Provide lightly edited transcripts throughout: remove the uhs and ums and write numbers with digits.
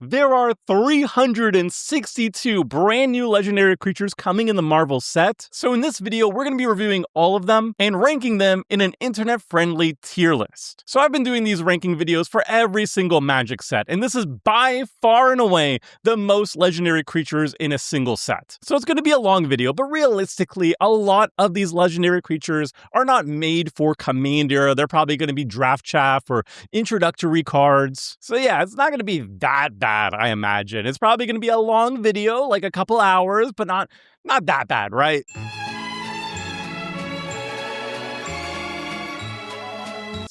There are 362 brand new legendary creatures coming in the Marvel set, so in this video we're going to be reviewing all of them and ranking them in an internet-friendly tier list. So I've been doing these ranking videos for every single Magic set, and this is by far and away the most legendary creatures in a single set. So it's going to be a long video, but realistically, a lot of these legendary creatures are not made for Commander. They're probably going to be draft chaff or introductory cards. So yeah, it's not going to be that bad, I imagine. It's probably going to be a long video, like a couple hours, but not that bad, right?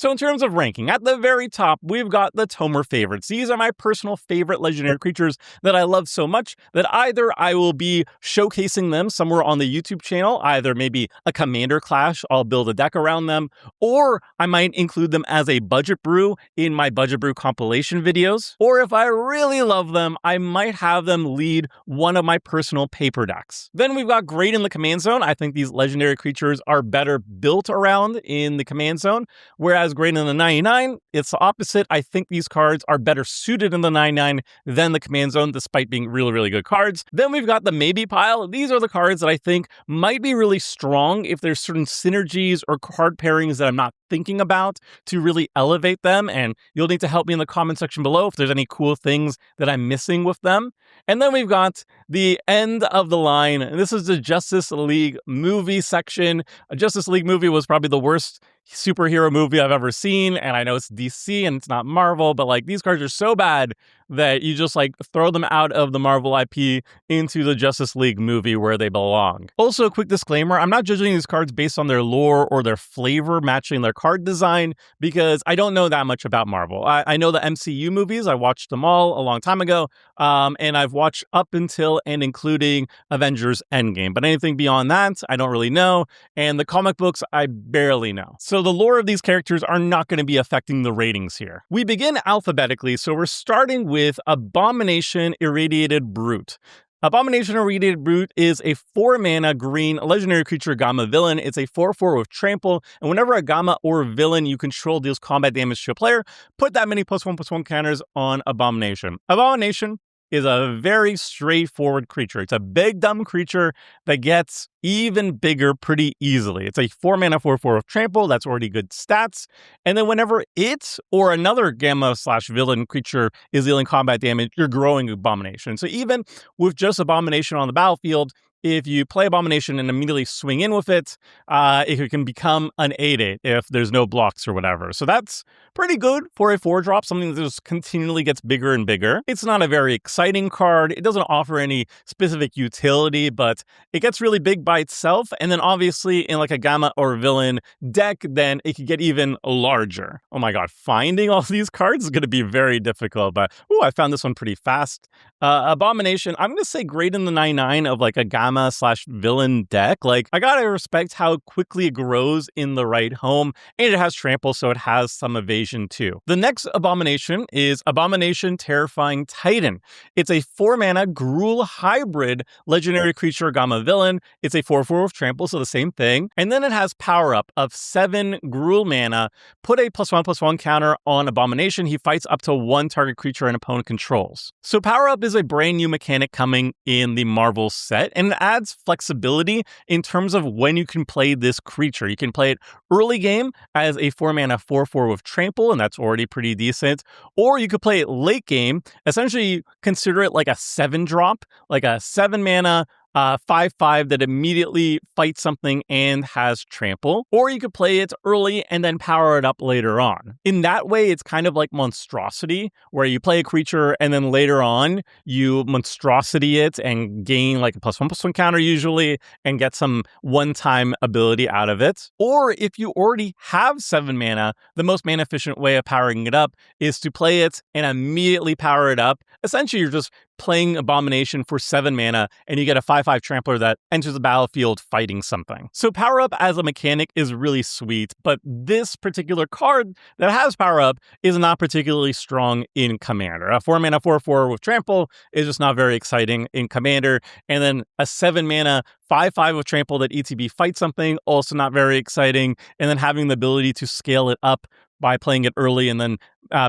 So in terms of ranking, at the very top, we've got the Tomer favorites. These are my personal favorite legendary creatures that I love so much that either I will be showcasing them somewhere on the YouTube channel, either maybe a Commander Clash, I'll build a deck around them, or I might include them as a budget brew in my budget brew compilation videos. Or if I really love them, I might have them lead one of my personal paper decks. Then we've got Great in the Command Zone. I think these legendary creatures are better built around in the Command Zone, whereas Great in the 99, it's the opposite. I think these cards are better suited in the 99 than the Command Zone, despite being really, really good cards. Then we've got the maybe pile. These are the cards that I think might be really strong if there's certain synergies or card pairings that I'm not thinking about to really elevate them, and you'll need to help me in the comment section below if there's any cool things that I'm missing with them. And then we've got the end of the line. This is the Justice League movie section. A Justice League movie was probably the worst superhero movie I've ever seen, and I know it's DC and it's not Marvel, but like these cards are so bad that you just like throw them out of the Marvel IP into the Justice League movie where they belong. Also, a quick disclaimer, I'm not judging these cards based on their lore or their flavor matching their card design because I don't know that much about Marvel. I know the MCU movies, I watched them all a long time ago, and I've watched up until and including Avengers Endgame, but anything beyond that, I don't really know, and the comic books, I barely know. So the lore of these characters are not going to be affecting the ratings here. We begin alphabetically, so we're starting with Abomination Irradiated Brute. Abomination Irradiated Brute is a 4-mana green legendary creature Gamma villain. It's a 4/4 with trample, and whenever a Gamma or villain you control deals combat damage to a player, put that many +1/+1 counters on Abomination. Abomination is a very straightforward creature. It's a big, dumb creature that gets even bigger pretty easily. It's a 4-mana 4/4 with trample. That's already good stats. And then whenever it or another Gamma/villain creature is dealing combat damage, you're growing Abomination. So even with just Abomination on the battlefield, if you play Abomination and immediately swing in with it, it can become an 8/8 if there's no blocks or whatever. So that's pretty good for a 4-drop, something that just continually gets bigger and bigger. It's not a very exciting card. It doesn't offer any specific utility, but it gets really big by itself. And then obviously in like a Gamma or villain deck, then it could get even larger. Oh my god, finding all these cards is going to be very difficult, but ooh, I found this one pretty fast. Abomination, I'm going to say Great in the 99 of like a Gamma/villain deck. Like, I gotta respect how quickly it grows in the right home, and it has trample, so it has some evasion too. The next Abomination is Abomination Terrifying Titan. It's a 4-mana Gruul hybrid legendary creature Gamma villain. It's a 4/4 with trample, so the same thing. And then it has power up of 7 Gruul mana. Put a +1/+1 counter on Abomination. He fights up to 1 target creature an opponent controls. So power up is a brand new mechanic coming in the Marvel set, and it adds flexibility in terms of when you can play this creature. You can play it early game as a 4-mana 4/4 with trample, and that's already pretty decent. Or you could play it late game, essentially consider it like a 7-drop, like a 7-mana 5/5 that immediately fights something and has trample. Or you could play it early and then power it up later on. In that way, it's kind of like Monstrosity, where you play a creature and then later on you Monstrosity it and gain like a +1/+1 counter usually and get some one-time ability out of it. Or if you already have 7 mana, the most mana efficient way of powering it up is to play it and immediately power it up. Essentially, you're just playing Abomination for 7 mana, and you get a 5/5 trampler that enters the battlefield fighting something. So power up as a mechanic is really sweet, but this particular card that has power up is not particularly strong in Commander. A 4-mana 4/4 with trample is just not very exciting in Commander, and then a 7-mana 5/5 with trample that ETB fights something, also not very exciting, and then having the ability to scale it up by playing it early and then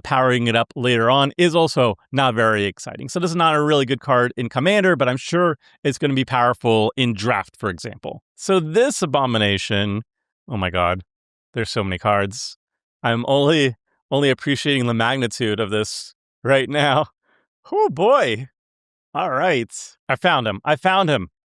powering it up later on is also not very exciting. So this is not a really good card in Commander, but I'm sure it's going to be powerful in Draft, for example. So this Abomination, oh my god, there's so many cards. I'm only appreciating the magnitude of this right now. Oh boy. All right. I found him.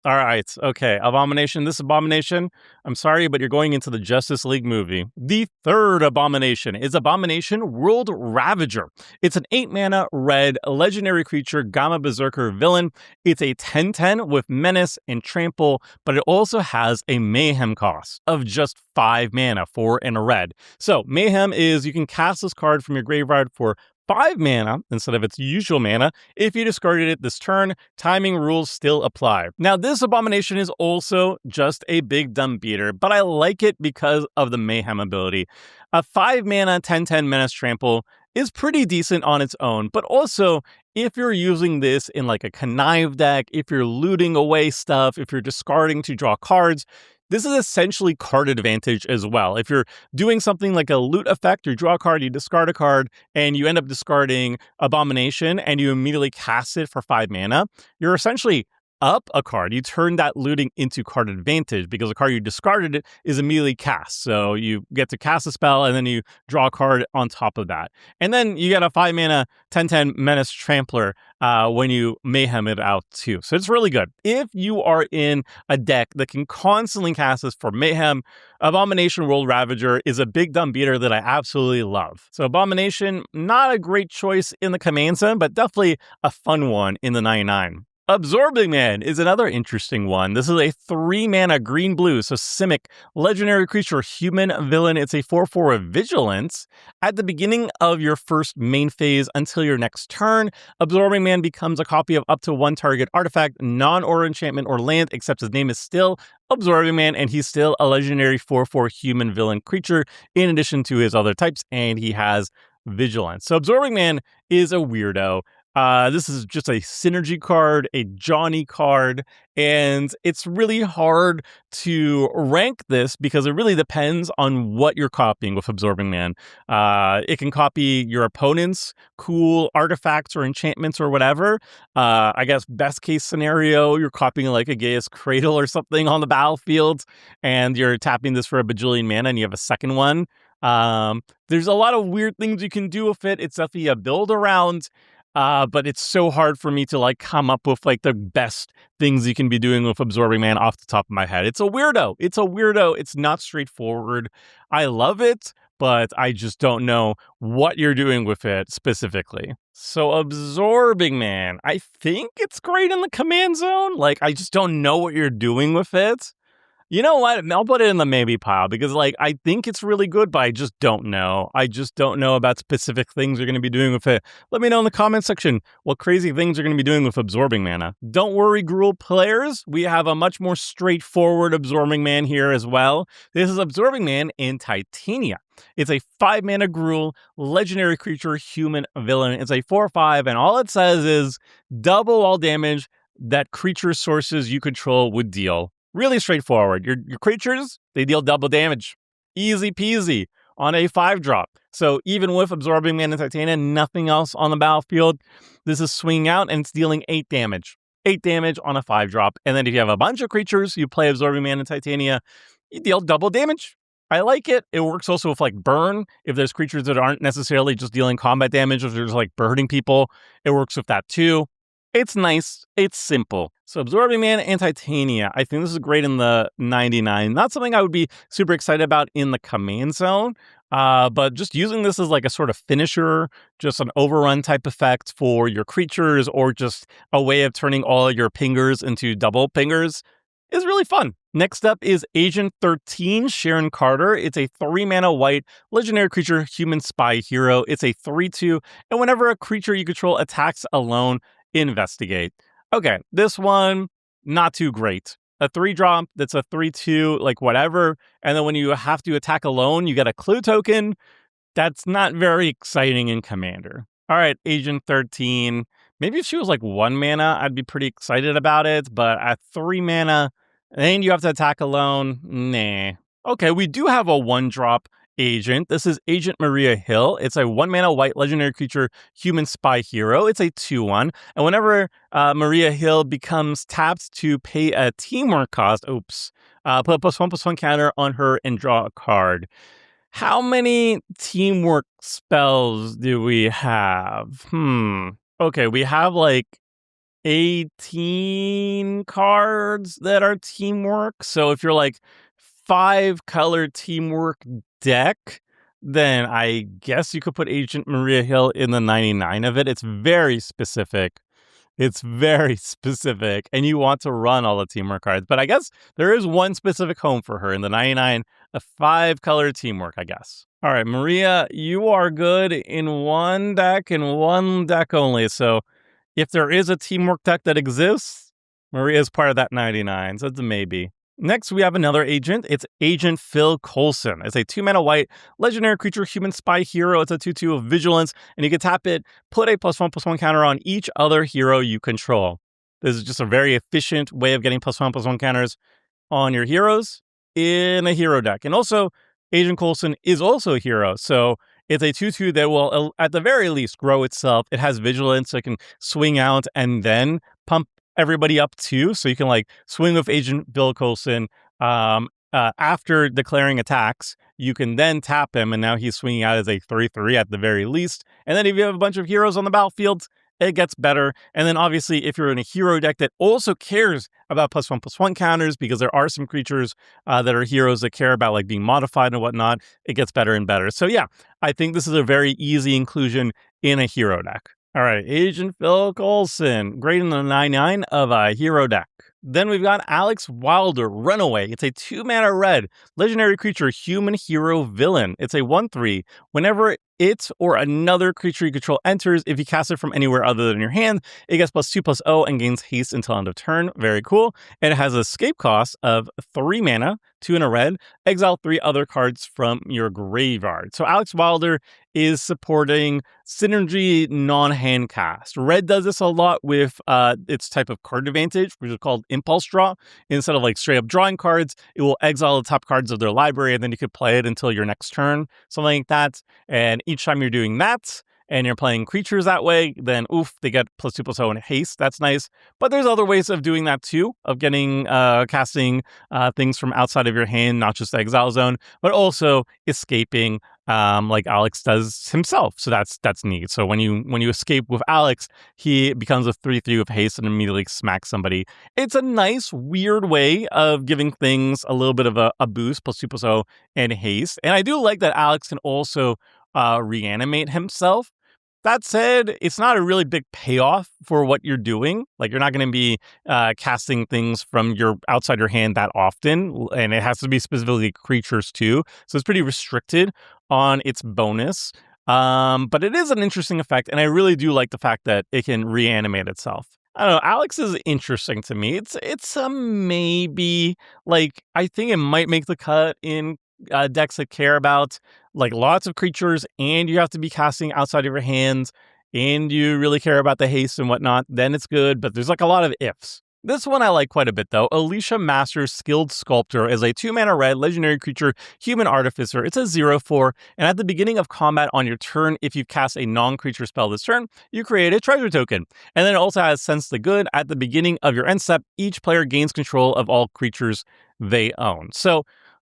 All right. Okay. Abomination. This Abomination, I'm sorry, but you're going into the Justice League movie. The third Abomination is Abomination World Ravager. It's an 8-mana red legendary creature Gamma Berserker villain. It's a 10/10 with Menace and Trample, but it also has a Mayhem cost of just 5 mana, 4 and a red. So Mayhem is you can cast this card from your graveyard for 5 mana instead of its usual mana. If you discarded it this turn, timing rules still apply. Now, this Abomination is also just a big dumb beater, but I like it because of the Mayhem ability. A 5 mana 10/10 Menace Trample is pretty decent on its own, but also if you're using this in like a Connive deck, if you're looting away stuff, if you're discarding to draw cards, this is essentially card advantage as well. If you're doing something like a loot effect, you draw a card, you discard a card, and you end up discarding Abomination and you immediately cast it for 5 mana, you're essentially up a card. You turn that looting into card advantage because the card you discarded it is immediately cast. So you get to cast a spell and then you draw a card on top of that. And then you get a 5 mana 10/10 Menace Trampler when you Mayhem it out too. So it's really good. If you are in a deck that can constantly cast this for Mayhem, Abomination World Ravager is a big dumb beater that I absolutely love. So Abomination, not a great choice in the command zone, but definitely a fun one in the 99. Absorbing Man is another interesting one. This is a 3-mana green-blue, so Simic, legendary creature, human villain. It's a 4/4 with Vigilance. At the beginning of your first main phase until your next turn, Absorbing Man becomes a copy of up to 1 target artifact, non-aura enchantment, or land, except his name is still Absorbing Man, and he's still a legendary 4/4 human villain creature in addition to his other types, and he has Vigilance. So Absorbing Man is a weirdo. This is just a synergy card, a Johnny card, and it's really hard to rank this because it really depends on what you're copying with Absorbing Man. It can copy your opponent's cool artifacts or enchantments or whatever. I guess best case scenario, you're copying like a Gaia's Cradle or something on the battlefield, and you're tapping this for a bajillion mana and you have a second one. There's a lot of weird things you can do with it. It's definitely a build around. But it's so hard for me to like come up with like the best things you can be doing with Absorbing Man off the top of my head. It's a weirdo. It's not straightforward. I love it, but I just don't know what you're doing with it specifically. So Absorbing Man, I think it's great in the command zone. Like, I just don't know what you're doing with it. You know what? I'll put it in the maybe pile because, like, I think it's really good, but I just don't know. I just don't know about specific things you're going to be doing with it. Let me know in the comment section what crazy things you're going to be doing with Absorbing Mana. Don't worry, Gruul players. We have a much more straightforward Absorbing Man here as well. This is Absorbing Man in Titania. It's a 5-mana Gruul, legendary creature, human villain. It's a 4/5, and all it says is double all damage that creature sources you control would deal. Really straightforward. Your creatures, they deal double damage. Easy peasy on a 5-drop. So even with Absorbing Man and Titania, nothing else on the battlefield, this is swinging out and it's dealing 8 damage. 8 damage on a 5-drop. And then if you have a bunch of creatures, you play Absorbing Man and Titania, you deal double damage. I like it. It works also with like burn. If there's creatures that aren't necessarily just dealing combat damage, if there's like burning people, it works with that too. It's nice. It's simple. So Absorbing Man and Titania, I think this is great in the 99. Not something I would be super excited about in the command zone, but just using this as like a sort of finisher, just an overrun type effect for your creatures, or just a way of turning all your pingers into double pingers is really fun. Next up is Agent 13, Sharon Carter. It's a 3-mana white legendary creature, human spy hero. It's a 3/2, and whenever a creature you control attacks alone, investigate. Okay, this one, not too great. A 3-drop that's a 3/2, like whatever. And then when you have to attack alone, you get a clue token. That's not very exciting in Commander. All right, Agent 13. Maybe if she was like 1 mana, I'd be pretty excited about it. But at 3 mana, and you have to attack alone, nah. Okay, we do have a 1-drop agent. This is Agent Maria Hill. It's a 1-mana white legendary creature, human spy hero. It's a 2/1. And whenever Maria Hill becomes tapped to pay a teamwork cost, put a +1/+1 counter on her and draw a card. How many teamwork spells do we have? Okay, we have like 18 cards that are teamwork. So if you're like 5-color teamwork deck, then I guess you could put Agent Maria Hill in the 99 of it. It's very specific. And you want to run all the teamwork cards. But I guess there is one specific home for her in the 99, a 5-color teamwork, I guess. All right, Maria, you are good in one deck and one deck only. So if there is a teamwork deck that exists, Maria is part of that 99, so it's a maybe. Next, we have another agent. It's Agent Phil Coulson. It's a 2-mana white legendary creature, human spy hero. It's a 2/2 of vigilance, and you can tap it, put a +1/+1 counter on each other hero you control. This is just a very efficient way of getting +1/+1 counters on your heroes in a hero deck. And also, Agent Coulson is also a hero, so it's a 2/2 that will, at the very least, grow itself. It has vigilance, so it can swing out and then pump everybody up too. So you can like swing with Agent Phil Coulson. After declaring attacks, you can then tap him, and now he's swinging out as a 3/3 at the very least. And then if you have a bunch of heroes on the battlefield, it gets better. And then obviously, if you're in a hero deck that also cares about +1/+1 counters, because there are some creatures that are heroes that care about like being modified and whatnot, it gets better and better. So yeah, I think this is a very easy inclusion in a hero deck. All right, Agent Phil Coulson, great in the 99 of a hero deck. Then we've got Alex Wilder, Runaway. It's a 2-mana red legendary creature, human hero villain. It's a 1/3. Whenever it or another creature you control enters, if you cast it from anywhere other than your hand, it gets +2/+0 and gains haste until end of turn. Very cool. And it has an escape cost of 3 mana, 2 in a red. Exile 3 other cards from your graveyard. So Alex Wilder is supporting synergy non-hand cast. Red does this a lot with its type of card advantage, which is called impulse draw. Instead of like straight up drawing cards, it will exile the top cards of their library, and then you could play it until your next turn, something like that. And each time you're doing that, and you're playing creatures that way, then they get +2/+0 and haste. That's nice. But there's other ways of doing that too, of getting casting things from outside of your hand, not just the exile zone, but also escaping like Alex does himself. So that's neat. So when you escape with Alex, he becomes a 3/3 with haste and immediately smacks somebody. It's a nice, weird way of giving things a little bit of a boost, +2/+0 and haste. And I do like that Alex can also reanimate himself. That said, it's not a really big payoff for what you're doing. Like, you're not going to be casting things from your outside your hand that often, and it has to be specifically creatures too. So it's pretty restricted on its bonus. But it is an interesting effect, and I really do like the fact that it can reanimate itself. I don't know. Alex is interesting to me. It's a maybe. Like, I think it might make the cut in decks that care about like lots of creatures, and you have to be casting outside of your hands, and you really care about the haste and whatnot. Then it's good, but there's like a lot of ifs. This one I like quite a bit though. Alicia Masters, Skilled Sculptor, is a 2-mana red legendary creature, human artificer. It's a 0/4, and at the beginning of combat on your turn, if you cast a non-creature spell this turn, you create a treasure token. And then it also has Sense the Good. At the beginning of your end step, each player gains control of all creatures they own. So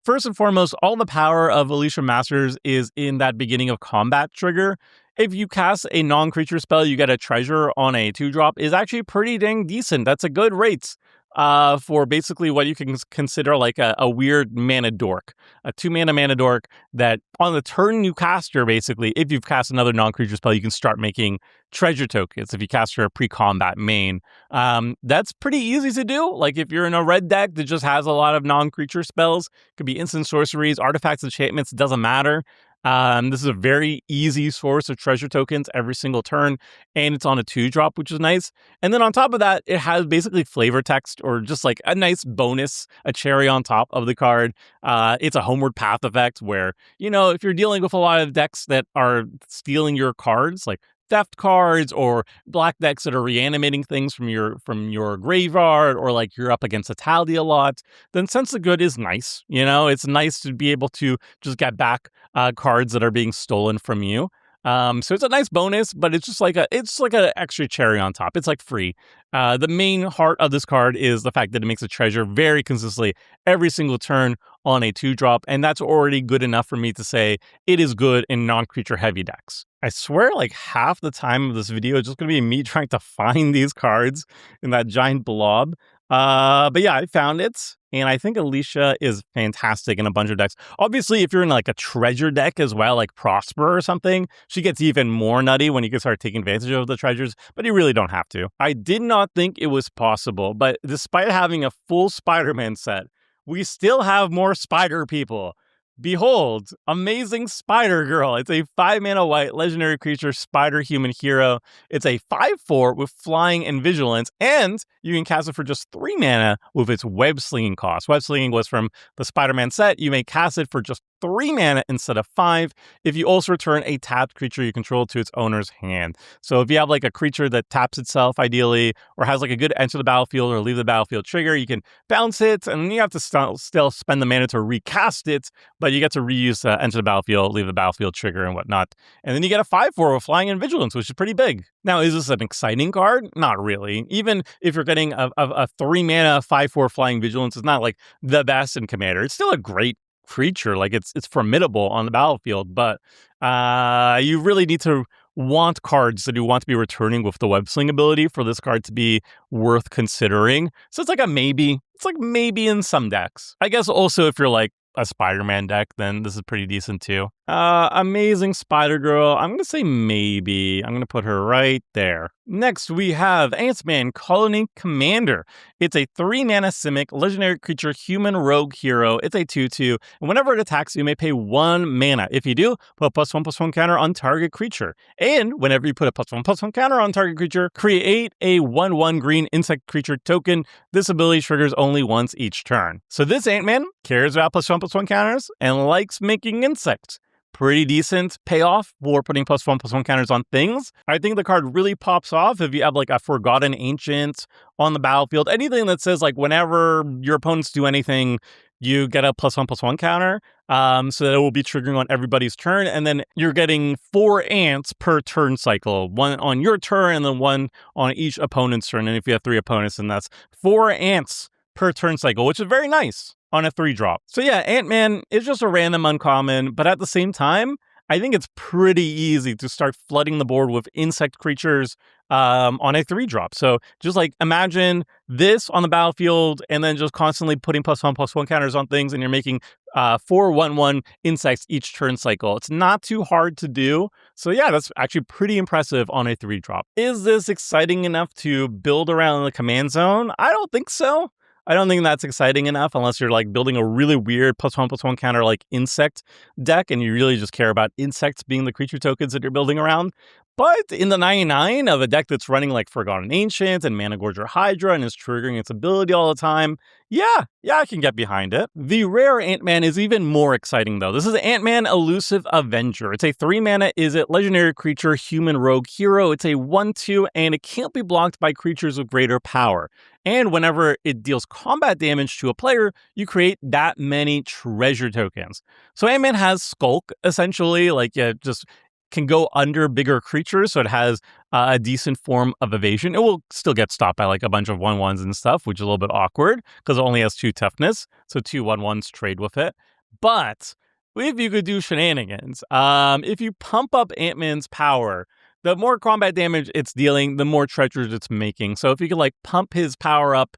first and foremost, all the power of Alicia Masters is in that beginning of combat trigger. If you cast a non-creature spell, you get a treasure on a 2-drop is actually pretty dang decent. That's a good rate for basically what you can consider like a weird mana dork. A 2-mana mana dork that on the turn you cast her, basically, if you've cast another non-creature spell, you can start making treasure tokens if you cast her a pre-combat main. That's pretty easy to do. Like if you're in a red deck that just has a lot of non-creature spells, could be instant sorceries, artifacts, enchantments, doesn't matter. This is a very easy source of treasure tokens every single turn, and it's on a 2-drop, which is nice. And then on top of that, it has basically flavor text or just like a nice bonus, a cherry on top of the card. It's a Homeward Path effect where, if you're dealing with a lot of decks that are stealing your cards, like theft cards or black decks that are reanimating things from your graveyard, or like you're up against a tally a lot, then Sense of Good is nice. It's nice to be able to just get back cards that are being stolen from you. So it's a nice bonus, but it's like an extra cherry on top. It's like free. The main heart of this card is the fact that it makes a treasure very consistently every single turn on a 2-drop, and that's already good enough for me to say it is good in non-creature heavy decks. I swear like half the time of this video is just going to be me trying to find these cards in that giant blob. But yeah, I found it, and I think Alicia is fantastic in a bunch of decks. Obviously, if you're in like a treasure deck as well, like Prosper or something, she gets even more nutty when you can start taking advantage of the treasures, but you really don't have to. I did not think it was possible, but despite having a full Spider-Man set, we still have more spider people. Behold, Amazing Spider Girl. It's a 5-mana white legendary creature spider human hero. It's a 5/4 with flying and vigilance, and you can cast it for just 3 mana with its web slinging cost. Web slinging was from the Spider-Man set. You may cast it for just 3 mana instead of 5 if you also return a tapped creature you control to its owner's hand. So if you have like a creature that taps itself ideally, or has like a good enter the battlefield or leave the battlefield trigger, you can bounce it, and then you have to still spend the mana to recast it, but you get to reuse enter the battlefield, leave the battlefield trigger, and whatnot. And then you get a 5/4 with flying and vigilance, which is pretty big. Now, is this an exciting card? Not really. Even if you're getting a 3-mana 5/4 flying vigilance, is not like the best in Commander. It's still a great creature. Like it's formidable on the battlefield, but you really need to want cards that you want to be returning with the web sling ability for this card to be worth considering. So it's like a maybe. It's like maybe in some decks. I guess also if you're like a Spider-Man deck, then this is pretty decent too. Amazing Spider Girl. I'm going to say maybe. I'm going to put her right there. Next, we have Ant-Man Colony Commander. It's a 3-mana Simic legendary creature human rogue hero. It's a 2/2, and whenever it attacks, you may pay 1 mana. If you do, put a +1/+1 counter on target creature. And whenever you put a +1/+1 counter on target creature, create a 1/1 green insect creature token. This ability triggers only once each turn. So this Ant-Man cares about +1/+1 counters and likes making insects. Pretty decent payoff for putting +1/+1 counters on things. I think the card really pops off if you have like a Forgotten Ancient on the battlefield. Anything that says like whenever your opponents do anything, you get a +1/+1 counter. So that it will be triggering on everybody's turn. And then you're getting 4 ants per turn cycle. 1 on your turn and then 1 on each opponent's turn. And if you have 3 opponents, then that's 4 ants per turn cycle, which is very nice on a 3-drop. So yeah, Ant-Man is just a random uncommon, but at the same time, I think it's pretty easy to start flooding the board with insect creatures on a 3-drop. So just like imagine this on the battlefield and then just constantly putting +1/+1 counters on things, and you're making 4 1/1 insects each turn cycle. It's not too hard to do. So yeah, that's actually pretty impressive on a 3-drop. Is this exciting enough to build around the command zone? I don't think so. I don't think that's exciting enough unless you're like building a really weird +1/+1 counter like insect deck and you really just care about insects being the creature tokens that you're building around. But in the 99 of a deck that's running like Forgotten Ancient and Mana-Gorger Hydra and is triggering its ability all the time, yeah, I can get behind it. The rare Ant-Man is even more exciting though. This is Ant-Man Elusive Avenger. It's a 3-mana Izzet legendary creature human rogue hero. It's a 1/2 and it can't be blocked by creatures with greater power. And whenever it deals combat damage to a player, you create that many treasure tokens. So Ant-Man has Skulk, essentially, like just can go under bigger creatures, so it has a decent form of evasion. It will still get stopped by like a bunch of 1/1s and stuff, which is a little bit awkward because it only has 2 toughness, so 2 1/1s trade with it. But if you could do shenanigans, if you pump up Ant-Man's power, the more combat damage it's dealing, the more treasures it's making. So if you could like pump his power up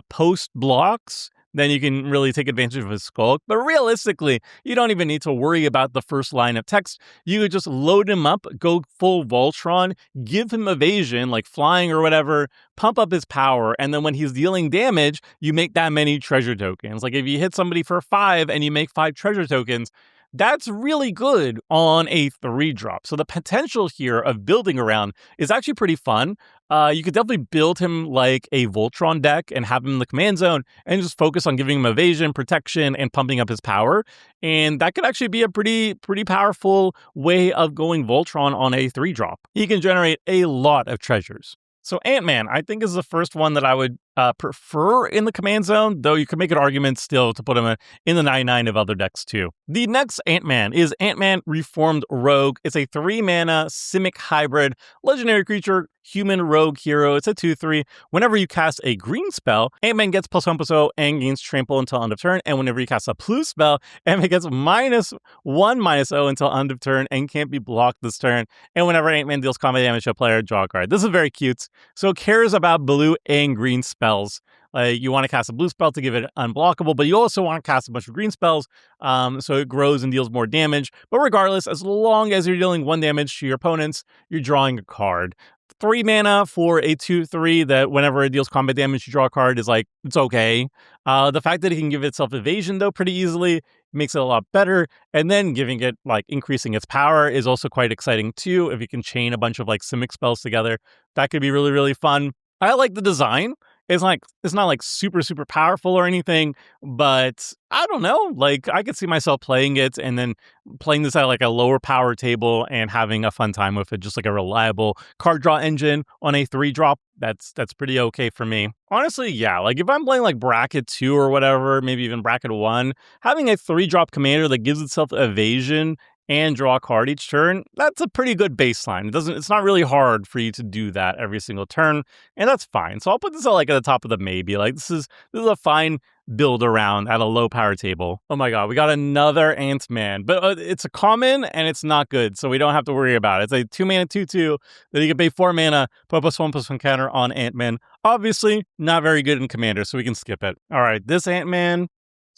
post blocks, then you can really take advantage of his Skulk. But realistically, you don't even need to worry about the first line of text. You could just load him up, go full Voltron, give him evasion, like flying or whatever, pump up his power, and then when he's dealing damage, you make that many treasure tokens. Like if you hit somebody for 5 and you make 5 treasure tokens, that's really good on a 3-drop. So the potential here of building around is actually pretty fun. You could definitely build him like a Voltron deck and have him in the command zone and just focus on giving him evasion, protection, and pumping up his power. And that could actually be a pretty powerful way of going Voltron on a 3-drop. He can generate a lot of treasures. So Ant-Man, I think, is the first one that I would prefer in the command zone, though you could make an argument still to put him in the 99 of other decks too. The next Ant-Man is Ant-Man Reformed Rogue. It's a 3-mana Simic hybrid legendary creature, human rogue hero. It's a 2/3. Whenever you cast a green spell, Ant-Man gets +1/+0 and gains trample until end of turn. And whenever you cast a blue spell, Ant-Man gets -1/-0 until end of turn and can't be blocked this turn. And whenever Ant-Man deals combat damage to a player, draw a card. This is very cute. So it cares about blue and green spells. You want to cast a blue spell to give it unblockable, but you also want to cast a bunch of green spells so it grows and deals more damage. But regardless, as long as you're dealing 1 damage to your opponents, you're drawing a card. 3 mana for a 2/3 that whenever it deals combat damage, you draw a card is like, it's okay. The fact that it can give itself evasion, though, pretty easily makes it a lot better. And then giving it, like, increasing its power is also quite exciting, too. If you can chain a bunch of, like, Simic spells together, that could be really, really fun. I like the design. It's not like super powerful or anything, but I don't know. Like, I could see myself playing it and then playing this at like a lower power table and having a fun time with it, just like a reliable card draw engine on a 3-drop. That's pretty okay for me. Honestly, yeah. Like if I'm playing like bracket 2 or whatever, maybe even bracket 1, having a 3-drop commander that gives itself evasion and draw a card each turn, that's a pretty good baseline. It's not really hard for you to do that every single turn, and that's fine. So I'll put this at like at the top of the maybe. Like this is a fine build around at a low power table. Oh my god, we got another Ant-Man, but it's a common and it's not good, so we don't have to worry about it. It's a 2-mana 2/2 that you can pay 4 mana, put +1/+1 counter on Ant-Man. Obviously, not very good in Commander, so we can skip it. All right, this Ant-Man,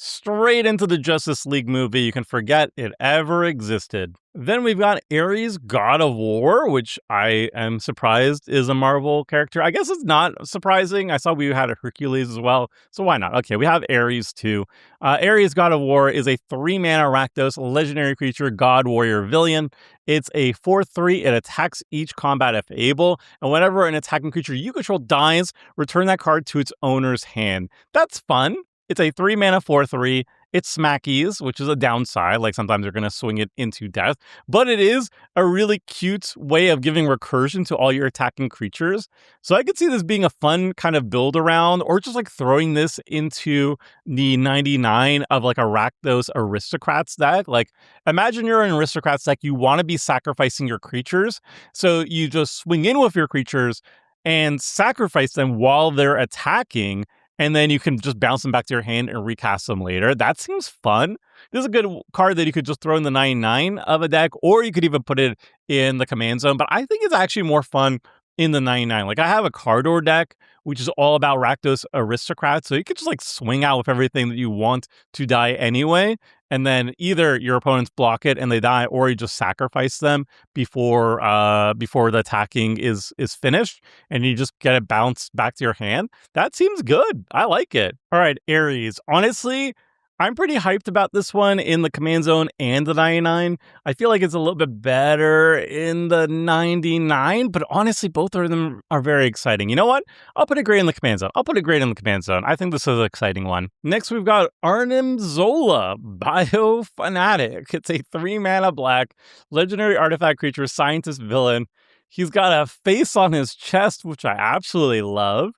straight into the Justice League movie. You can forget it ever existed. Then we've got Ares, God of War, which I am surprised is a Marvel character. I guess it's not surprising. I saw we had a Hercules as well, so why not? Okay, we have Ares too. Ares, God of War is a 3-mana Rakdos legendary creature, God Warrior Villain. It's a 4/3. It attacks each combat if able, and whenever an attacking creature you control dies, return that card to its owner's hand. That's fun. It's a 3-mana 4/3. It's smackies, which is a downside. Like sometimes you're going to swing it into death. But it is a really cute way of giving recursion to all your attacking creatures. So I could see this being a fun kind of build around, or just like throwing this into the 99 of like a Rakdos Aristocrats deck. Like imagine you're an Aristocrats deck. You want to be sacrificing your creatures. So you just swing in with your creatures and sacrifice them while they're attacking. And then you can just bounce them back to your hand and recast them later. That seems fun. This is a good card that you could just throw in the 99 of a deck, or you could even put it in the command zone. But I think it's actually more fun in the 99. Like I have a Cardor deck, which is all about Rakdos Aristocrats. So you could just like swing out with everything that you want to die anyway. And then either your opponents block it and they die, or you just sacrifice them before the attacking is finished, and you just get it bounced back to your hand. That seems good. I like it. All right, Ares. Honestly, I'm pretty hyped about this one in the command zone and the 99. I feel like it's a little bit better in the 99, but honestly, both of them are very exciting. You know what? I'll put a grade in the command zone. I think this is an exciting one. Next, we've got Arnim Zola, Biofanatic. It's a 3-mana black legendary artifact creature, scientist villain. He's got a face on his chest, which I absolutely love.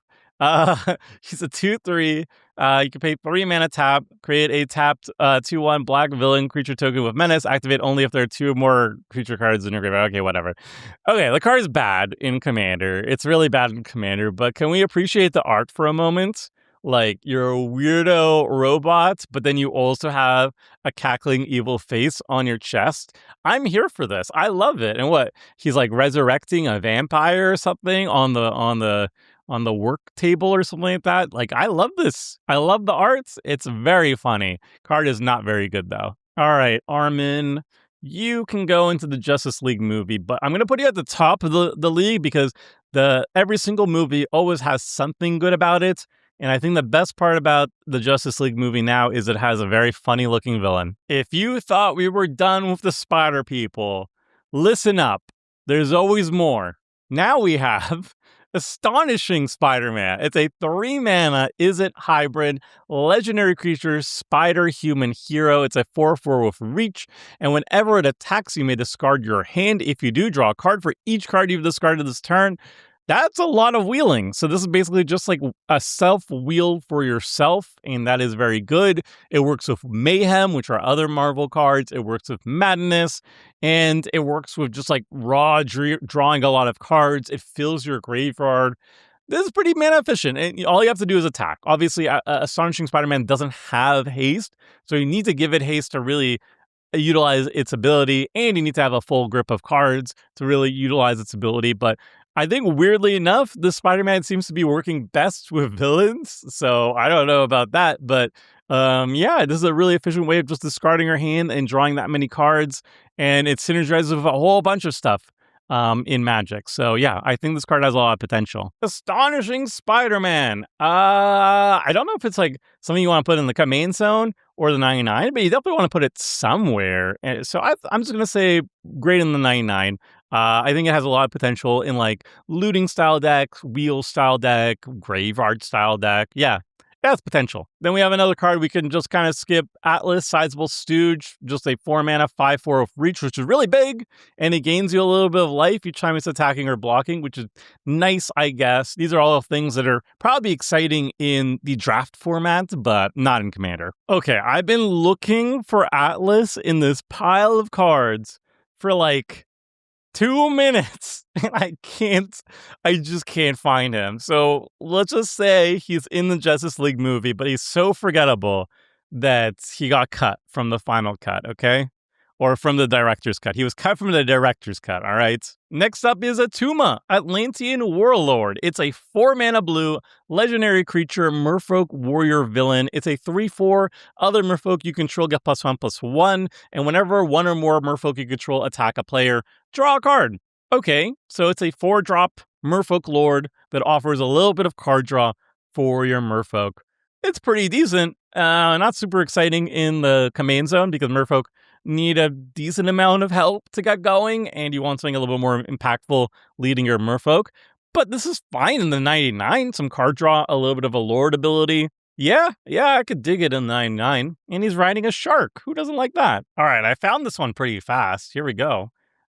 He's a 2/3. You can pay 3 mana tap, create a tapped 2/1 black villain creature token with menace, activate only if there are 2 more creature cards in your graveyard. Okay, whatever. Okay, the card is bad in Commander. It's really bad in Commander, but can we appreciate the art for a moment? Like, you're a weirdo robot, but then you also have a cackling evil face on your chest. I'm here for this. I love it. And what? He's like resurrecting a vampire or something on the work table or something like that. Like, I love this. I love the arts. It's very funny. Card is not very good, though. All right, Armin, you can go into the Justice League movie, but I'm going to put you at the top of the league because every single movie always has something good about it. And I think the best part about the Justice League movie now is it has a very funny looking villain. If you thought we were done with the Spider people, listen up. There's always more. Now we have Astonishing Spider-Man. It's a 3-mana Izzet hybrid legendary creature spider human hero. It's a 4/4 with reach, and whenever it attacks, you may discard your hand. If you do, draw a card for each card you've discarded this turn. That's a lot of wheeling. So this is basically just like a self-wheel for yourself, and that is very good. It works with Mayhem, which are other Marvel cards. It works with Madness, and it works with just like raw drawing a lot of cards. It fills your graveyard. This is pretty mana efficient, and all you have to do is attack. Obviously, Astonishing Spider-Man doesn't have haste, so you need to give it haste to really utilize its ability, and you need to have a full grip of cards to really utilize its ability. But I think weirdly enough, the Spider-Man seems to be working best with villains. So I don't know about that, but yeah, this is a really efficient way of just discarding your hand and drawing that many cards, and it synergizes with a whole bunch of stuff in Magic. So yeah, I think this card has a lot of potential. Astonishing Spider-Man. I don't know if it's like something you want to put in the command zone or the 99, but you definitely want to put it somewhere. And so I'm just going to say great in the 99. I think it has a lot of potential in like looting style deck, wheel style deck, graveyard style deck. Yeah, it has potential. Then we have another card we can just kind of skip. Atlas, Sizable Stooge, just a 4-mana 5/4 with reach, which is really big, and it gains you a little bit of life each time it's attacking or blocking, which is nice, I guess. These are all things that are probably exciting in the draft format, but not in Commander. Okay, I've been looking for Atlas in this pile of cards for like 2 minutes, and I just can't find him. So let's just say he's in the Justice League movie, but he's so forgettable that he got cut from the final cut, okay? Or from the director's cut. He was cut from the director's cut, all right? Next up is Atuma, Atlantean Warlord. It's a 4-mana blue legendary creature, Merfolk warrior villain. It's a 3/4. Other Merfolk you control get +1/+1, and whenever one or more Merfolk you control attack a player, draw a card. Okay, so it's a 4-drop Merfolk Lord that offers a little bit of card draw for your Merfolk. It's pretty decent. Not super exciting in the command zone because Merfolk need a decent amount of help to get going, and you want something a little bit more impactful leading your Merfolk. But this is fine in the 99. Some card draw, a little bit of a Lord ability. Yeah, I could dig it in the 99. And he's riding a shark. Who doesn't like that? All right, I found this one pretty fast. Here we go.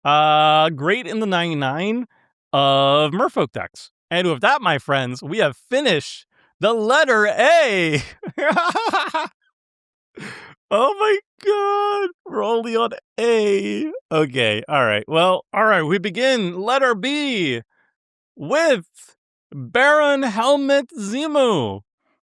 Great in the 99 of Merfolk decks. And with that, my friends, we have finished the letter A. Oh my god, we're only on A. Okay, all right. Well, all right, we begin letter B with Baron Helmut Zemo.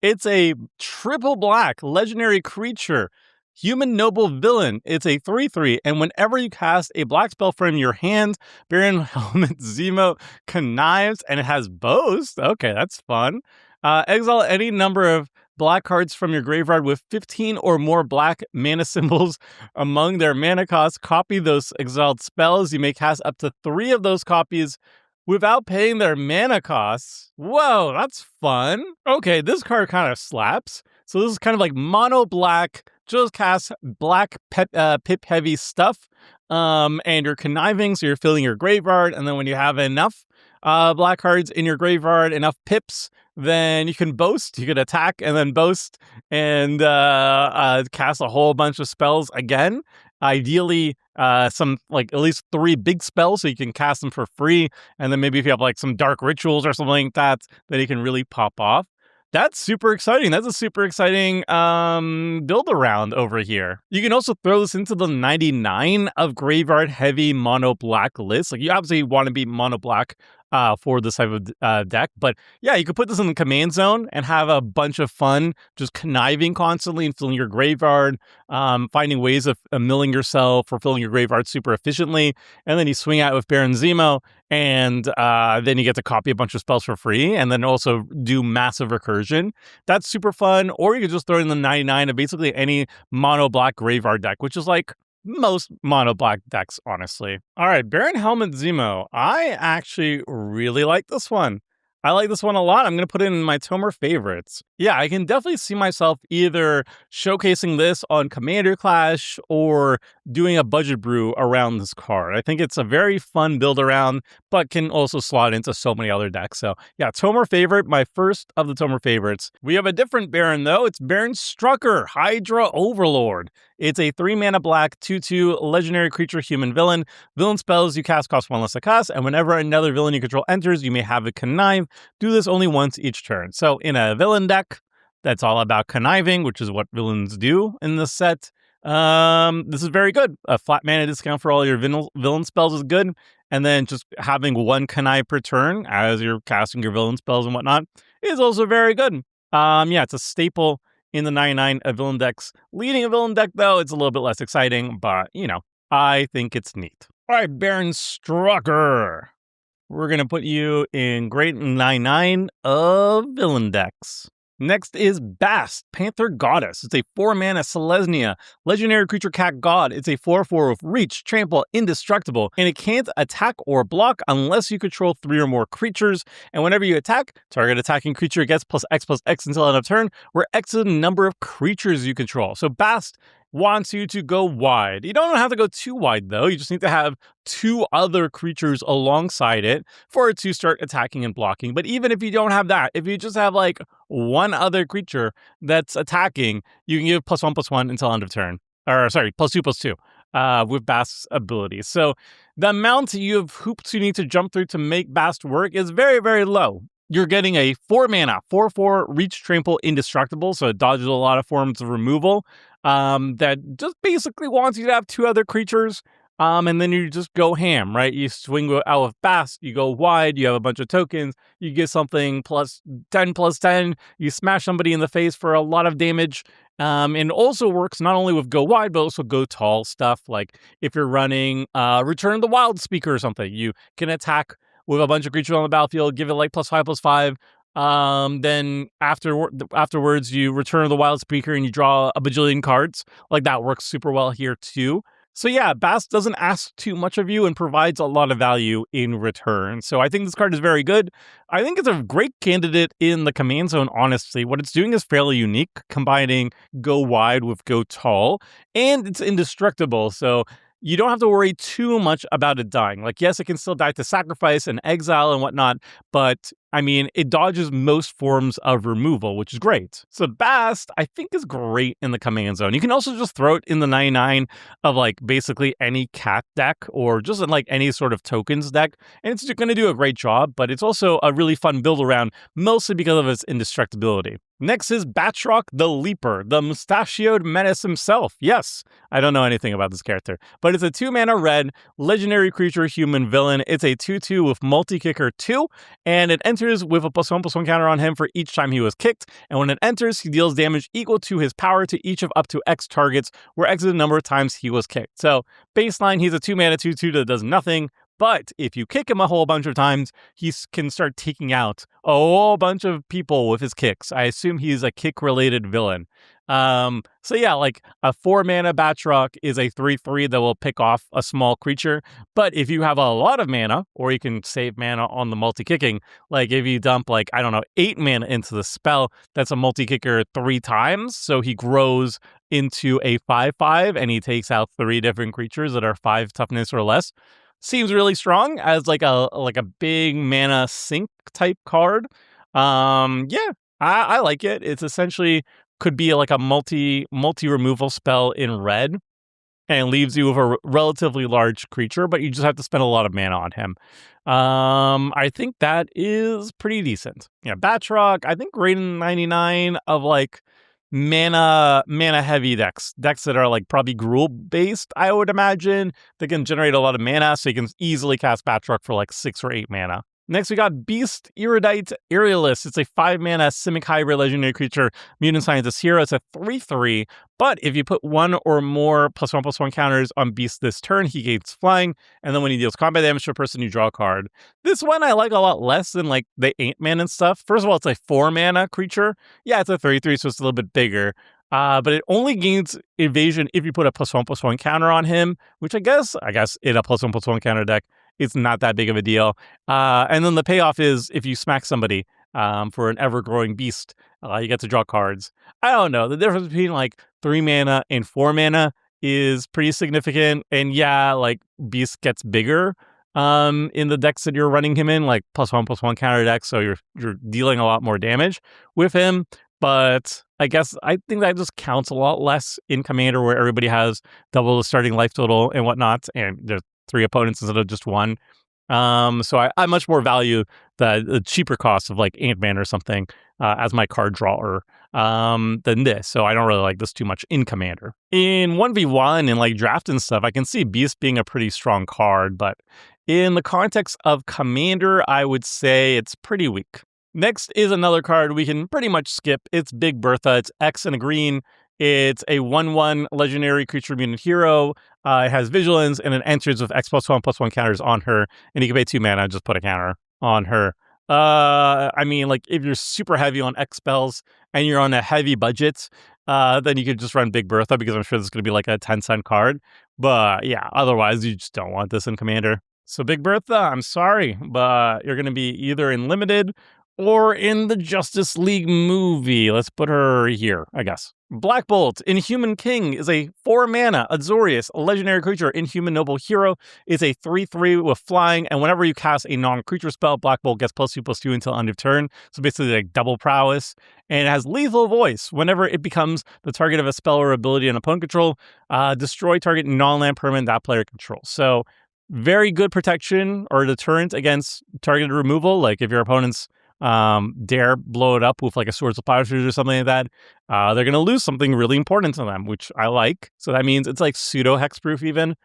It's a triple black legendary creature, human noble villain. It's a 3/3, and whenever you cast a black spell from your hand, Baron Helmut Zemo connives, and it has boast. Okay, that's fun. Exile any number of black cards from your graveyard with 15 or more black mana symbols among their mana costs. Copy those exiled spells. You may cast up to 3 of those copies without paying their mana costs. Whoa, that's fun. Okay, this card kind of slaps. So this is kind of like mono black, just cast black pip heavy stuff. And you're conniving, so you're filling your graveyard, and then when you have enough black cards in your graveyard, enough pips, then you can boast. You can attack and then boast and cast a whole bunch of spells again. Ideally, some like at least 3 big spells so you can cast them for free. And then maybe if you have like some dark rituals or something like that, then you can really pop off. That's super exciting. That's a super exciting build around over here. You can also throw this into the 99 of graveyard heavy mono black list. Like you obviously want to be mono black for this type of deck. But yeah, you could put this in the command zone and have a bunch of fun just conniving constantly and filling your graveyard, finding ways of milling yourself or filling your graveyard super efficiently. And then you swing out with Baron Zemo, and then you get to copy a bunch of spells for free and then also do massive recursion. That's super fun. Or you could just throw in the 99 of basically any mono black graveyard deck, which is like most mono black decks, honestly. All right, Baron Helmut Zemo. I actually really like this one. I like this one a lot. I'm going to put it in my Tomer favorites. Yeah, I can definitely see myself either showcasing this on Commander Clash or doing a budget brew around this card. I think it's a very fun build around, but can also slot into so many other decks. So yeah, Tomer favorite, my first of the Tomer favorites. We have a different Baron though. It's Baron Strucker, Hydra Overlord. It's a 3-mana black 2/2 legendary creature human villain. Villain spells you cast cost 1 less to cast, and whenever another villain you control enters, you may have it connive. Do this only once each turn. So in a villain deck that's all about conniving, which is what villains do in this set, this is very good. A flat mana discount for all your villain spells is good, and then just having 1 connive per turn as you're casting your villain spells and whatnot is also very good. Yeah, it's a staple in the 99 of villain decks. Leading a villain deck, though, it's a little bit less exciting, but, you know, I think it's neat. All right, Baron Strucker. We're going to put you in Great 99 of villain decks. Next is Bast, Panther Goddess. It's a 4-mana Selesnya, legendary creature cat god. It's a 4/4 with reach, trample, indestructible, and it can't attack or block unless you control 3 or more creatures. And whenever you attack, target attacking creature gets +X until end of turn, where X is the number of creatures you control. So Bast wants you to go wide. You don't have to go too wide, though. You just need to have 2 other creatures alongside it for it to start attacking and blocking. But even if you don't have that, if you just have like 1 other creature that's attacking, you can give +1/+1 until end of turn. Or sorry, +2/+2 with Bast's abilities. So the amount of hoops you need to jump through to make Bast work is very, very low. You're getting a 4-mana, 4/4 reach, trample, indestructible, so it dodges a lot of forms of removal. That just basically wants you to have 2 other creatures, and then you just go ham, right? You swing out with Bast, you go wide, you have a bunch of tokens, you get something +10/+10, you smash somebody in the face for a lot of damage, and it also works not only with go wide, but also go tall stuff, like if you're running Return of the Wild Speaker or something, you can attack with a bunch of creatures on the battlefield, give it like +5/+5, then afterwards you Return of the Wild Speaker and you draw a bajillion cards. Like that works super well here too. So yeah, Bast doesn't ask too much of you and provides a lot of value in return. So I think this card is very good. I think it's a great candidate in the command zone, honestly. What it's doing is fairly unique, combining go wide with go tall, and it's indestructible. So you don't have to worry too much about it dying. Like, yes, it can still die to sacrifice and exile and whatnot, but I mean, it dodges most forms of removal, which is great. So Bast, I think, is great in the command zone. You can also just throw it in the 99 of like basically any cat deck or just in like any sort of tokens deck, and it's going to do a great job, but it's also a really fun build around, mostly because of its indestructibility. Next is Batroc the Leaper, the mustachioed menace himself. Yes, I don't know anything about this character, but it's a 2-mana red, legendary creature human villain. It's a 2/2 with multi-kicker 2, and it enters with a +1/+1 counter on him for each time he was kicked, and when it enters, he deals damage equal to his power to each of up to X targets, where X is the number of times he was kicked. So baseline, he's a 2-mana 2/2 that does nothing. But if you kick him a whole bunch of times, he can start taking out a whole bunch of people with his kicks. I assume he's a kick-related villain. So yeah, like a 4-mana Batroc is a 3/3 that will pick off a small creature. But if you have a lot of mana, or you can save mana on the multi-kicking, like if you dump like, I don't know, 8 mana into the spell, that's a multi-kicker 3 times. So he grows into a 5/5 and he takes out 3 different creatures that are 5 toughness or less. Seems really strong as like a big mana sink type card. Yeah, I like it. It's essentially could be like a multi removal spell in red, and leaves you with a relatively large creature, but you just have to spend a lot of mana on him. I think that is pretty decent. Yeah, Batroc, I think great in 99 of like mana heavy decks that are like probably Gruul based, I would imagine, that can generate a lot of mana, so you can easily cast Batroc for like 6 or 8 mana. Next, we got Beast Erudite Aerialist. It's a 5-mana Simic Hybrid legendary creature, mutant scientist hero. It's a 3/3, but if you put 1 or more +1/+1 counters on Beast this turn, he gains flying, and then when he deals combat damage to a person, you draw a card. This one I like a lot less than like the 8-mana and stuff. First of all, it's a 4-mana creature. Yeah, it's a 3/3, so it's a little bit bigger. But it only gains evasion if you put a +1/+1 counter on him, which I guess in a +1/+1 counter deck it's not that big of a deal. And then the payoff is if you smack somebody for an ever-growing beast, you get to draw cards. I don't know. The difference between like 3 mana and 4 mana is pretty significant. And yeah, like beast gets bigger in the decks that you're running him in, like +1/+1 counter decks, so you're dealing a lot more damage with him. But I guess I think that just counts a lot less in Commander, where everybody has double the starting life total and whatnot, and there's 3 opponents instead of just 1. So I much more value the cheaper cost of like Ant-Man or something as my card drawer than this. So I don't really like this too much in Commander. In 1v1 and like draft and stuff, I can see Beast being a pretty strong card, but in the context of Commander, I would say it's pretty weak. Next is another card we can pretty much skip. It's Big Bertha. It's X and a green. It's a 1/1 legendary creature mutant hero. It has vigilance and it enters with X+1/+1 counters on her. And you can pay 2 mana and just put a counter on her. I mean, like if you're super heavy on X spells and you're on a heavy budget, then you could just run Big Bertha, because I'm sure this is going to be like a 10-cent card. But yeah, otherwise you just don't want this in Commander. So Big Bertha, I'm sorry, but you're going to be either in limited or in the Justice League movie. Let's put her here, I guess. Black Bolt, Inhuman King, is a 4 mana Azorius, a legendary creature. Inhuman Noble Hero is a 3/3 with flying, and whenever you cast a non-creature spell, Black Bolt gets +2/+2 until end of turn. So basically like double prowess. And it has lethal voice. Whenever it becomes the target of a spell or ability in opponent control, destroy target non-land permanent that player controls. So very good protection or deterrent against targeted removal. Like if your opponent's dare blow it up with like a Swords of Piracy or something like that, they're going to lose something really important to them, which I like. So that means it's like pseudo hexproof even.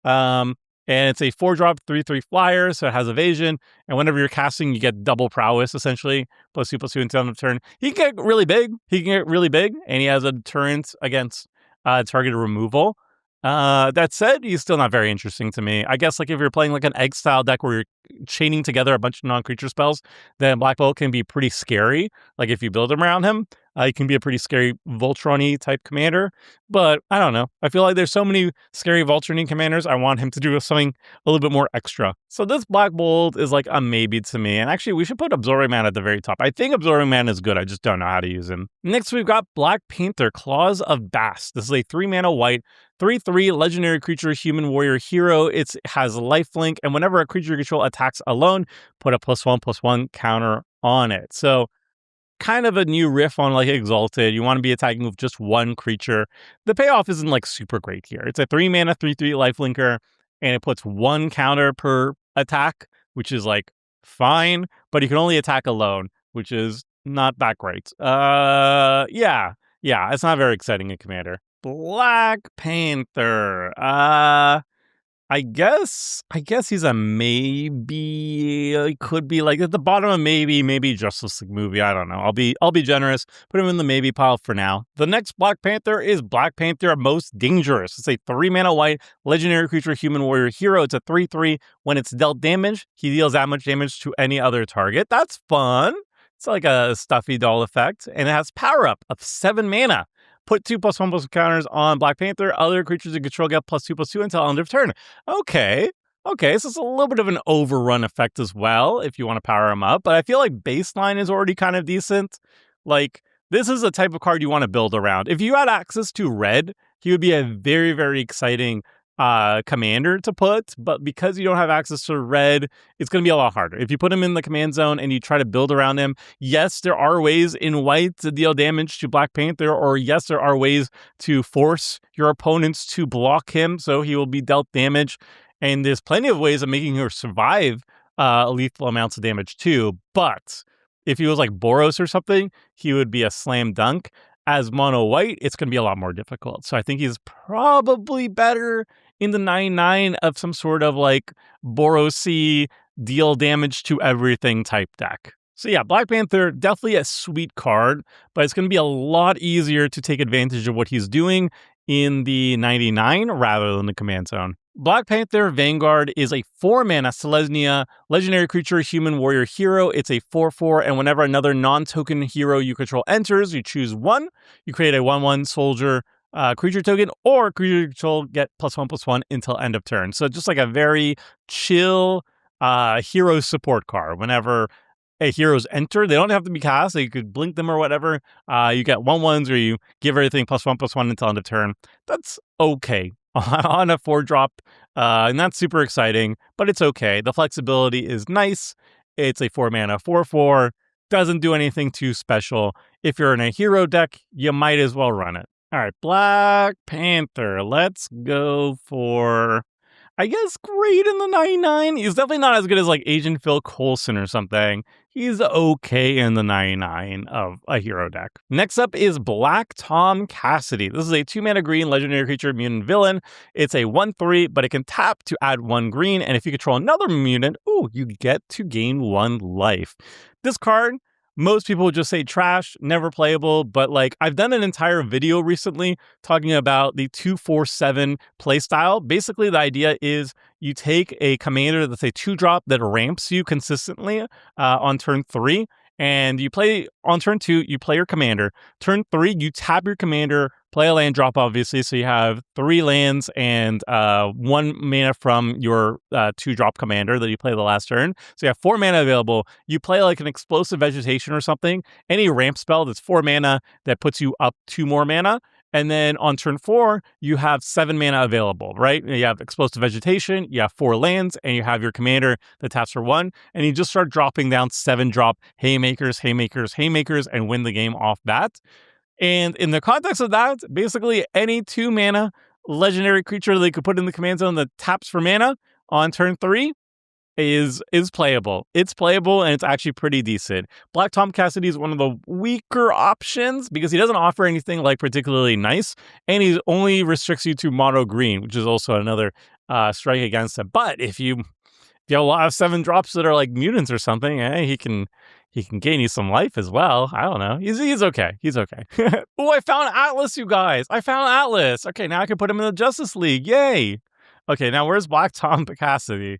And it's a 4-drop 3/3 flyer, so it has evasion. And whenever you're casting, you get double prowess essentially, +2/+2 until end of turn. He can get really big. And he has a deterrent against targeted removal. That said, he's still not very interesting to me. I guess like if you're playing like an egg style deck where you're chaining together a bunch of non-creature spells, then Black Bolt can be pretty scary. Like if you build him around him, he can be a pretty scary Voltron-y type commander. But I don't know. I feel like there's so many scary Voltron-y commanders. I want him to do something a little bit more extra. So this Black Bolt is like a maybe to me. And actually, we should put Absorbing Man at the very top. I think Absorbing Man is good. I just don't know how to use him. Next, we've got Black Panther, Claws of Bast. This is a 3 mana white 3/3 legendary creature, human warrior hero. It has lifelink, and whenever a creature you control attacks alone, put a +1/+1 counter on it. So kind of a new riff on like Exalted. You want to be attacking with just one creature. The payoff isn't like super great here. It's a 3 mana 3/3 lifelinker, and it puts 1 counter per attack, which is like fine, but you can only attack alone, which is not that great. Yeah, it's not very exciting in Commander. Black Panther. I guess he's a maybe. He could be like at the bottom of maybe Justice League movie. I don't know. I'll be generous. Put him in the maybe pile for now. The next Black Panther is Black Panther Most Dangerous. It's a 3 mana white legendary creature, human warrior hero. It's a 3/3. When it's dealt damage, he deals that much damage to any other target. That's fun. It's like a stuffy doll effect, and it has power up of 7 mana. Put 2/+1/+1 counters on Black Panther. Other creatures you control get +2/+2 until end of turn. Okay, so it's a little bit of an overrun effect as well if you want to power him up. But I feel like baseline is already kind of decent. Like, this is the type of card you want to build around. If you had access to red, he would be a very, very exciting commander to put, but because you don't have access to red, it's going to be a lot harder. If you put him in the command zone and you try to build around him, yes, there are ways in white to deal damage to Black Panther, or yes, there are ways to force your opponents to block him so he will be dealt damage, and there's plenty of ways of making her survive lethal amounts of damage too. But if he was like Boros or something, he would be a slam dunk. As mono white, it's going to be a lot more difficult. So I think he's probably better in the 9/9 of some sort of like Boros-y deal damage to everything type deck. So yeah, Black Panther, definitely a sweet card, but it's going to be a lot easier to take advantage of what he's doing in the 99 rather than the command zone. Black Panther Vanguard is a 4 mana Selesnya legendary creature, human warrior hero. It's a 4/4, and whenever another non-token hero you control enters, you choose one. You create a 1/1 soldier creature token, or creature control get +1/+1 until end of turn. So just like a very chill hero support card. Whenever heroes enter, they don't have to be cast, so you could blink them or whatever. You get 1/1s where you give everything +1/+1 until end of turn. That's okay on a 4-drop, and that's super exciting, but it's okay. The flexibility is nice. It's a 4-mana 4/4. Doesn't do anything too special. If you're in a hero deck, you might as well run it. All right, Black Panther. Let's go for, I guess, great in the 99. He's definitely not as good as like Agent Phil Coulson or something. He's okay in the 99 of a hero deck. Next up is Black Tom Cassidy. This is a 2-mana green legendary creature mutant villain. It's a 1/3, but it can tap to add 1 green, and if you control another mutant, you get to gain 1 life. This card, most people would just say trash, never playable, but like I've done an entire video recently talking about the 2/4/7 playstyle. Basically, the idea is you take a commander that's a 2-drop that ramps you consistently on turn 3, and you play on turn 2, you play your commander. Turn 3, you tap your commander, play a land drop, obviously, so you have 3 lands and 1 mana from your 2-drop commander that you play the last turn. So you have 4 mana available. You play like an explosive vegetation or something, any ramp spell that's 4 mana that puts you up 2 more mana. And then on turn 4, you have 7 mana available, right? You have explosive vegetation, you have 4 lands, and you have your commander that taps for 1, and you just start dropping down 7-drop haymakers, haymakers, haymakers, and win the game off that. And in the context of that, basically any 2-mana legendary creature they could put in the command zone that taps for mana on turn 3 is playable. It's playable, and it's actually pretty decent. Black Tom Cassidy is one of the weaker options because he doesn't offer anything like particularly nice, and he only restricts you to mono green, which is also another strike against him. But if you have a lot of 7-drops that are like mutants or something, he can gain you some life as well. I don't know. He's okay. He's okay. Oh, I found Atlas, you guys. I found Atlas. Okay, now I can put him in the Justice League. Yay. Okay, now where's Black Tom Cassidy?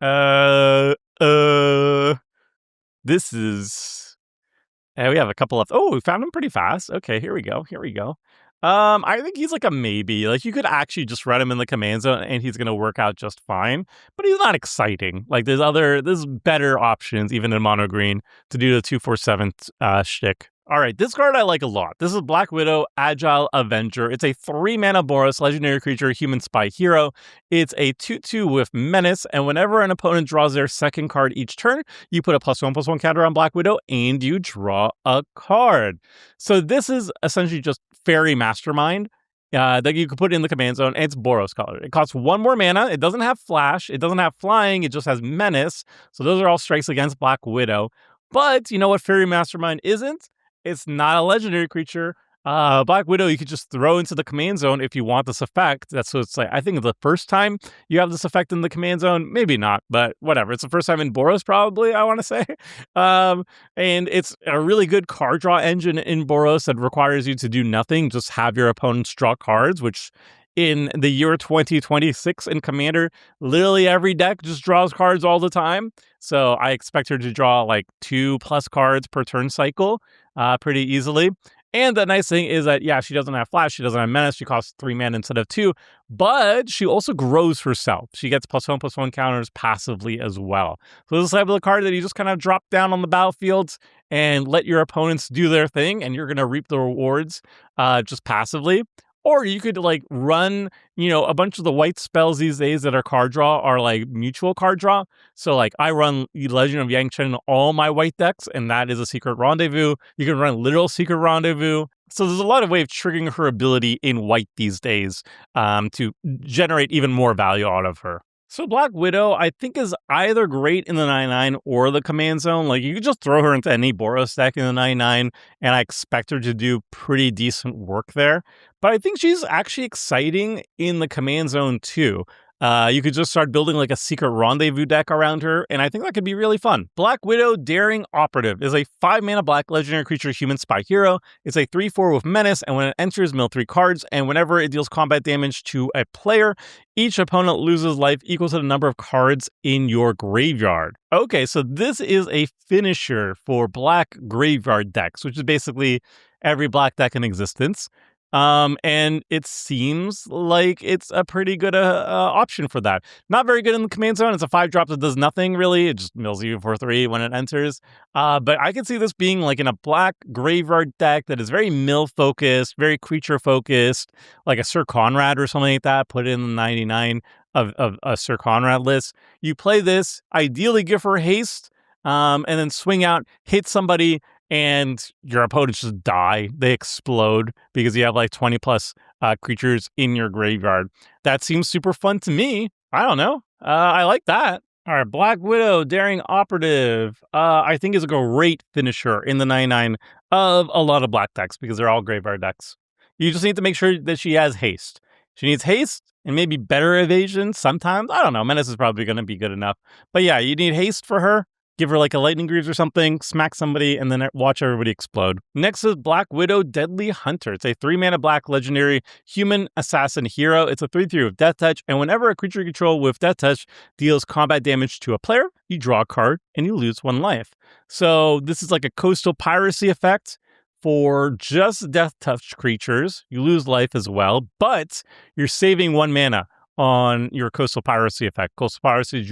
This is, we have a couple of, we found him pretty fast. Okay, here we go. I think he's like a maybe. Like, you could actually just run him in the command zone and he's going to work out just fine, but he's not exciting. Like, there's better options, even in mono green, to do the 2/4/7 shtick. All right, this card I like a lot. This is Black Widow, Agile Avenger. It's a 3-mana Boros, legendary creature, human spy hero. It's a 2/2 with Menace, and whenever an opponent draws their second card each turn, you put a +1/+1 counter on Black Widow, and you draw a card. So this is essentially just Fairy Mastermind that you could put in the command zone, and it's Boros color. It costs 1 more mana. It doesn't have Flash. It doesn't have Flying. It just has Menace. So those are all strikes against Black Widow. But you know what Fairy Mastermind isn't? It's not a legendary creature. Black Widow, you could just throw into the command zone if you want this effect. That's what it's like. I think the first time you have this effect in the command zone, maybe not, but whatever. It's the first time in Boros, probably, I want to say. And it's a really good card draw engine in Boros that requires you to do nothing, just have your opponents draw cards, which in the year 2026 in Commander, literally every deck just draws cards all the time. So I expect her to draw like 2+ cards per turn cycle pretty easily. And the nice thing is that, she doesn't have Flash, she doesn't have Menace, she costs 3 mana instead of 2, but she also grows herself. She gets +1/+1 counters passively as well. So this is the type of the card that you just kind of drop down on the battlefield and let your opponents do their thing, and you're going to reap the rewards just passively. Or you could like run, a bunch of the white spells these days that are card draw are like mutual card draw. So like I run Legend of Yang Chen in all my white decks, and that is a Secret Rendezvous. You can run literal Secret Rendezvous. So there's a lot of way of triggering her ability in white these days to generate even more value out of her. So Black Widow, I think, is either great in the 99 or the command zone. Like, you could just throw her into any Boros deck in the 99, and I expect her to do pretty decent work there. But I think she's actually exciting in the command zone, too. You could just start building like a Secret Rendezvous deck around her, and I think that could be really fun. Black Widow, Daring Operative, is a 5-mana black legendary creature human spy hero. It's a 3/4 with Menace, and when it enters, mill 3 cards, and whenever it deals combat damage to a player, each opponent loses life equal to the number of cards in your graveyard. Okay, so this is a finisher for black graveyard decks, which is basically every black deck in existence. And it seems like it's a pretty good option for that. Not very good in the command zone. It's a 5-drop that does nothing really. It just mills you for 3 when it enters. But I can see this being like in a black graveyard deck that is very mill focused, very creature focused, like a Sir Conrad or something like that. Put it in the 99 of a Sir Conrad list. You play this, ideally give her haste, and then swing out, hit somebody, and your opponents just die. They explode because you have like 20 plus creatures in your graveyard. That seems super fun to me. I don't know. I like that. All right, Black Widow, Daring Operative, I think is a great finisher in the 99 of a lot of black decks because they're all graveyard decks. You just need to make sure that she has haste. She needs haste and maybe better evasion sometimes. I don't know. Menace is probably going to be good enough. But yeah, you need haste for her. Give her like a Lightning Greaves or something, smack somebody, and then watch everybody explode. Next is Black Widow, Deadly Hunter. It's a 3-mana black legendary human assassin hero. It's a 3/3 with Death Touch, and whenever a creature you control with Death Touch deals combat damage to a player, you draw a card and you lose 1 life. So this is like a coastal piracy effect for just Death Touch creatures. You lose life as well, but you're saving 1 mana on your Coastal Piracy effect. Coastal Piracy is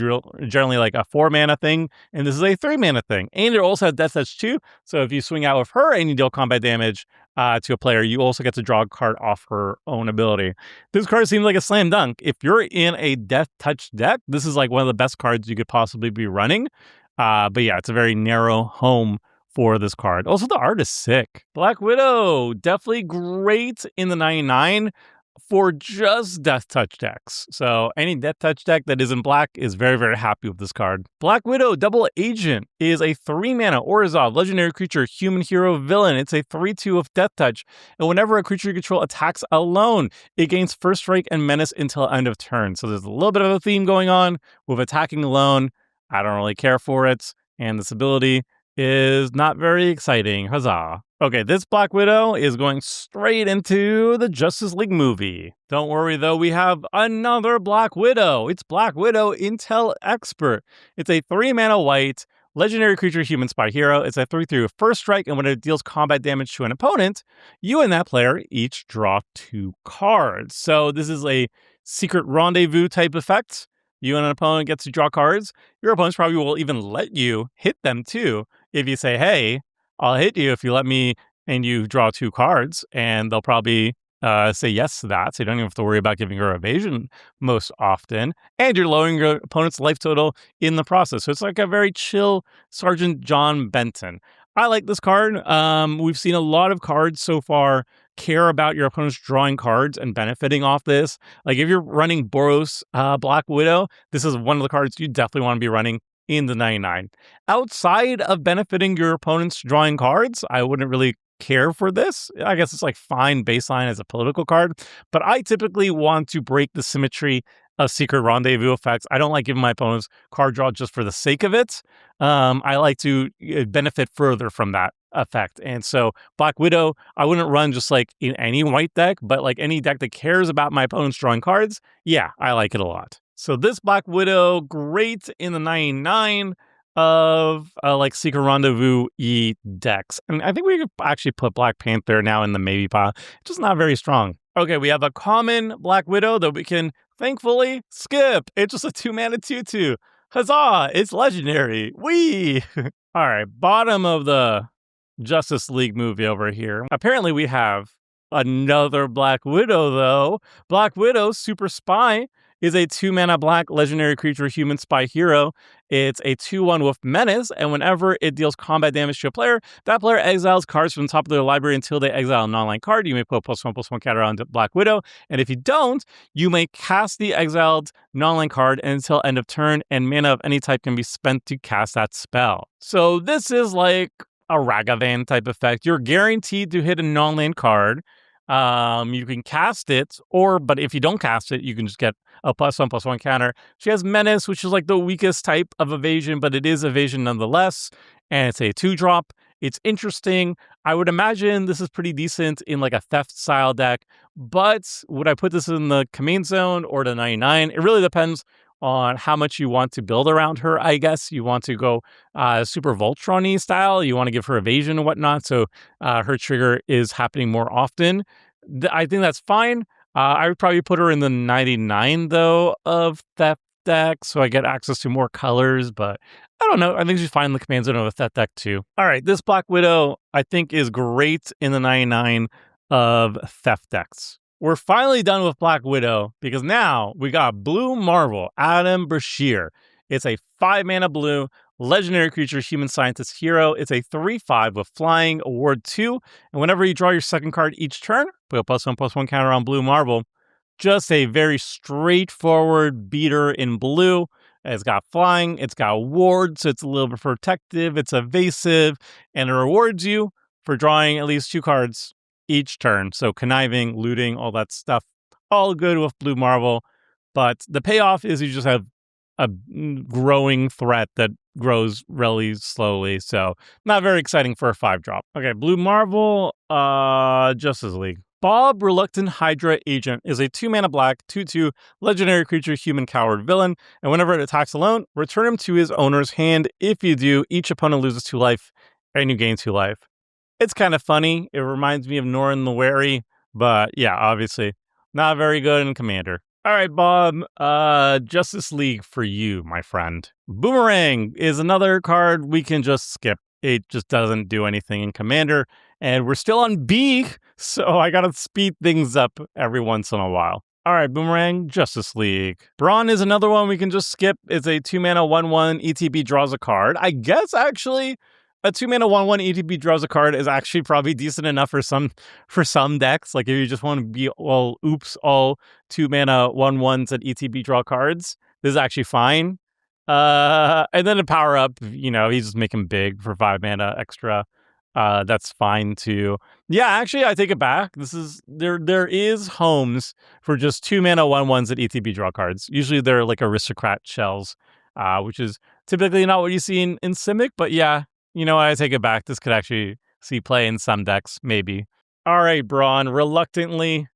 generally like a 4-mana thing, and this is a 3-mana thing. And it also has Death Touch too, so if you swing out with her and you deal combat damage to a player, you also get to draw a card off her own ability. This card seems like a slam dunk. If you're in a Death Touch deck, this is like one of the best cards you could possibly be running. But yeah, it's a very narrow home for this card. Also, the art is sick. Black Widow, definitely great in the 99 for just Death Touch decks. So any Death Touch deck that is in black is very, very happy with this card. Black Widow Double Agent is a 3-mana Orzhov legendary creature, human hero villain. It's a 3/2 with Death Touch. And whenever a creature you control attacks alone, it gains First Strike and Menace until end of turn. So there's a little bit of a theme going on with attacking alone. I don't really care for it. And this ability is not very exciting. Huzzah. Okay, this Black Widow is going straight into the Justice League movie. Don't worry though, we have another Black Widow. It's Black Widow Intel Expert. It's a 3-mana white legendary creature human spy hero. It's a 3/3 with First Strike, and when it deals combat damage to an opponent, you and that player each draw 2 cards. So this is a secret rendezvous type effect. You and an opponent gets to draw cards. Your opponents probably will even let you hit them too. If you say, hey, I'll hit you if you let me, and you draw 2 cards, and they'll probably say yes to that. So you don't even have to worry about giving her evasion most often. And you're lowering your opponent's life total in the process. So it's like a very chill Sergeant John Benton. I like this card. We've seen a lot of cards so far care about your opponents drawing cards and benefiting off this. Like if you're running Boros Black Widow, this is one of the cards you definitely want to be running in the 99. Outside of benefiting your opponents drawing cards, I wouldn't really care for this. I guess it's like fine baseline as a political card, but I typically want to break the symmetry of secret rendezvous effects. I don't like giving my opponents card draw just for the sake of it. I like to benefit further from that effect. And so Black Widow, I wouldn't run just like in any white deck, but like any deck that cares about my opponents drawing cards, yeah, I like it a lot. So this Black Widow, great in the 99 of like Secret Rendezvous E decks. I mean, I think we could actually put Black Panther now in the maybe pile. It's just not very strong. Okay, we have a common Black Widow that we can thankfully skip. It's just a 2-mana 2/2. Huzzah! It's legendary. Whee! All right, bottom of the Justice League movie over here. Apparently we have another Black Widow though. Black Widow Super Spy is a 2-mana black legendary creature human spy hero. It's a 2/1 with Menace, and whenever it deals combat damage to a player, that player exiles cards from the top of their library until they exile a non-land card. You may put a +1/+1 counter on Black Widow, and if you don't, you may cast the exiled non-land card until end of turn, and mana of any type can be spent to cast that spell. So this is like a Ragavan type effect. You're guaranteed to hit a non-land card. You can cast it, but if you don't cast it, you can just get a +1/+1 counter. She has Menace, which is like the weakest type of evasion, but it is evasion nonetheless. And it's a 2-drop. It's interesting. I would imagine this is pretty decent in like a theft style deck, but would I put this in the command zone or the 99? It really depends on how much you want to build around her. I guess you want to go super Voltron-y style. You want to give her evasion and whatnot, so her trigger is happening more often. I think that's fine. I would probably put her in the 99, though, of Theft deck, so I get access to more colors, but I don't know. I think she's fine in the command zone of that deck, too. All right, this Black Widow, I think, is great in the 99 of Theft decks. We're finally done with Black Widow, because now we got Blue Marvel, Adam Brashear. It's a 5-mana blue, legendary creature, human scientist hero. It's a 3/5 with flying, award 2, and whenever you draw your second card each turn, put a +1/+1 counter on Blue Marvel. Just a very straightforward beater in blue. It's got flying, it's got wards, so it's a little bit protective, it's evasive, and it rewards you for drawing at least 2 cards each turn. So conniving, looting, all that stuff, all good with Blue Marvel. But the payoff is you just have a growing threat that grows really slowly, so not very exciting for a 5-drop. Okay, Blue Marvel, Justice League. Bob Reluctant Hydra Agent is a 2-mana black, 2/2 legendary creature, human coward villain, and whenever it attacks alone, return him to his owner's hand. If you do, each opponent loses 2 life, and you gain 2 life. It's kind of funny. It reminds me of Norrin the Wary, but yeah, obviously not very good in Commander. All right, Bob, Justice League for you, my friend. Boomerang is another card we can just skip. It just doesn't do anything in Commander, and we're still on B, so I gotta speed things up every once in a while. All right, Boomerang, Justice League. Brawn is another one we can just skip. It's a 2-mana 1/1 ETB draws a card. I guess, actually, a 2-mana 1/1 ETB draws a card is actually probably decent enough for some decks. Like, if you just want to be all 2-mana 1/1s at ETB draw cards, this is actually fine. And then to power up, he's just making big for 5 mana extra. That's fine too. Yeah, actually, I take it back. There is homes for just 2-mana 1/1s at ETB draw cards. Usually they're like aristocrat shells, which is typically not what you see in Simic, but yeah, you know what, I take it back. This could actually see play in some decks, maybe. All right, Brawn, reluctantly,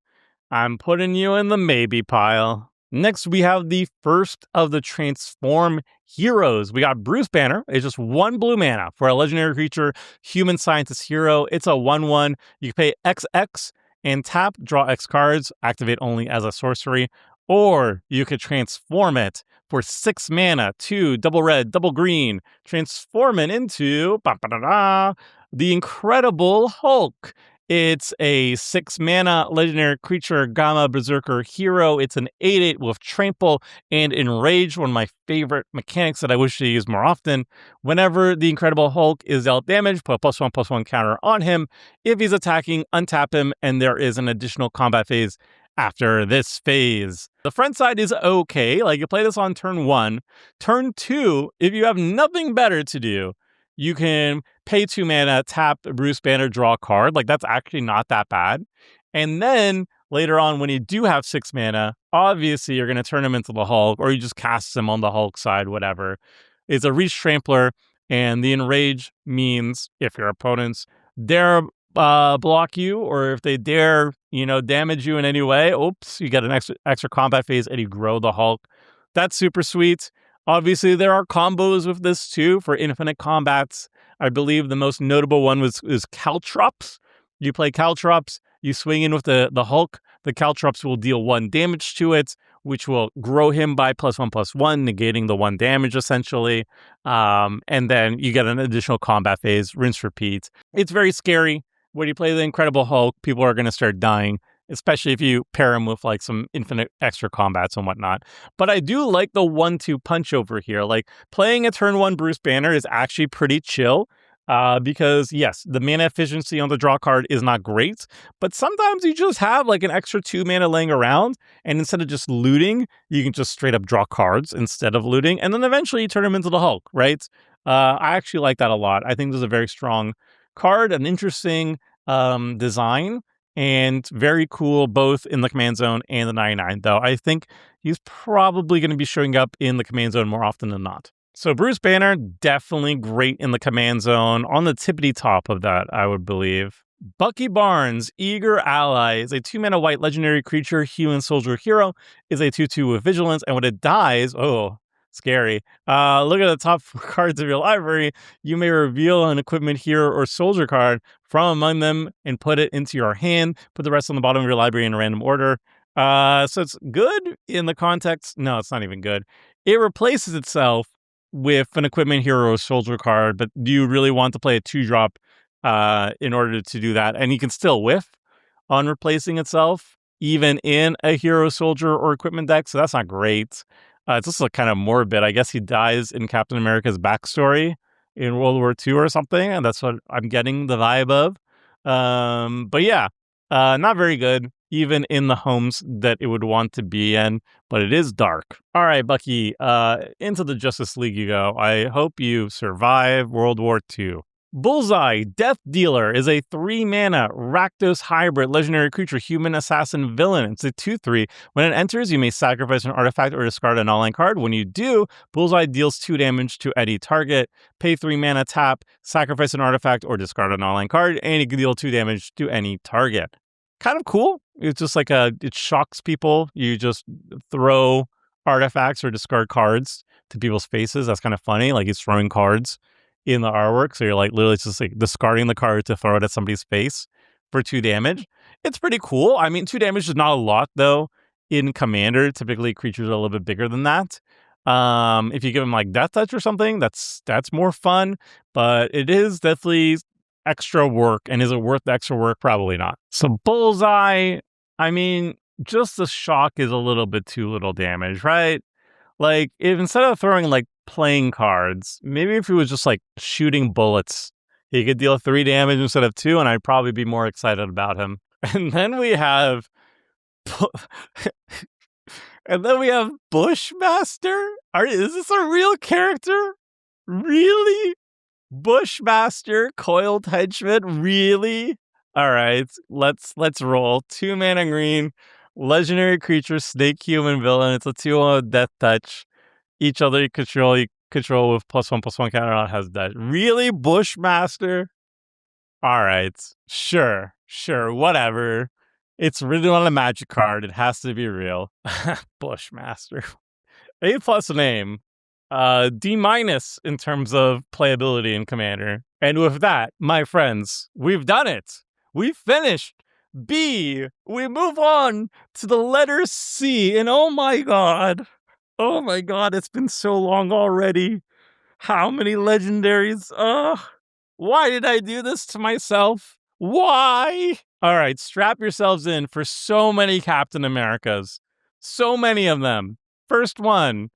I'm putting you in the maybe pile. Next, we have the first of the Transform heroes. We got Bruce Banner. It's just 1 blue mana for a legendary creature, human scientist hero. It's a 1/1. You can pay XX and tap, draw X cards, activate only as a sorcery, or you could transform it for 6 mana, 2 double red, double green, transform it into the Incredible Hulk. It's a 6-mana legendary creature, Gamma Berserker hero. It's an 8/8 with Trample and Enrage, one of my favorite mechanics that I wish to use more often. Whenever the Incredible Hulk is dealt damage, put a +1/+1 counter on him. If he's attacking, untap him, and there is an additional combat phase after this phase. The front side is okay. Like, you play this on turn 1. Turn 2, if you have nothing better to do, you can pay 2 mana, tap Bruce Banner, draw a card. Like, that's actually not that bad. And then later on, when you do have 6 mana, obviously you're going to turn him into the Hulk, or you just cast him on the Hulk side, whatever. It's a Reach Trampler, and the Enrage means if your opponents dare block you, or if they dare, damage you in any way, you get an extra combat phase and you grow the Hulk. That's super sweet. Obviously, there are combos with this too for infinite combats. I believe the most notable one is Caltrops. You play Caltrops, you swing in with the Hulk. The Caltrops will deal 1 damage to it, which will grow him by +1/+1, negating the 1 damage essentially. And then you get an additional combat phase, rinse, repeat. It's very scary. When you play the Incredible Hulk, people are going to start dying, especially if you pair him with like some infinite extra combats and whatnot. But I do like the 1/2 punch over here. Like, playing a turn 1 Bruce Banner is actually pretty chill. Because yes, the mana efficiency on the draw card is not great, but sometimes you just have like an extra 2 mana laying around, and instead of just looting, you can just straight up draw cards instead of looting, and then eventually you turn him into the Hulk, right? I actually like that a lot. I think this is a very strong card, an interesting design, and very cool both in the command zone and the 99, though I think he's probably going to be showing up in the command zone more often than not. So Bruce Banner, definitely great in the command zone, on the tippity top of that, I would believe. Bucky Barnes, Eager Ally, is a 2-mana white legendary creature, human soldier hero, is a 2/2 with vigilance, and when it dies, Scary. Look at the top 4 cards of your library. You may reveal an equipment hero or soldier card from among them and put it into your hand. Put the rest on the bottom of your library in a random order. So it's good in the context. No, it's not even good. It replaces itself with an equipment hero or soldier card, but do you really want to play a 2-drop in order to do that? And you can still whiff on replacing itself, even in a hero, soldier, or equipment deck, so that's not great. It's also kind of morbid. I guess he dies in Captain America's backstory in World War II or something, and that's what I'm getting the vibe of. But yeah, not very good, even in the homes that it would want to be in, but it is dark. All right, Bucky, into the Justice League you go. I hope you survive World War II. Bullseye, Death Dealer, is a 3-mana Rakdos hybrid legendary creature, human assassin villain. It's a 2/3. When it enters, you may sacrifice an artifact or discard an online card. When you do, Bullseye deals 2 damage to any target. Pay 3 mana, tap, sacrifice an artifact or discard an online card, and you can deal 2 damage to any target. Kind of cool. It's just like it shocks people. You just throw artifacts or discard cards to people's faces. That's kind of funny. Like, he's throwing cards in the artwork, so you're like literally just like discarding the card to throw it at somebody's face for 2 damage. It's pretty cool. I mean, 2 damage is not a lot though in Commander. Typically creatures are a little bit bigger than that. If you give them like Death Touch or something, that's more fun, but it is definitely extra work. And is it worth the extra work? Probably not. So Bullseye, I mean, just the shock is a little bit too little damage, right? Like, if instead of throwing like playing cards, maybe if he was just like shooting bullets, he could deal 3 damage instead of 2, and I'd probably be more excited about him. And then we have Bushmaster. Is this a real character? Really? Bushmaster, Coiled Henchman? Really? All right, let's roll. 2 mana green, legendary creature, snake human villain. It's a 2/1 Death Touch. Each other you control with +1/+1 counter has that. Really, Bushmaster? All right, sure, whatever. It's written on a magic card. It has to be real. Bushmaster. A+ name. D- in terms of playability in Commander. And with that, my friends, we've done it. We've finished B. We move on to the letter C. And oh my god, it's been so long already. How many legendaries? Why did I do this to myself? Why? All right, strap yourselves in for so many Captain Americas. So many of them. First one,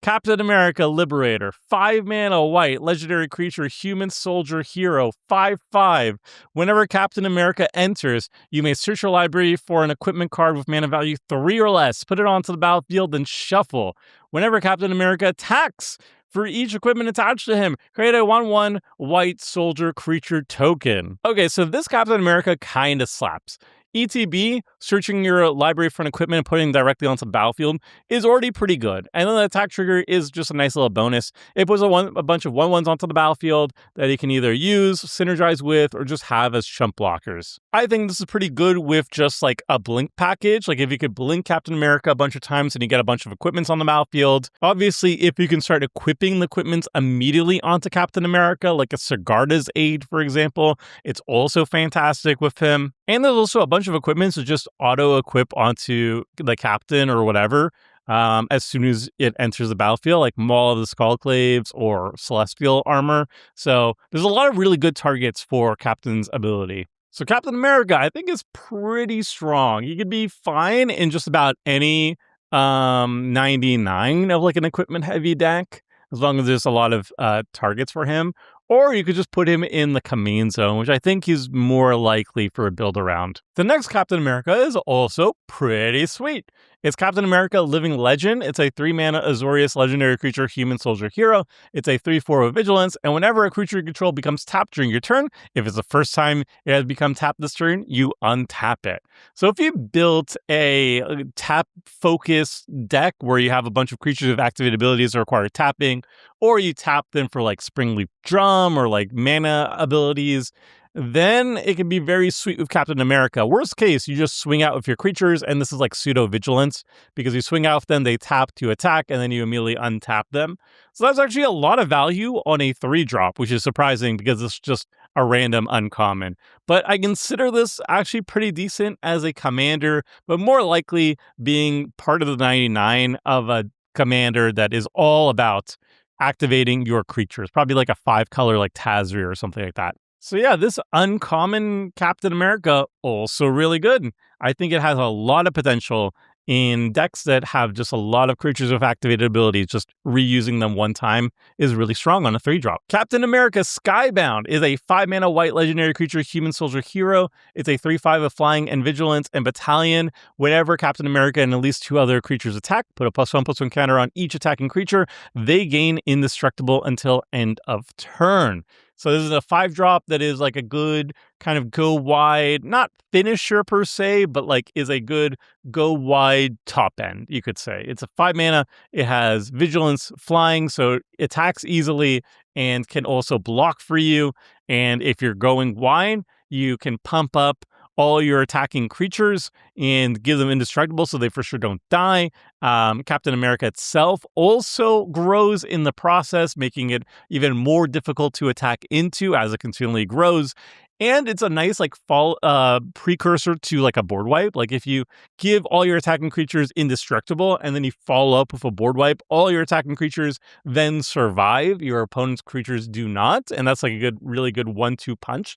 Captain America Liberator, 5 mana white, legendary creature, human soldier hero, 5/5. Whenever Captain America enters, you may search your library for an equipment card with mana value 3 or less, put it onto the battlefield, then shuffle. Whenever Captain America attacks, for each equipment attached to him, create a 1/1 white soldier creature token. Okay, so this Captain America kind of slaps. ETB, searching your library for an equipment and putting it directly onto the battlefield, is already pretty good. And then the attack trigger is just a nice little bonus. It puts a bunch of 1/1s onto the battlefield that he can either use, synergize with, or just have as chump blockers. I think this is pretty good with just like a blink package. Like if you could blink Captain America a bunch of times and you get a bunch of equipments on the battlefield. Obviously, if you can start equipping the equipments immediately onto Captain America, like a Sigarda's Aid, for example, it's also fantastic with him. And there's also a bunch of equipments to just auto-equip onto the captain or whatever as soon as it enters the battlefield, like Maul of the Skullclaves or Celestial Armor. So there's a lot of really good targets for Captain's ability. So Captain America, I think, is pretty strong. He could be fine in just about any 99 of like an equipment-heavy deck, as long as there's a lot of targets for him. Or you could just put him in the command zone, which I think is more likely for a build around. The next Captain America is also pretty sweet. It's Captain America Living Legend. It's a 3-mana Azorius legendary creature, human soldier hero. It's a 3/4 with vigilance, and whenever a creature you control becomes tapped during your turn, if it's the first time it has become tapped this turn, you untap it. So if you built a tap-focused deck where you have a bunch of creatures with activated abilities that require tapping, or you tap them for like Springleaf Drum or like mana abilities, then it can be very sweet with Captain America. Worst case, you just swing out with your creatures, and this is like pseudo-vigilance, because you swing out with them, they tap to attack, and then you immediately untap them. So that's actually a lot of value on a 3-drop, which is surprising because it's just a random uncommon. But I consider this actually pretty decent as a commander, but more likely being part of the 99 of a commander that is all about activating your creatures. Probably like a 5-color like Tazri or something like that. So yeah, this uncommon Captain America, also really good. I think it has a lot of potential in decks that have just a lot of creatures with activated abilities. Just reusing them one time is really strong on a 3-drop. Captain America Skybound is a 5-mana white legendary creature, human soldier hero. It's a 3/5 of flying and vigilance and battalion. Whenever Captain America and at least 2 other creatures attack, put a +1/+1 counter on each attacking creature. They gain indestructible until end of turn. So this is a 5-drop that is like a good kind of go wide, not finisher per se, but like is a good go wide top end, you could say. It's a 5 mana. It has vigilance, flying, so it attacks easily and can also block for you. And if you're going wide, you can pump up all your attacking creatures and give them indestructible so they for sure don't die. Captain America itself also grows in the process, making it even more difficult to attack into as it continually grows. And it's a nice like precursor to like a board wipe. Like if you give all your attacking creatures indestructible and then you follow up with a board wipe, all your attacking creatures then survive. Your opponent's creatures do not. And that's like a really good 1-2 punch.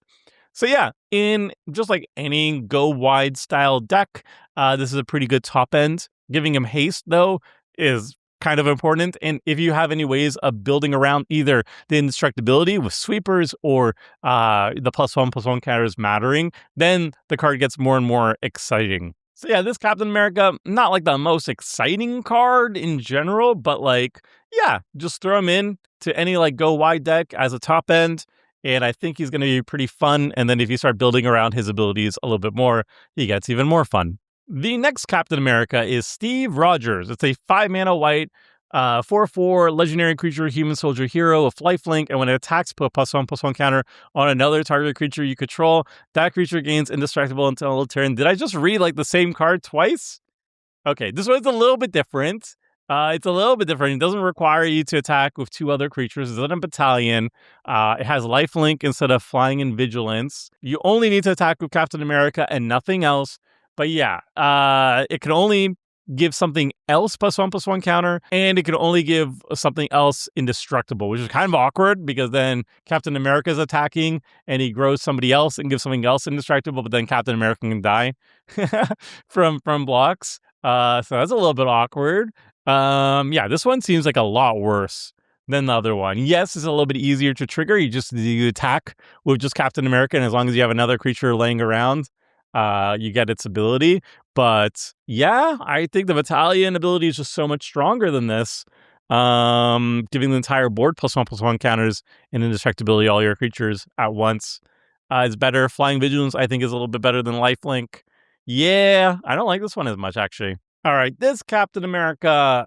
So yeah, in just like any go wide style deck, this is a pretty good top end. Giving him haste though is kind of important. And if you have any ways of building around either the indestructibility with sweepers or the +1/+1 counters mattering, then the card gets more and more exciting. So yeah, this Captain America, not like the most exciting card in general, but like, yeah, just throw him in to any like go wide deck as a top end. And I think he's going to be pretty fun. And then if you start building around his abilities a little bit more, he gets even more fun. The next Captain America is Steve Rogers. It's a 5-mana white, 4/4 legendary creature, human soldier hero, a lifelink, and when it attacks, put a +1/+1 counter on another target creature you control. That creature gains indestructible until end of turn. Did I just read like the same card twice? Okay, this one's a little bit different. It's a little bit different. It doesn't require you to attack with 2 other creatures. It's not a battalion. It has lifelink instead of flying and vigilance. You only need to attack with Captain America and nothing else. But yeah, it can only give something else +1/+1 counter, and it can only give something else indestructible, which is kind of awkward because then Captain America is attacking and he grows somebody else and gives something else indestructible, but then Captain America can die from blocks. So that's a little bit awkward. Yeah, this one seems like a lot worse than the other one. Yes, it's a little bit easier to trigger. You attack with just Captain America, and as long as you have another creature laying around, you get its ability. But yeah, I think the battalion ability is just so much stronger than this. Giving the entire board +1/+1 counters and indestructibility all your creatures at once is better. Flying Vigilance, I think, is a little bit better than Lifelink. Yeah, I don't like this one as much, actually. All right, this Captain America,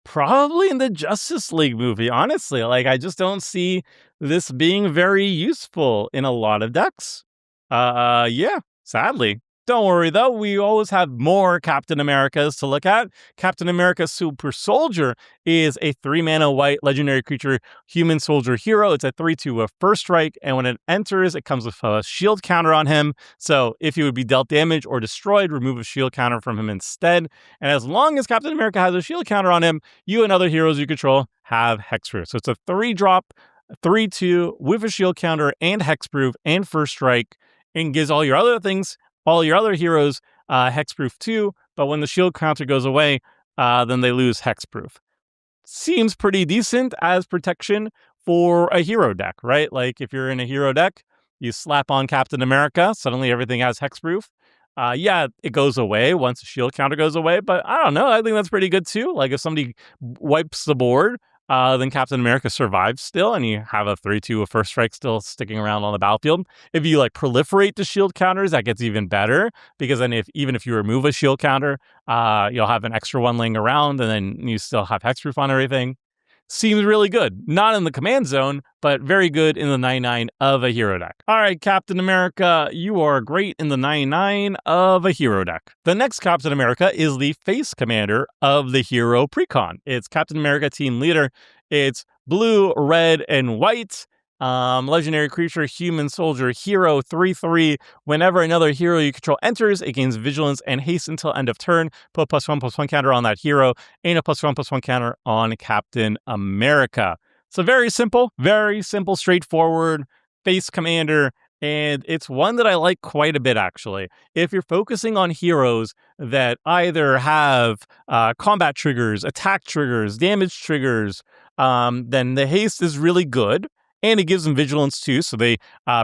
probably in the Justice League movie, honestly. Like, I just don't see this being very useful in a lot of decks. Yeah, sadly. Don't worry, though. We always have more Captain Americas to look at. Captain America Super Soldier is a 3-mana white legendary creature, human soldier hero. It's a 3/2 with first strike, and when it enters, it comes with a shield counter on him. So if he would be dealt damage or destroyed, remove a shield counter from him instead. And as long as Captain America has a shield counter on him, you and other heroes you control have hexproof. So it's a 3-drop, 3/2 with a shield counter and hexproof and first strike, and gives all your other things, all your other heroes, hexproof too, but when the shield counter goes away, then they lose hexproof. Seems pretty decent as protection for a hero deck, right? Like if you're in a hero deck, you slap on Captain America, suddenly everything has hexproof. Yeah, it goes away once the shield counter goes away, but I don't know. I think that's pretty good too. Like if somebody wipes the board, then Captain America survives still, and you have a 3/2 of first strike still sticking around on the battlefield. If you like proliferate the shield counters, that gets even better, because then even if you remove a shield counter, you'll have an extra one laying around, and then you still have hexproof on everything. seems really good. Not in the command zone, but very good in the 99 of a hero deck. All right, Captain America, you are great in the 99 of a hero deck. The next Captain America is the face commander of the hero precon. It's Captain America Team Leader. It's blue, red, and white. Legendary creature, human soldier, hero, 3/3. Whenever another hero you control enters, it gains vigilance and haste until end of turn. Put +1/+1 counter on that hero, and a +1/+1 counter on Captain America. So very simple, straightforward face commander. And it's one that I like quite a bit, actually. If you're focusing on heroes that either have combat triggers, attack triggers, damage triggers, then the haste is really good. And it gives them vigilance too, so they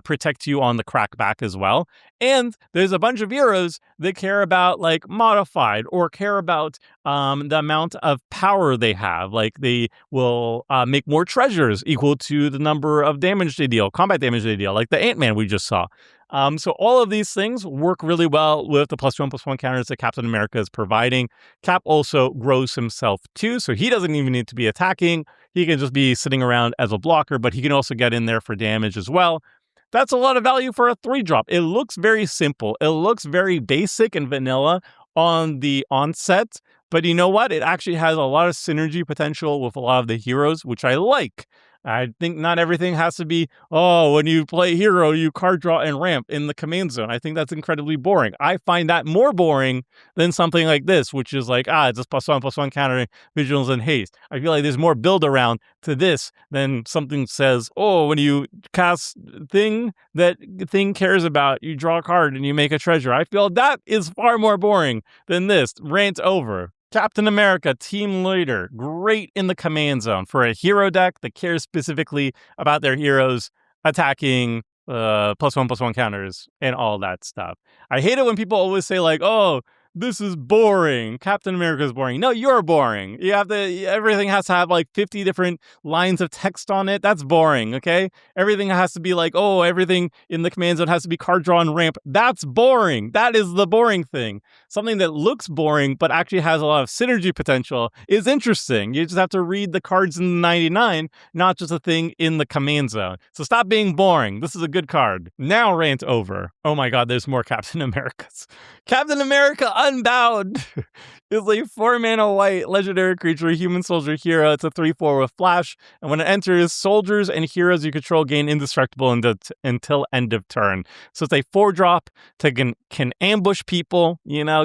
protect you on the crackback as well. And there's a bunch of heroes that care about like modified or care about the amount of power they have. Like they will make more treasures equal to the number of damage they deal, combat damage they deal, like the Ant-Man we just saw. So all of these things work really well with the +1/+1 counters that Captain America is providing. Cap also grows himself too, so he doesn't even need to be attacking. He can just be sitting around as a blocker, but he can also get in there for damage as well. That's a lot of value for a 3-drop. It looks very simple. It looks very basic and vanilla on the onset, but you know what? It actually has a lot of synergy potential with a lot of the heroes, which I like. I think not everything has to be, when you play hero, you card draw and ramp in the command zone. I think that's incredibly boring. I find that more boring than something like this, which is like, it's just +1/+1 countering vigilance and haste. I feel like there's more build around to this than something says, when you cast thing that thing cares about, you draw a card and you make a treasure. I feel that is far more boring than this. Rant over. Captain America, Team Leader, great in the command zone for a hero deck that cares specifically about their heroes attacking +1/+1 counters and all that stuff. I hate it when people always say like, this is boring. Captain America is boring. No, you're boring. Everything has to have like 50 different lines of text on it. That's boring, okay? Everything has to be like, everything in the command zone has to be card draw and ramp. That's boring. That is the boring thing. Something that looks boring but actually has a lot of synergy potential is interesting. You just have to read the cards in the 99, not just a thing in the command zone. So stop being boring. This is a good card. Now rant over. Oh my god, there's more Captain Americas. Captain America Unbound is a 4-mana white legendary creature, human soldier hero. It's a 3/4 with flash, and when it enters, soldiers and heroes you control gain indestructible until end of turn. So it's a 4-drop to can ambush people,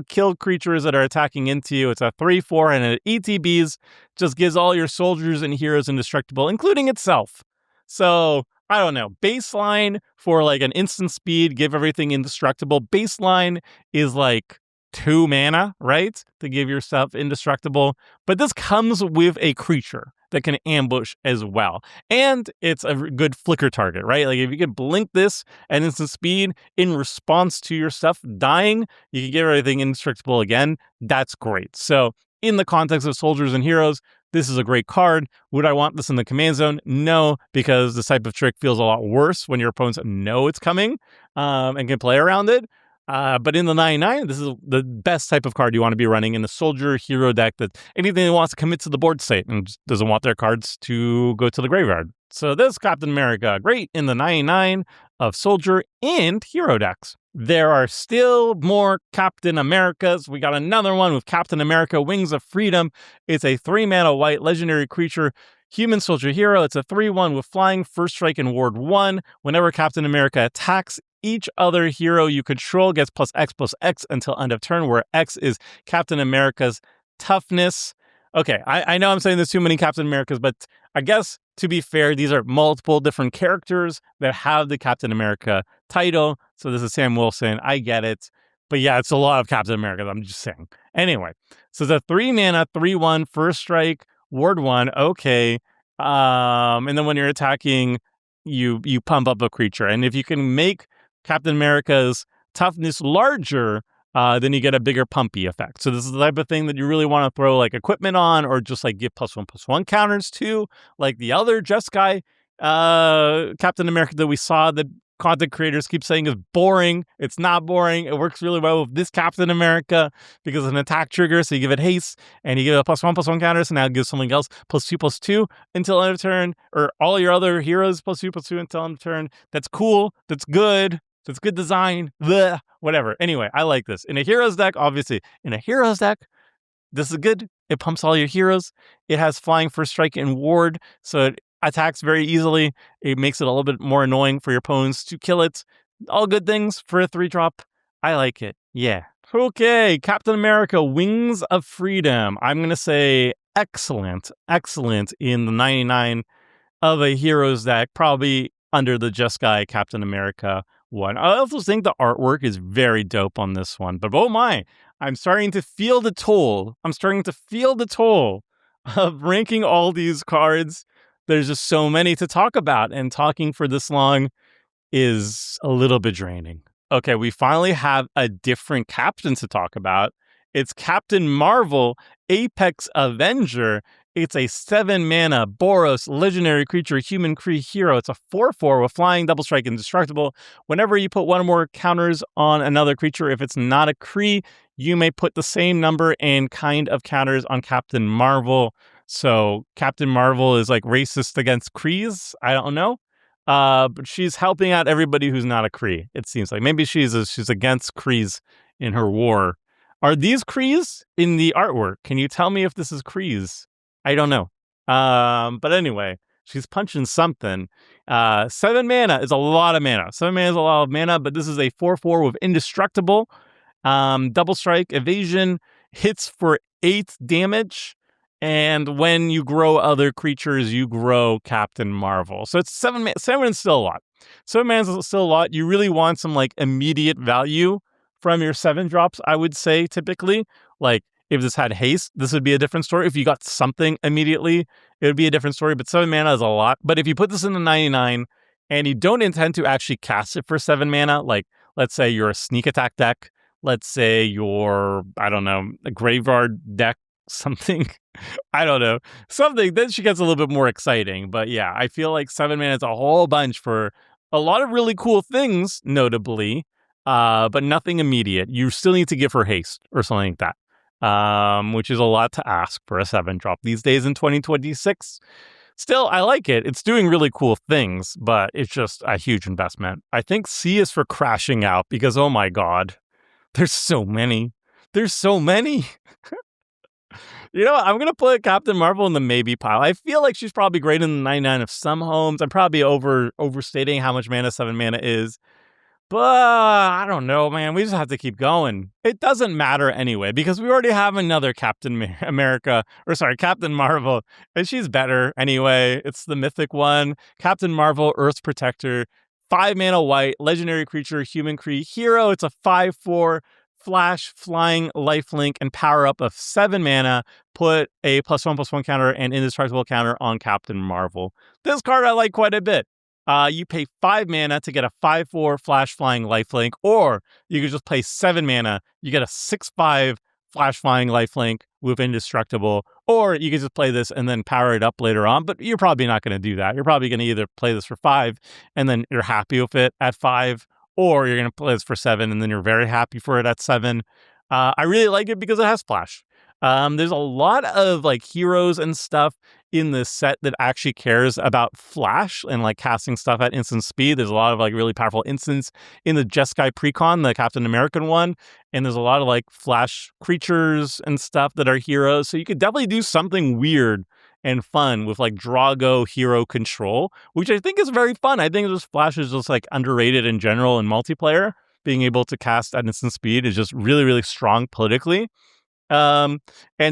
kill creatures that are attacking into you. It's a 3/4, and it ETBs just gives all your soldiers and heroes indestructible, including itself. So I don't know, baseline for like an instant speed, give everything indestructible. Baseline is like 2 mana, right? To give yourself indestructible. But this comes with a creature that can ambush as well. And it's a good flicker target, right? Like if you can blink this at instant speed in response to your stuff dying, you can give everything indestructible again. That's great. So in the context of soldiers and heroes, this is a great card. Would I want this in the command zone? No, because this type of trick feels a lot worse when your opponents know it's coming and can play around it. But in the 99, this is the best type of card you want to be running in the soldier hero deck, that anything that wants to commit to the board state and just doesn't want their cards to go to the graveyard. So this Captain America, great in the 99 of soldier and hero decks. There are still more Captain Americas. We got another one with Captain America Wings of Freedom. It's a 3-mana white legendary creature, human soldier hero. It's a 3/1 with flying, first strike, and ward 1. Whenever Captain America attacks, each other hero you control gets +X/+X until end of turn, where X is Captain America's toughness. Okay, I know I'm saying there's too many Captain Americas, but I guess to be fair, these are multiple different characters that have the Captain America title. So this is Sam Wilson. I get it. But yeah, it's a lot of Captain Americas. I'm just saying. Anyway, so it's a 3-mana, 3/1, first strike, ward 1. Okay. And then when you're attacking, you pump up a creature. And if you can make Captain America's toughness larger, then you get a bigger pumpy effect. So this is the type of thing that you really want to throw like equipment on, or just like give +1/+1 counters to, like the other Jeskai Captain America that we saw that content creators keep saying is boring. It's not boring. It works really well with this Captain America because it's an attack trigger. So you give it haste and you give it a +1/+1 counter. So now it gives something else +2/+2 until end of turn, or all your other heroes +2/+2 until end of turn. That's cool. That's good. That's good design. Blech, whatever. Anyway, I like this. In a heroes deck, obviously, this is good. It pumps all your heroes. It has flying, first strike, and ward, so it attacks very easily. It makes it a little bit more annoying for your opponents to kill it. All good things for a 3-drop. I like it. Yeah. Okay, Captain America, Wings of Freedom. I'm going to say excellent in the 99 of a heroes deck, probably under the Jeskai Captain America one. I also think the artwork is very dope on this one, but oh my, I'm starting to feel the toll. Of ranking all these cards. There's just so many to talk about, and talking for this long is a little bit draining. Okay, we finally have a different captain to talk about. It's Captain Marvel, Apex Avenger. It's a 7-mana Boros legendary creature, human Kree hero. It's a 4/4 with flying, double strike, indestructible. Whenever you put one or more counters on another creature, if it's not a Kree, you may put the same number and kind of counters on Captain Marvel. So Captain Marvel is like racist against Krees. I don't know. But she's helping out everybody who's not a Kree. It seems like maybe she's against Krees in her war. Are these Krees in the artwork? Can you tell me if this is Krees? I don't know. But anyway, she's punching something. 7 mana is a lot of mana. 7 mana is a lot of mana, but this is a 4/4 with indestructible. Double strike, evasion, hits for 8 damage. And when you grow other creatures, you grow Captain Marvel. So it's 7 mana. 7 is still a lot. 7 mana is still a lot. You really want some like immediate value from your 7-drops, I would say, typically. Like, if this had haste, this would be a different story. If you got something immediately, it would be a different story. But 7 mana is a lot. But if you put this in the 99 and you don't intend to actually cast it for 7 mana, like let's say you're a sneak attack deck, let's say you're, I don't know, a graveyard deck, something, I don't know, something, then she gets a little bit more exciting. But yeah, I feel like 7 mana is a whole bunch for a lot of really cool things, notably, but nothing immediate. You still need to give her haste or something like that. Which is a lot to ask for a 7-drop these days in 2026. Still, I like it. It's doing really cool things, but it's just a huge investment. I think C is for crashing out because, oh my god, there's so many. You know what? I'm going to put Captain Marvel in the maybe pile. I feel like she's probably great in the 99 of some homes. I'm probably overstating how much mana 7 mana is. But I don't know, man. We just have to keep going. It doesn't matter anyway, because we already have another Captain Marvel, and she's better anyway. It's the mythic one. Captain Marvel, Earth's Protector, 5 mana white, legendary creature, human Kree hero. It's a 5/4 flash, flying, lifelink, and power up of 7 mana. Put a +1/+1 counter and indestructible counter on Captain Marvel. This card I like quite a bit. You pay 5 mana to get a 5/4 flash flying lifelink, or you could just pay 7 mana. You get a 6/5 flash flying lifelink with indestructible, or you could just play this and then power it up later on. But you're probably not going to do that. You're probably going to either play this for 5 and then you're happy with it at 5, or you're going to play this for 7 and then you're very happy for it at 7. I really like it because it has flash. There's a lot of like heroes and stuff in this set that actually cares about flash and like casting stuff at instant speed. There's a lot of like really powerful instants in the Jeskai Precon, the Captain American one, and there's a lot of like flash creatures and stuff that are heroes. So you could definitely do something weird and fun with like Drago hero control, which I think is very fun. I think this flash is just like underrated in general in multiplayer. Being able to cast at instant speed is just really, really strong politically. And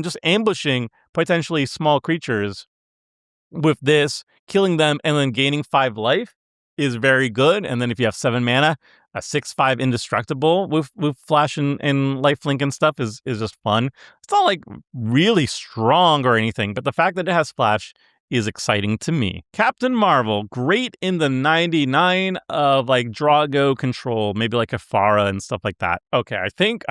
just ambushing potentially small creatures with this, killing them and then gaining 5 life is very good. And then if you have 7 mana, a 6/5 indestructible with flash and lifelink and stuff is just fun. It's not like really strong or anything, but the fact that it has flash is exciting to me. Captain Marvel, great in the 99 of like Drago control, maybe like a Farah and stuff like that. Okay, I think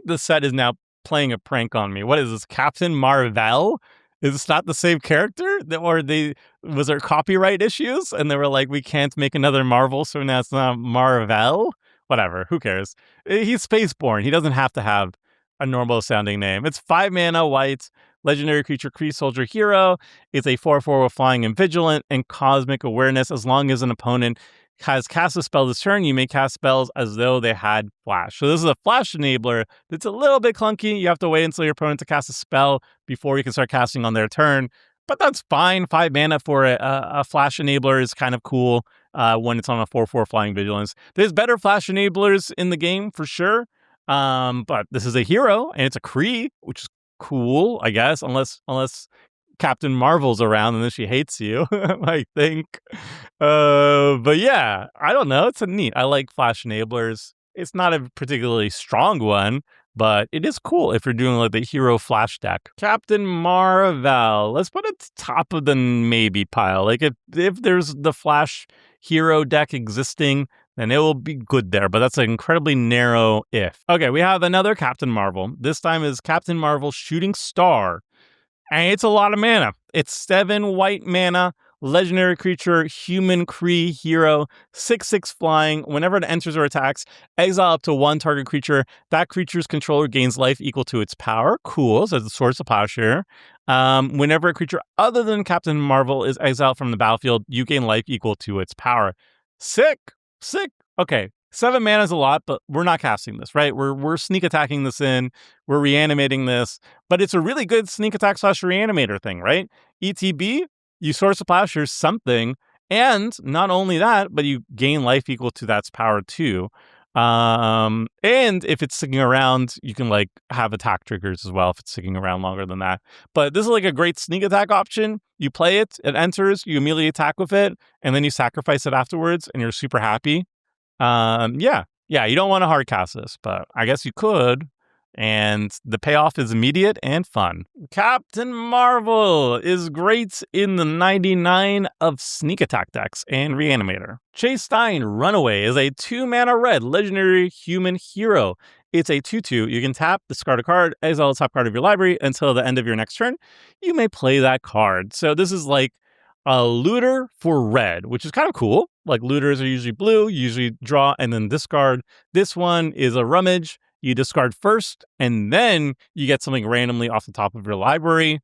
the set is now playing a prank on me. What is this? Captain Marvel? Is not the same character? Or was there copyright issues? And they were like, we can't make another Marvel, so now it's not Marvel? Whatever, who cares? He's Spaceborn. He doesn't have to have a normal sounding name. It's 5 mana, white, legendary creature, Kree Soldier Hero. It's a 4/4 with flying and vigilant and cosmic awareness. As long as an opponent has cast a spell this turn, you may cast spells as though they had flash. So this is a flash enabler that's a little bit clunky. You have to wait until your opponent to cast a spell before you can start casting on their turn. But that's fine. 5 mana for a flash enabler is kind of cool when it's on a 4/4 flying vigilance. There's better flash enablers in the game for sure. But this is a hero and it's a Kree, which is cool, I guess, unless Captain Marvel's around and then she hates you, I think. But yeah, I don't know. It's a neat. I like flash enablers. It's not a particularly strong one, but it is cool if you're doing like the hero flash deck. Captain Marvel. Let's put it top of the maybe pile. Like if there's the flash hero deck existing, then it will be good there, but that's an incredibly narrow if. Okay, we have another Captain Marvel. This time is Captain Marvel Shooting Star. And it's a lot of mana. It's 7 white mana, legendary creature, human Kree hero, 6/6 flying. Whenever it enters or attacks, exile up to 1 target creature. That creature's controller gains life equal to its power. Cool, so it's a source of power share. Whenever a creature other than Captain Marvel is exiled from the battlefield, you gain life equal to its power. Sick. Okay. 7 mana is a lot, but we're not casting this, right? We're sneak attacking this in. We're reanimating this, but it's a really good sneak attack / reanimator thing, right? ETB, you source a plowshare something, and not only that, but you gain life equal to that's power too. And if it's sticking around, you can like have attack triggers as well if it's sticking around longer than that. But this is like a great sneak attack option. You play it, it enters, you immediately attack with it, and then you sacrifice it afterwards, and you're super happy. Yeah, you don't want to hard cast this, but I guess you could. And the payoff is immediate and fun. Captain Marvel is great in the 99 of sneak attack decks and reanimator. Chase Stein Runaway is a 2 mana red legendary human hero. It's a 2/2. You can tap, discard a card, exile the top card of your library until the end of your next turn. You may play that card. So this is like a looter for red, which is kind of cool. Like looters are usually blue, you usually draw and then discard. This one is a rummage. You discard first, and then you get something randomly off the top of your library.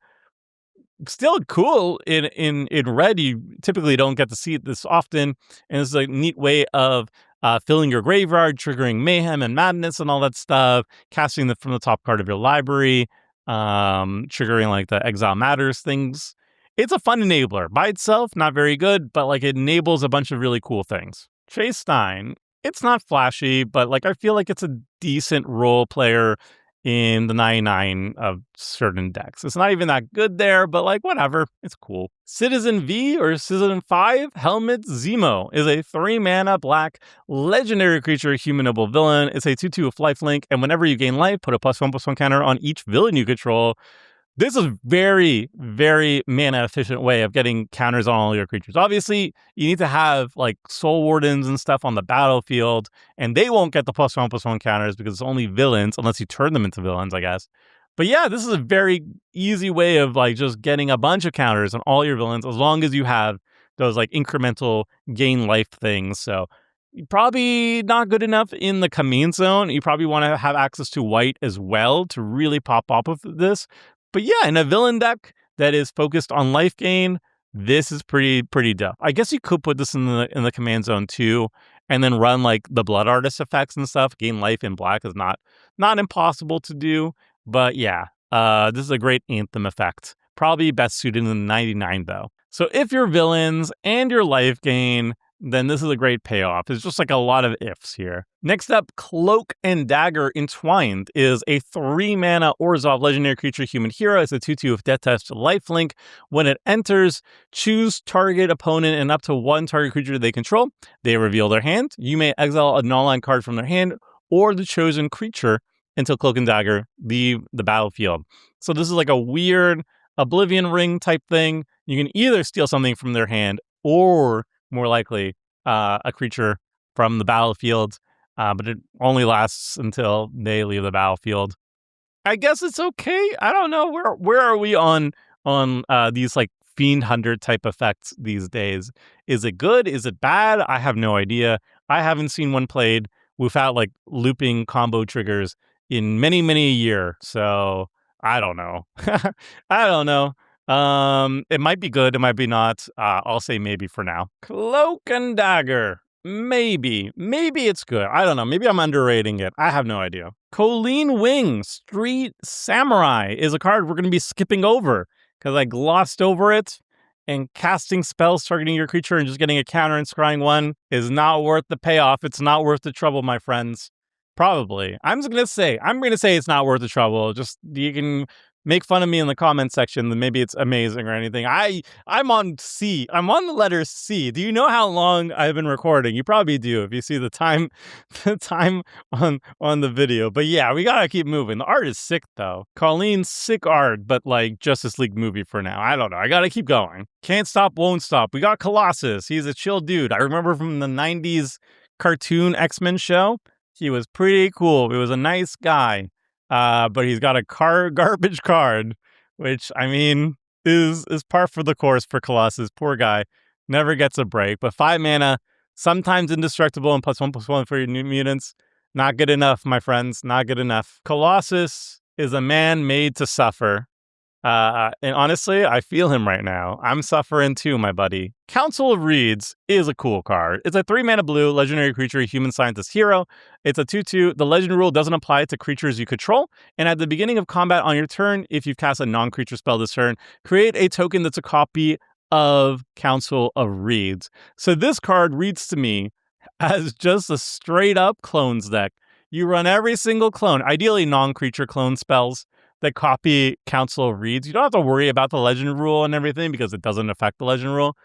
Still cool. In red, you typically don't get to see it this often, and it's a neat way of filling your graveyard, triggering mayhem and madness and all that stuff, casting from the top card of your library, triggering like the Exile Matters things. It's a fun enabler. By itself, not very good, but like it enables a bunch of really cool things. Chase Stein, it's not flashy, but like I feel like it's a decent role player in the 99 of certain decks. It's not even that good there, but like whatever, it's cool. Citizen V or Citizen 5 Helmut Zemo is a 3 mana black legendary creature, human noble villain. It's a 2/2 with lifelink, and whenever you gain life, put a +1/+1 counter on each villain you control. This is very, very mana efficient way of getting counters on all your creatures. Obviously, you need to have like Soul Wardens and stuff on the battlefield, and they won't get the +1/+1 counters because it's only villains, unless you turn them into villains, I guess. But yeah, this is a very easy way of like just getting a bunch of counters on all your villains, as long as you have those like incremental gain life things. So probably not good enough in the command zone. You probably want to have access to white as well to really pop up with this. But yeah, in a villain deck that is focused on life gain, this is pretty dope. I guess you could put this in the command zone too, and then run like the Blood Artist effects and stuff. Gain life in black is not impossible to do, but yeah, this is a great Anthem effect. Probably best suited in the 99 though. So if you're villains and your life gain, then this is a great payoff. It's just like a lot of ifs here. Next up, Cloak and Dagger Entwined is a 3 mana Orzhov legendary creature human hero. It's a 2/2 with Death Touch lifelink. When it enters, choose target opponent and up to 1 target creature they control. They reveal their hand. You may exile a non-land card from their hand or the chosen creature until Cloak and Dagger leave the battlefield. So this is like a weird Oblivion Ring type thing. You can either steal something from their hand or more likely a creature from the battlefield, but it only lasts until they leave the battlefield. I guess it's okay. I don't know. Where are we on on these like Fiend Hunter type effects these days. Is it good? Is it bad? I have no idea. I haven't seen one played without like looping combo triggers in many, many a year. So I don't know. I don't know. It might be good. It might be not. I'll say maybe for now. Cloak and Dagger. Maybe it's good. I don't know. Maybe I'm underrating it. I have no idea. Colleen Wing, Street Samurai, is a card we're going to be skipping over because I glossed over it. And casting spells targeting your creature and just getting a counter and scrying one is not worth the payoff. It's not worth the trouble, my friends. Probably. I'm going to say it's not worth the trouble. Just, you can make fun of me in the comment section, then maybe it's amazing or anything. I'm on C. I'm on the letter C. Do you know how long I've been recording? You probably do if you see the time on the video. But yeah, we gotta keep moving. The art is sick though. Colleen's sick art, but like Justice League movie for now. I don't know. I gotta keep going. Can't stop, won't stop. We got Colossus. He's a chill dude. I remember from the 90s cartoon X-Men show. He was pretty cool. He was a nice guy. But he's got a garbage card, which, I mean, is par for the course for Colossus. Poor guy. Never gets a break. But 5 mana, sometimes indestructible and +1/+1 for your new mutants. Not good enough, my friends. Not good enough. Colossus is a man made to suffer. And honestly, I feel him right now. I'm suffering too, my buddy. Council of Reeds is a cool card. It's a 3 mana blue legendary creature, human scientist hero. It's a 2/2. The legend rule doesn't apply to creatures you control. And at the beginning of combat on your turn, if you cast a non-creature spell this turn, create a token that's a copy of Council of Reeds. So this card reads to me as just a straight up clones deck. You run every single clone, ideally non-creature clone spells, that copy Council of Reeds. You don't have to worry about the legend rule and everything because it doesn't affect the legend rule.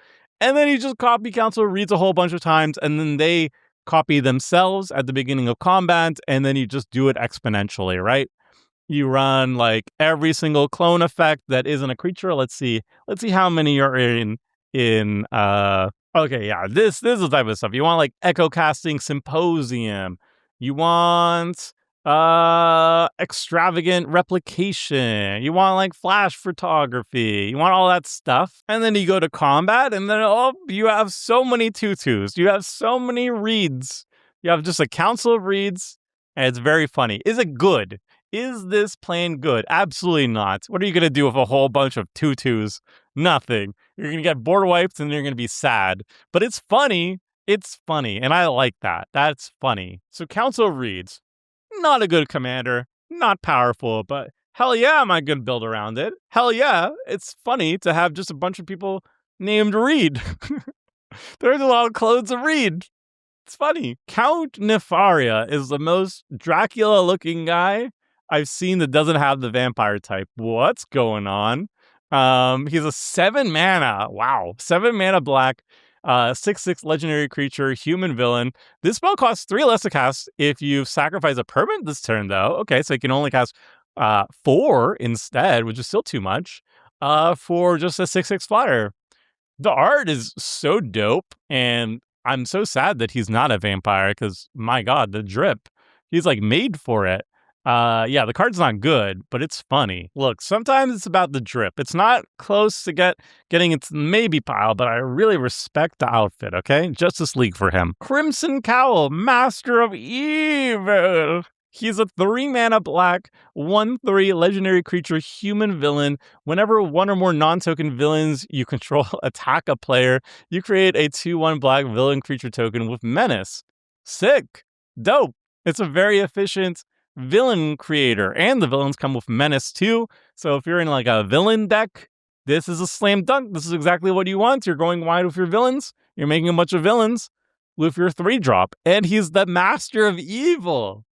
And then you just copy Council of Reeds a whole bunch of times, and then they copy themselves at the beginning of combat, and then you just do it exponentially, right? You run like every single clone effect that isn't a creature. Let's see how many are in okay, yeah, this is the type of stuff. You want like Echo Casting Symposium. You want extravagant replication. You want like flash photography. You want all that stuff. And then you go to combat and then you have so many tutus. You have so many reeds. You have just a Council of Reeds, and it's very funny. Is it good? Is this plain good? Absolutely not. What are you going to do with a whole bunch of tutus? Nothing. You're going to get board wiped and you're going to be sad. But it's funny. It's funny. And I like that. That's funny. So Council of Reeds. Not a good commander, not powerful, but hell yeah, am I going to build around it? Hell yeah, it's funny to have just a bunch of people named Reed. There's a lot of clones of Reed. It's funny. Count Nefaria is the most Dracula-looking guy I've seen that doesn't have the vampire type. What's going on? He's a 7 mana. Wow. 7 mana black. 6/6 legendary creature, human villain. This spell costs 3 less to cast if you sacrifice a permanent this turn, though. Okay, so you can only cast 4 instead, which is still too much, for just a 6/6 flyer. The art is so dope, and I'm so sad that he's not a vampire, because, my god, the drip. He's, like, made for it. Yeah, the card's not good, but it's funny. Look, sometimes it's about the drip. It's not close to getting its maybe pile, but I really respect the outfit, okay? Justice League for him. Crimson Cowl, Master of Evil. He's a 3 mana black, 1/3 legendary creature, human villain. Whenever one or more non-token villains you control attack a player, you create a 2/1 black villain creature token with menace. Sick. Dope. It's a very efficient villain creator, and the villains come with menace too. So if you're in like a villain deck, this is a slam dunk. This is exactly what you want. You're going wide with your villains. You're making a bunch of villains with your 3-drop, and he's the Master of Evil.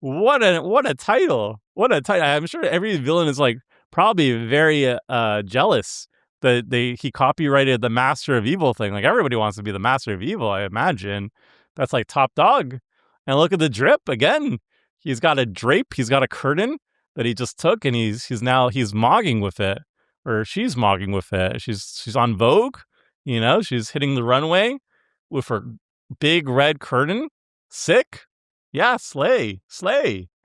What a title. What a title. I'm sure every villain is like probably very jealous that he copyrighted the Master of Evil thing. Like everybody wants to be the Master of Evil, I imagine. That's like top dog. And look at the drip again. He's got a drape. He's got a curtain that he just took, and he's mogging with it, or she's mogging with it. She's on Vogue, you know. She's hitting the runway with her big red curtain. Sick, yeah. Slay.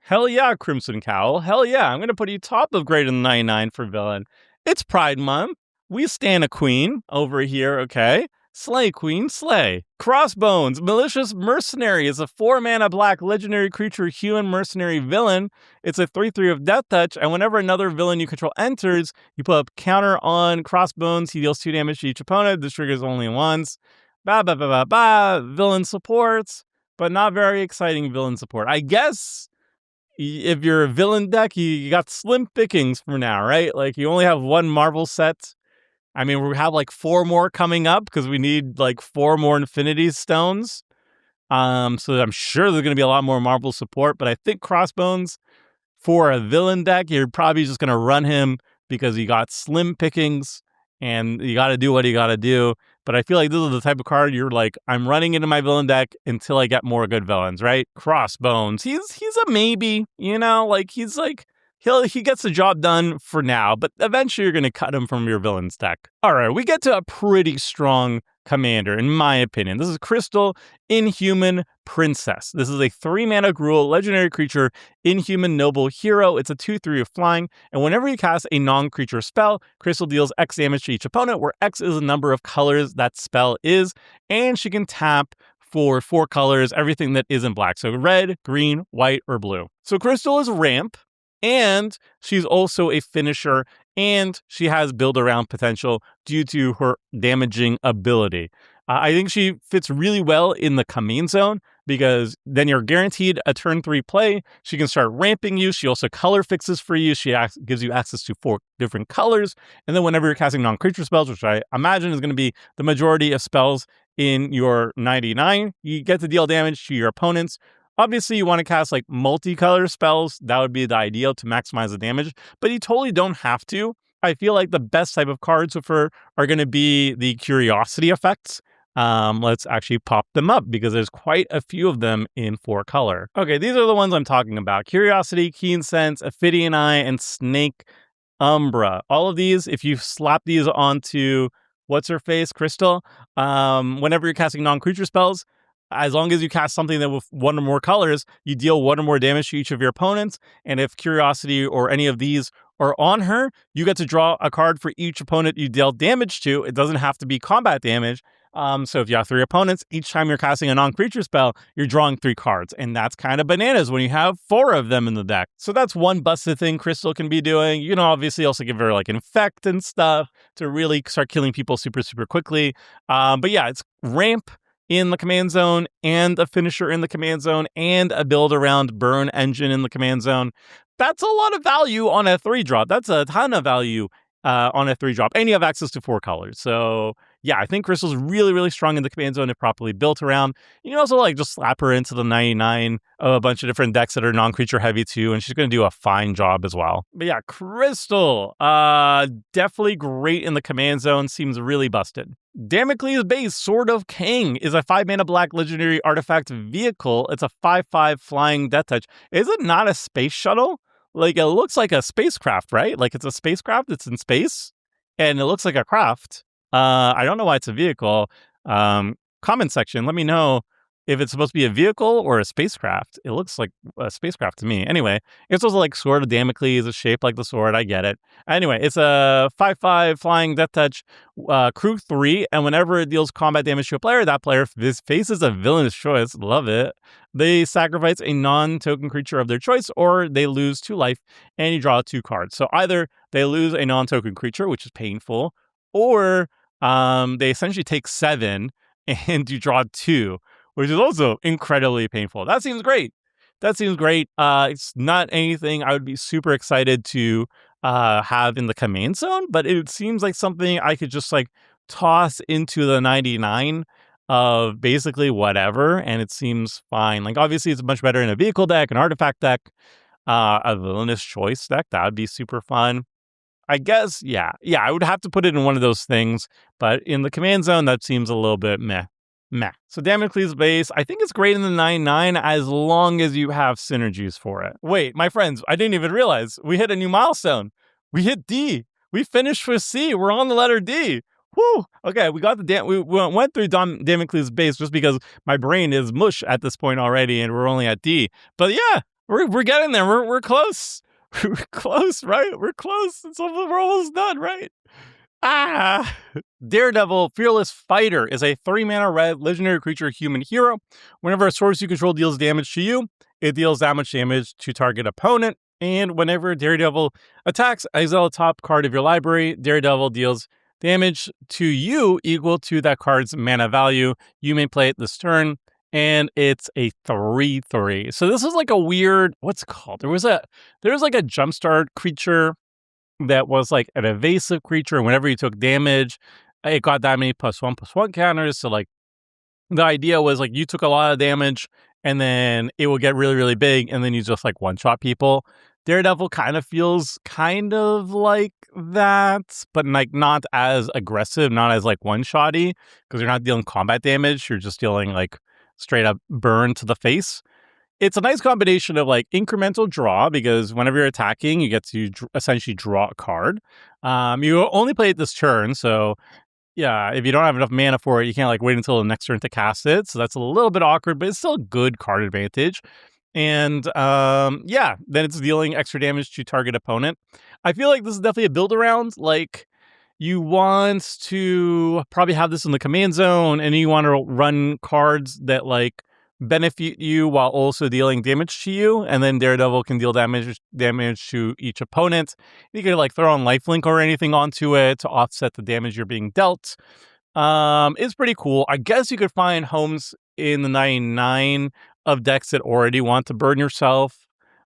Hell yeah, Crimson Cowl. Hell yeah. I'm gonna put you top of greater than 99 for villain. It's Pride Month. We stan a queen over here, okay? Slay, queen, slay. Crossbones, Malicious Mercenary, is a 4-mana black legendary creature human mercenary villain. It's a 3/3 of Death Touch, and whenever another villain you control enters, you put a counter on Crossbones. He deals 2 damage to each opponent. This triggers only once. Villain supports, but not very exciting villain support. I guess if you're a villain deck, you got slim pickings for now, right? Like, you only have 1 Marvel set. I mean, we have like 4 more coming up because we need like 4 more Infinity Stones. So I'm sure there's going to be a lot more Marvel support, but I think Crossbones, for a villain deck, you're probably just going to run him because you got slim pickings and you got to do what you got to do. But I feel like this is the type of card you're like, I'm running into my villain deck until I get more good villains, right? Crossbones, he's a maybe, you know, like he's like, he gets the job done for now, but eventually you're going to cut him from your villain's deck. All right, we get to a pretty strong commander, in my opinion. This is Crystal, Inhuman Princess. This is a 3-mana Gruul legendary creature, Inhuman Noble Hero. It's a 2/3 of flying, and whenever you cast a non-creature spell, Crystal deals X damage to each opponent, where X is the number of colors that spell is, and she can tap for 4 colors, everything that isn't black. So red, green, white, or blue. So Crystal is ramp, and she's also a finisher, and she has build-around potential due to her damaging ability. I think she fits really well in the command zone because then you're guaranteed a turn 3 play. She can start ramping you. She also color fixes for you. She gives you access to 4 different colors. And then whenever you're casting non-creature spells, which I imagine is going to be the majority of spells in your 99, you get to deal damage to your opponents. Obviously, you want to cast like multicolor spells. That would be the ideal to maximize the damage, but you totally don't have to. I feel like the best type of cards with her are going to be the curiosity effects. Let's actually pop them up because there's quite a few of them in 4 color. Okay, these are the ones I'm talking about. Curiosity, Keen Sense, Ophidian Eye, and Snake Umbra. All of these, if you slap these onto what's her face, Crystal, whenever you're casting non-creature spells, as long as you cast something that with 1 or more colors, you deal 1 or more damage to each of your opponents. And if Curiosity or any of these are on her, you get to draw a card for each opponent you deal damage to. It doesn't have to be combat damage. So if you have 3 opponents, each time you're casting a non-creature spell, you're drawing 3 cards. And that's kind of bananas when you have 4 of them in the deck. So that's one busted thing Crystal can be doing. You can obviously also give her like Infect and stuff to really start killing people super, super quickly. But yeah, it's ramp in the command zone, and a finisher in the command zone, and a build around burn engine in the command zone. That's a lot of value on a 3-drop. That's a ton of value on a 3-drop. And you have access to 4 colors. So yeah, I think Crystal's really, really strong in the command zone if properly built around. You can also like just slap her into the 99 of a bunch of different decks that are non-creature heavy too, and she's going to do a fine job as well. But yeah, Crystal, definitely great in the command zone, seems really busted. Damocles Base, Sword of King, is a 5-mana black legendary artifact vehicle. It's a 5/5 flying death touch. Is it not a space shuttle? Like, it looks like a spacecraft, right? Like, it's a spacecraft, it's in space, and it looks like a craft. I don't know why it's a vehicle. Comment section, let me know if it's supposed to be a vehicle or a spacecraft. It looks like a spacecraft to me. Anyway, it's also like Sword of Damocles, is shaped like the sword. I get it. Anyway, it's a 5/5 flying death touch, crew 3, and whenever it deals combat damage to a player, that player faces a villainous choice. Love it. They sacrifice a non-token creature of their choice, or they lose 2 life, and you draw 2 cards. So either they lose a non-token creature, which is painful, or they essentially take 7 and you draw 2, which is also incredibly painful. That seems great. It's not anything I would be super excited to have in the command zone, but it seems like something I could just like toss into the 99 of basically whatever, and it seems fine. Like, obviously, it's much better in a vehicle deck, an artifact deck, a villainous choice deck. That would be super fun. I guess, yeah, I would have to put it in one of those things, but in the command zone, that seems a little bit meh. So Damocles Base, I think it's great in the 9/9 as long as you have synergies for it. Wait, my friends, I didn't even realize we hit a new milestone. We hit D. We finished with C. We're on the letter D. Woo! Okay, we got we went through Damocles Base just because my brain is mush at this point already, and we're only at D. But yeah, we're getting there. We're close. We're close, right? We're close. We're almost done, right? Ah! Daredevil, Fearless Fighter, is a 3-mana red legendary creature human hero. Whenever a source you control deals damage to you, it deals that much damage to target opponent. And whenever Daredevil attacks, exile a top card of your library. Daredevil deals damage to you equal to that card's mana value. You may play it this turn, and it's a 3/3. So this is like a weird, what's it called? There was like a jumpstart creature that was like an evasive creature, and whenever you took damage, it got that many +1/+1 counters. So like the idea was like you took a lot of damage and then it will get really, really big, and then you just like one-shot people. Daredevil kind of feels kind of like that, but like not as aggressive, not as like one-shotty, because you're not dealing combat damage, you're just dealing like straight up burn to the face. It's a nice combination of like incremental draw, because whenever you're attacking, you get to essentially draw a card. You only play it this turn, so yeah, if you don't have enough mana for it, you can't like wait until the next turn to cast it. So that's a little bit awkward, but it's still a good card advantage. And yeah, then it's dealing extra damage to target opponent. I feel like this is definitely a build around. Like you want to probably have this in the command zone, and you want to run cards that like benefit you while also dealing damage to you, and then Daredevil can deal damage to each opponent. You can like throw on lifelink or anything onto it to offset the damage you're being dealt. It's pretty cool. I guess you could find homes in the 99 of decks that already want to burn yourself.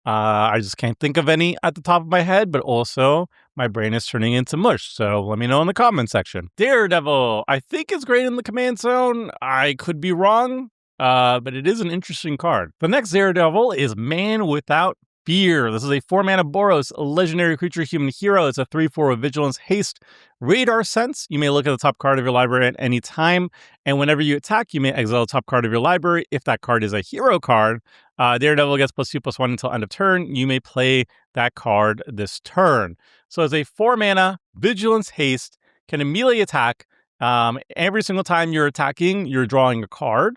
I just can't think of any at the top of my head, but also my brain is turning into mush. So let me know in the comment section. Daredevil, I think it's great in the command zone. I could be wrong, but it is an interesting card. The next Daredevil is Man Without Fear. This is a 4-mana Boros, a legendary creature human hero. It's a 3/4 with vigilance, haste, radar sense. You may look at the top card of your library at any time, and whenever you attack, you may exile the top card of your library. If that card is a hero card, Daredevil gets +2/+1 until end of turn. You may play that card this turn. So as a 4-mana vigilance, haste, can immediately attack. Every single time you're attacking, you're drawing a card.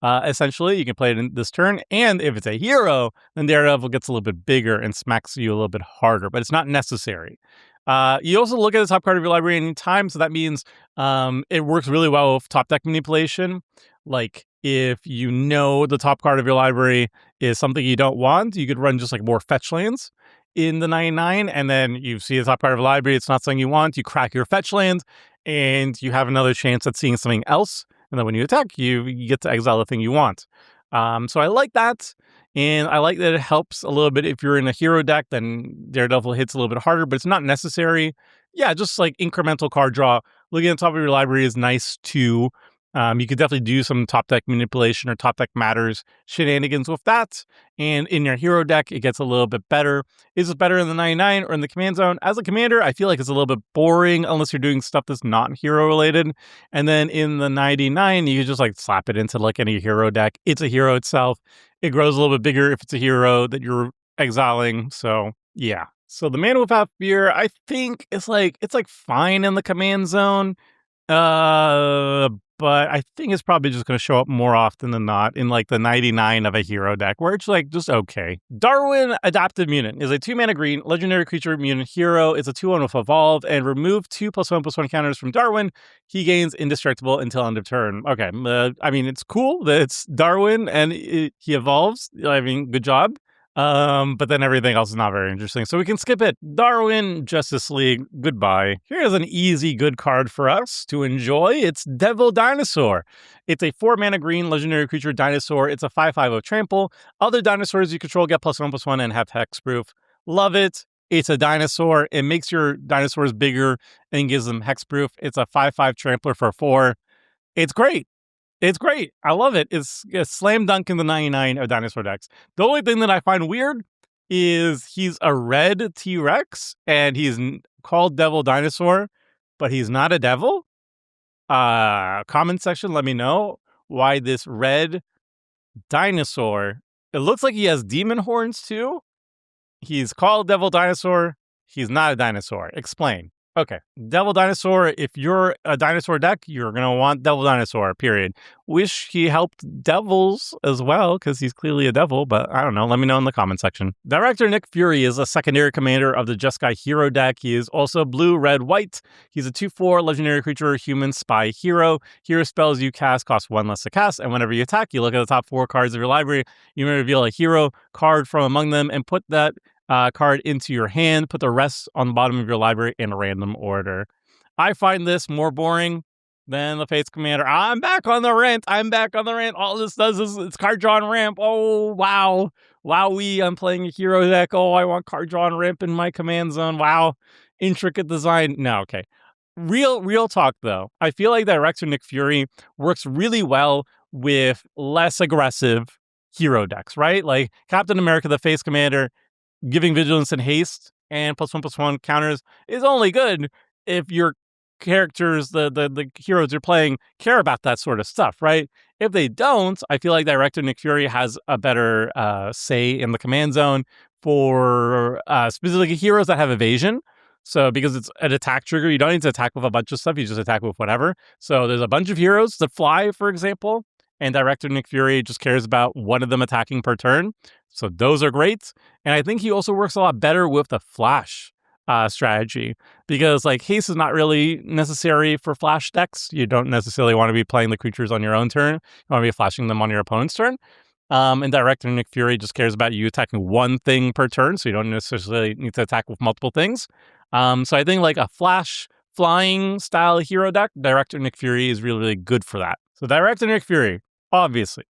Essentially, you can play it in this turn, and if it's a hero, then Daredevil gets a little bit bigger and smacks you a little bit harder, but it's not necessary. You also look at the top card of your library any time, so that means it works really well with top deck manipulation. Like, if you know the top card of your library is something you don't want, you could run just like more fetch lands in the 99, and then you see the top card of your library, it's not something you want, you crack your fetch land, and you have another chance at seeing something else. And then when you attack, you get to exile the thing you want. So I like that. And I like that it helps a little bit if you're in a hero deck, then Daredevil hits a little bit harder, but it's not necessary. Yeah, just like incremental card draw. Looking at the top of your library is nice too. You could definitely do some top deck manipulation or top deck matters shenanigans with that. And in your hero deck, it gets a little bit better. Is it better in the 99 or in the command zone? As a commander, I feel like it's a little bit boring unless you're doing stuff that's not hero related. And then in the 99, you just like slap it into like any hero deck. It's a hero itself. It grows a little bit bigger if it's a hero that you're exiling. So yeah. So the Man Without Fear, I think it's like fine in the command zone. But I think it's probably just going to show up more often than not in like the 99 of a hero deck, where it's like just okay. Darwin Adaptive Mutant is a 2-mana green legendary creature mutant hero. It's a 2/1 with Evolve, and remove 2 +1/+1 counters from Darwin. He gains indestructible until end of turn. Okay, I mean, it's cool that it's Darwin and he evolves. I mean, good job. But then everything else is not very interesting, so we can skip it. Darwin Justice League, goodbye. Here's an easy good card for us to enjoy. It's Devil Dinosaur. It's a 4-mana green legendary creature dinosaur. It's a 5/5 with trample. Other dinosaurs you control get +1/+1 and have hexproof. Love it. It's a dinosaur. It makes your dinosaurs bigger and gives them hexproof. It's a 5/5 trampler for 4. It's great. It's great. I love it. It's a slam dunk in the 99 of dinosaur decks. The only thing that I find weird is he's a red T-Rex and he's called Devil Dinosaur, but he's not a devil. Comment section, let me know why this red dinosaur, it looks like he has demon horns too. He's called Devil Dinosaur. He's not a dinosaur. Explain. Okay, Devil Dinosaur. If you're a dinosaur deck, you're going to want Devil Dinosaur, period. Wish he helped devils as well, because he's clearly a devil, but I don't know. Let me know in the comment section. Director Nick Fury is a secondary commander of the Jeskai hero deck. He is also blue, red, white. He's a 2/4 legendary creature, human spy hero. Hero spells you cast cost 1 less to cast, and whenever you attack, you look at the top 4 cards of your library. You may reveal a hero card from among them and put that card into your hand, put the rest on the bottom of your library in a random order. I find this more boring than the Fates Commander. I'm back on the rant. All this does is it's card draw and ramp. Oh, wow. Wowee, I'm playing a hero deck. Oh, I want card draw and ramp in my command zone. Wow. Intricate design. No, okay. Real talk, though. I feel like Director Nick Fury works really well with less aggressive hero decks, right? Like Captain America, the Fates Commander, giving vigilance and haste and +1/+1 counters is only good if your characters, the heroes you're playing, care about that sort of stuff, right? If they don't, I feel like Director Nick Fury has a better say in the command zone for specifically heroes that have evasion. So because it's an attack trigger, you don't need to attack with a bunch of stuff. You just attack with whatever. So there's a bunch of heroes that fly, for example, and Director Nick Fury just cares about one of them attacking per turn. So those are great. And I think he also works a lot better with the flash strategy, because like haste is not really necessary for flash decks. You don't necessarily want to be playing the creatures on your own turn. You want to be flashing them on your opponent's turn. And Director Nick Fury just cares about you attacking one thing per turn, so you don't necessarily need to attack with multiple things. So I think like a flash flying style hero deck, Director Nick Fury is really, really good for that. So Director Nick Fury, obviously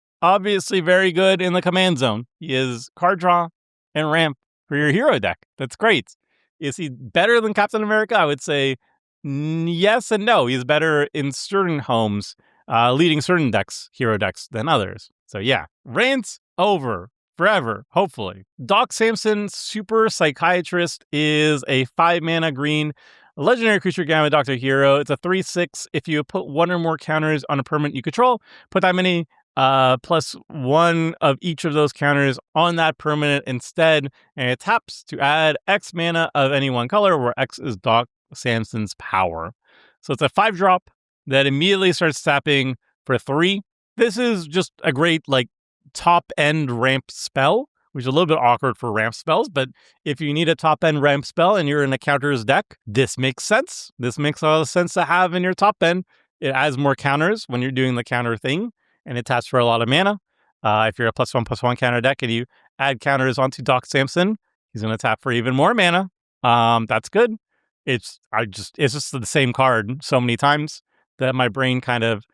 very good in the command zone. He is card draw and ramp for your hero deck. That's great. Is he better than Captain America? I would say yes and no. He's better in certain homes, leading certain decks, hero decks, than others. So yeah, rant over forever, hopefully. Doc Samson, Super Psychiatrist, is a 5-mana green legendary creature Gamma Doctor hero. It's a 3/6. If you put one or more counters on a permanent you control, put that many +1 of each of those counters on that permanent instead, and it taps to add X mana of any one color, where X is Doc Samson's power. So it's a 5-drop that immediately starts tapping for 3. This is just a great like top-end ramp spell, which is a little bit awkward for ramp spells, but if you need a top-end ramp spell and you're in a counters deck, this makes sense. This makes a lot of sense to have in your top end. It adds more counters when you're doing the counter thing, and it taps for a lot of mana. If you're a +1/+1 counter deck and you add counters onto Doc Samson, he's going to tap for even more mana. That's good. It's just the same card so many times that my brain kind of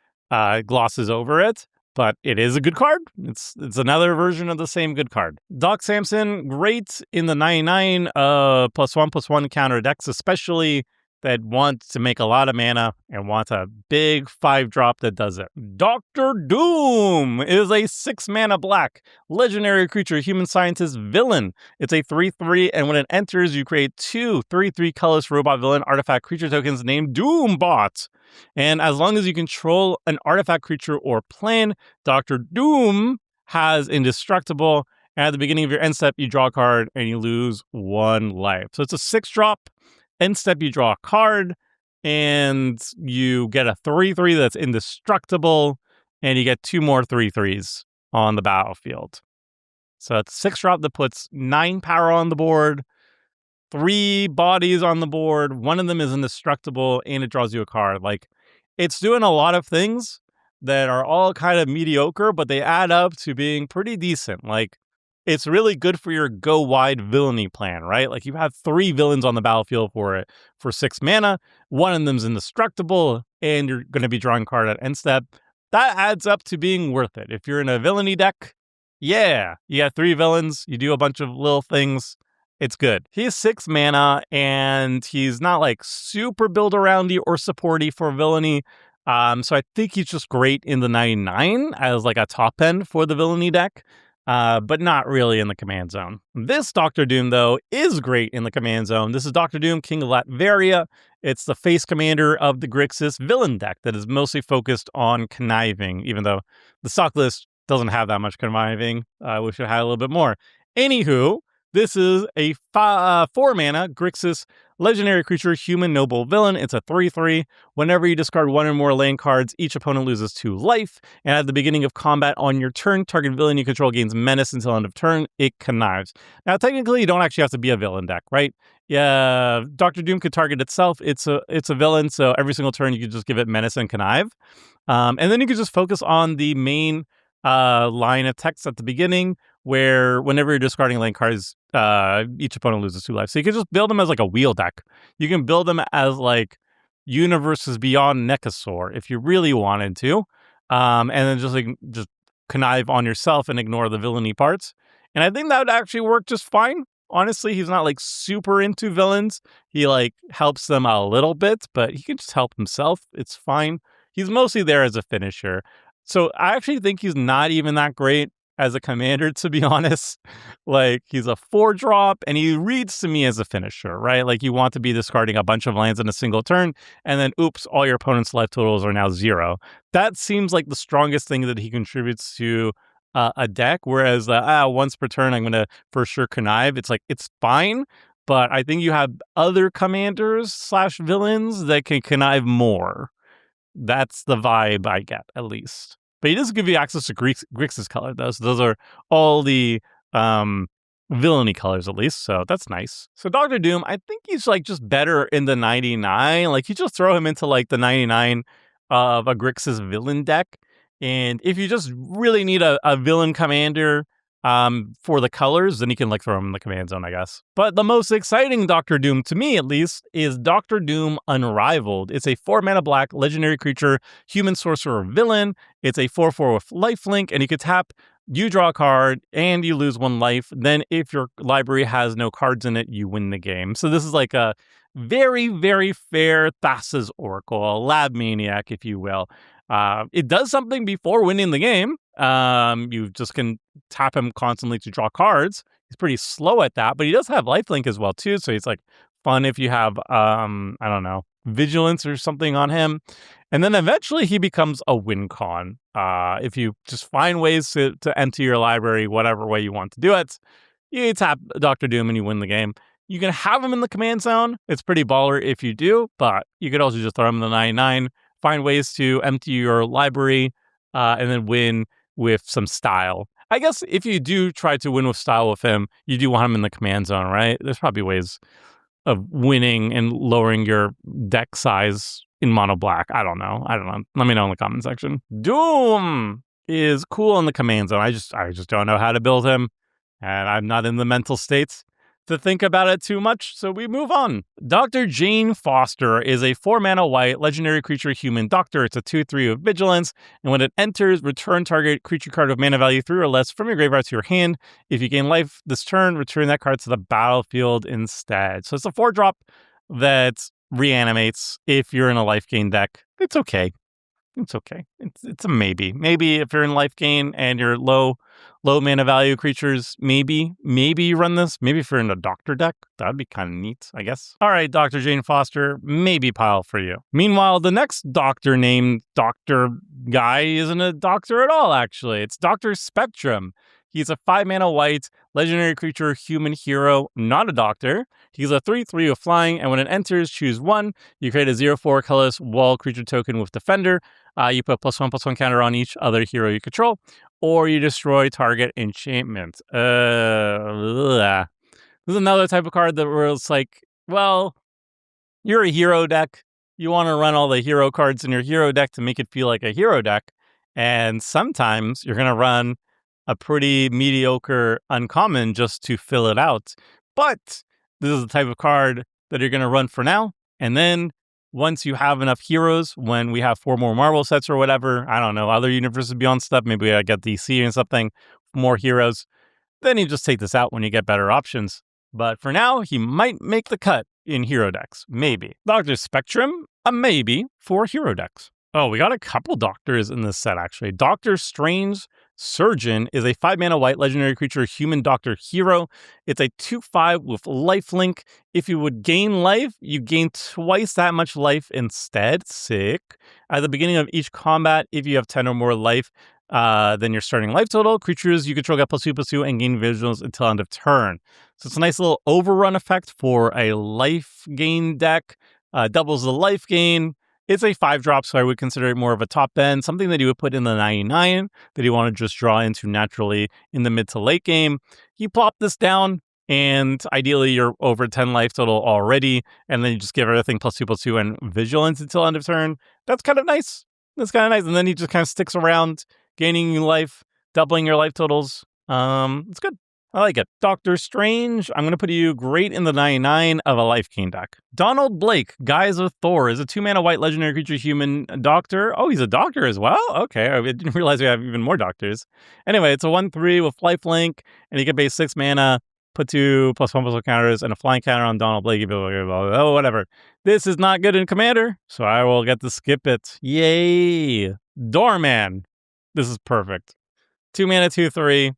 glosses over it. But it is a good card. It's another version of the same good card. Doc Samson, great in the 99 +1/+1 counter decks, especially that want to make a lot of mana and want a big 5-drop that does it. Dr. Doom is a 6-mana black legendary creature, human scientist villain. It's a 3/3, and when it enters, you create 2 3/3 colorless robot villain artifact creature tokens named Doombot. And as long as you control an artifact creature or plan, Dr. Doom has indestructible. And at the beginning of your end step, you draw a card and you lose 1 life. So it's a 6-drop. End step, you draw a card, and you get a 3/3 that's indestructible, and you get 2 more 3/3s on the battlefield. So it's a 6-drop that puts 9 power on the board, 3 bodies on the board, 1 of them is indestructible, and it draws you a card. Like, it's doing a lot of things that are all kind of mediocre, but they add up to being pretty decent. Like, it's really good for your go wide villainy plan, right? Like, you have 3 villains on the battlefield for 6 mana. 1 of them's indestructible, and you're going to be drawing a card at end step. That adds up to being worth it. If you're in a villainy deck, yeah, you got 3 villains, you do a bunch of little things, it's good. He's 6 mana, and he's not like super build aroundy or supporty for villainy. So I think he's just great in the 99 as like a top end for the villainy deck. But not really in the command zone. This Doctor Doom, though, is great in the command zone. This is Doctor Doom, King of Latveria. It's the face commander of the Grixis villain deck that is mostly focused on conniving, even though the stock list doesn't have that much conniving. I wish it had a little bit more. Anywho, This is a 4-mana Grixis legendary creature, human noble villain. It's a 3/3. Whenever you discard one or more land cards, each opponent loses 2 life. And at the beginning of combat on your turn, target villain you control gains menace until end of turn. It connives. Now, technically, you don't actually have to be a villain deck, right? Yeah, Dr. Doom could target itself. It's a villain, so every single turn you could just give it menace and connive. And then you could just focus on the main line of text at the beginning, where whenever you're discarding land cards, each opponent loses 2 life. So you can just build them as like a wheel deck. You can build them as like Universes Beyond Necasaur if you really wanted to, and then just connive on yourself and ignore the villainy parts. And I think that would actually work just fine. Honestly, he's not like super into villains. He like helps them a little bit, but he can just help himself. It's fine. He's mostly there as a finisher. So I actually think he's not even that great as a commander, to be honest. Like, he's a 4-drop, and he reads to me as a finisher, right? Like, you want to be discarding a bunch of lands in a single turn, and then, oops, all your opponent's life totals are now 0. That seems like the strongest thing that he contributes to a deck, whereas once per turn, I'm going to for sure connive. It's like, it's fine, but I think you have other commanders / villains that can connive more. That's the vibe I get, at least. But he does give you access to Grixis color, though. So those are all the villainy colors, at least. So that's nice. So Dr. Doom, I think he's like just better in the 99. Like, you just throw him into like the 99 of a Grixis villain deck. And if you just really need a villain commander for the colors, then you can like throw him in the command zone, I guess. But the most exciting Dr. Doom, to me at least, is Dr. Doom Unrivaled. It's a 4-mana black legendary creature, human sorcerer villain. It's a 4/4 with lifelink, and you can tap, you draw a card, and you lose 1 life. Then if your library has no cards in it, you win the game. So this is like a very, very fair Thassa's Oracle, a lab maniac, if you will. It does something before winning the game. You just can tap him constantly to draw cards. He's pretty slow at that, but he does have lifelink as well too. So he's like fun if you have I don't know, vigilance or something on him. And then eventually he becomes a win con. If you just find ways to enter your library whatever way you want to do it, you tap Dr. Doom and you win the game. You can have him in the command zone. It's pretty baller if you do, but you could also just throw him in the 99. Find ways to empty your library, and then win with some style. I guess if you do try to win with style with him, you do want him in the command zone, right? There's probably ways of winning and lowering your deck size in mono black. I don't know. Let me know in the comment section. Doom is cool in the command zone. I just don't know how to build him, and I'm not in the mental state to think about it too much, so we move on. Dr. Jane Foster is a 4-mana white legendary creature human doctor. It's a 2/3 with vigilance, and when it enters, return target creature card of mana value 3 or less from your graveyard to your hand. If you gain life this turn, return that card to the battlefield instead. So it's a 4-drop that reanimates if you're in a life gain deck. It's okay. It's a maybe. Maybe if you're in life gain and you're low mana value creatures, maybe you run this. Maybe if you're in a doctor deck, that'd be kind of neat, I guess. All right, Dr. Jane Foster, maybe pile for you. Meanwhile, the next doctor named Dr. Guy isn't a doctor at all, actually. It's Dr. Spectrum. He's a 5-mana white legendary creature, human hero, not a doctor. He's a 3/3 with flying, and when it enters, choose 1. You create a 0/4 colorless wall creature token with Defender. You put +1/+1 counter on each other hero you control, or you destroy target enchantment. This is another type of card that where it's like, well, you're a hero deck. You want to run all the hero cards in your hero deck to make it feel like a hero deck, and sometimes you're going to run a pretty mediocre uncommon just to fill it out. But this is the type of card that you're going to run for now. And then once you have enough heroes, when we have 4 more Marvel sets or whatever, I don't know, other Universes Beyond stuff, maybe I get DC and something, more heroes, then you just take this out when you get better options. But for now, he might make the cut in hero decks. Maybe. Dr. Spectrum, a maybe for hero decks. Oh, we got a couple doctors in this set, actually. Dr. Strange Surgeon is a 5-mana white legendary creature, human doctor hero. It's a 2/5 with lifelink. If you would gain life, you gain twice that much life instead. Sick. At the beginning of each combat, if you have 10 or more life, than your starting life total. Creatures you control get +2/+2 and gain vigilance until end of turn. So it's a nice little overrun effect for a life gain deck. Doubles the life gain. It's a 5-drop, so I would consider it more of a top end, something that you would put in the 99 that you want to just draw into naturally in the mid to late game. You plop this down, and ideally you're over 10 life total already, and then you just give everything +2/+2 and vigilance until end of turn. That's kind of nice. And then he just kind of sticks around, gaining life, doubling your life totals. It's good. I like it. Doctor Strange, I'm going to put you great in the 99 of a life gain deck. Donald Blake, Guise of Thor, is a 2-mana white legendary creature human doctor. Oh, he's a doctor as well? Okay, I didn't realize we have even more doctors. Anyway, it's a 1/3 with lifelink, and you can pay 6 mana, put 2 +1/+1 counters, and a flying counter on Donald Blake. Oh, whatever. This is not good in Commander, so I will get to skip it. Yay! Doorman. This is perfect. 2 mana, 2/3.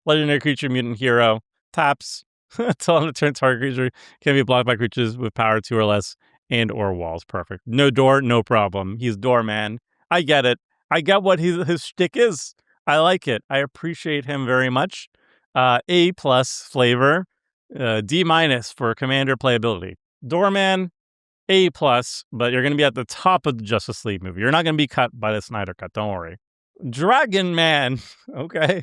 Legendary creature, mutant hero, taps. Until on the turn, target creature can be blocked by creatures with power 2 or less and or walls. Perfect. No door, no problem. He's Doorman. I get it. I get what his shtick is. I like it. I appreciate him very much. A+ flavor, D- for Commander playability. Doorman, A+, but you're going to be at the top of the Justice League movie. You're not going to be cut by the Snyder Cut. Don't worry. Dragon Man. Okay.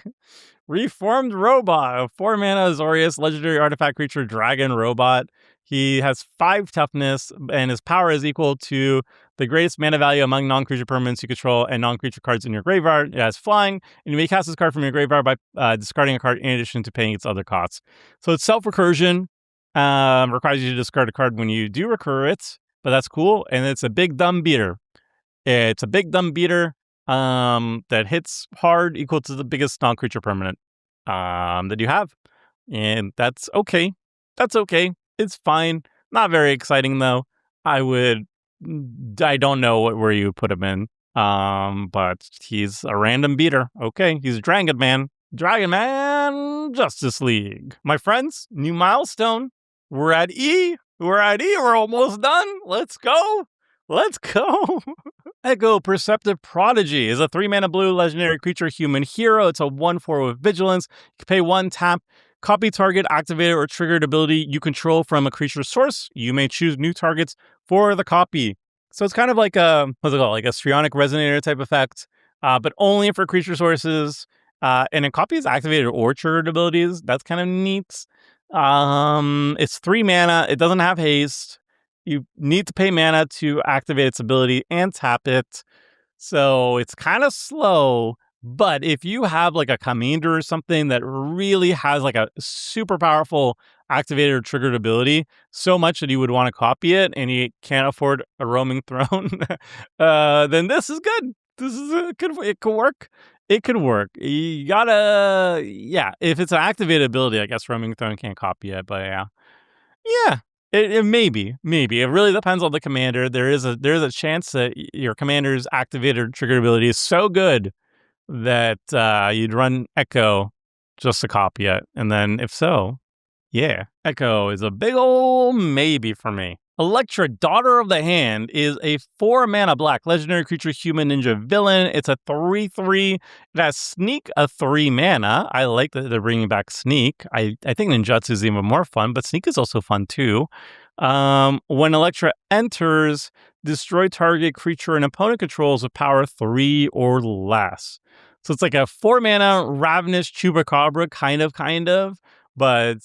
Reformed Robot, a 4-mana Azorius legendary artifact creature dragon robot. He has 5 toughness, and his power is equal to the greatest mana value among non-creature permanents you control and non-creature cards in your graveyard. It has flying, and you may cast this card from your graveyard by discarding a card in addition to paying its other costs. So it's self-recursion, requires you to discard a card when you do recur it, but that's cool, and it's a big dumb beater. It's a big dumb beater that hits hard, equal to the biggest non-creature permanent that you have. And that's okay. That's okay. It's fine. Not very exciting, though. I don't know where you put him in. But he's a random beater. Okay, he's Dragon Man. Dragon Man Justice League. My friends, new milestone. We're at E. We're almost done. Let's go. Echo Perceptive Prodigy is a 3-mana blue legendary creature human hero. It's a 1/4 with vigilance. You can pay 1 tap, copy target, activated, or triggered ability you control from a creature source. You may choose new targets for the copy. So it's kind of like a Strionic Resonator type effect, but only for creature sources. And it copies activated or triggered abilities. That's kind of neat. It's 3 mana. It doesn't have haste. You need to pay mana to activate its ability and tap it. So it's kind of slow, but if you have like a commander or something that really has like a super powerful activated or triggered ability, so much that you would want to copy it and you can't afford a roaming throne, then this is good. It could work. It could work. You gotta, if it's an activated ability, I guess roaming throne can't copy it, but yeah. It maybe. It really depends on the commander. There's a chance that your commander's activated or triggered ability is so good that you'd run Echo just to copy it. And then if so, Echo is a big ol' maybe for me. Electra, Daughter of the Hand, is a 4-mana black legendary creature human ninja villain. It's a 3/3. It has Sneak, a 3 mana. I like that they're bringing back Sneak. I think Ninjutsu is even more fun, but Sneak is also fun too. When Electra enters, destroy target creature an opponent controls with power 3 or less. So it's like a 4-mana Ravenous Chupacabra, kind of, but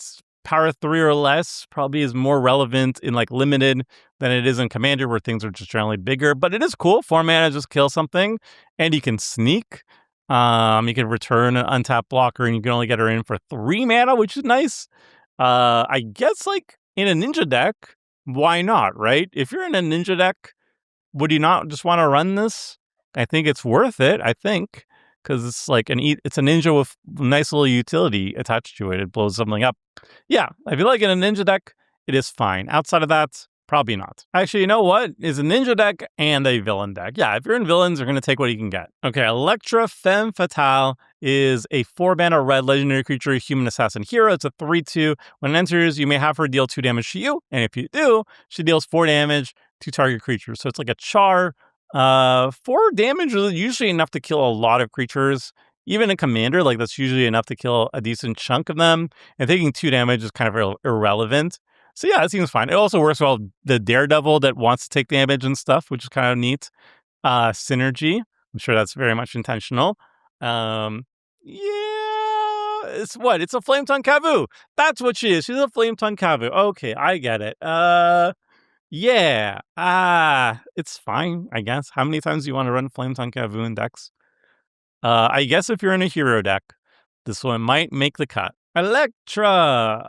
power 3 or less probably is more relevant in like limited than it is in Commander, where things are just generally bigger. But it is cool. 4 mana, just kill something, and you can sneak. You can return an untapped blocker, and you can only get her in for 3 mana, which is nice. I guess like in a ninja deck, why not, right? If you're in a ninja deck, would you not just want to run this? I think it's worth it. Because it's like it's a ninja with nice little utility attached to it. It blows something up. Yeah, I feel like in a ninja deck, it is fine. Outside of that, probably not. Actually, you know what? It's a ninja deck and a villain deck. Yeah, if you're in villains, you're going to take what you can get. Okay, Electra Femme Fatale is a 4-mana red legendary creature, human assassin hero. It's a 3/2. When it enters, you may have her deal 2 damage to you. And if you do, she deals 4 damage to target creatures. So it's like a char 4 damage is usually enough to kill a lot of creatures. Even a commander, like that's usually enough to kill a decent chunk of them. And taking 2 damage is kind of irrelevant. So yeah, it seems fine. It also works well the Daredevil that wants to take damage and stuff, which is kind of neat. Synergy. I'm sure that's very much intentional. Yeah, it's what? It's a Flame Tongue Kavu. That's what she is. She's a Flame Tongue Kavu. Okay, I get it. Yeah. It's fine, I guess. How many times do you want to run Flame Tongue Kavu in decks? I guess if you're in a hero deck, this one might make the cut. Electra!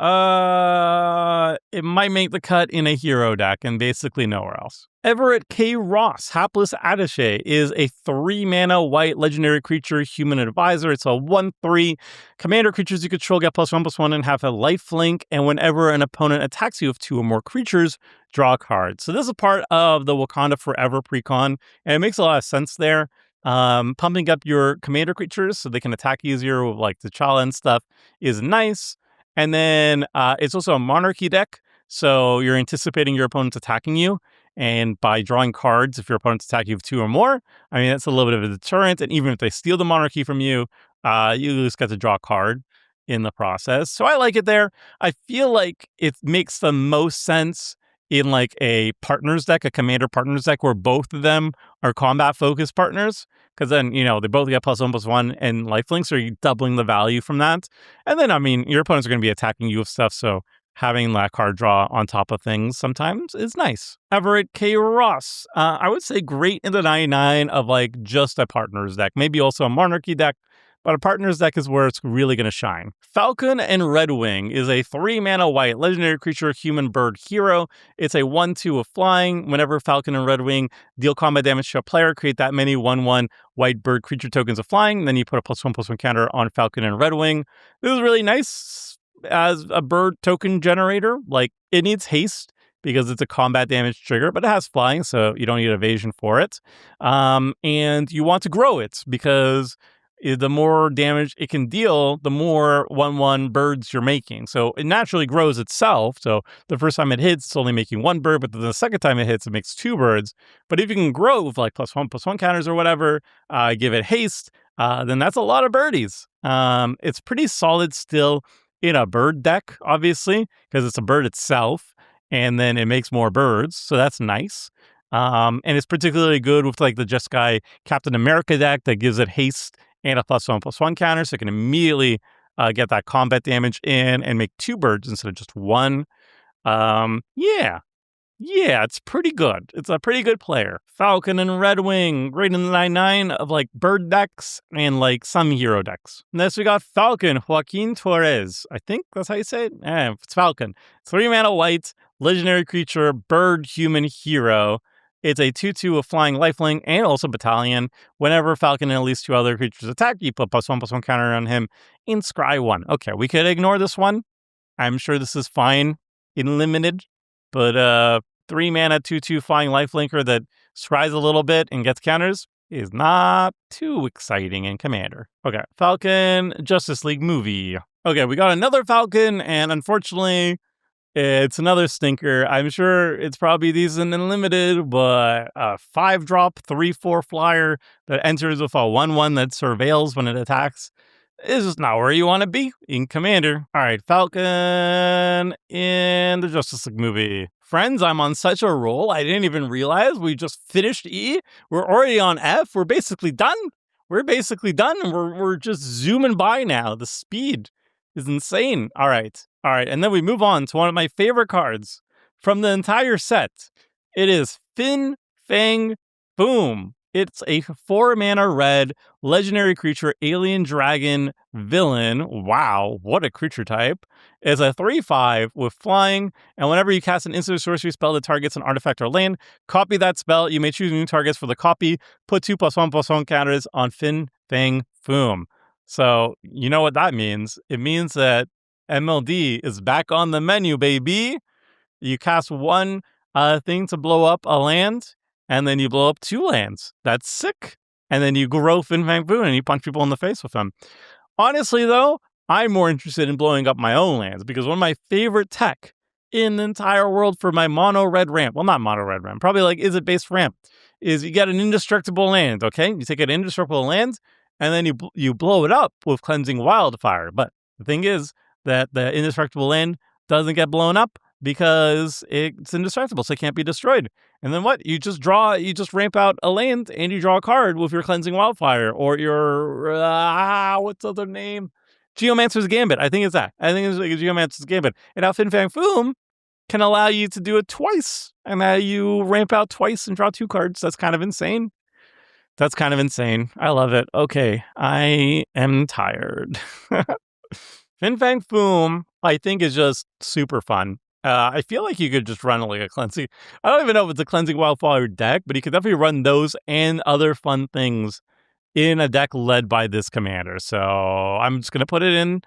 It might make the cut in a hero deck and basically nowhere else. Everett K. Ross, Hapless Attaché, is a 3-mana white legendary creature, human advisor. It's a 1/3. Commander creatures you control get +1/+1 and have a lifelink. And whenever an opponent attacks you with 2 or more creatures, draw a card. So this is part of the Wakanda Forever precon, and it makes a lot of sense there. Pumping up your commander creatures so they can attack easier with like T'Challa and stuff is nice. And then it's also a monarchy deck, so you're anticipating your opponents attacking you. And by drawing cards, if your opponents attack you with 2 or more, I mean, that's a little bit of a deterrent. And even if they steal the monarchy from you, you just get to draw a card in the process. So I like it there. I feel like it makes the most sense in like a partners deck, a commander partners deck, where both of them are combat focused partners. Because then, you know, they both get +1/+1 and lifelink, so you're doubling the value from that. And then, I mean, your opponents are going to be attacking you with stuff, so having that card draw on top of things sometimes is nice. Everett K. Ross, I would say great in the 99 of like just a partners deck, maybe also a monarchy deck, but a partners deck is where it's really going to shine. Falcon and Redwing is a 3-mana white legendary creature, human bird hero. It's a 1/2 of flying. Whenever Falcon and Redwing deal combat damage to a player, create that many 1/1 white bird creature tokens of flying. Then you put a +1/+1 counter on Falcon and Redwing. This is really nice as a bird token generator. Like, it needs haste because it's a combat damage trigger, but it has flying, so you don't need evasion for it. And you want to grow it because the more damage it can deal, the more 1/1 birds you're making. So it naturally grows itself. So the first time it hits, it's only making 1 bird, but then the second time it hits, it makes 2 birds. But if you can grow with like +1/+1 counters or whatever, give it haste, then that's a lot of birdies. It's pretty solid still in a bird deck, obviously, because it's a bird itself, and then it makes more birds. So that's nice. And it's particularly good with like the Jeskai Captain America deck that gives it haste and a +1/+1 counter, so it can immediately get that combat damage in and make 2 birds instead of just 1. Yeah, it's pretty good. It's a pretty good player. Falcon and Redwing, great in the 9/9 of like bird decks and like some hero decks. Next we got Falcon, Joaquin Torres. I think that's how you say it. It's Falcon. 3-mana white, legendary creature, bird human hero. It's a 2/2 of flying lifelink and also battalion. Whenever Falcon and at least 2 other creatures attack, you put +1/+1 counter on him in Scry 1. Okay, we could ignore this one. I'm sure this is fine in limited, but 3-mana 2/2 flying lifelinker that scries a little bit and gets counters is not too exciting in Commander. Okay, Falcon Justice League movie. Okay, we got another Falcon, and unfortunately, it's another stinker. I'm sure it's probably decent and limited, but a 5-drop, 3/4 flyer that enters with a 1/1 that surveils when it attacks is just not where you want to be in Commander. All right, Falcon in the Justice League movie. Friends, I'm on such a roll, I didn't even realize we just finished E. We're already on F. We're basically done. And we're just zooming by now. The speed is insane. All right. And then we move on to one of my favorite cards from the entire set. It is Fin Fang Boom. It's a 4-mana red legendary creature, alien dragon villain. Wow, what a creature type. It's a 3/5 with flying, and whenever you cast an instant sorcery spell that targets an artifact or land, copy that spell. You may choose new targets for the copy. Put 2 +1/+1 counters on Fin Fang Boom. So, you know what that means. It means that MLD is back on the menu, baby. You cast 1 thing to blow up a land, and then you blow up 2 lands. That's sick. And then you grow Fin Fang Boom and you punch people in the face with them. Honestly, though, I'm more interested in blowing up my own lands because one of my favorite tech in the entire world for my mono red ramp. Well, not mono red ramp. Probably like Izzet-based ramp. Is you get an indestructible land, okay? You take an indestructible land, and then you blow it up with Cleansing Wildfire. But the thing is that the indestructible land doesn't get blown up because it's indestructible, so it can't be destroyed. And then what? You just ramp out a land and you draw a card with your Cleansing Wildfire or your, what's the other name? Geomancer's Gambit. I think it's that. I think it's like a Geomancer's Gambit. And now Fin Fang Foom can allow you to do it twice. And now you ramp out twice and draw 2 cards. That's kind of insane. I love it. Okay, I am tired. Fin Fang Foom, I think, is just super fun. I feel like you could just run like a cleansing. I don't even know if it's a Cleansing Wildfire deck, but you could definitely run those and other fun things in a deck led by this commander. So I'm just going to put it in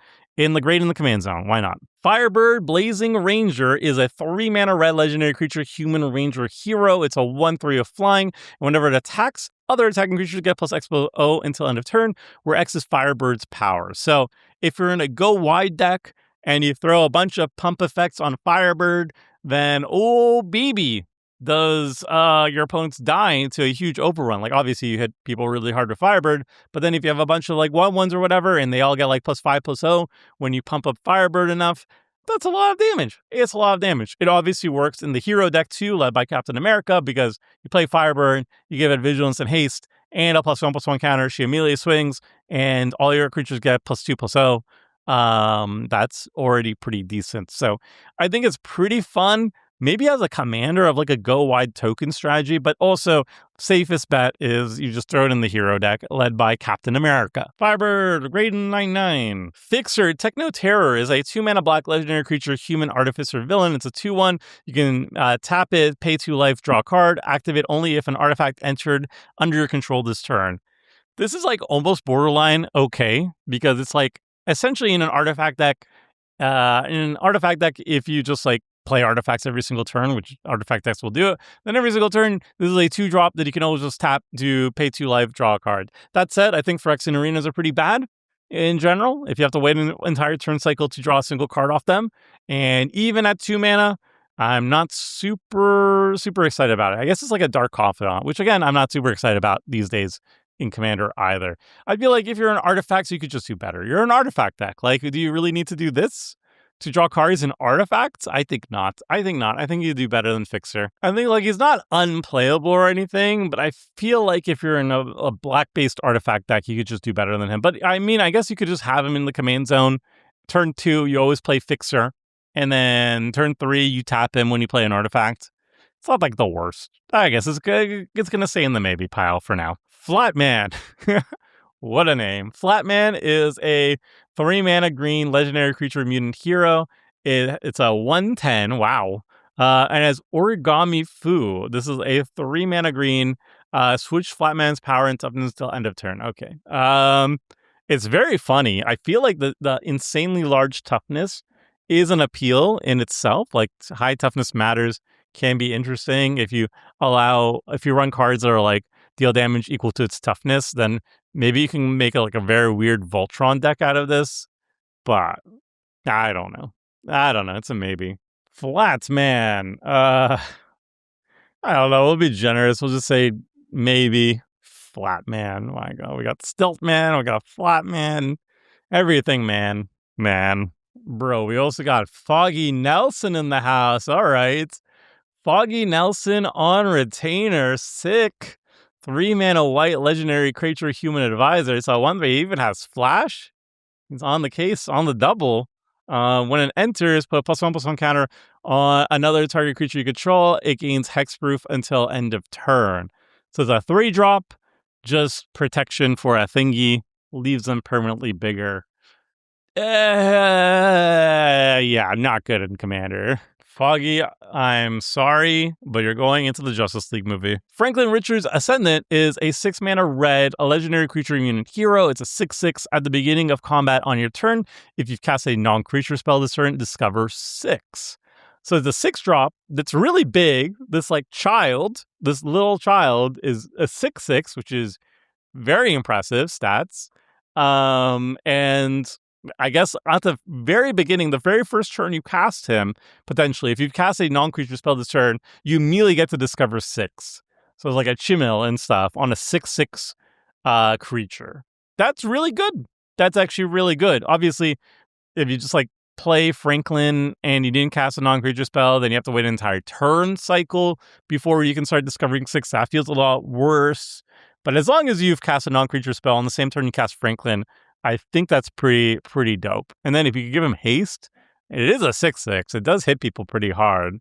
the Great in the Command Zone. Why not? Firebird Blazing Ranger is a 3-mana red legendary creature, human ranger hero. It's a 1/3 of flying. And whenever it attacks, other attacking creatures get plus X+0 until end of turn, where X is Firebird's power. So if you're in a go wide deck and you throw a bunch of pump effects on Firebird, then oh baby, does your opponents die into a huge overrun. Like, obviously you hit people really hard with Firebird, but then if you have a bunch of like 1/1s or whatever and they all get like +5/+0 when you pump up Firebird enough, that's a lot of damage. It's a lot of damage. It obviously works in the hero deck too, led by Captain America, because you play Firebird, you give it Vigilance and Haste, and a +1/+1 counter. She immediately swings, and all your creatures get +2/+0. That's already pretty decent. So I think it's pretty fun. Maybe as a commander of like a go wide token strategy, but also safest bet is you just throw it in the hero deck led by Captain America. Firebird, Graydon 99. Fixer, Techno Terror is a 2-mana black legendary creature, human artificer villain. It's a 2/1. You can tap it, pay 2 life, draw a card, activate only if an artifact entered under your control this turn. This is like almost borderline okay, because it's like essentially in an artifact deck, if you just like play artifacts every single turn, which artifact decks will do it, then every single turn, this is a 2-drop that you can always just tap to pay 2 life, draw a card. That said, I think Phyrexian Arenas are pretty bad in general, if you have to wait an entire turn cycle to draw a single card off them. And even at 2 mana, I'm not super excited about it. I guess it's like a Dark Confidant, which again, I'm not super excited about these days in Commander either. I feel like if you're an artifact, you could just do better. You're an artifact deck. Like, do you really need to do this to draw cards in artifacts? I think not. I think you do better than Fixer. I think like he's not unplayable or anything, but I feel like if you're in a black-based artifact deck, you could just do better than him. But I mean, I guess you could just have him in the command zone. Turn 2, you always play Fixer. And then turn 3, you tap him when you play an artifact. It's not like the worst. I guess it's going to stay in the maybe pile for now. Flatman. What a name. Flatman is a 3-mana green legendary creature mutant hero. It's a 1/10. Wow. And has Origami Fu. This is a 3-mana green. Switch Flatman's power and toughness until end of turn. Okay. It's very funny. I feel like the insanely large toughness is an appeal in itself. Like, high toughness matters can be interesting. If you run cards that are like deal damage equal to its toughness, then maybe you can make like a very weird Voltron deck out of this. But I don't know. It's a maybe. Flatman. I don't know. We'll be generous. We'll just say maybe. Flatman. My God, we got Stiltman. We got Flatman. Everything, man. Bro, we also got Foggy Nelson in the house. All right. Foggy Nelson on retainer. Sick. 3-mana white legendary creature human advisor. So one way he even has flash. He's on the case on the double. When it enters, put a +1/+1 counter on another target creature you control. It gains hexproof until end of turn. So it's a 3-drop, just protection for a thingy. Leaves them permanently bigger. Yeah, not good in Commander. Foggy, I'm sorry, but you're going into the Justice League movie. Franklin Richards Ascendant is a 6-mana red, a legendary creature mutant hero. It's a 6/6 at the beginning of combat on your turn. If you've cast a non-creature spell this turn, discover 6. So it's a 6-drop that's really big. This little child is a 6/6, which is very impressive stats. And I guess at the very beginning, the very first turn you cast him, potentially, if you've cast a non-creature spell this turn, you immediately get to discover 6. So it's like a Chimil and stuff on a 6/6 creature. That's really good. That's actually really good. Obviously, if you just like play Franklin and you didn't cast a non-creature spell, then you have to wait an entire turn cycle before you can start discovering 6. That feels a lot worse. But as long as you've cast a non-creature spell on the same turn you cast Franklin, I think that's pretty dope. And then if you could give him haste, it is a 6/6. It does hit people pretty hard.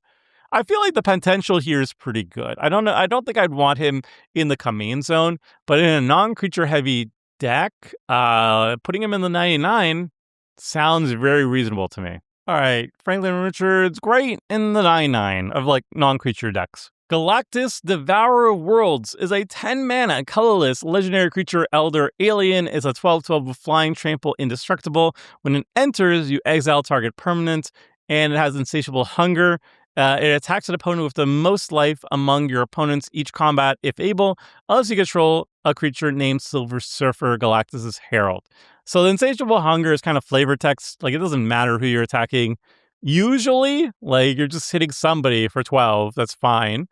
I feel like the potential here is pretty good. I don't know. I don't think I'd want him in the command zone, but in a non-creature heavy deck, putting him in the 99 sounds very reasonable to me. All right, Franklin Richards, great in the 99 of like non-creature decks. Galactus, Devourer of Worlds, is a 10 mana colorless legendary creature elder alien. Is a 12/12 with flying, trample, indestructible. When it enters, you exile target permanent, and it has insatiable hunger. It attacks an opponent with the most life among your opponents each combat, if able, unless you control a creature named Silver Surfer, Galactus' Herald. So the insatiable hunger is kind of flavor text. Like, it doesn't matter who you're attacking. Usually, like, you're just hitting somebody for 12. That's fine.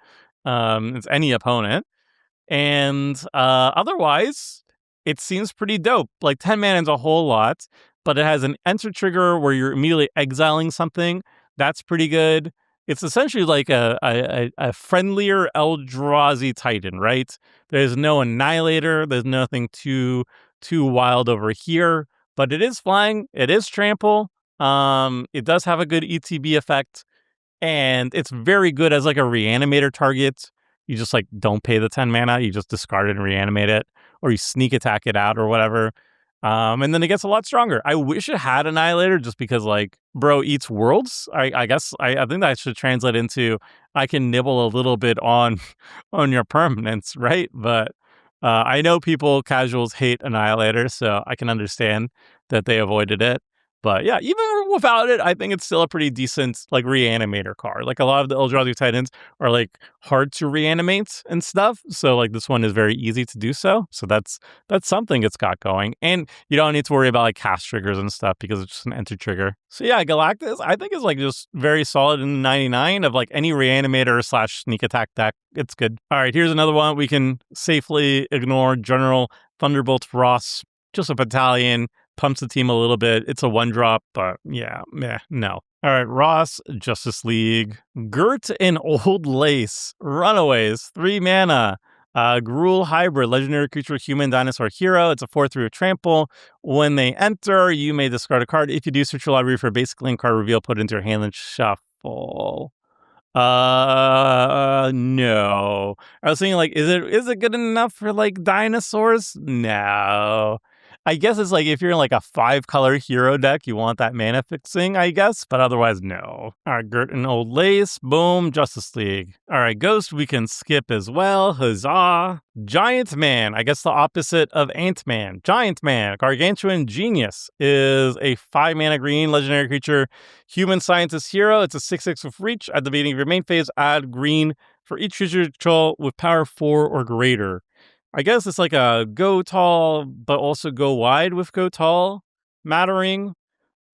It's any opponent. And otherwise, it seems pretty dope. Like, 10 mana is a whole lot, but it has an enter trigger where you're immediately exiling something. That's pretty good. It's essentially like a friendlier Eldrazi Titan, right? There's no Annihilator. There's nothing too wild over here. But it is flying. It is trample. It does have a good ETB effect. And it's very good as like a reanimator target. You just like don't pay the 10 mana. You just discard it and reanimate it. Or you sneak attack it out or whatever. And then it gets a lot stronger. I wish it had Annihilator just because, like, bro eats worlds. I guess I think that should translate into I can nibble a little bit on your permanence, right? But I know casuals hate Annihilator, so I can understand that they avoided it. But yeah, even without it, I think it's still a pretty decent like reanimator card. Like a lot of the Eldrazi Titans are like hard to reanimate and stuff. So like this one is very easy to do so. So that's something it's got going. And you don't need to worry about like cast triggers and stuff because it's just an enter trigger. So yeah, Galactus I think is like just very solid in the 99 of like any reanimator / sneak attack deck. It's good. All right, here's another one we can safely ignore. General Thunderbolt Ross, just a battalion. Pumps the team a little bit. It's a 1-drop, but yeah, no. All right, Ross, Justice League. Gert and Old Lace, Runaways, 3 mana. Gruul Hybrid, legendary creature, human, dinosaur, hero. It's a 4/3 with trample. When they enter, you may discard a card. If you do, search your library for basic link card reveal, put it into your hand and shuffle. No. I was thinking like, is it good enough for like dinosaurs? No. I guess it's like if you're in like a 5-color hero deck, you want that mana fixing, I guess, but otherwise, no. All right, Gert and Old Lace, boom, Justice League. All right, Ghost, we can skip as well, huzzah. Giant Man, I guess the opposite of Ant-Man. Giant Man, Gargantuan Genius, is a 5-mana green legendary creature, human scientist hero. It's a 6/6 with reach. At the beginning of your main phase, add green for each creature you control with power 4 or greater. I guess it's like a go tall, but also go wide with go tall mattering.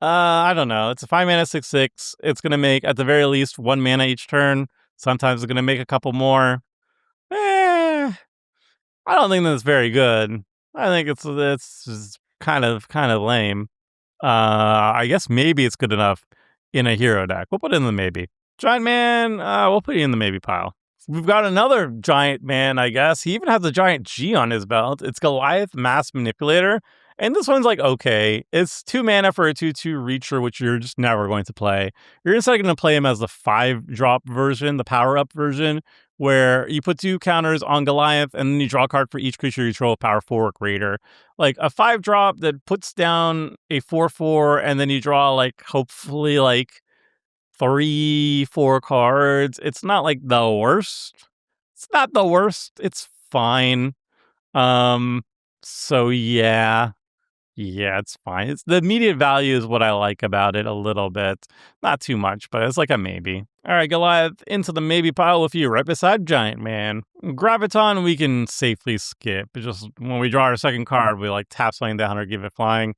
I don't know. It's a 5-mana 6/6. It's going to make, at the very least, 1 mana each turn. Sometimes it's going to make a couple more. I don't think that's very good. I think it's kind of lame. I guess maybe it's good enough in a hero deck. We'll put it in the maybe. Giant Man, we'll put it in the maybe pile. We've got another giant man, I guess. He even has a giant G on his belt. It's Goliath, Mass Manipulator. And this one's like, okay, it's 2 mana for a 2/2 Reacher, which you're just never going to play. You're instead going to play him as the 5-drop version, the power-up version, where you put 2 counters on Goliath, and then you draw a card for each creature you control with power 4 or greater. Like a 5-drop that puts down a 4/4, and then you draw, like, hopefully, like, 3-4 cards. It's not like the worst. It's not the worst. It's fine. So yeah, it's fine. It's the immediate value is what I like about it a little bit. Not too much, but it's like a maybe. All right, Goliath into the maybe pile with you right beside Giant Man. Graviton we can safely skip. It's just when we draw our second card, we like tap something down or give it flying.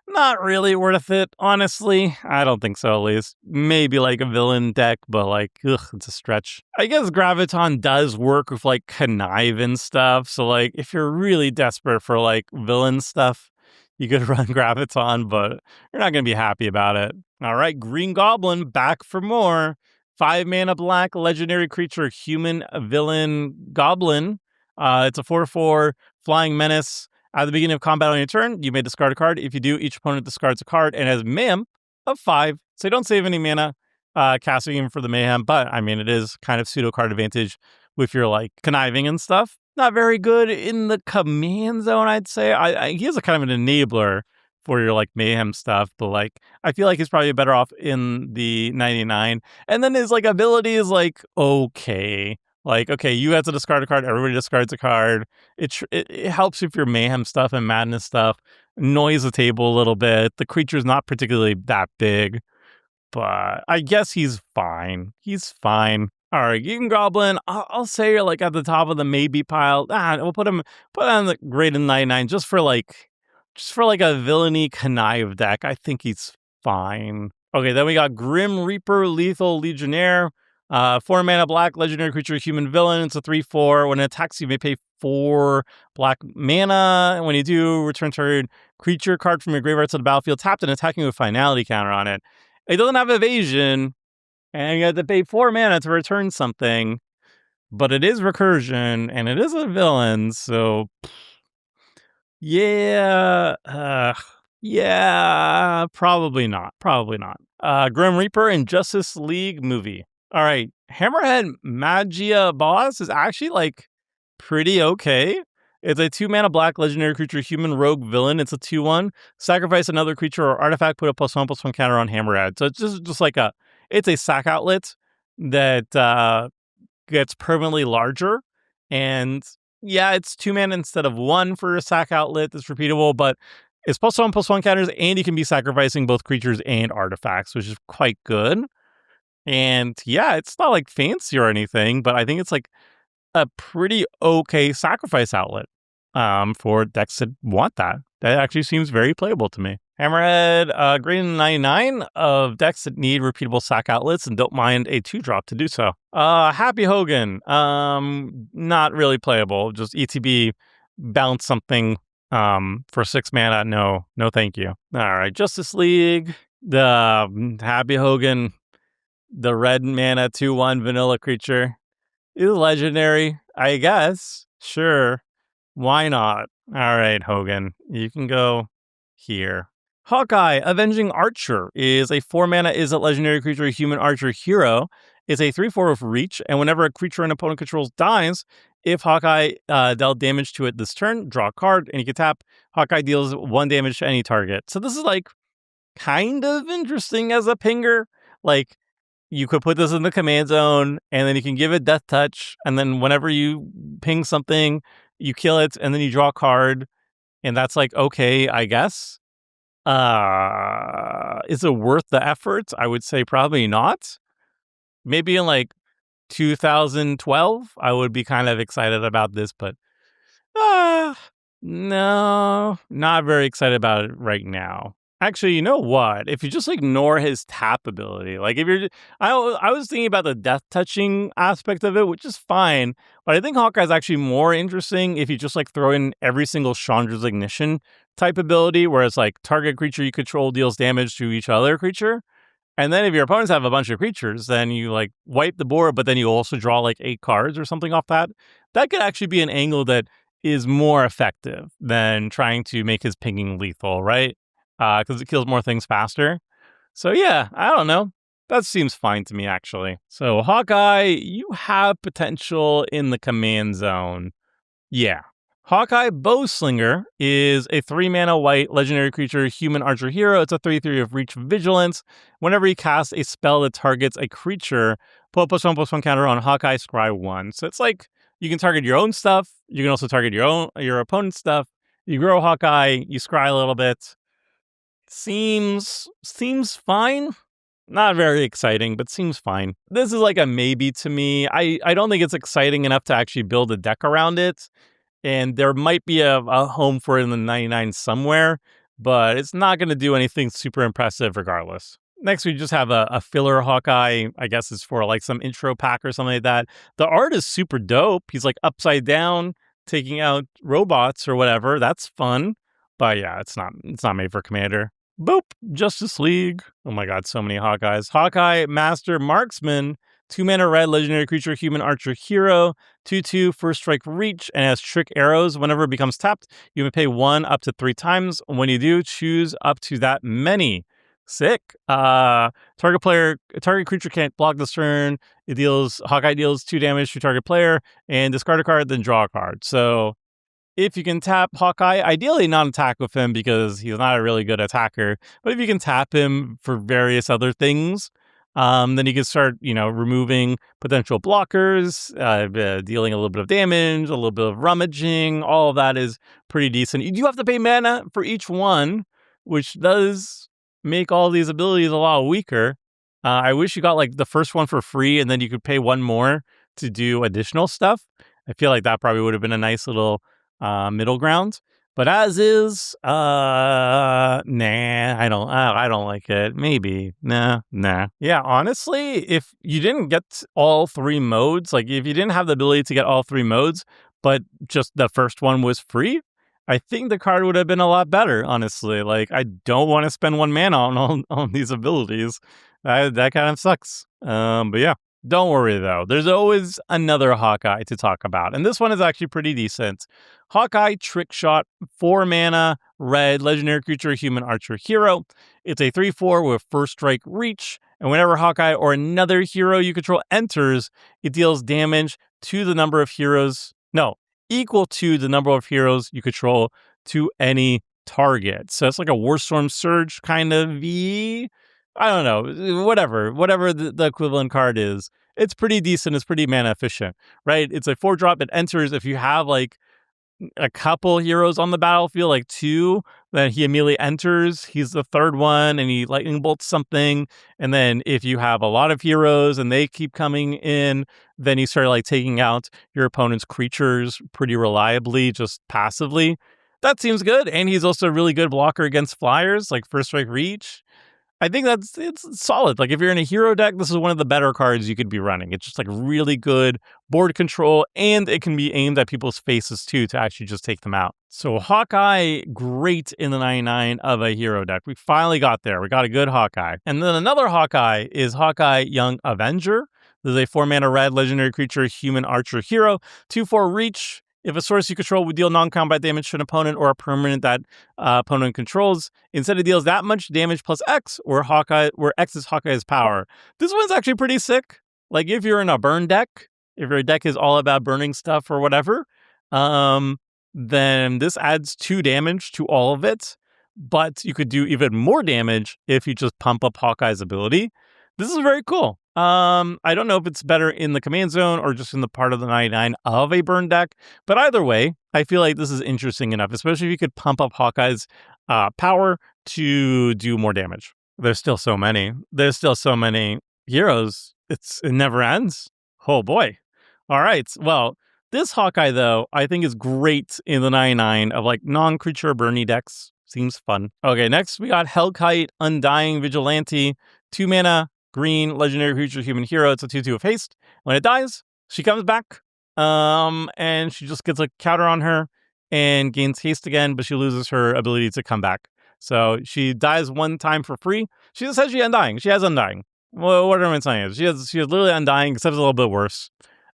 Not really worth it, honestly. I don't think so, at least. Maybe like a villain deck, but like, ugh, it's a stretch. I guess Graviton does work with like Connive and stuff. So like, if you're really desperate for like villain stuff, you could run Graviton, but you're not going to be happy about it. All right, Green Goblin back for more. 5 mana black, legendary creature, human villain goblin. It's a 4/4 flying menace. At the beginning of combat on your turn, you may discard a card. If you do, each opponent discards a card and has mayhem of 5. So you don't save any mana casting him for the mayhem, but I mean, it is kind of pseudo card advantage with your like conniving and stuff. Not very good in the command zone, I'd say. He is a kind of an enabler for your like mayhem stuff, but like I feel like he's probably better off in the 99. And then his like ability is like okay. Like, okay, you have to discard a card, everybody discards a card. It helps with your mayhem stuff and madness stuff. Noise the table a little bit. The creature's not particularly that big, but I guess he's fine. He's fine. All right, Green Goblin, I'll say like at the top of the maybe pile. We'll put on the great in 99 just for like a villainy connive deck. I think he's fine. Okay, then we got Grim Reaper, Lethal Legionnaire. 4 mana black, legendary creature, human villain. It's a 3/4. When it attacks, you may pay 4 black mana. And when you do, return target creature card from your graveyard to the battlefield, tapped and attacking with finality counter on it. It doesn't have evasion, and you have to pay 4 mana to return something. But it is recursion, and it is a villain, so yeah, probably not. Grim Reaper and Justice League movie. All right, Hammerhead Magia Boss is actually like pretty okay. It's a 2 mana black legendary creature, human rogue villain. It's a 2/1. Sacrifice another creature or artifact, put a +1/+1 counter on Hammerhead. So it's just like it's a sack outlet that gets permanently larger. And yeah, it's 2 mana instead of 1 for a sack outlet that's repeatable, but it's +1/+1 counters, and you can be sacrificing both creatures and artifacts, which is quite good. And yeah, it's not like fancy or anything, but I think it's like a pretty okay sacrifice outlet for decks that want that. That actually seems very playable to me. Hammerhead, greater than 99 of decks that need repeatable sack outlets and don't mind a 2-drop to do so. Happy Hogan, not really playable. Just ETB, bounce something for 6 mana. No thank you. All right, Justice League, the Happy Hogan, the red mana 2/1 vanilla creature is legendary, I guess. Sure. Why not? All right, Hogan, you can go here. Hawkeye, Avenging Archer, is a 4 mana is a legendary creature, a human archer hero. It's a 3/4 with reach, and whenever a creature an opponent controls dies, if Hawkeye dealt damage to it this turn, draw a card, and you can tap. Hawkeye deals 1 damage to any target. So this is like kind of interesting as a pinger. Like, you could put this in the command zone, and then you can give it Death Touch, and then whenever you ping something, you kill it, and then you draw a card, and that's like, okay, I guess. Is it worth the effort? I would say probably not. Maybe in like 2012, I would be kind of excited about this, but no, not very excited about it right now. Actually, you know what? If you just ignore his tap ability, like if you're, I was thinking about the death touching aspect of it, which is fine, but I think Hawkeye's actually more interesting if you just like throw in every single Chandra's Ignition type ability, where it's like target creature you control deals damage to each other creature. And then if your opponents have a bunch of creatures, then you like wipe the board, but then you also draw like 8 cards or something off that. That could actually be an angle that is more effective than trying to make his pinging lethal, right? Because it kills more things faster. So yeah, I don't know. That seems fine to me, actually. So Hawkeye, you have potential in the command zone. Yeah. Hawkeye Bowslinger is a 3 mana white legendary creature, human archer hero. It's a 3/3 of reach vigilance. Whenever you cast a spell that targets a creature, put a +1/+1 counter on Hawkeye, scry 1. So it's like you can target your own stuff. You can also target your opponent's stuff. You grow Hawkeye, you scry a little bit. Seems fine. Not very exciting, but seems fine. This is like a maybe to me. I don't think it's exciting enough to actually build a deck around it. And there might be a home for it in the 99 somewhere, but it's not going to do anything super impressive regardless. Next, we just have a filler Hawkeye. I guess it's for like some intro pack or something like that. The art is super dope. He's like upside down, taking out robots or whatever. That's fun. But yeah, it's not made for Commander. Boop. Justice League. Oh my god, so many Hawkeyes. Hawkeye, Master Marksman. 2-mana red, legendary creature, human archer hero. 2/2, first strike reach, and has trick arrows. Whenever it becomes tapped, you may pay 1 up to 3 times. When you do, choose up to that many. Sick. Target creature can't block this turn. Hawkeye deals 2 damage to target player, and discard a card, then draw a card. So if you can tap Hawkeye, ideally not attack with him because he's not a really good attacker. But if you can tap him for various other things, then you can start, removing potential blockers, dealing a little bit of damage, a little bit of rummaging. All of that is pretty decent. You do have to pay mana for each one, which does make all these abilities a lot weaker. I wish you got like the first one for free and then you could pay 1 more to do additional stuff. I feel like that probably would have been a nice little middle ground. But as is, nah, I don't like it. Maybe, nah. Yeah, honestly, if you didn't get all 3 modes, like if you didn't have the ability to get all 3 modes, but just the first one was free, I think the card would have been a lot better, honestly. Like, I don't want to spend 1 mana on these abilities. That kind of sucks. But yeah. Don't worry, though. There's always another Hawkeye to talk about. And this one is actually pretty decent. Hawkeye Trick Shot, 4 mana, red, legendary creature, human archer hero. It's a 3/4 with first strike reach. And whenever Hawkeye or another hero you control enters, it deals damage to the number of heroes. No, equal to the number of heroes you control to any target. So it's like a Warstorm Surge kind of V. I don't know, whatever the equivalent card is. It's pretty decent. It's pretty mana efficient, right? It's a 4-drop. It enters if you have like a couple heroes on the battlefield, like 2, then he immediately enters. He's the 3rd one and he lightning bolts something. And then if you have a lot of heroes and they keep coming in, then you start like taking out your opponent's creatures pretty reliably, just passively. That seems good. And he's also a really good blocker against flyers, like first strike reach. I think it's solid. Like if you're in a hero deck, this is one of the better cards you could be running. It's just like really good board control, and it can be aimed at people's faces too to actually just take them out. So Hawkeye, great in the 99 of a hero deck. We finally got there. We got a good Hawkeye. And then another Hawkeye is Hawkeye Young Avenger. This is a 4-mana red legendary creature, human archer hero, 2/4 reach. If a source you control would deal non-combat damage to an opponent or a permanent that opponent controls, instead it deals that much damage plus X, where X is Hawkeye's power. This one's actually pretty sick. Like if you're in a burn deck, if your deck is all about burning stuff or whatever, then this adds 2 damage to all of it. But you could do even more damage if you just pump up Hawkeye's ability. This is very cool. I don't know if it's better in the command zone or just in the part of the 99 of a burn deck, but either way, I feel like this is interesting enough, especially if you could pump up Hawkeye's power to do more damage. There's still so many. There's still so many heroes. It never ends. Oh boy. All right. Well, this Hawkeye, though, I think is great in the 99 of like non-creature burny decks. Seems fun. Okay, next we got Hellkite Undying Vigilante, 2 mana, green, legendary creature, human hero. It's a 2/2 of haste. When it dies, she comes back, and she just gets a counter on her and gains haste again, but she loses her ability to come back. So she dies 1 time for free. She's essentially Undying. She has Undying. Well, what am I saying? She has literally Undying, except it's a little bit worse,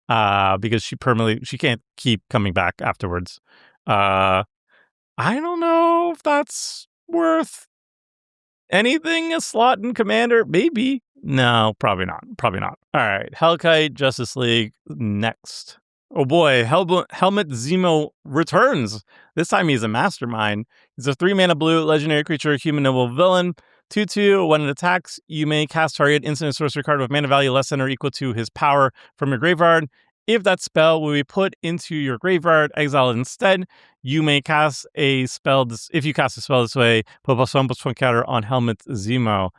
because she can't keep coming back afterwards. I don't know if that's worth anything a slot in Commander. Maybe. No, probably not. All right. Hellkite, Justice League, next. Oh boy, Helmut Zemo returns. This time he's a mastermind. He's a 3-mana blue, legendary creature, human noble villain. 2/2, when it attacks, you may cast target instant sorcery card with mana value less than or equal to his power from your graveyard. If that spell will be put into your graveyard, exiled instead, you may cast a spell. If you cast a spell this way, put +1/+1 counter on Helmut Zemo.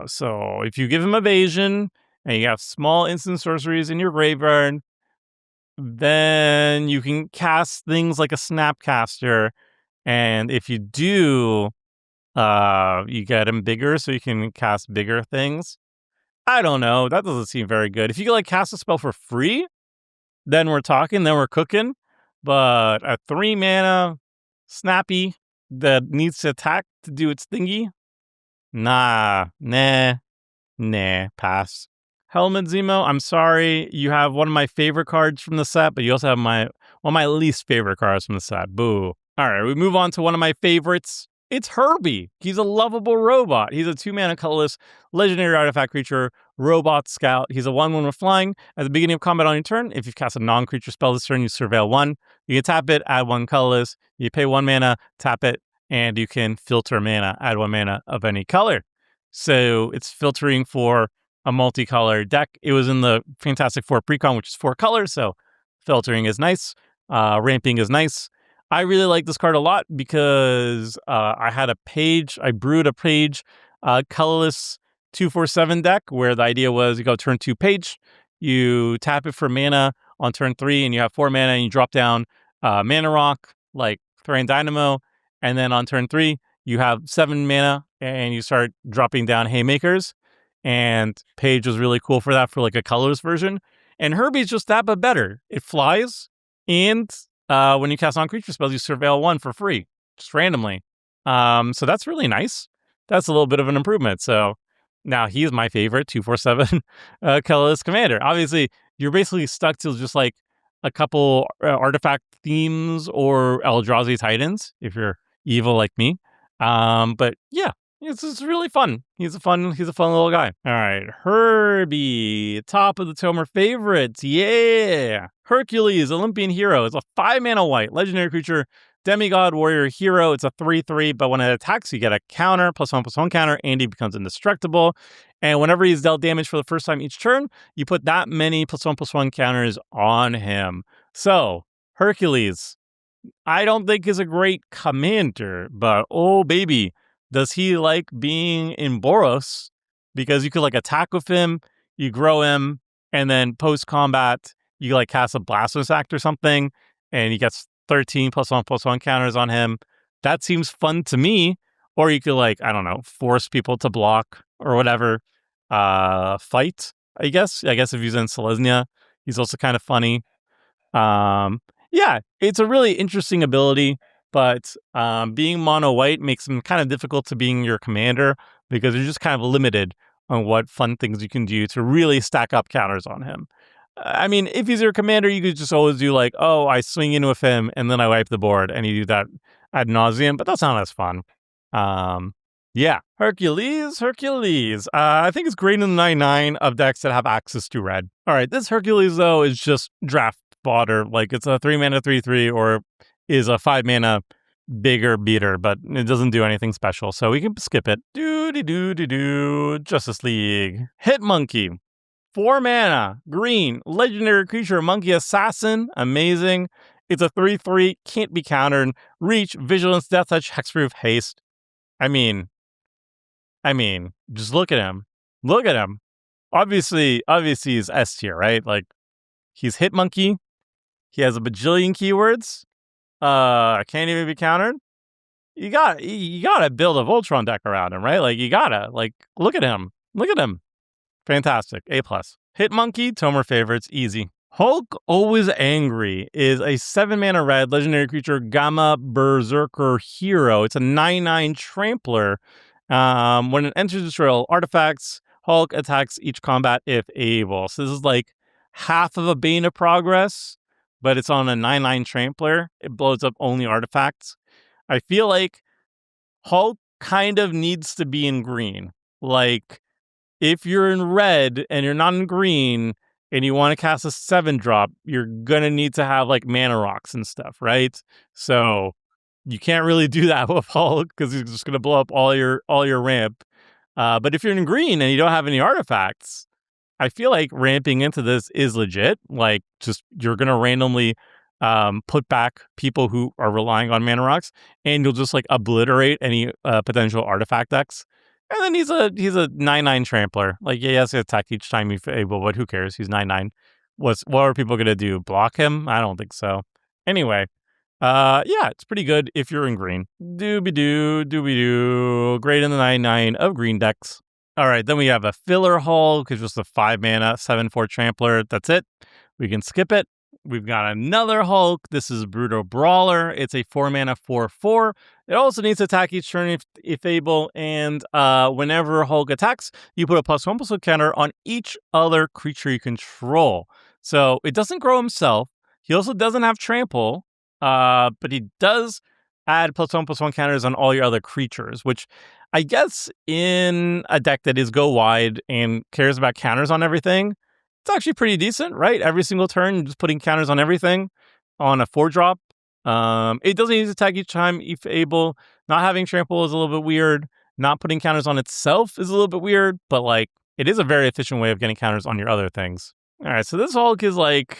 So if you give him evasion and you have small instant sorceries in your graveyard, then you can cast things like a Snapcaster And if you do, you get him bigger so you can cast bigger things. I don't know. That doesn't seem very good. If you could like cast a spell for free, then we're talking, then we're cooking. But a 3 mana snappy that needs to attack to do its thingy? Nah, pass. Helmet Zemo, I'm sorry. You have one of my favorite cards from the set, but you also have one of my least favorite cards from the set. Boo. All right, we move on to one of my favorites. It's Herbie. He's a lovable robot. He's a 2-mana colorless legendary artifact creature, robot scout. He's a 1/1 with flying. At the beginning of combat on your turn, if you've cast a non-creature spell this turn, you surveil 1. You can tap it, add 1 colorless. You pay 1 mana, tap it, and you can filter mana, add 1 mana of any color. So it's filtering for a multicolor deck. It was in the Fantastic Four Precon, which is 4 colors, so filtering is nice. Ramping is nice. I really like this card a lot because I brewed a page colorless 2/4/7 deck where the idea was you go turn 2 page, you tap it for mana on turn 3, and you have 4 mana, and you drop down Mana Rock, like Thorian Dynamo, and then on turn 3, you have 7 mana, and you start dropping down Haymakers. And Page was really cool for that, for like a colorless version. And Herbie's just that, but better. It flies, and when you cast non-creature spells, you surveil 1 for free, just randomly. So that's really nice. That's a little bit of an improvement. So now he's my favorite 2/4/7 colorless commander. Obviously, you're basically stuck to just like a couple artifact themes or Eldrazi Titans if you're evil like me. But yeah, it's really fun. He's a fun little guy. All right, Herbie, top of the Tomer favorites. Yeah, Hercules, Olympian hero. It's a 5 mana white legendary creature, demigod warrior hero. It's a 3/3, but when it attacks, you get a counter, +1/+1 counter, and he becomes indestructible. And whenever he's dealt damage for the first time each turn, you put that many +1/+1 counters on him. So Hercules, I don't think is a great commander, but oh baby, does he like being in Boros? Because you could like attack with him, you grow him, and then post combat, you like cast a Blasphemous Act or something, and he gets 13 +1/+1 counters on him. That seems fun to me. Or you could like, I don't know, force people to block or whatever. Fight, I guess. I guess if he's in Selesnya, he's also kind of funny. Yeah, it's a really interesting ability, but being mono white makes him kind of difficult to being your commander because you're just kind of limited on what fun things you can do to really stack up counters on him. I mean, if he's your commander, you could just always do like, oh, I swing in with him and then I wipe the board, and you do that ad nauseum, but that's not as fun. Yeah, Hercules. I think it's great in the 9/9 of decks that have access to red. All right, this Hercules, though, is just draft fodder. Like, it's a 3 mana 3/3 or is a 5 mana bigger beater, but it doesn't do anything special, so we can skip it. Justice League. Hitmonkey. 4 mana, green, legendary creature, monkey assassin. Amazing. It's a 3/3, can't be countered. Reach, vigilance, death touch, hexproof, haste. I mean, just look at him. Look at him. Obviously he's S tier, right? Like, he's Hitmonkey. He has a bajillion keywords. Can't even be countered. You gotta build a Voltron deck around him, right? Like, you gotta, like, look at him. Fantastic. A+. Hitmonkey, Tomer favorites, easy. Hulk Always Angry is a 7 mana red legendary creature, Gamma Berserker hero. It's a 9/9 trampler. When it enters destroy all artifacts, Hulk attacks each combat if able. So this is like half of a Bane of Progress, but it's on a 9/9 trampler. It blows up only artifacts. I feel like Hulk kind of needs to be in green. Like, if you're in red and you're not in green and you want to cast a 7-drop, you're going to need to have like mana rocks and stuff, right? So you can't really do that with Hulk because he's just going to blow up all your ramp. But if you're in green and you don't have any artifacts, I feel like ramping into this is legit. Like, just you're going to randomly put back people who are relying on mana rocks, and you'll just like obliterate any potential artifact decks. And then he's a 9/9 trampler. Like, yeah, he has to attack each time he's able, but who cares? He's 9/9. What are people gonna do? Block him? I don't think so. Anyway, Yeah, it's pretty good if you're in green. Doobie-doo, doobie-doo. Great in the 9/9 of green decks. All right, then we have a filler Hulk, it's just a 5 mana, 7/4 trampler. That's it. We can skip it. We've got another Hulk. This is Brutal Brawler. It's a 4 mana 4/4. It also needs to attack each turn if able, and whenever Hulk attacks, you put a +1/+1 counter on each other creature you control. So it doesn't grow himself. He also doesn't have trample, but he does add +1/+1 counters on all your other creatures, which I guess in a deck that is go wide and cares about counters on everything, it's actually pretty decent, right? Every single turn, just putting counters on everything on a 4-drop. It doesn't need to attack each time if able. Not having trample is a little bit weird. Not putting counters on itself is a little bit weird, but like it is a very efficient way of getting counters on your other things. All right, so this Hulk is like,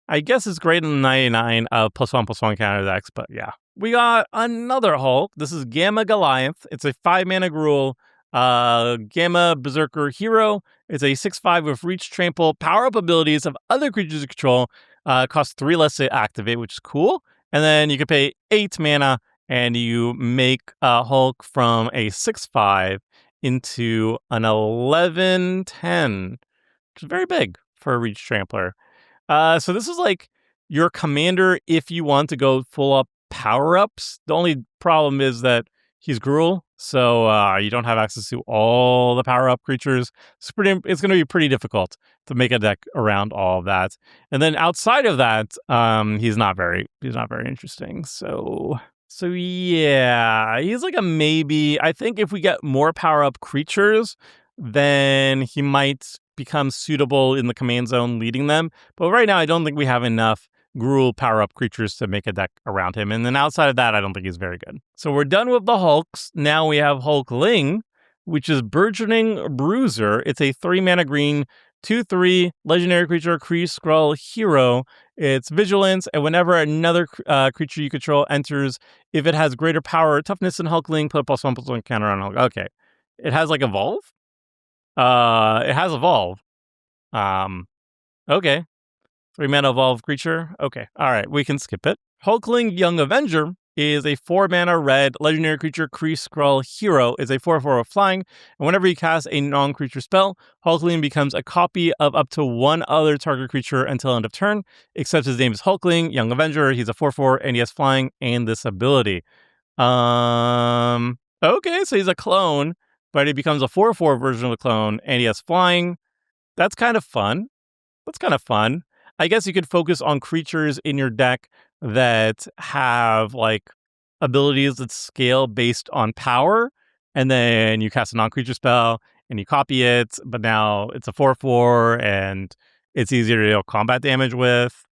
I guess it's great in the 99 of +1/+1 counter decks, but yeah. We got another Hulk. This is Gamma Goliath. It's a 5 mana Gruul, Gamma Berserker hero. It's a 6/5 with reach, trample, power up abilities of other creatures you control. Costs 3 less to activate, which is cool. And then you can pay 8 mana and you make Hulk from a 6/5 into an 11/10, which is very big for a reach trampler. So this is like your commander if you want to go full up power-ups. The only problem is that he's Gruul, so you don't have access to all the power-up creatures. It's going to be pretty difficult to make a deck around all of that. And then outside of that, he's not very interesting. So yeah, he's like a maybe. I think if we get more power-up creatures, then he might become suitable in the command zone leading them. But right now, I don't think we have enough Gruul power-up creatures to make a deck around him. And then outside of that, I don't think he's very good. So we're done with the Hulks. Now we have Hulkling, which is Burgeoning Bruiser. It's a 3 mana green, 2/3 legendary creature, Kree Skrull hero. It's vigilance, and whenever another creature you control enters, if it has greater power or toughness than Hulkling, put a +1/+1 counter on Hulk. Okay. It has like Evolve? It has Evolve. Okay. 3 mana Evolve creature. Okay. All right. We can skip it. Hulkling Young Avenger is a 4 mana red legendary creature, Kree Skrull hero. Is a 4/4 with flying. And whenever you cast a non-creature spell, Hulkling becomes a copy of up to one other target creature until end of turn, except his name is Hulkling Young Avenger. He's a 4/4 and he has flying and this ability. Okay. So he's a clone, but he becomes a 4/4 version of the clone and he has flying. That's kind of fun. I guess you could focus on creatures in your deck that have like abilities that scale based on power, and then you cast a non-creature spell and you copy it, but now it's a 4/4 and it's easier to deal combat damage with.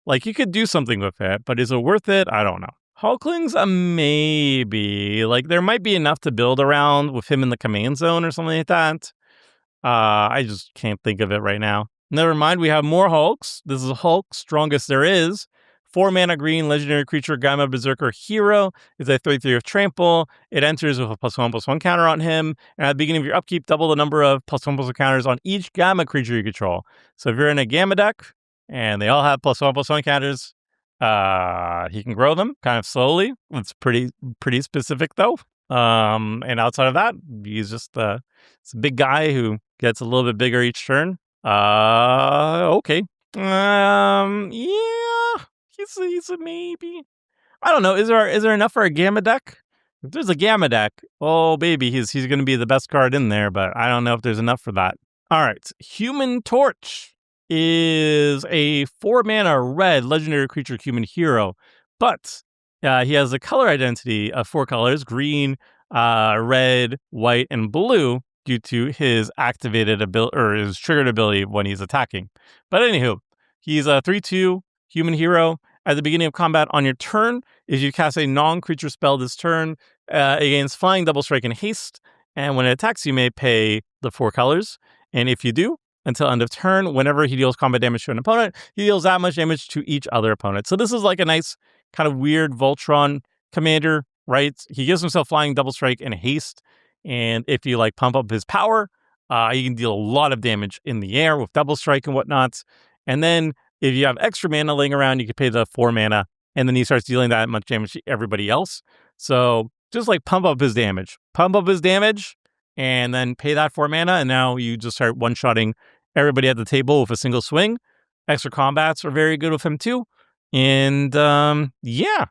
Like you could do something with it, but is it worth it? I don't know. Hulkling's a maybe. Like there might be enough to build around with him in the command zone or something like that. I just can't think of it right now. Never mind, we have more Hulks. This is Hulk, Strongest There Is. 4 mana green, legendary creature, Gamma Berserker hero. It's a 3/3 of trample. It enters with a +1/+1 counter on him. And at the beginning of your upkeep, double the number of +1/+1 counters on each Gamma creature you control. So if you're in a Gamma deck, and they all have +1/+1 counters, he can grow them kind of slowly. It's pretty specific though. And outside of that, he's just it's a big guy who gets a little bit bigger each turn. Okay. Yeah, he's a maybe. I don't know. Is there enough for a Gamma deck? If there's a Gamma deck, oh baby, he's going to be the best card in there. But I don't know if there's enough for that. All right, Human Torch is a 4 mana red legendary creature, human hero, but he has a color identity of 4 colors: green, red, white, and blue, due to his activated ability or his triggered ability when he's attacking. But anywho, he's a 3/2 human hero. At the beginning of combat on your turn, if you cast a non-creature spell this turn, against flying, double strike, and haste, and when it attacks, you may pay the 4 colors. And if you do, until end of turn, whenever he deals combat damage to an opponent, he deals that much damage to each other opponent. So this is like a nice kind of weird Voltron commander, right? He gives himself flying, double strike, and haste. And if you like pump up his power, you can deal a lot of damage in the air with double strike and whatnot. And then if you have extra mana laying around, you can pay the 4 mana and then he starts dealing that much damage to everybody else. So just like pump up his damage, and then pay that 4 mana, and now you just start one-shotting everybody at the table with a single swing. Extra combats are very good with him too. And yeah,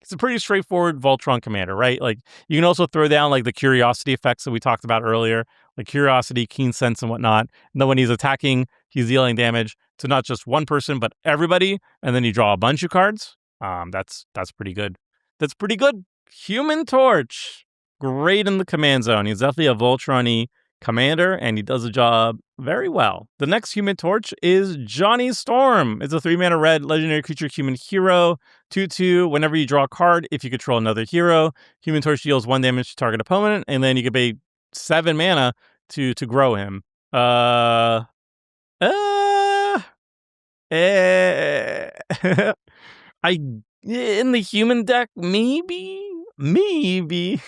it's a pretty straightforward Voltron commander, right? Like you can also throw down like the curiosity effects that we talked about earlier, like curiosity, keen sense, and whatnot. And then when he's attacking, he's dealing damage to not just one person, but everybody. And then you draw a bunch of cards. That's pretty good. That's pretty good. Human Torch, great in the command zone. He's definitely a Voltron-y commander, and he does the job very well. The next Human Torch is Johnny Storm. It's a 3-mana red legendary creature human hero. 2/2. Whenever you draw a card, if you control another hero, Human Torch deals 1 damage to target opponent, and then you can pay 7 mana to grow him. I in the human deck, maybe maybe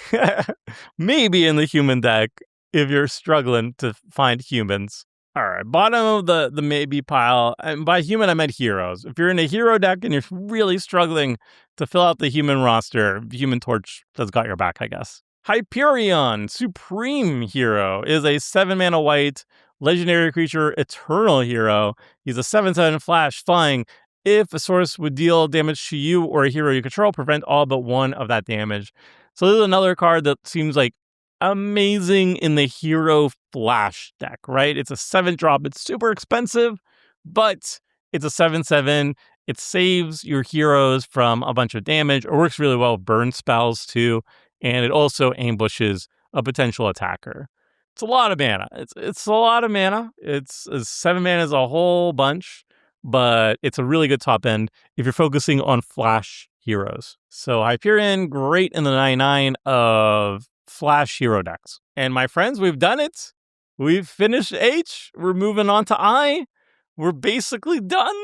in the human deck if you're struggling to find humans. All right, bottom of the maybe pile, and by human I meant heroes. If you're in a hero deck and you're really struggling to fill out the human roster, Human Torch has got your back, I guess. Hyperion, Supreme Hero, is a 7-mana white legendary creature, eternal hero. He's a 7/7 flash flying. If a source would deal damage to you or a hero you control, prevent all but one of that damage. So this is another card that seems like amazing in the hero flash deck, right? It's a 7-drop. It's super expensive, but it's a 7/7. It saves your heroes from a bunch of damage. It works really well with burn spells too, and it also ambushes a potential attacker. It's a lot of mana. It's a lot of mana. It's 7 mana is a whole bunch, but it's a really good top end if you're focusing on flash heroes. So Hyperion, great in the 9/9 of flash hero decks. And my friends, we've done it. We've finished H. We're moving on to I. We're basically done.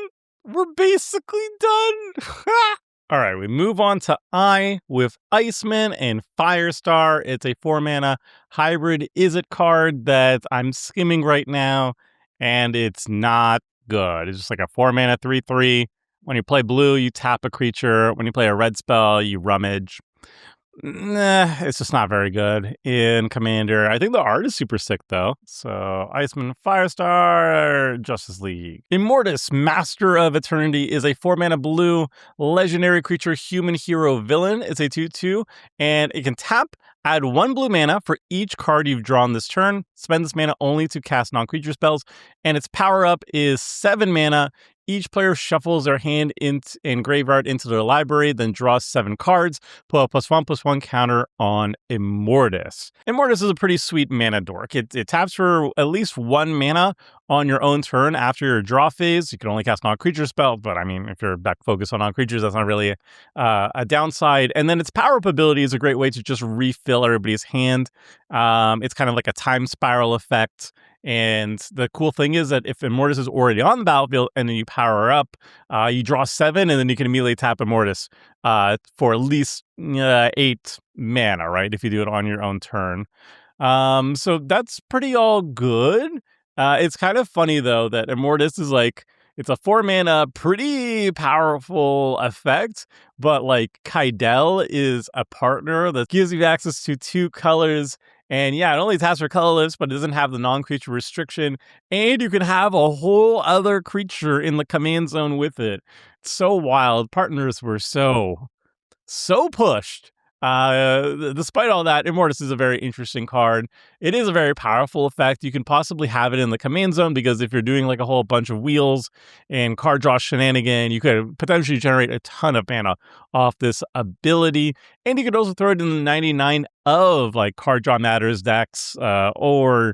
All right, we move on to I with Iceman and Firestar. It's a 4-mana hybrid Izzet card that I'm skimming right now, and it's not good. It's just like a 4-mana 3/3. When you play blue, you tap a creature. When you play a red spell, you rummage. It's just not very good in Commander. I think the art is super sick, though. So, Iceman, Firestar, Justice League. Immortus, Master of Eternity, is a 4-mana blue legendary creature human hero villain. It's a 2/2, and it can tap, add 1 blue mana for each card you've drawn this turn. Spend this mana only to cast non-creature spells, and its power-up is 7 mana. Each player shuffles their hand and graveyard into their library, then draws 7 cards, put a +1/+1 counter on Immortus. Immortus is a pretty sweet mana dork. It taps for at least 1 mana on your own turn after your draw phase. You can only cast non-creature spells, but I mean, if you're back focused on non-creatures, that's not really a downside. And then its power-up ability is a great way to just refill everybody's hand. It's kind of like a time spiral effect. And the cool thing is that if Immortus is already on the battlefield and then you power up, you draw 7 and then you can immediately tap Immortus for at least 8 mana, right? If you do it on your own turn. So that's pretty all good. It's kind of funny, though, that Immortus is like, it's a 4-mana, pretty powerful effect, but like Kydel is a partner that gives you access to 2 colors. And yeah, it only taps for colorless, but it doesn't have the non-creature restriction. And you can have a whole other creature in the command zone with it. It's so wild. Partners were so pushed. Despite all that, Immortus is a very interesting card. It is a very powerful effect. You can possibly have it in the command zone because if you're doing like a whole bunch of wheels and card draw shenanigan, you could potentially generate a ton of mana off this ability. And you could also throw it in the 99 of like card draw matters decks or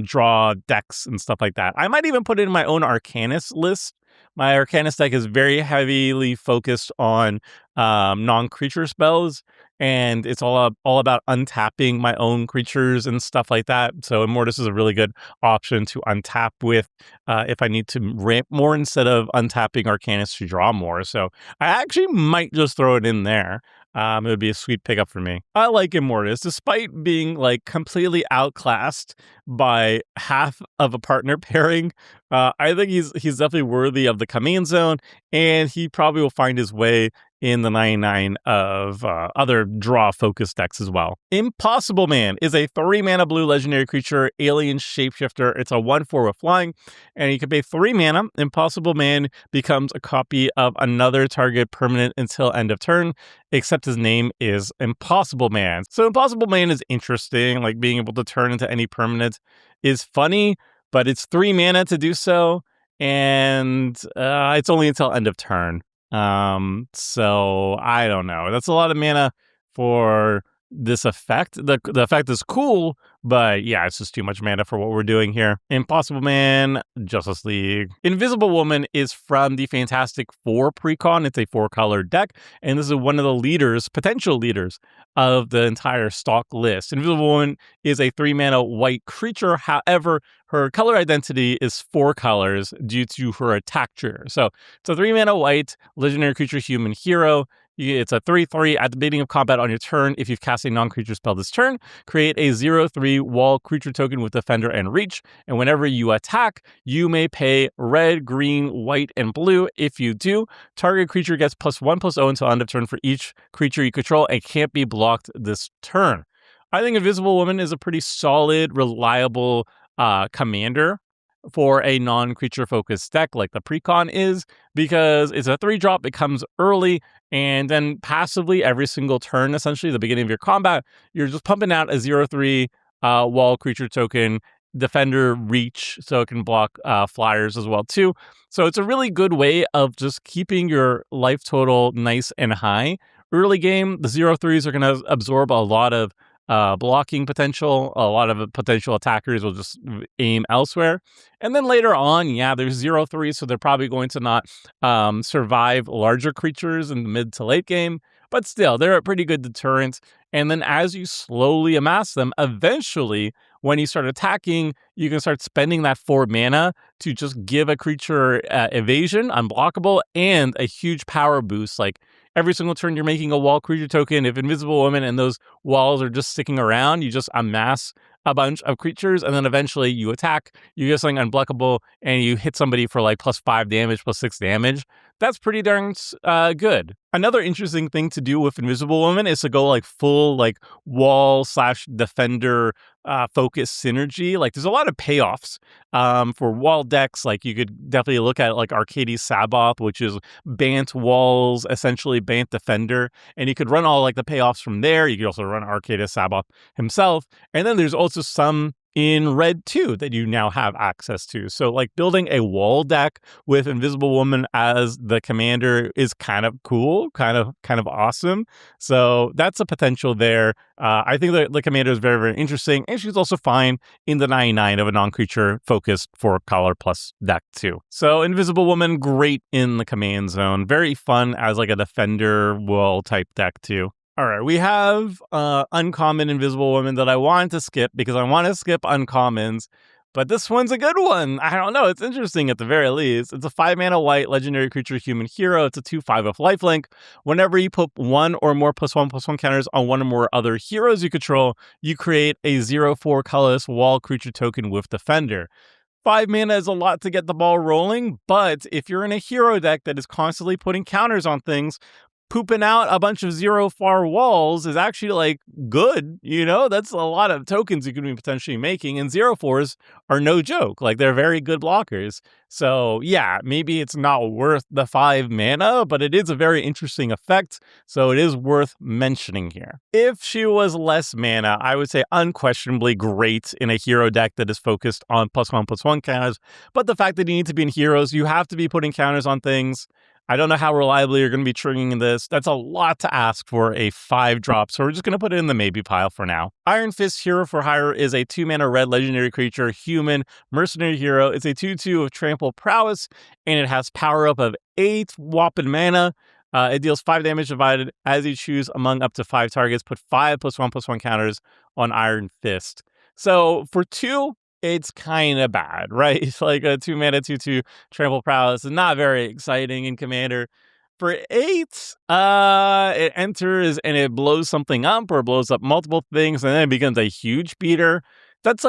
draw decks and stuff like that. I might even put it in my own Arcanist list. My Arcanist deck is very heavily focused on non-creature spells, and it's all about untapping my own creatures and stuff like that. So Immortus is a really good option to untap with if I need to ramp more instead of untapping Arcanist to draw more. So I actually might just throw it in there. It would be a sweet pickup for me. I like Immortus, despite being like completely outclassed by half of a partner pairing. I think he's definitely worthy of the command zone, and he probably will find his way in the 99 of other draw-focused decks as well. Impossible Man is a 3-mana blue legendary creature, alien shapeshifter. It's a 1/4 with flying, and you can pay 3 mana. Impossible Man becomes a copy of another target permanent until end of turn, except his name is Impossible Man. So Impossible Man is interesting, like being able to turn into any permanent is funny, but it's 3 mana to do so, and it's only until end of turn. So I don't know. That's a lot of mana for this effect. The effect is cool, but yeah, it's just too much mana for what we're doing here. Impossible Man, Justice League. Invisible Woman is from the Fantastic Four precon. It's a 4-color deck, and this is one of the leaders, potential leaders, of the entire stock list. Invisible Woman is a 3-mana white creature. However, her color identity is 4 colors due to her attack trigger. So it's a 3-mana white legendary creature human hero. It's a 3/3 at the beginning of combat on your turn. If you've cast a non-creature spell this turn, create a 0/3 wall creature token with Defender and Reach. And whenever you attack, you may pay red, green, white, and blue. If you do, target creature gets +1/+0 until end of turn for each creature you control and can't be blocked this turn. I think Invisible Woman is a pretty solid, reliable commander for a non-creature focused deck like the precon is, because it's a 3-drop, it comes early, and then passively every single turn, essentially the beginning of your combat, you're just pumping out a 0/3 wall creature token, Defender, Reach, so it can block flyers as well too. So it's a really good way of just keeping your life total nice and high. Early game, the 0/3s are going to absorb a lot of blocking potential. A lot of potential attackers will just aim elsewhere. And then later on, yeah, there's 0/3, so they're probably going to not survive larger creatures in the mid to late game. But still, they're a pretty good deterrent. And then as you slowly amass them, eventually, when you start attacking, you can start spending that 4 mana to just give a creature evasion, unblockable, and a huge power boost. Like every single turn you're making a wall creature token, if Invisible Woman and those walls are just sticking around, you just amass a bunch of creatures, and then eventually you attack, you get something unblockable, and you hit somebody for like +5 damage, +6 damage. That's pretty darn good. Another interesting thing to do with Invisible Woman is to go like full like wall/defender focus synergy. Like there's a lot of payoffs for wall decks. Like you could definitely look at like Arcades Saboth, which is Bant walls, essentially Bant defender, and you could run all like the payoffs from there. You could also run Arcades Saboth himself, and then there's also some in red too that you now have access to. So like building a wall deck with Invisible Woman as the commander is kind of cool, kind of awesome. So that's a potential there. I think that the commander is very, very interesting, and she's also fine in the 99 of a non-creature focused 4-color plus deck too. So Invisible Woman, great in the command zone, very fun as like a defender wall type deck too. All right, we have uncommon Invisible Woman that I wanted to skip because I want to skip uncommons, but this one's a good one. I don't know, it's interesting at the very least. It's a 5-mana white legendary creature human hero. It's a 2/5 with lifelink. Whenever you put 1 or more +1/+1 counters on 1 or more other heroes you control, you create a 0/4 colorless wall creature token with Defender. 5 mana is a lot to get the ball rolling, but if you're in a hero deck that is constantly putting counters on things, pooping out a bunch of 0/4 walls is actually like good, you know? That's a lot of tokens you could be potentially making, and 0/4s are no joke. Like they're very good blockers. So yeah, maybe it's not worth the 5 mana, but it is a very interesting effect, so it is worth mentioning here. If she was less mana, I would say unquestionably great in a hero deck that is focused on +1/+1 counters, but the fact that you need to be in heroes, you have to be putting counters on things. I don't know how reliably you're going to be triggering this. That's a lot to ask for a 5-drop, so we're just going to put it in the maybe pile for now. Iron Fist Hero for Hire is a 2-mana red legendary creature, human, mercenary hero. It's a 2/2 of trample prowess, and it has power up of 8 whopping mana. It deals 5 damage divided as you choose among up to 5 targets. Put 5 +1/+1 counters on Iron Fist. So for 2, it's kind of bad, right? It's like a 2-mana 2/2 trample prowess is not very exciting in Commander. For 8, it enters and it blows something up or blows up multiple things, and then it becomes a huge beater. That's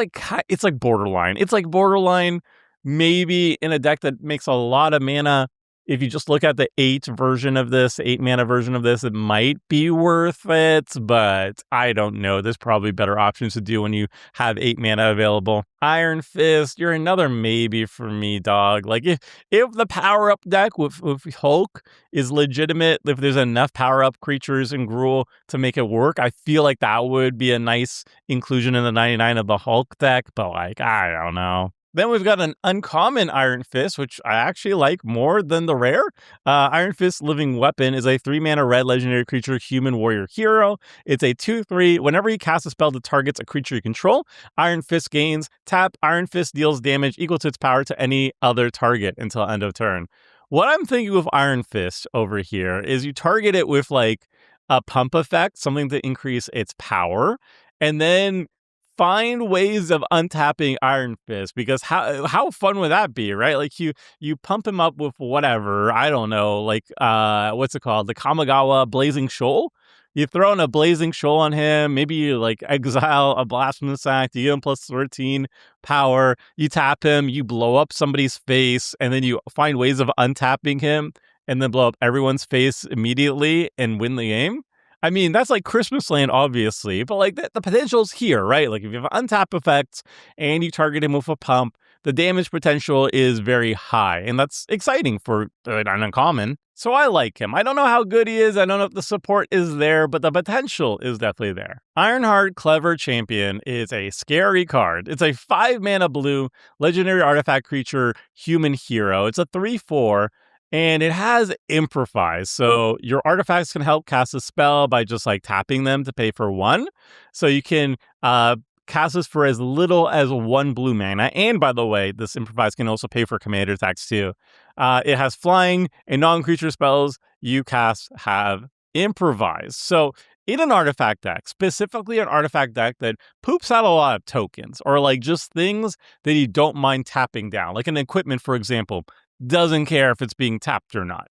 it's like borderline. It's like borderline maybe in a deck that makes a lot of mana. If you just look at the 8 version of this, 8 mana version of this, it might be worth it, but I don't know. There's probably better options to do when you have 8 mana available. Iron Fist, you're another maybe for me, dog. Like if the power up deck with Hulk is legitimate, if there's enough power up creatures in Gruul to make it work, I feel like that would be a nice inclusion in the 99 of the Hulk deck, but like, I don't know. Then we've got an uncommon Iron Fist, which I actually like more than the rare. Iron Fist Living Weapon is a 3-mana red legendary creature, human warrior hero. It's a 2/3. Whenever you cast a spell that targets a creature you control, Iron Fist gains. Tap, Iron Fist deals damage equal to its power to any other target until end of turn. What I'm thinking with Iron Fist over here is you target it with like a pump effect, something to increase its power, and then find ways of untapping Iron Fist, because how fun would that be, right? Like you pump him up with whatever, I don't know, like what's it called? The Kamigawa Blazing Shoal. You throw in a Blazing Shoal on him, maybe you like exile a Blasphemous Act, you give him plus 13 power, you tap him, you blow up somebody's face, and then you find ways of untapping him and then blow up everyone's face immediately and win the game. I mean, that's like Christmas Land, obviously, but like the potential's here, right? Like if you have untap effects and you target him with a pump, the damage potential is very high, and that's exciting for an uncommon. So I like him. I don't know how good he is. I don't know if the support is there, but the potential is definitely there. Ironheart Clever Champion is a scary card. It's a 5-mana blue legendary artifact creature, human hero. It's a 3/4. And it has Improvise, so your artifacts can help cast a spell by just like tapping them to pay for 1. So you can cast this for as little as 1 blue mana. And by the way, this Improvise can also pay for commander attacks too. It has flying, and non-creature spells you cast have Improvise. So in an artifact deck, specifically an artifact deck that poops out a lot of tokens, or like just things that you don't mind tapping down, like an equipment, for example, doesn't care if it's being tapped or not.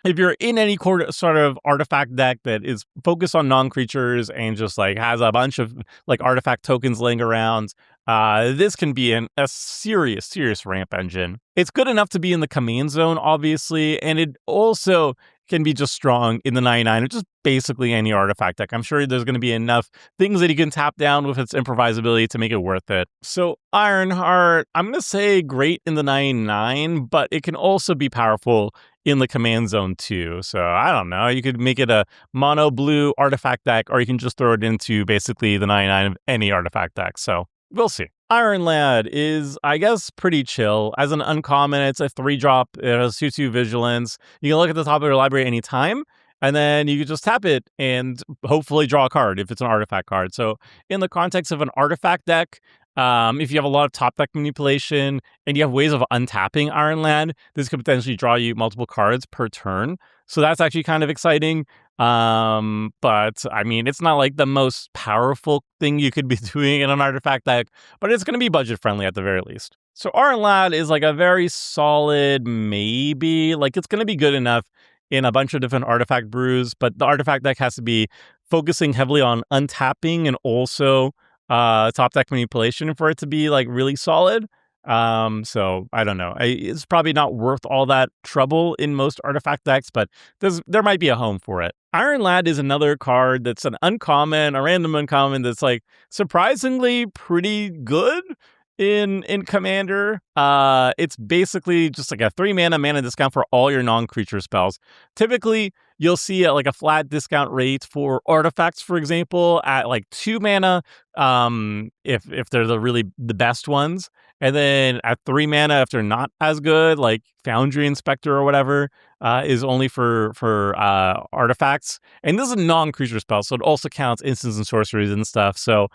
If you're in any sort of artifact deck that is focused on non-creatures and just like has a bunch of like artifact tokens laying around, this can be a serious ramp engine. It's good enough to be in the command zone, obviously, and it also can be just strong in the 99 or just basically any artifact deck. I'm sure there's going to be enough things that you can tap down with its improvisability to make it worth it. So Ironheart, I'm going to say great in the 99, but it can also be powerful in the command zone too. So I don't know. You could make it a mono blue artifact deck, or you can just throw it into basically the 99 of any artifact deck. So we'll see. Iron Lad is, I guess, pretty chill. As an uncommon, it's a 3-drop. It has 2/2 vigilance. You can look at the top of your library anytime, and then you can just tap it and hopefully draw a card if it's an artifact card. So in the context of an artifact deck, if you have a lot of top deck manipulation and you have ways of untapping Iron Lad, this could potentially draw you multiple cards per turn. So that's actually kind of exciting. But I mean, it's not like the most powerful thing you could be doing in an artifact deck, but it's going to be budget friendly at the very least. So Iron Lad is like a very solid maybe. Like it's going to be good enough in a bunch of different artifact brews, but the artifact deck has to be focusing heavily on untapping and also top deck manipulation for it to be like really solid. So I don't know. It's probably not worth all that trouble in most artifact decks, but there might be a home for it. Iron Lad is another card that's an uncommon, a random uncommon that's like surprisingly pretty good in Commander. It's basically just like a 3-mana discount for all your non-creature spells. Typically, you'll see like a flat discount rate for artifacts, for example, at like 2 mana, if they're the best ones. And then at 3 mana, if they're not as good, like Foundry Inspector or whatever, is only for artifacts. And this is a non-creature spell, so it also counts instants and sorceries and stuff. So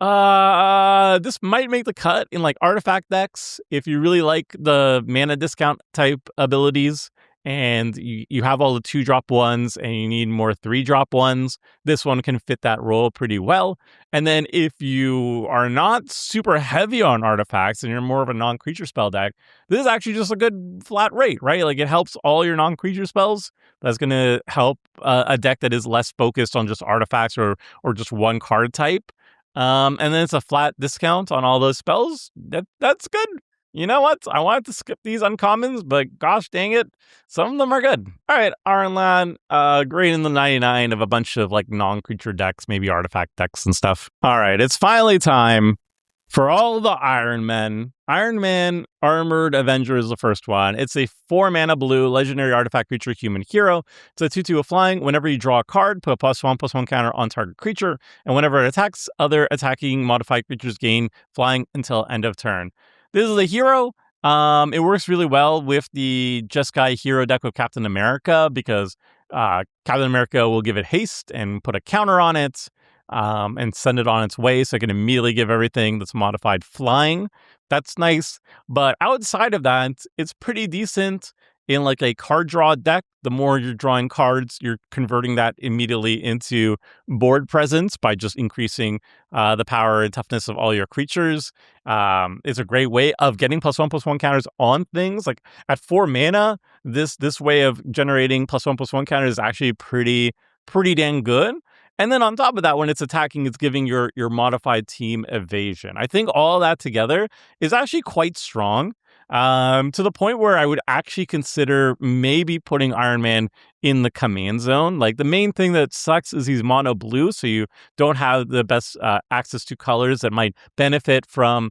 this might make the cut in like artifact decks if you really like the mana discount type abilities and you have all the 2-drop ones and you need more 3-drop ones, this one can fit that role pretty well. And then if you are not super heavy on artifacts and you're more of a non-creature spell deck, this is actually just a good flat rate, right? Like it helps all your non-creature spells. That's going to help a deck that is less focused on just artifacts or just one card type. And then it's a flat discount on all those spells. That's good. You know what? I wanted to skip these uncommons, but gosh dang it, some of them are good. All right, Ironland, great in the 99 of a bunch of like non-creature decks, maybe artifact decks and stuff. All right, it's finally time for all the Iron Men. Iron Man Armored Avenger is the first one. It's a 4-mana blue legendary artifact creature human hero. It's a 2/2 of flying. Whenever you draw a card, put a +1/+1 counter on target creature, and whenever it attacks, other attacking modified creatures gain flying until end of turn. This is a hero. It works really well with the Jeskai hero deck of Captain America because Captain America will give it haste and put a counter on it and send it on its way so it can immediately give everything that's modified flying. That's nice. But outside of that, it's pretty decent in like a card draw deck. The more you're drawing cards, you're converting that immediately into board presence by just increasing the power and toughness of all your creatures. It's a great way of getting +1/+1 counters on things. Like at 4 mana, this way of generating +1/+1 counters is actually pretty dang good. And then on top of that, when it's attacking, it's giving your modified team evasion. I think all that together is actually quite strong, to the point where I would actually consider maybe putting Iron Man in the command zone. Like the main thing that sucks is he's mono blue, so you don't have the best access to colors that might benefit from,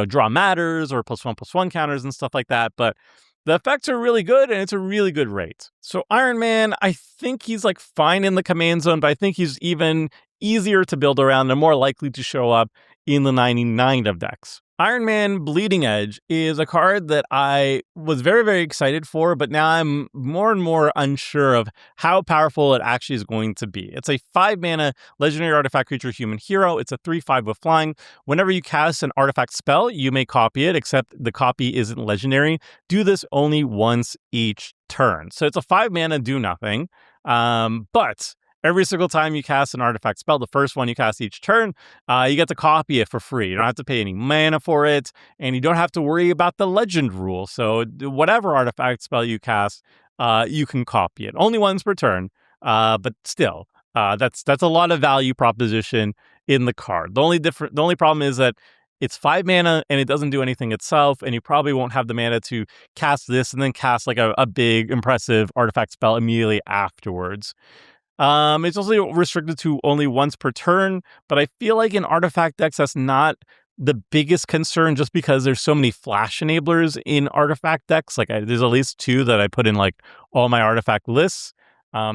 draw matters or +1/+1 counters and stuff like that. But the effects are really good, and it's a really good rate. So Iron Man, I think he's like fine in the command zone, but I think he's even easier to build around and more likely to show up in the 99 of decks. Iron Man Bleeding Edge is a card that I was very, very excited for, but now I'm more and more unsure of how powerful it actually is going to be. It's a 5-mana legendary artifact creature human hero. It's a 3/5 with flying. Whenever you cast an artifact spell, you may copy it, except the copy isn't legendary. Do this only once each turn. So it's a 5-mana do nothing, but every single time you cast an artifact spell, the first one you cast each turn, you get to copy it for free. You don't have to pay any mana for it, and you don't have to worry about the legend rule. So whatever artifact spell you cast, you can copy it. Only once per turn, but still, that's a lot of value proposition in the card. The only problem is that it's 5 mana and it doesn't do anything itself, and you probably won't have the mana to cast this and then cast like a big, impressive artifact spell immediately afterwards. It's also restricted to only once per turn, but I feel like in artifact decks, that's not the biggest concern just because there's so many flash enablers in artifact decks. Like there's at least 2 that I put in like all my artifact lists.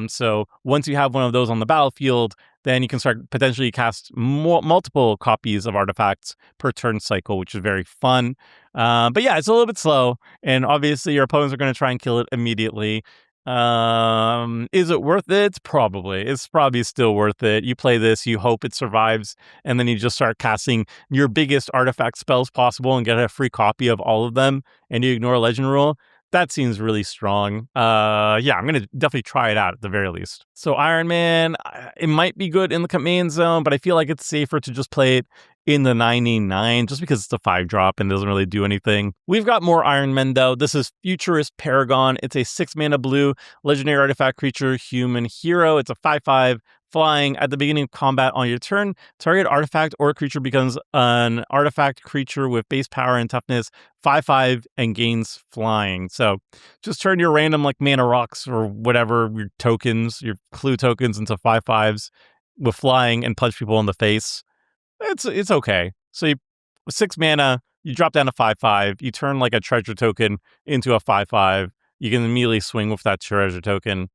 So once you have one of those on the battlefield, then you can start potentially cast multiple copies of artifacts per turn cycle, which is very fun. But yeah, it's a little bit slow, and obviously your opponents are going to try and kill it immediately. Is it worth it? Probably. It's probably still worth it. You play this, you hope it survives, and then you just start casting your biggest artifact spells possible and get a free copy of all of them, and you ignore legend rule. That seems really strong. Yeah, I'm going to definitely try it out at the very least. So Iron Man, it might be good in the command zone, but I feel like it's safer to just play it in the 99 just because it's a 5-drop and doesn't really do anything. We've got more Iron Men though. This is Futurist Paragon. It's a 6-mana blue legendary artifact creature human hero. It's a 5/5 flying. At the beginning of combat on your turn, target artifact or creature becomes an artifact creature with base power and toughness 5/5 and gains flying. So just turn your random like mana rocks or whatever, your tokens, your clue tokens into 5/5s with flying and punch people in the face. It's okay. So 6 mana, you drop down to 5/5, you turn like a treasure token into a 5/5. You can immediately swing with that treasure token.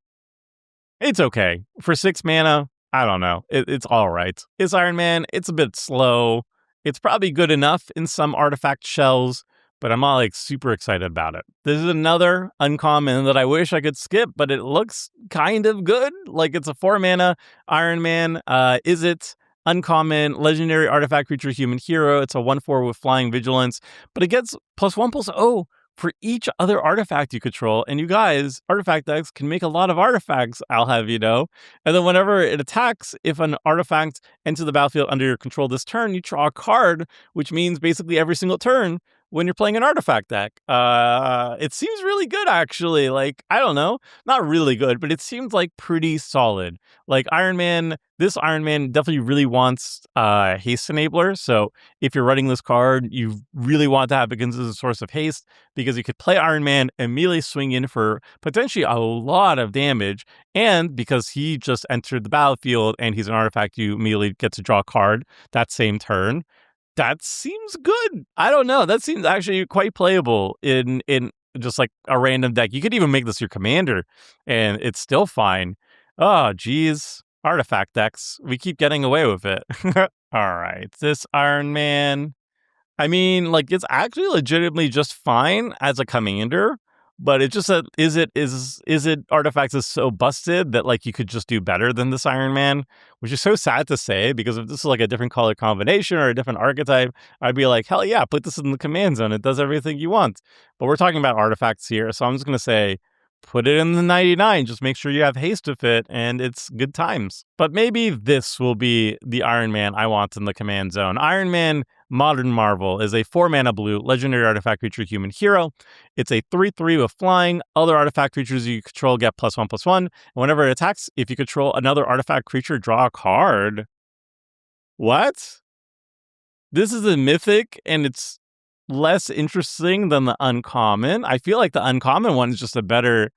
It's okay. For 6 mana, I don't know. It's all right. It's Iron Man. It's a bit slow. It's probably good enough in some artifact shells, but I'm not like super excited about it. This is another uncommon that I wish I could skip, but it looks kind of good. Like it's a 4-mana Iron Man. Is it uncommon legendary artifact creature human hero? It's a 1/4 with flying vigilance, but it gets +1/+0 for each other artifact you control. And you guys, artifact decks can make a lot of artifacts, I'll have you know. And then whenever it attacks, if an artifact enters the battlefield under your control this turn, you draw a card, which means basically every single turn when you're playing an artifact deck. It seems really good, actually. Like, I don't know, not really good, but it seems like pretty solid. Like this Iron Man definitely really wants haste enabler. So if you're running this card, you really want to have it as a source of haste, because you could play Iron Man, immediately swing in for potentially a lot of damage. And because he just entered the battlefield and he's an artifact, you immediately get to draw a card that same turn. That seems good. I don't know. That seems actually quite playable in just like a random deck. You could even make this your commander and it's still fine. Oh, geez. Artifact decks. We keep getting away with it. All right. This Iron Man. I mean, like, it's actually legitimately just fine as a commander, but it's just that is it artifacts is so busted that like you could just do better than this Iron Man, which is so sad to say, because if this is like a different color combination or a different archetype, I'd be like, hell yeah, put this in the command zone. It does everything you want. But we're talking about artifacts here, so I'm just gonna say put it in the 99. Just make sure you have haste with it, and it's good times. But maybe this will be the Iron Man I want in the command zone. Iron Man Modern Marvel is a 4-mana blue legendary artifact creature human hero. It's a 3/3 with flying. Other artifact creatures you control get +1/+1. And whenever it attacks, if you control another artifact creature, draw a card. What? This is a mythic, and it's less interesting than the uncommon. I feel like the uncommon one is just a better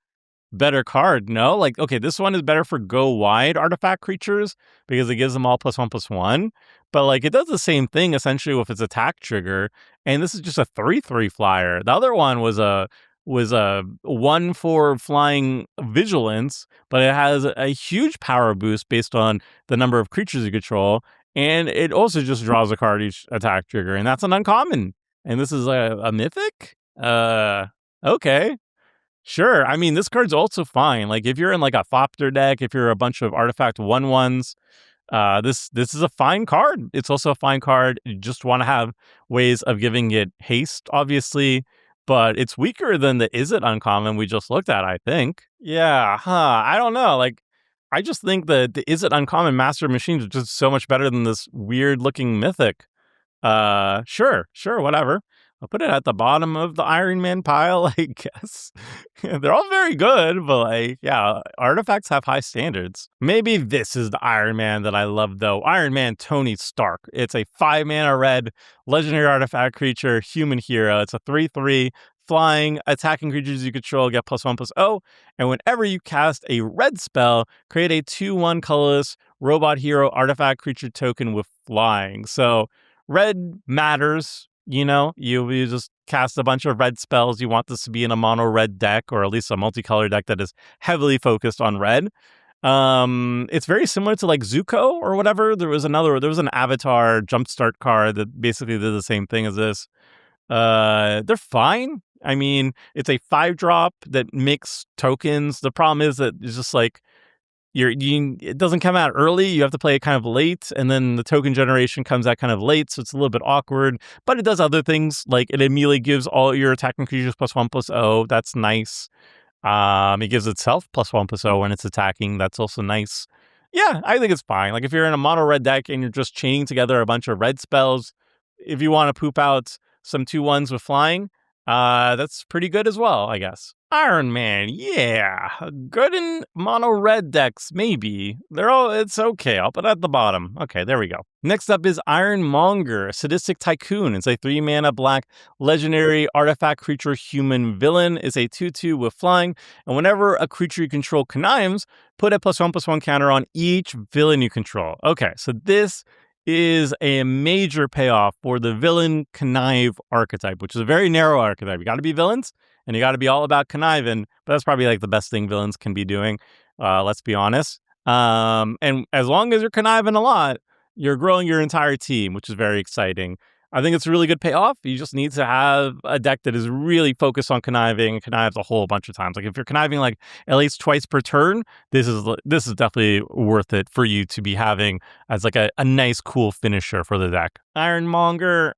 card, no? Like, okay, this one is better for go wide artifact creatures because it gives them all +1/+1. But like, it does the same thing essentially with its attack trigger. And this is just a 3/3 flyer. The other one was a 1/4 flying vigilance, but it has a huge power boost based on the number of creatures you control. And it also just draws a card each attack trigger. And that's an uncommon. And this is a mythic? Okay. Sure. I mean, this card's also fine. Like, if you're in like a Thopter deck, if you're a bunch of artifact 1/1s, this is a fine card. It's also a fine card. You just want to have ways of giving it haste, obviously, but it's weaker than the Is It uncommon we just looked at, I think. Yeah, I don't know. Like, I just think that the Is It uncommon Master of Machines is just so much better than this weird looking mythic. Sure, whatever. I'll put it at the bottom of the Iron Man pile, I guess. They're all very good, but like, yeah, artifacts have high standards. Maybe this is the Iron Man that I love, though. Iron Man Tony Stark. It's a 5-mana red legendary artifact creature, human hero. It's a 3/3 flying, attacking creatures you control get +1/+0. And whenever you cast a red spell, create a 2/1 colorless robot hero artifact creature token with flying. So red matters. You know, you just cast a bunch of red spells. You want this to be in a mono red deck, or at least a multicolor deck that is heavily focused on red. It's very similar to like Zuko or whatever. There was an Avatar Jumpstart card that basically did the same thing as this. They're fine. I mean, it's a 5-drop that makes tokens. The problem is that it's just like it doesn't come out early. You have to play it kind of late, and then the token generation comes out kind of late, so it's a little bit awkward. But it does other things, like it immediately gives all your attacking creatures +1/+0. That's nice. It gives itself +1/+0 when it's attacking. That's also nice. Yeah, I think it's fine. Like, if you're in a mono red deck and you're just chaining together a bunch of red spells, if you want to poop out some 2/1s with flying, that's pretty good as well, I guess. Iron Man, yeah. Good in mono red decks, maybe. It's okay. I'll put it at the bottom. Okay, there we go. Next up is Ironmonger, Sadistic Tycoon. It's a 3-mana black legendary artifact creature human villain. It's a 2/2 with flying. And whenever a creature you control connives, put a +1/+1 counter on each villain you control. Okay, so this is a major payoff for the villain connive archetype, which is a very narrow archetype. You got to be villains, and you got to be all about conniving, but that's probably like the best thing villains can be doing. Let's be honest. And as long as you're conniving a lot, you're growing your entire team, which is very exciting. I think it's a really good payoff. You just need to have a deck that is really focused on conniving and connives a whole bunch of times. Like, if you're conniving like at least twice per turn, this is definitely worth it for you to be having as like a nice, cool finisher for the deck. Ironmonger,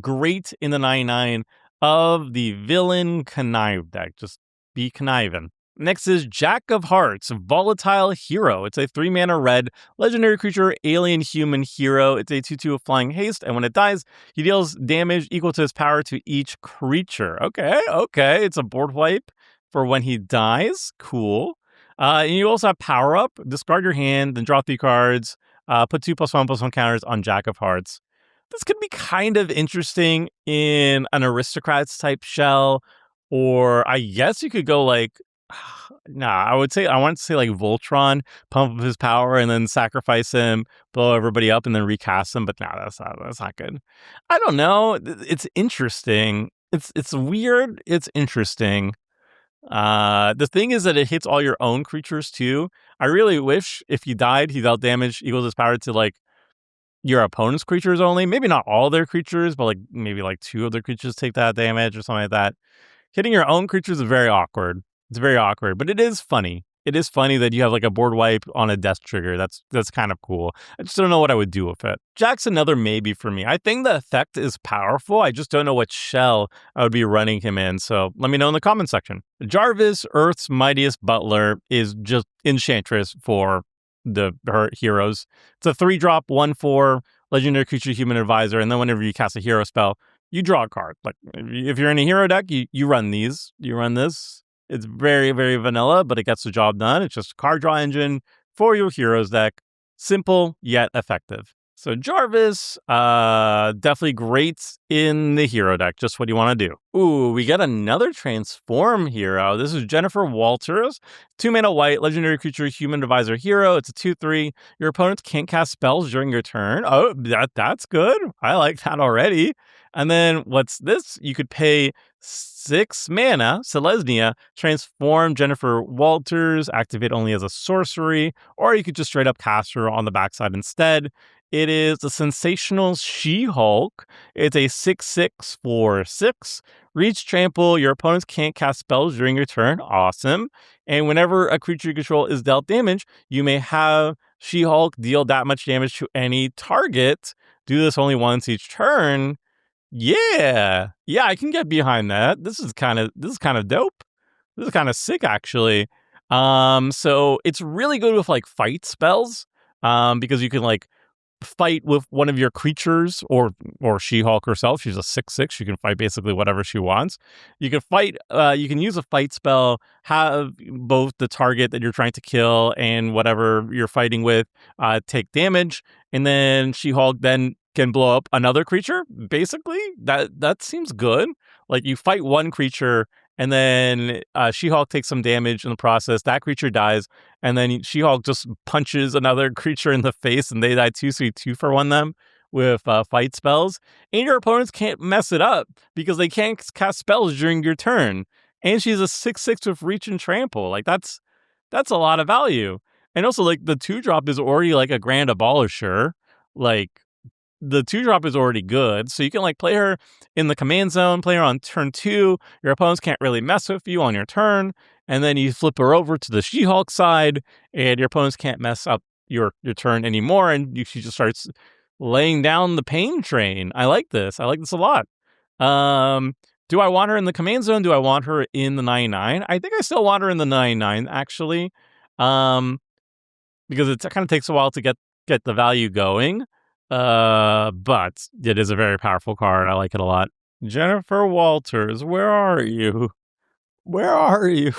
great in the 99. of the Villain Connive deck. Just be conniving. Next is Jack of Hearts, Volatile Hero. It's a 3-mana red legendary creature, alien human hero. It's a 2/2 of flying haste, and when it dies, he deals damage equal to his power to each creature. Okay. It's a board wipe for when he dies. Cool. And you also have power up, discard your hand, then draw 3 cards, put 2+1/+1 counters on Jack of Hearts. This could be kind of interesting in an Aristocrats type shell, or I guess you could go like, I want to say like Voltron, pump up his power and then sacrifice him, blow everybody up, and then recast him. But that's not good. I don't know. It's interesting. It's weird. It's interesting. The thing is that it hits all your own creatures too. I really wish if he died, he dealt damage equals his power to like your opponent's creatures only. Maybe not all their creatures, but like maybe like 2 of their creatures take that damage or something like that. Hitting your own creatures is very awkward. It's very awkward, but it is funny. It is funny that you have like a board wipe on a death trigger. That's kind of cool. I just don't know what I would do with it. Jack's another maybe for me. I think the effect is powerful. I just don't know what shell I would be running him in. So let me know in the comment section. Jarvis, Earth's Mightiest Butler, is just Enchantress for her heroes. It's a 3-drop, 1/4 legendary creature, human advisor, and then whenever you cast a hero spell, you draw a card. Like if you're in a hero deck, you run these. You run this. It's very, very vanilla, but it gets the job done. It's just a card draw engine for your heroes deck. Simple yet effective. So Jarvis, definitely great in the hero deck. Just what you want to do. Ooh, we got another transform hero. This is Jennifer Walters. 2-mana white, legendary creature, human advisor hero. It's a 2/3. Your opponents can't cast spells during your turn. Oh, that's good. I like that already. And then what's this? You could pay 6 mana, Selesnya, transform Jennifer Walters, activate only as a sorcery, or you could just straight up cast her on the backside instead. It is the Sensational She-Hulk. It's a 6/6 for 6. Reach trample. Your opponents can't cast spells during your turn. Awesome. And whenever a creature you control is dealt damage, you may have She-Hulk deal that much damage to any target. Do this only once each turn. Yeah, I can get behind that. This is kind of dope. This is kind of sick, actually. So it's really good with like fight spells, because you can like fight with one of your creatures or She-Hulk herself. She's a 6/6. She can fight basically whatever she wants. You can fight. You can use a fight spell, have both the target that you're trying to kill and whatever you're fighting with take damage, and then She-Hulk then can blow up another creature. Basically, that seems good. Like you fight one creature, and then She-Hulk takes some damage in the process. That creature dies, and then She-Hulk just punches another creature in the face, and they die too. So you 2-for-1 them with fight spells, and your opponents can't mess it up because they can't cast spells during your turn. And she's a 6/6 with reach and trample. Like that's a lot of value. And also, like the 2-drop is already like a grand abolisher. Like the 2-drop is already good, so you can like play her in the command zone, play her on turn 2. Your opponents can't really mess with you on your turn, and then you flip her over to the She-Hulk side, and your opponents can't mess up your turn anymore, and she just starts laying down the pain train. I like this. I like this a lot. Do I want her in the command zone? Do I want her in the 99? I think I still want her in the 99, actually, because it kind of takes a while to get the value going. But it is a very powerful card. I like it a lot. Jennifer Walters, where are you? Where are you?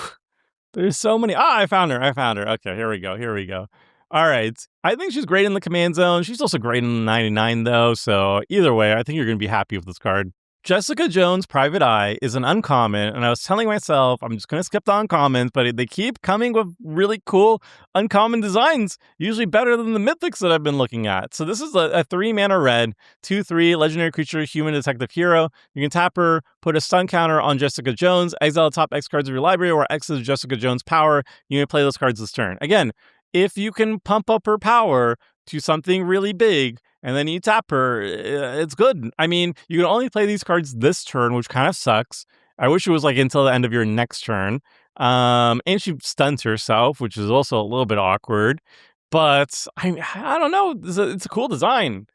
There's so many. I found her. Okay, here we go. All right. I think she's great in the command zone. She's also great in the 99, though. So either way, I think you're going to be happy with this card. Jessica Jones' Private Eye is an uncommon, and I was telling myself I'm just going to skip the uncommons, but they keep coming with really cool uncommon designs, usually better than the mythics that I've been looking at. So this is a 3-mana red, 2/3 legendary creature, human detective hero. You can tap her, put a stun counter on Jessica Jones, exile the top X cards of your library, or X is Jessica Jones' power. You may play those cards this turn. Again, if you can pump up her power to something really big, and then you tap her, it's good. I mean, you can only play these cards this turn, which kind of sucks. I wish it was like until the end of your next turn. And she stuns herself, which is also a little bit awkward. But I don't know. It's a cool design.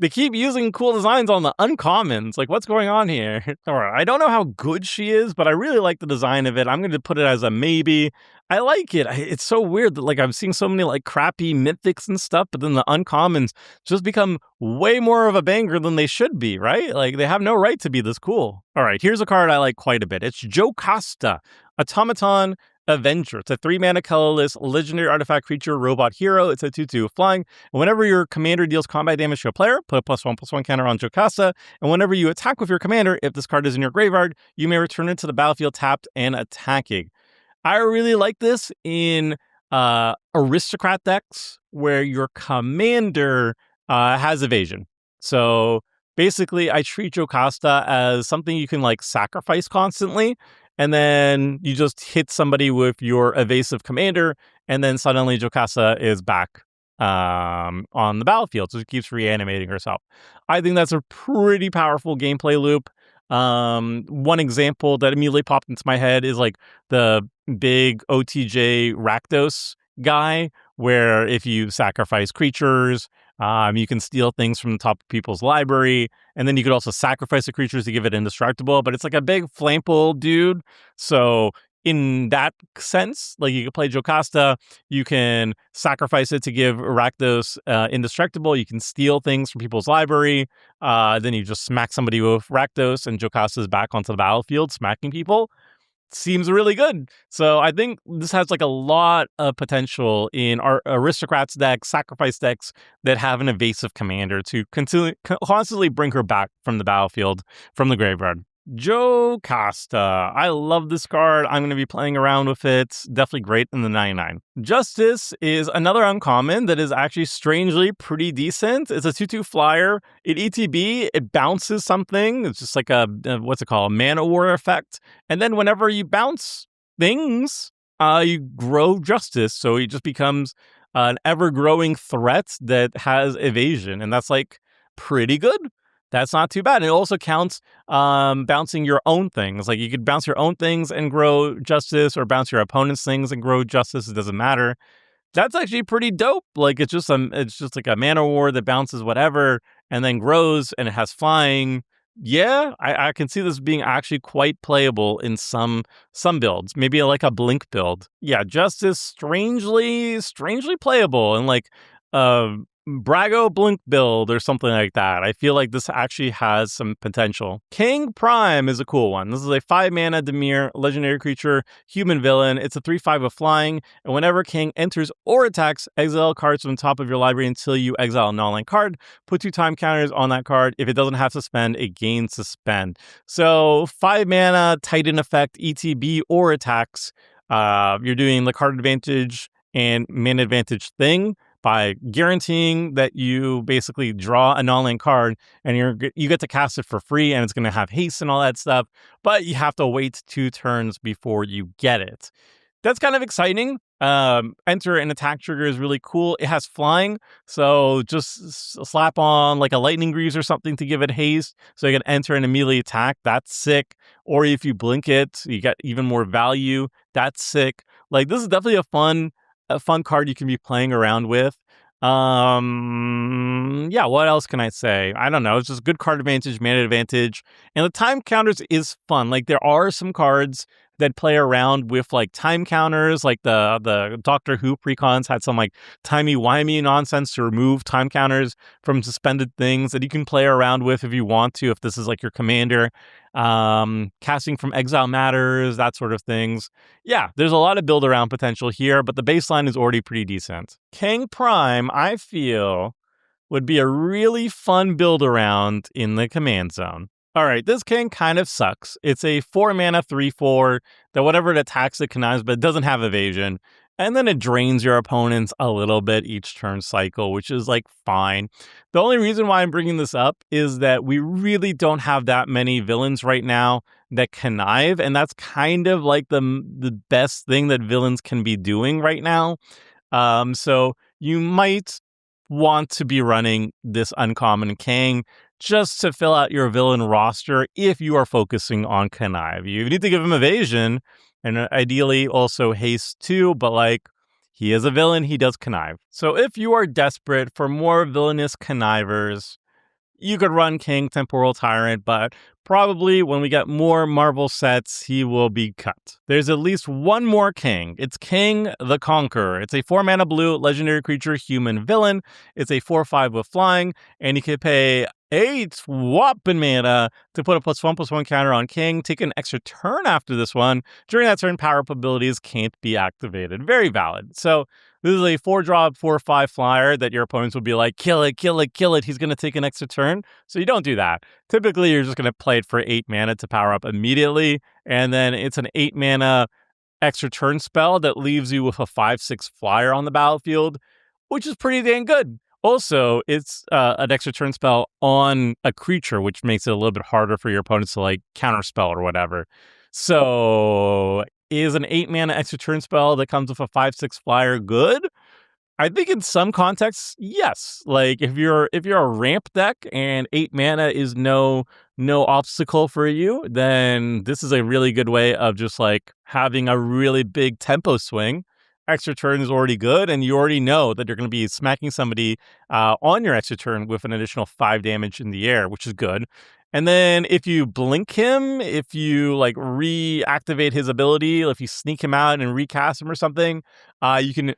They keep using cool designs on the uncommons. Like, what's going on here? All right, I don't know how good she is, but I really like the design of it. I'm going to put it as a maybe. I like it. It's so weird that, like, I'm seeing so many, like, crappy mythics and stuff, but then the uncommons just become way more of a banger than they should be, right? Like, they have no right to be this cool. All right, here's a card I like quite a bit. It's Jocasta, Automaton Avenger. It's a 3-mana colorless legendary artifact creature robot hero. It's a 2/2 flying. And whenever your commander deals combat damage to a player, put a +1/+1 counter on Jocasta. And whenever you attack with your commander, if this card is in your graveyard, you may return it to the battlefield tapped and attacking. I really like this in aristocrat decks where your commander has evasion. So basically, I treat Jocasta as something you can, like, sacrifice constantly, and then you just hit somebody with your evasive commander, and then suddenly Jocasta is back on the battlefield, so she keeps reanimating herself. I think that's a pretty powerful gameplay loop. One example that immediately popped into my head is, like, the big OTJ Rakdos guy, where if you sacrifice creatures, you can steal things from the top of people's library, and then you could also sacrifice the creatures to give it indestructible, but it's like a big flample dude. So in that sense, like, you can play Jocasta, you can sacrifice it to give Rakdos indestructible, you can steal things from people's library, then you just smack somebody with Rakdos, and Jocasta's back onto the battlefield smacking people. Seems really good. So I think this has, like, a lot of potential in our aristocrats decks, sacrifice decks that have an evasive commander to constantly bring her back from the battlefield, from the graveyard. Jocasta. I love this card. I'm going to be playing around with it. Definitely great in the 99. Justice is another uncommon that is actually strangely pretty decent. It's a 2/2 flyer. It ETB, it bounces something. It's just like a, what's it called? A mana war effect. And then whenever you bounce things, you grow Justice. So it just becomes an ever-growing threat that has evasion. And that's, like, pretty good. That's not too bad. It also counts bouncing your own things. Like, you could bounce your own things and grow Justice, or bounce your opponent's things and grow Justice. It doesn't matter. That's actually pretty dope. Like, it's just like a mana war that bounces whatever and then grows, and it has flying. Yeah, I can see this being actually quite playable in some builds. Maybe like a Blink build. Yeah, Justice strangely playable, and like Brago Blink build or something like that. I feel like this actually has some potential. King Prime is a cool one. This is a 5-mana Dimir legendary creature, human villain. It's a 3/5 with flying, and whenever King enters or attacks, exile cards from the top of your library until you exile a non-land card. Put 2 time counters on that card. If it doesn't have suspend, it gains suspend. So 5-mana Titan effect, ETB, or attacks. You're doing the card advantage and mana advantage thing by guaranteeing that you basically draw a non-land card, and you get to cast it for free, and it's going to have haste and all that stuff, but you have to wait 2 turns before you get it. That's kind of exciting. Enter an attack trigger is really cool. It has flying, so just slap on like a lightning greaves or something to give it haste, so you can enter and immediately attack. That's sick. Or if you blink it, you get even more value. That's sick. Like, this is definitely a fun card you can be playing around with. Yeah, what else can I say? I don't know. It's just good card advantage, mana advantage, and the time counters is fun. Like, there are some cards that play around with, like, time counters, like the Doctor Who precons had some, like, timey-wimey nonsense to remove time counters from suspended things that you can play around with if you want to, if this is, like, your commander. Casting from exile matters, that sort of things. Yeah, there's a lot of build around potential here, but the baseline is already pretty decent. King Prime, I feel, would be a really fun build around in the command zone. All right, this king kind of sucks. It's a 4-mana 3/4 that whatever it attacks, it connives, but it doesn't have evasion. And then it drains your opponents a little bit each turn cycle, which is, like, fine. The only reason why I'm bringing this up is that we really don't have that many villains right now that connive, and that's kind of like the best thing that villains can be doing right now. So you might want to be running this uncommon king just to fill out your villain roster if you are focusing on connive. You need to give him evasion, and ideally also haste too, but, like, he is a villain, he does connive. So if you are desperate for more villainous connivers, you could run King Temporal Tyrant, but probably when we get more Marvel sets, he will be cut. There's at least one more King. It's King the Conqueror. It's a 4-mana blue legendary creature human villain. It's a 4/5 with flying, and you can pay 8 whopping mana to put a +1/+1 counter on King. Take an extra turn after this one. During that turn, power-up abilities can't be activated. Very valid. So this is a 4-drop, 4/5 flyer that your opponents will be like, kill it, kill it, kill it. He's going to take an extra turn. So you don't do that. Typically, you're just going to play it for 8 mana to power up immediately. And then it's an 8 mana extra turn spell that leaves you with a 5/6 flyer on the battlefield, which is pretty dang good. Also, it's an extra turn spell on a creature, which makes it a little bit harder for your opponents to like counterspell or whatever. So is an 8 mana extra turn spell that comes with a 5/6 flyer good? I think in some contexts, yes. Like if you're a ramp deck and 8 mana is no obstacle for you, then this is a really good way of just like having a really big tempo swing. Extra turn is already good, and you already know that you're going to be smacking somebody on your extra turn with an additional 5 damage in the air, which is good. And then if you blink him, if you like reactivate his ability, if you sneak him out and recast him or something, you can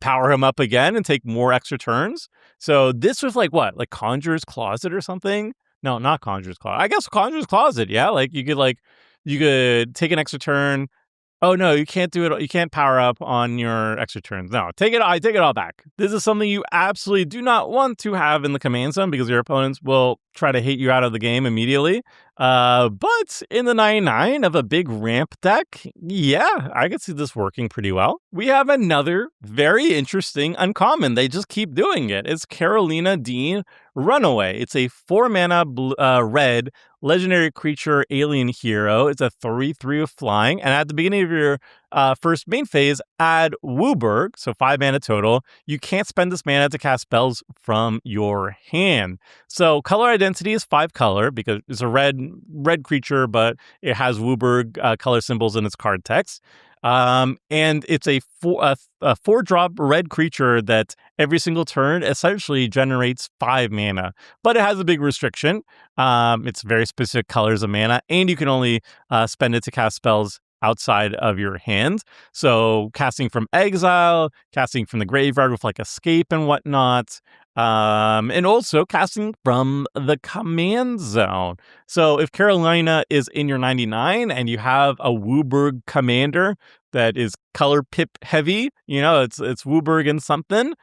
power him up again and take more extra turns. So this was like what? Like Conjurer's Closet or something? No, not Conjurer's Closet. I guess Conjurer's Closet, yeah. Like you could take an extra turn. Oh no, you can't do it. You can't power up on your extra turns. No, I take it all back. This is something you absolutely do not want to have in the command zone because your opponents will try to hate you out of the game immediately. But in the 99 of a big ramp deck, yeah, I could see this working pretty well. We have another very interesting uncommon. They just keep doing it. It's Carolina Dean Runaway. It's a 4-mana red legendary creature alien hero. It's a 3/3 with flying. And at the beginning of your first main phase, add WUBRG, so 5 mana total. You can't spend this mana to cast spells from your hand. So color identity is 5 color because it's a red creature, but it has WUBRG color symbols in its card text. And it's a 4-drop red creature that every single turn essentially generates 5 mana. But it has a big restriction. It's very specific colors of mana, and you can only spend it to cast spells outside of your hand. So casting from exile, casting from the graveyard with like escape and whatnot. And also casting from the command zone. So if Carolina is in your 99 and you have a WUBRG commander that is color pip heavy, it's WUBRG and something,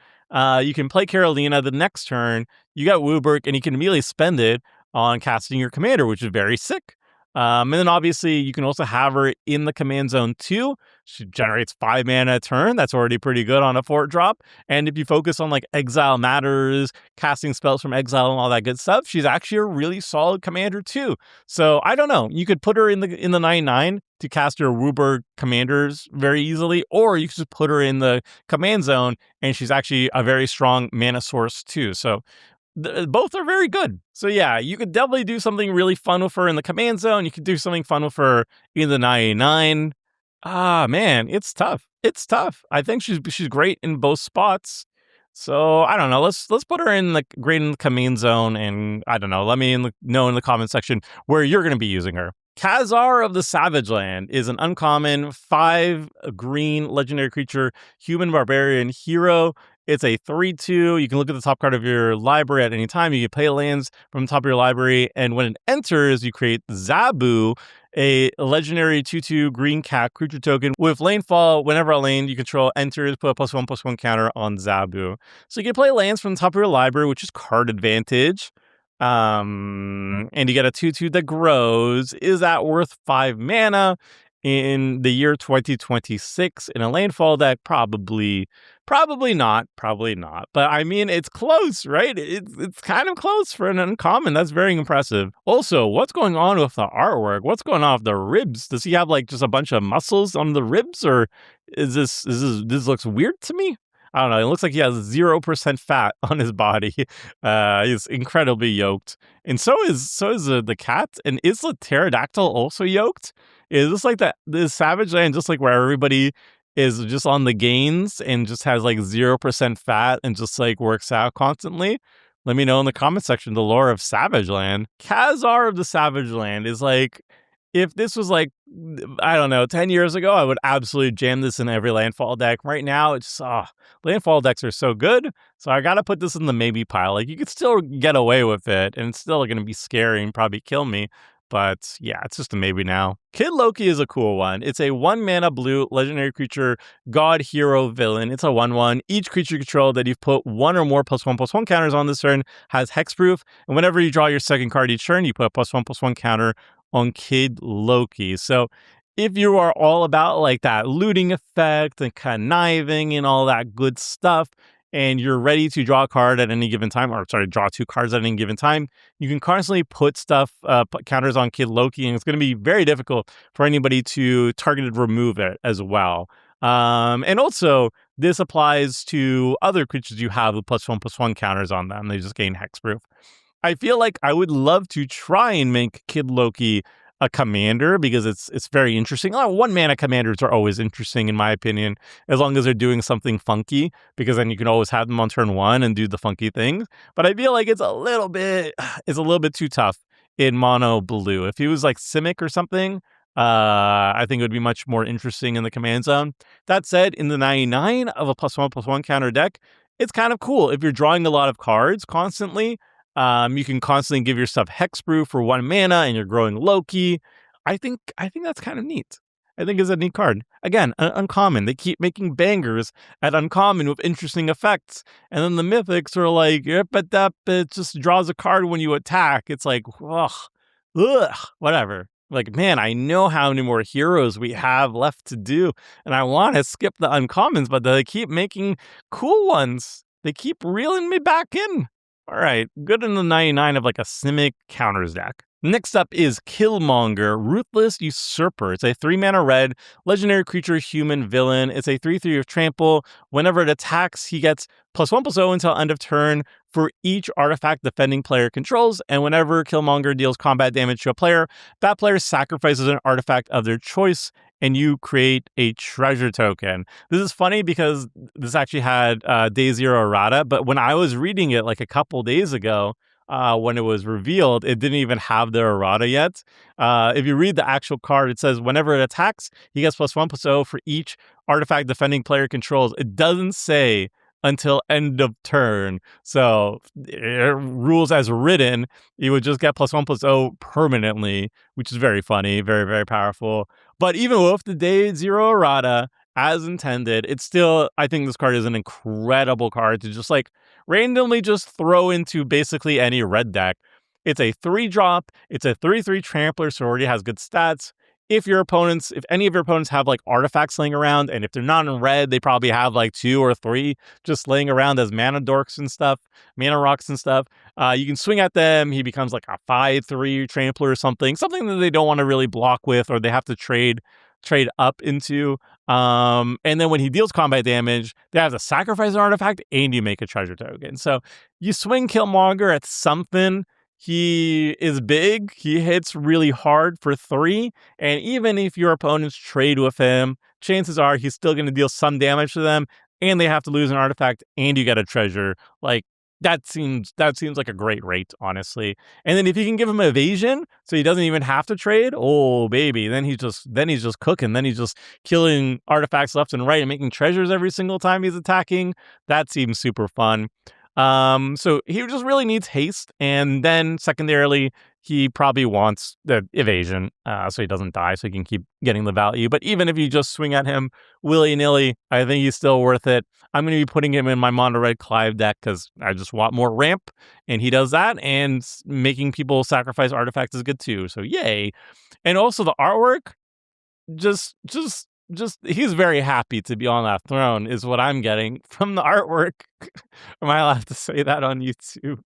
you can play Carolina the next turn. You got WUBRG and you can immediately spend it on casting your commander, which is very sick. And then obviously you can also have her in the command zone too. She generates 5 mana a turn. That's already pretty good on a 4-drop. And if you focus on like Exile Matters, casting spells from exile and all that good stuff, she's actually a really solid commander too. So I don't know. You could put her in the 99 to cast your WUBRG commanders very easily, or you could just put her in the command zone and she's actually a very strong mana source too. So both are very good. So yeah, you could definitely do something really fun with her in the command zone. You could do something fun with her in the 99. Man, it's tough. It's tough. I think she's great in both spots. So I don't know. Let's put her in the great in the command zone, and I don't know. Let me know in the comment section where you're going to be using her. Khazar of the Savage Land is an uncommon 5 green legendary creature, human barbarian hero. It's a 3/2. You can look at the top card of your library at any time. You can play lands from the top of your library, and when it enters, you create Zabu, a legendary 2/2 green cat creature token with landfall. Whenever a land you control enters, put a +1/+1 counter on Zabu. So you can play lands from the top of your library, which is card advantage. And you get a 2/2 that grows. Is that worth 5 mana in the year 2026 in a landfall deck? Probably not. But I mean, it's close, right? It's kind of close for an uncommon. That's very impressive. Also, what's going on with the artwork? What's going on with the ribs? Does he have like just a bunch of muscles on the ribs, or is this looks weird to me? I don't know. It looks like he has 0% fat on his body. He's incredibly yoked, and so is the cat. And is the pterodactyl also yoked? Is this like the Savage Land, just like where everybody is just on the gains and just has like 0% fat and just like works out constantly? Let me know in the comment section the lore of Savage Land. Khazar of the Savage Land is like, if this was like, I don't know, 10 years ago, I would absolutely jam this in every landfall deck. Right now, it's landfall decks are so good. So I got to put this in the maybe pile. Like, you could still get away with it, and it's still going to be scary and probably kill me. But yeah, it's just a maybe now. Kid Loki is a cool one. It's a 1-mana blue legendary creature, god, hero, villain. It's a 1/1. Each creature you control that you've put 1 or more +1/+1 counters on this turn has hexproof. And whenever you draw your second card each turn, you put a +1/+1 counter on Kid Loki. So if you are all about like that looting effect and conniving and all that good stuff, and you're ready to draw a card at any given time, or sorry, draw 2 cards at any given time, you can constantly put stuff, put counters on Kid Loki, and it's going to be very difficult for anybody to targeted remove it as well. And also, this applies to other creatures you have with +1/+1 counters on them. They just gain hexproof. I feel like I would love to try and make Kid Loki a commander because it's very interesting. 1-mana commanders are always interesting in my opinion, as long as they're doing something funky, because then you can always have them on turn 1 and do the funky things. But I feel like it's a little bit too tough in mono blue. If he was like Simic or something, I think it would be much more interesting in the command zone. That said, in the 99 of a +1/+1 counter deck, it's kind of cool. If you're drawing a lot of cards constantly, you can constantly give yourself hexproof for 1 mana and you're growing Loki. I think that's kind of neat. I think it's a neat card. Again, uncommon. They keep making bangers at uncommon with interesting effects. And then the mythics are like, yep, but it just draws a card when you attack. It's like, ugh, whatever. Like, man, I know how many more heroes we have left to do. And I want to skip the uncommons, but they keep making cool ones. They keep reeling me back in. All right, good in the 99 of like a Simic counters deck. Next up is Killmonger, Ruthless Usurper. It's a 3-mana red, legendary creature, human villain. It's a 3/3 of trample. Whenever it attacks, he gets +1/+0 until end of turn for each artifact defending player controls. And whenever Killmonger deals combat damage to a player, that player sacrifices an artifact of their choice, and you create a treasure token. This is funny because this actually had Day Zero errata, but when I was reading it like a couple days ago, when it was revealed, it didn't even have the errata yet. If you read the actual card, it says whenever it attacks, he gets +1/+0 for each artifact defending player controls. It doesn't say until end of turn. So rules as written, you would just get +1/+0 permanently, which is very funny, very, very powerful. But even with the Day Zero errata, as intended, it's still, I think this card is an incredible card to just like randomly just throw into basically any red deck. It's a 3-drop, it's a 3/3 trampler, so it already has good stats. If any of your opponents have like artifacts laying around, and if they're not in red, they probably have like 2 or 3 just laying around as mana dorks and stuff, mana rocks and stuff. You can swing at them. He becomes like a 5/3 trampler or something that they don't want to really block with, or they have to trade up into. And then when he deals combat damage, they have to sacrifice an artifact and you make a treasure token. So you swing Killmonger at something. He is big. He hits really hard for 3. And even if your opponents trade with him, chances are he's still going to deal some damage to them, and they have to lose an artifact and you get a treasure. Like, that seems like a great rate, honestly. And then if you can give him evasion, so he doesn't even have to trade, oh baby, then he's just cooking. Then he's just killing artifacts left and right and making treasures every single time he's attacking. That seems super fun. So he just really needs haste, and then secondarily, he probably wants the evasion, so he doesn't die, so he can keep getting the value. But even if you just swing at him willy-nilly, I think he's still worth it. I'm going to be putting him in my mono red Clive deck because I just want more ramp, and he does that, and making people sacrifice artifacts is good too, so yay. And also the artwork, just he's very happy to be on that throne is what I'm getting from the artwork. Am I allowed to say that on YouTube?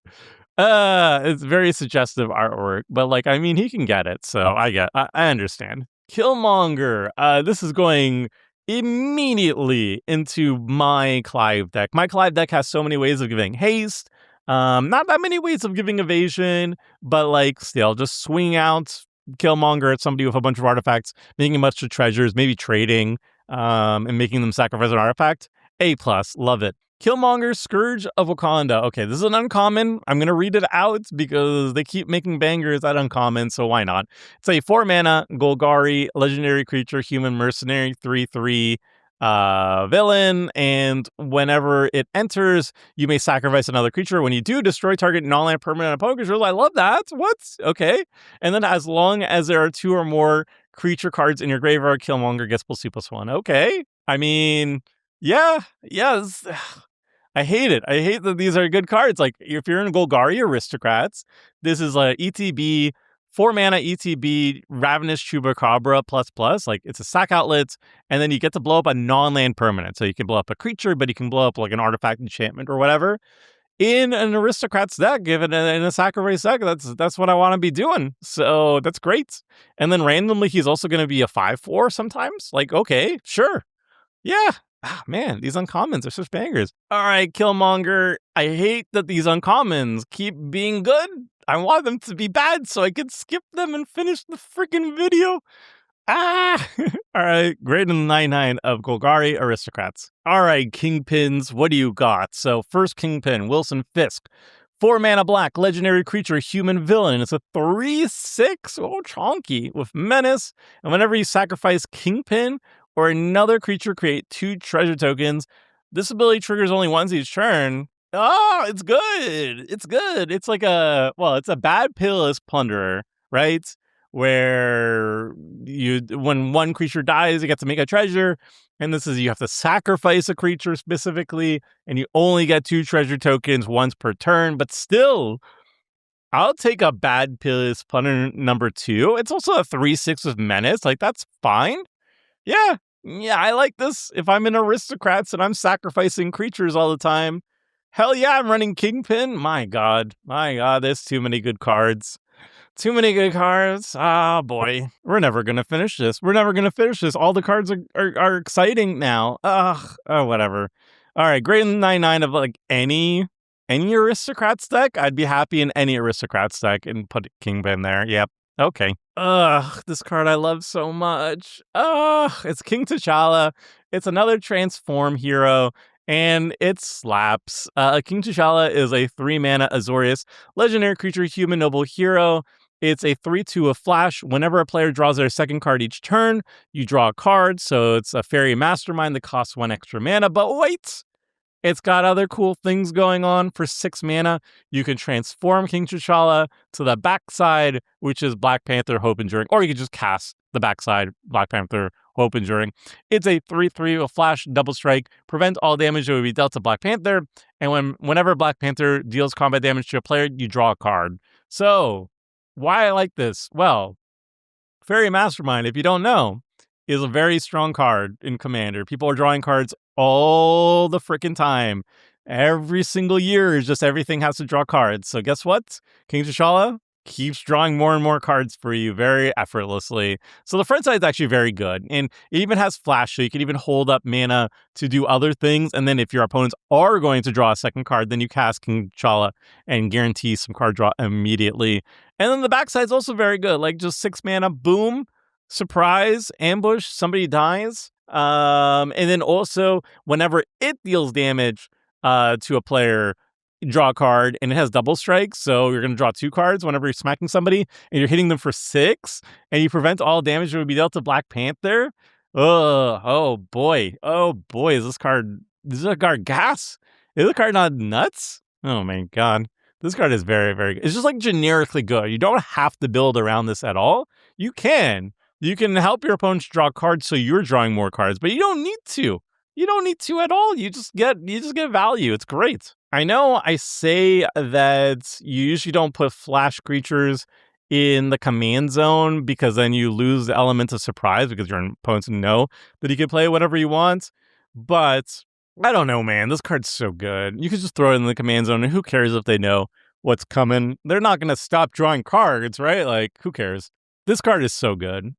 It's very suggestive artwork, but like, I mean, he can get it, so I understand. Killmonger, this is going immediately into my Clive deck. My Clive deck has so many ways of giving haste, not that many ways of giving evasion, but like still just swing out Killmonger at somebody with a bunch of artifacts, making a bunch of treasures, maybe trading, and making them sacrifice an artifact. A+, love it. Killmonger, Scourge of Wakanda. Okay, this is an uncommon. I'm going to read it out because they keep making bangers at uncommon, so why not? It's a 4-mana Golgari, legendary creature, human mercenary, 3/3 villain, and whenever it enters, you may sacrifice another creature. When you do, destroy target non-land permanent opponent controls. I love that. What? Okay. And then as long as there are 2 or more creature cards in your graveyard, Killmonger gets +2/+1. Okay. I mean, yeah, yes. I hate it. I hate that these are good cards. Like, if you're in Golgari Aristocrats, this is a ETB, 4-mana ETB, Ravenous Chupacabra ++. Like, it's a sack outlet, and then you get to blow up a non-land permanent. So you can blow up a creature, but you can blow up like an artifact enchantment or whatever. In an Aristocrats deck, given in a sacrifice deck, that's what I want to be doing. So that's great. And then randomly, he's also going to be a 5/4 sometimes. Like, okay, sure. Yeah. Ah, man, these uncommons are such bangers. All right, Killmonger. I hate that these uncommons keep being good. I want them to be bad so I can skip them and finish the freaking video. Ah! All right, great in the 9/9 of Golgari Aristocrats. All right, Kingpins, what do you got? So first Kingpin, Wilson Fisk. 4-mana black, legendary creature, human villain. It's a 3/6, chonky, with menace. And whenever you sacrifice Kingpin or another creature, create 2 treasure tokens. This ability triggers only once each turn. Oh, it's good. It's good. It's like it's a bad Pitiless Plunderer, right? Where when one creature dies, you get to make a treasure. And this is, you have to sacrifice a creature specifically, and you only get 2 treasure tokens once per turn. But still, I'll take a bad Pitiless Plunderer number 2. It's also a 3/6 with menace. Like, that's fine. Yeah, I like this. If I'm in Aristocrats and I'm sacrificing creatures all the time, hell yeah, I'm running Kingpin. My God, there's too many good cards. Too many good cards. Ah, boy. We're never going to finish this. All the cards are exciting now. Whatever. All right, great in the 9/9 of like any Aristocrats deck. I'd be happy in any Aristocrats deck and put Kingpin there. Yep. Okay. This card I love so much. It's King T'Challa. It's another transform hero, and it slaps. King T'Challa is a 3-mana Azorius, legendary creature, human noble hero. It's a 3/2 of flash. Whenever a player draws their second card each turn, you draw a card. So it's a fairy mastermind that costs 1 extra mana. But wait! It's got other cool things going on. For 6 mana, you can transform King T'Challa to the backside, which is Black Panther, Hope Enduring. Or you can just cast the backside, Black Panther, Hope Enduring. It's a 3/3 with flash, double strike. Prevent all damage that would be dealt to Black Panther. And whenever Black Panther deals combat damage to a player, you draw a card. So, why I like this? Well, Fairy Mastermind, if you don't know, is a very strong card in Commander. People are drawing cards all the freaking time. Every single year is just everything has to draw cards. So guess what? King T'Challa keeps drawing more and more cards for you very effortlessly. So the front side is actually very good. And it even has flash, so you can even hold up mana to do other things. And then if your opponents are going to draw a second card, then you cast King T'Challa and guarantee some card draw immediately. And then the backside is also very good. Like, just 6 mana, boom, surprise, ambush, somebody dies. And then also, whenever it deals damage to a player, draw a card, and it has double strike, so you're going to draw 2 cards whenever you're smacking somebody, and you're hitting them for 6, and you prevent all damage that would be dealt to Black Panther. Oh boy, is this card gas? Is the card not nuts? Oh my God. This card is very, very good. It's just like generically good. You don't have to build around this at all. You can help your opponents draw cards so you're drawing more cards, but you don't need to. You don't need to at all. You just get value. It's great. I know I say that you usually don't put flash creatures in the command zone because then you lose the element of surprise because your opponents know that you can play whatever you want. But I don't know, man. This card's so good. You can just throw it in the command zone, and who cares if they know what's coming? They're not going to stop drawing cards, right? Like, who cares? This card is so good.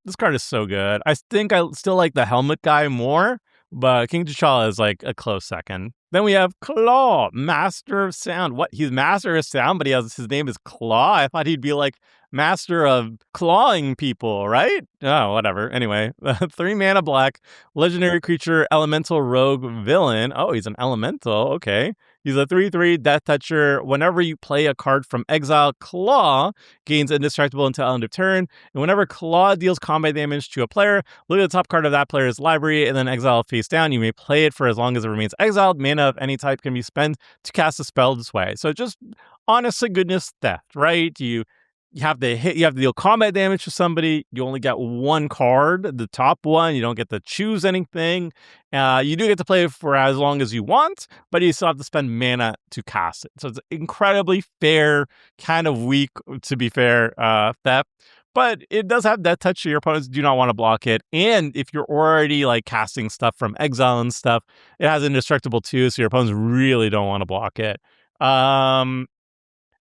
I think I still like the helmet guy more, but King T'Challa is like a close second. Then we have Claw, Master of Sound. What? He's Master of Sound, but his name is Claw? I thought he'd be like master of clawing people, right? Oh, whatever. Anyway, 3 mana black, legendary creature, elemental rogue villain. Oh, he's an elemental. Okay. He's a 3/3 Death Toucher. Whenever you play a card from exile, Claw gains indestructible until end of turn. And whenever Claw deals combat damage to a player, look at the top card of that player's library and then exile face down. You may play it for as long as it remains exiled. Mana of any type can be spent to cast a spell this way. So just honest to goodness theft, right? You have to deal combat damage to somebody. You only get one card, the top one. You don't get to choose anything. You do get to play it for as long as you want, but you still have to spend mana to cast it. So it's incredibly fair, kind of weak, to be fair, theft. But it does have Death Touch, so your opponents do not want to block it. And if you're already like casting stuff from exile and stuff, it has Indestructible too, so your opponents really don't want to block it.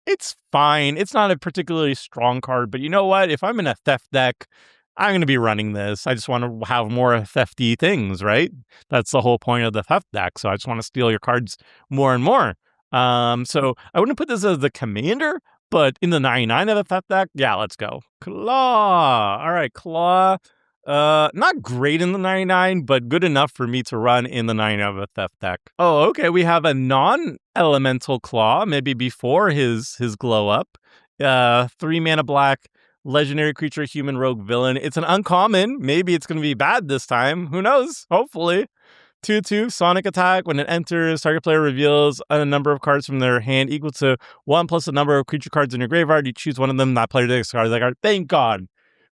It's fine. It's not a particularly strong card, but you know what? If I'm in a theft deck, I'm going to be running this. I just want to have more thefty things, right? That's the whole point of the theft deck. So I just want to steal your cards more and more. So I wouldn't put this as the commander, but in the 99 of the theft deck, yeah, let's go. Claw. All right, Claw. Not great in the 99, but good enough for me to run in the 9 of a theft deck. Oh, okay. We have a non-elemental Claw, maybe before his glow up. 3 mana black, legendary creature, human rogue villain. It's an uncommon. Maybe it's going to be bad this time. Who knows? Hopefully. 2/2 Sonic Attack. When it enters, target player reveals a number of cards from their hand equal to 1 plus the number of creature cards in your graveyard. You choose one of them. That player discards that card. Thank God.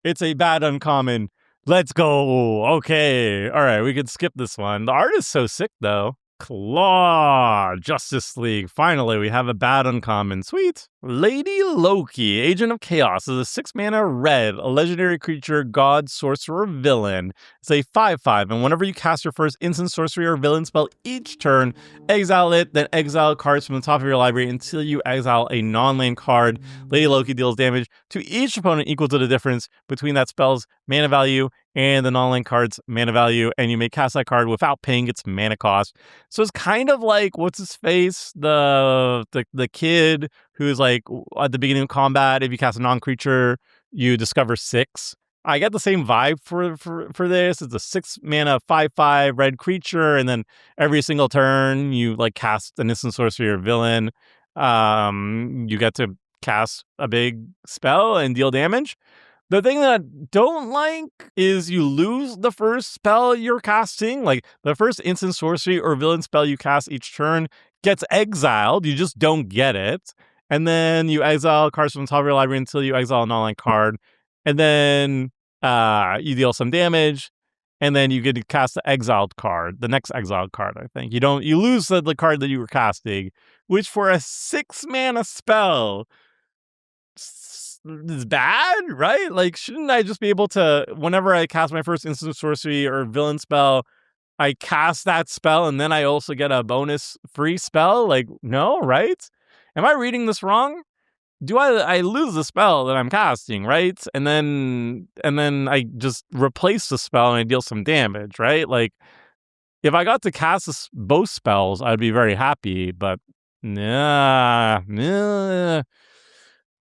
It's a bad uncommon. Let's go. Okay. All right. We could skip this one. The art is so sick, though. Claw. Justice League. Finally, we have a bad uncommon. Sweet. Lady Loki, Agent of Chaos, is a 6 mana red, a legendary creature, god, sorcerer, villain. It's a 5/5, and whenever you cast your first instant sorcery or villain spell each turn, exile it, then exile cards from the top of your library until you exile a non-land card. Lady Loki deals damage to each opponent equal to the difference between that spell's mana value and the non-land card's mana value, and you may cast that card without paying its mana cost. So it's kind of like, what's his face? The kid who's like, at the beginning of combat, if you cast a non-creature, you discover 6. I get the same vibe for this. It's a 6 mana 5/5 red creature, and then every single turn you like cast an instant sorcery or villain. You get to cast a big spell and deal damage. The thing that I don't like is you lose the first spell you're casting. Like, the first instant sorcery or villain spell you cast each turn gets exiled. You just don't get it. And then you exile cards from the top of your library until you exile an online card. And then you deal some damage. And then you get to cast the exiled card, the next exiled card, I think. You lose the card that you were casting, which for a 6 mana spell is bad, right? Like, shouldn't I just be able to, whenever I cast my first instant sorcery or villain spell, I cast that spell and then I also get a bonus free spell? Like, no, right? Am I reading this wrong? Do I lose the spell that I'm casting, right? And then I just replace the spell and I deal some damage, right? Like, if I got to cast both spells, I'd be very happy, but nah.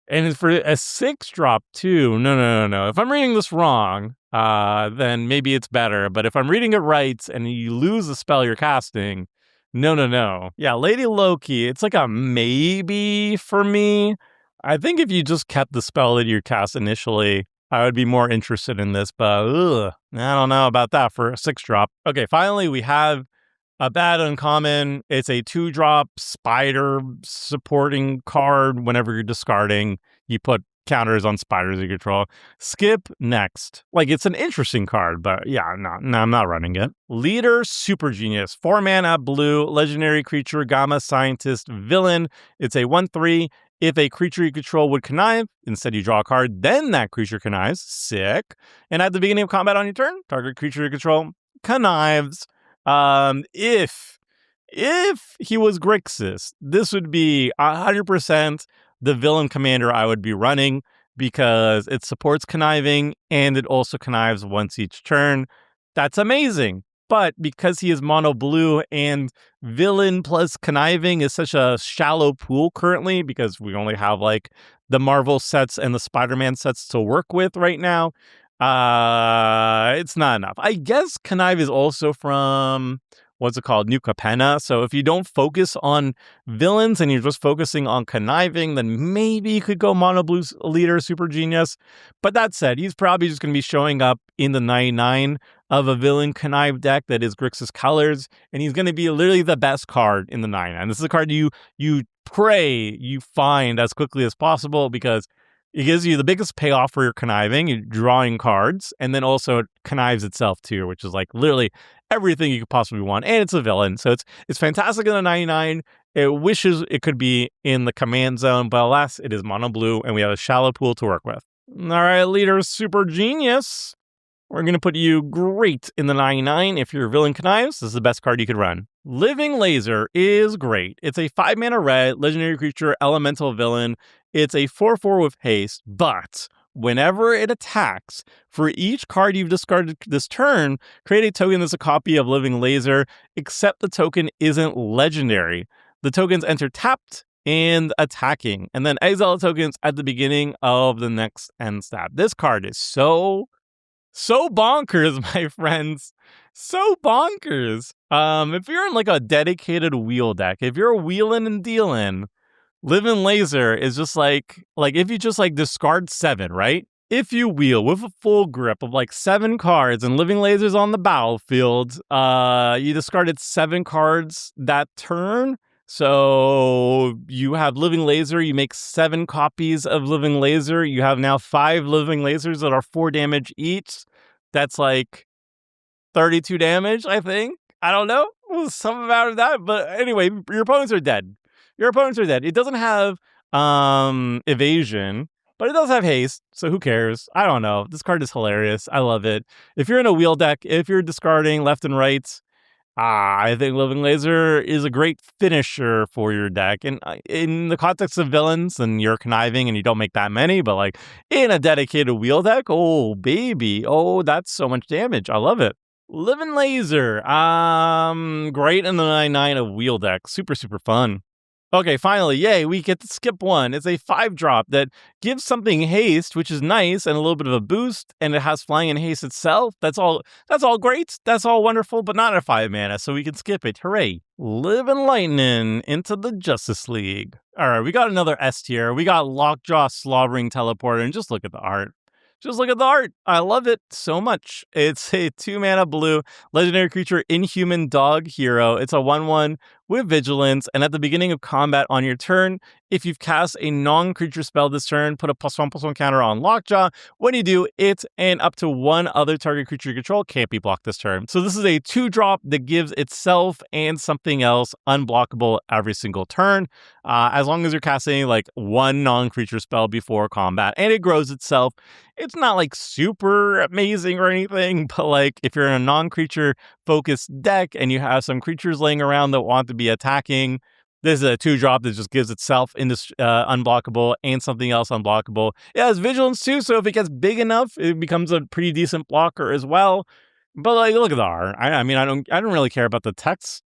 And for a 6-drop too, no. If I'm reading this wrong, then maybe it's better. But if I'm reading it right and you lose the spell you're casting, no. Yeah, Lady Loki, it's like a maybe for me. I think if you just kept the spell that you cast initially, I would be more interested in this. But I don't know about that for a 6-drop. Okay, finally we have a bad uncommon. It's a 2-drop spider supporting card. Whenever you're discarding, you put counters on spiders you control. Skip next. Like, it's an interesting card, but yeah, no, I'm not running it. Leader Super Genius. 4 mana, blue, legendary creature, gamma scientist, villain. It's a 1/3. If a creature you control would connive, instead you draw a card, then that creature connives. Sick. And at the beginning of combat on your turn, target creature you control connives. If he was Grixis, this would be 100% the villain commander I would be running, because it supports conniving and it also connives once each turn. That's amazing. but because he is mono blue and villain plus conniving is such a shallow pool currently, because we only have like the Marvel sets and the Spider-Man sets to work with right now, it's not enough. I guess connive is also from, what's it called, New Capenna. So if you don't focus on villains and you're just focusing on conniving, then maybe you could go mono blue leader super genius. But that said, he's probably just going to be showing up in the 99 of a villain connive deck that is Grixis colors, and he's going to be literally the best card in the 99. This is a card you pray you find as quickly as possible, because it gives you the biggest payoff for your conniving, you're drawing cards, and then also it connives itself too, which is like literally everything you could possibly want, and it's a villain, so it's fantastic in the 99. It wishes it could be in the command zone, but alas, it is mono blue, and we have a shallow pool to work with. All right, leader super genius. We're going to put you great in the 99. If you're villain connives, this is the best card you could run. Living Laser is great. It's a 5-mana red, legendary creature, elemental villain. It's a 4/4 with haste, but whenever it attacks, for each card you've discarded this turn, create a token that's a copy of Living Laser, except the token isn't legendary. The tokens enter tapped and attacking, and then exile tokens at the beginning of the next end step. This card is so bonkers, my friends. So bonkers. If you're in like a dedicated wheel deck, if you're wheeling and dealing, Living Laser is just like if you just like discard 7, right? If you wheel with a full grip of like 7 cards and Living Laser's on the battlefield, you discarded 7 cards that turn. So you have Living Laser, you make 7 copies of Living Laser. You have now 5 Living Lasers that are 4 damage each. That's like 32 damage, I think. I don't know. Something about that. But anyway, your opponents are dead. It doesn't have evasion, but it does have haste. So who cares? I don't know. This card is hilarious. I love it. If you're in a wheel deck, if you're discarding left and right, I think Living Laser is a great finisher for your deck. And in the context of villains, and you're conniving and you don't make that many, but like in a dedicated wheel deck, oh baby, oh, that's so much damage. I love it. Living Laser, great in the 99 of wheel deck. Super, super fun. Okay, finally, yay, we get to skip one. It's a 5-drop that gives something haste, which is nice, and a little bit of a boost, and it has flying and haste itself. That's all great. That's all wonderful, but not a 5 mana, so we can skip it. Hooray. Living Lightning into the Justice League. All right, we got another S tier. We got Lockjaw Slobbering Teleporter, and just look at the art. Just look at the art. I love it so much. It's a 2-mana blue legendary creature, Inhuman Dog Hero. It's a 1/1 with Vigilance, and at the beginning of combat on your turn, if you've cast a non-creature spell this turn, put a +1/+1 counter on Lockjaw. When you do, it and up to 1 other target creature you control can't be blocked this turn. So this is a 2-drop that gives itself and something else unblockable every single turn, as long as you're casting like 1 non-creature spell before combat, and it grows itself. It's not like super amazing or anything, but like if you're in a non-creature focused deck and you have some creatures laying around that want to be attacking, this is a 2-drop that just gives itself unblockable and something else unblockable. It has Vigilance too, so if it gets big enough, it becomes a pretty decent blocker as well. But like, look at the art. I mean, I don't really care about the text.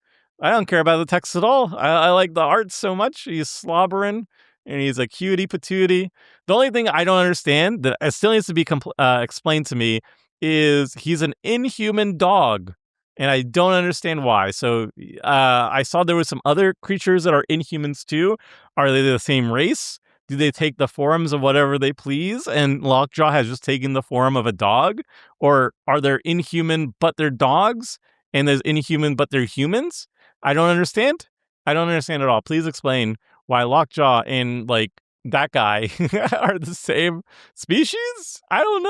I don't care about the text at all. I like the art so much. He's slobbering, and he's a cutie patootie. The only thing I don't understand that still needs to be explained to me is he's an inhuman dog, and I don't understand why. So I saw there was some other creatures that are inhumans too. Are they the same race? Do they take the forms of whatever they please? And Lockjaw has just taken the form of a dog? Or are there inhuman but they're dogs? And there's inhuman but they're humans? I don't understand. I don't understand at all. Please explain why Lockjaw and like that guy are the same species? I don't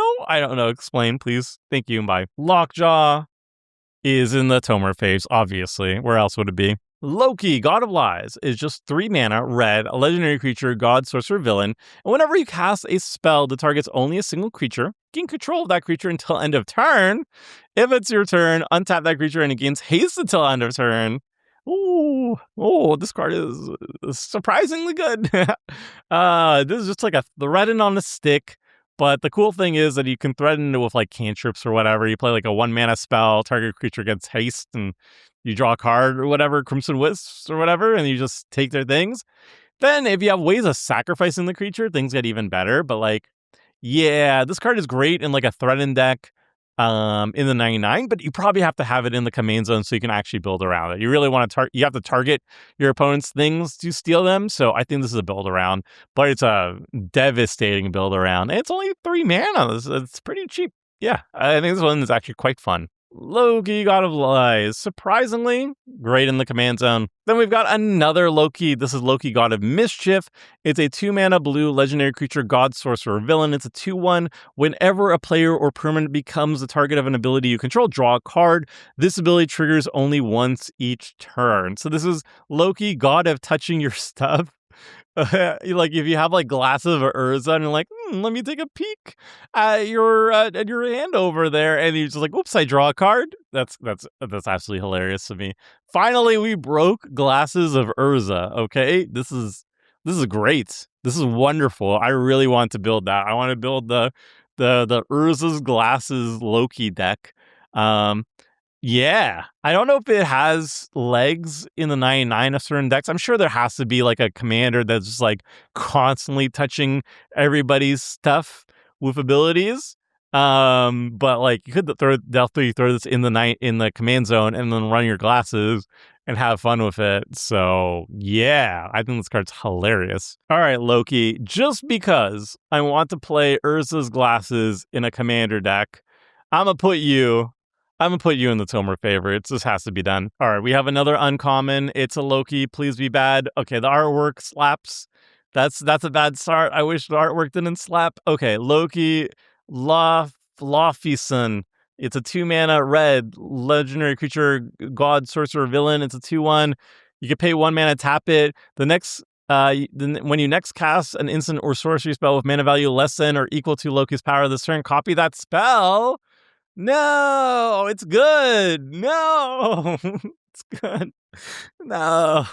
know. Explain, please. Thank you. Bye. Lockjaw is in the Tomer phase, obviously. Where else would it be? Loki, God of Lies, is just 3 mana, red, a legendary creature, god, sorcerer, villain. And whenever you cast a spell that targets only a single creature, gain control of that creature until end of turn. If it's your turn, untap that creature and it gains haste until end of turn. Oh, this card is surprisingly good. This is just like a threading on a stick But the cool thing is that you can threaten it with like cantrips or whatever. You play like a 1 mana spell, target creature gets haste, and you draw a card or whatever, Crimson Wisps or whatever, and you just take their things. Then if you have ways of sacrificing the creature, things get even better. But like, yeah, this card is great in like a threatened deck in the 99, but you probably have to have it in the command zone so you can actually build around it. You really want to you have to target your opponent's things to steal them. So I think this is a build around, but it's a devastating build around. It's only 3 mana. It's pretty cheap. Yeah, I think this one is actually quite fun. Loki, God of Lies. Surprisingly, great in the command zone. Then we've got another Loki. This is Loki, God of Mischief. It's a 2-mana blue legendary creature, god, sorcerer, villain. It's a 2/1. Whenever a player or permanent becomes the target of an ability you control, draw a card. This ability triggers only once each turn. So this is Loki, God of touching your stuff. Like if you have like glasses of Urza and you're like, let me take a peek at your hand over there, and you're just like, oops, I draw a card. That's absolutely hilarious to me. Finally, we broke glasses of Urza. Okay, this is great. This is wonderful. I really want to build that. I want to build the Urza's glasses Loki deck. Yeah, I don't know if it has legs in the 99 of certain decks. I'm sure there has to be like a commander that's just like constantly touching everybody's stuff with abilities. But like you could definitely throw this in the command zone and then run your glasses and have fun with it. So yeah, I think this card's hilarious. All right, Loki, just because I want to play Urza's glasses in a commander deck, I'm gonna put you in the Tomer favorites. This has to be done. All right, we have another uncommon. It's a Loki. Please be bad. Okay, the artwork slaps. That's a bad start. I wish the artwork didn't slap. Okay, Loki Lofison. It's a 2-mana red legendary creature, god, sorcerer, villain. It's a 2/1. You can pay 1 mana, tap it. The next when you next cast an instant or sorcery spell with mana value less than or equal to Loki's power this turn, copy that spell. No, it's good. No, it's good. No.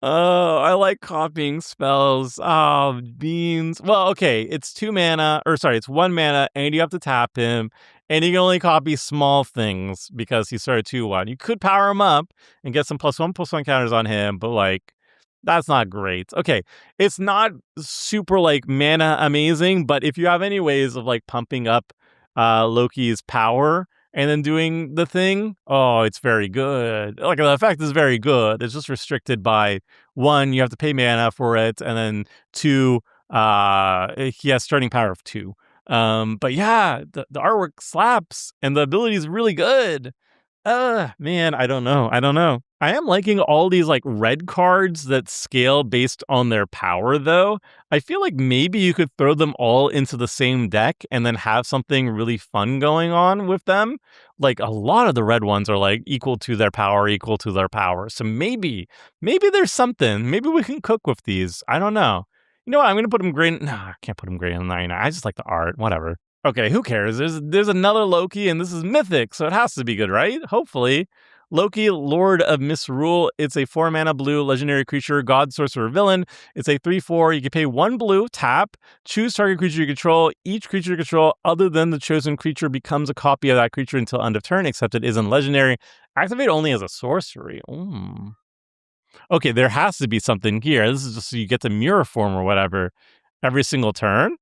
Oh, I like copying spells. Oh, beans. Well, okay, it's 2 mana, or sorry, it's 1 mana, and you have to tap him, and you can only copy small things because he's sort of 2/1. You could power him up and get some +1/+1 counters on him, but like, that's not great. Okay, it's not super like mana amazing, but if you have any ways of like pumping up Loki's power and then doing the thing, oh, it's very good. Like the effect is very good. It's just restricted by 1, you have to pay mana for it, and then 2, he has starting power of 2. But yeah, the artwork slaps and the ability is really good. Man, I don't know. I am liking all these like red cards that scale based on their power though. I feel like maybe you could throw them all into the same deck and then have something really fun going on with them. Like a lot of the red ones are like equal to their power. So maybe there's something. Maybe we can cook with these. I don't know. You know what? I'm going to put them green. No, I can't put them green on 99. I just like the art. Whatever. Okay, who cares? There's another Loki, and this is mythic, so it has to be good, right? Hopefully. Loki, Lord of Misrule. It's a 4-mana blue legendary creature, god, sorcerer, villain. It's a 3/4. You can pay 1 blue, tap, choose target creature you control. Each creature you control other than the chosen creature becomes a copy of that creature until end of turn, except it isn't legendary. Activate only as a sorcery. Okay, there has to be something here. This is just so you get to mirror form or whatever every single turn.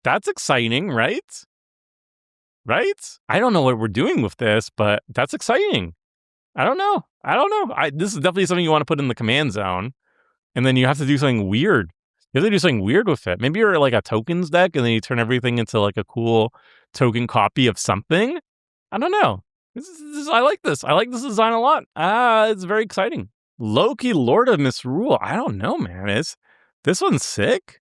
That's exciting, right? Right? I don't know what we're doing with this, but that's exciting. I don't know. This is definitely something you want to put in the command zone, and then you have to do something weird. You have to do something weird with it. Maybe you're like a tokens deck, and then you turn everything into like a cool token copy of something. I don't know. I like this. I like this design a lot. It's very exciting. Loki, Lord of Misrule. I don't know, man. This one's sick?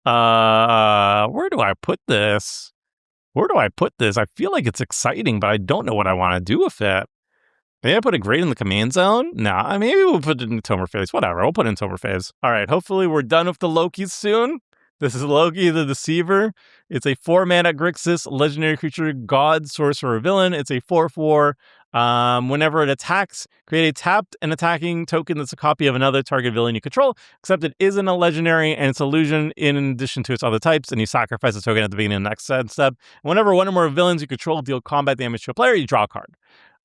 Where do I put this? I feel like it's exciting, but I don't know what I want to do with it. Maybe I put it great in the command zone? Nah, maybe we'll put it in Tomer phase. Whatever, we'll put it in Tomer phase. All right, hopefully we're done with the Lokis soon. This is Loki the Deceiver. It's a 4-mana Grixis legendary creature, god, sorcerer, villain. It's a 4/4. Whenever it attacks, create a tapped and attacking token that's a copy of another target villain you control, except it isn't a legendary and it's illusion in addition to its other types, and you sacrifice a token at the beginning of the next step. Whenever one or more villains you control deal combat damage to a player, you draw a card.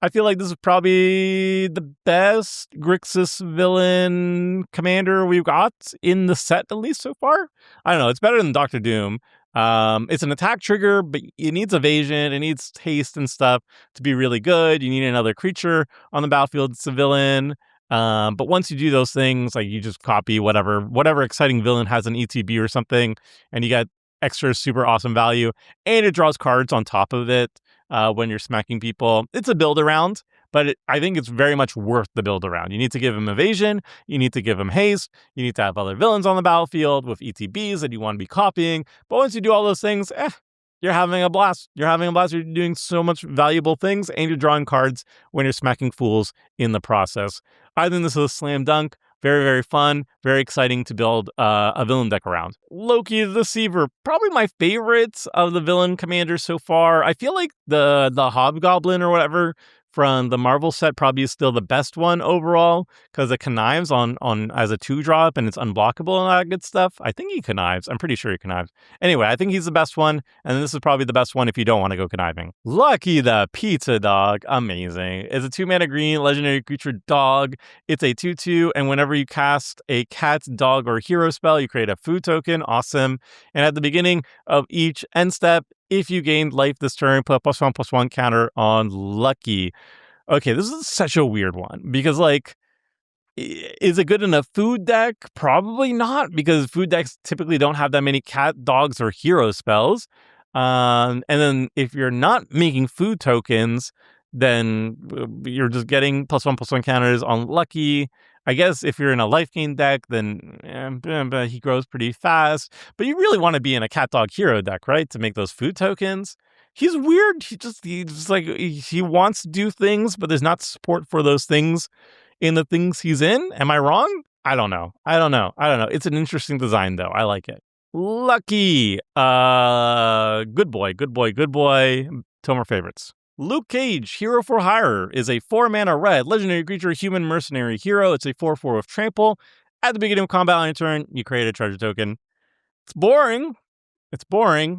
I feel like this is probably the best Grixis villain commander we've got in the set, at least so far. I don't know. It's better than Doctor Doom. It's an attack trigger, but it needs evasion. It needs haste and stuff to be really good. You need another creature on the battlefield. It's a villain. But once you do those things, like you just copy whatever exciting villain has an ETB or something, and you get extra super awesome value, and it draws cards on top of it. When you're smacking people. It's a build around, but I think it's very much worth the build around. You need to give him evasion, you need to give him haste, you need to have other villains on the battlefield with ETBs that you want to be copying. But once you do all those things, you're having a blast. You're doing so much valuable things, and you're drawing cards when you're smacking fools in the process. I think this is a slam dunk. Very, very fun. Very exciting to build a villain deck around. Loki the Deceiver, probably my favorite of the villain commanders so far. I feel like the Hobgoblin or whatever from the Marvel set probably is still the best one overall, because it connives on as a 2-drop and it's unblockable and all that good stuff. I think he connives. I'm pretty sure he connives. Anyway, I think he's the best one, and this is probably the best one if you don't want to go conniving. Lucky the Pizza Dog. Amazing. It's a 2-mana green legendary creature dog. It's a 2/2, and whenever you cast a cat, dog, or hero spell, you create a food token. Awesome. And at the beginning of each end step, if you gained life this turn, put a +1/+1 counter on Lucky. Okay, this is such a weird one because, like, is it good in a food deck? Probably not, because food decks typically don't have that many cat, dogs, or hero spells. And then if you're not making food tokens, then you're just getting +1/+1 counters on Lucky. I guess if you're in a life gain deck, then he grows pretty fast. But you really want to be in a cat, dog, hero deck, right? To make those food tokens. He's weird. He wants to do things, but there's not support for those things in the things he's in. Am I wrong? I don't know. It's an interesting design, though. I like it. Lucky. Good boy. Tomer favorites. Luke Cage, Hero for Hire, is a 4-mana red legendary creature, human mercenary hero. It's a 4/4 with trample. At the beginning of combat on your turn, you create a treasure token. It's boring,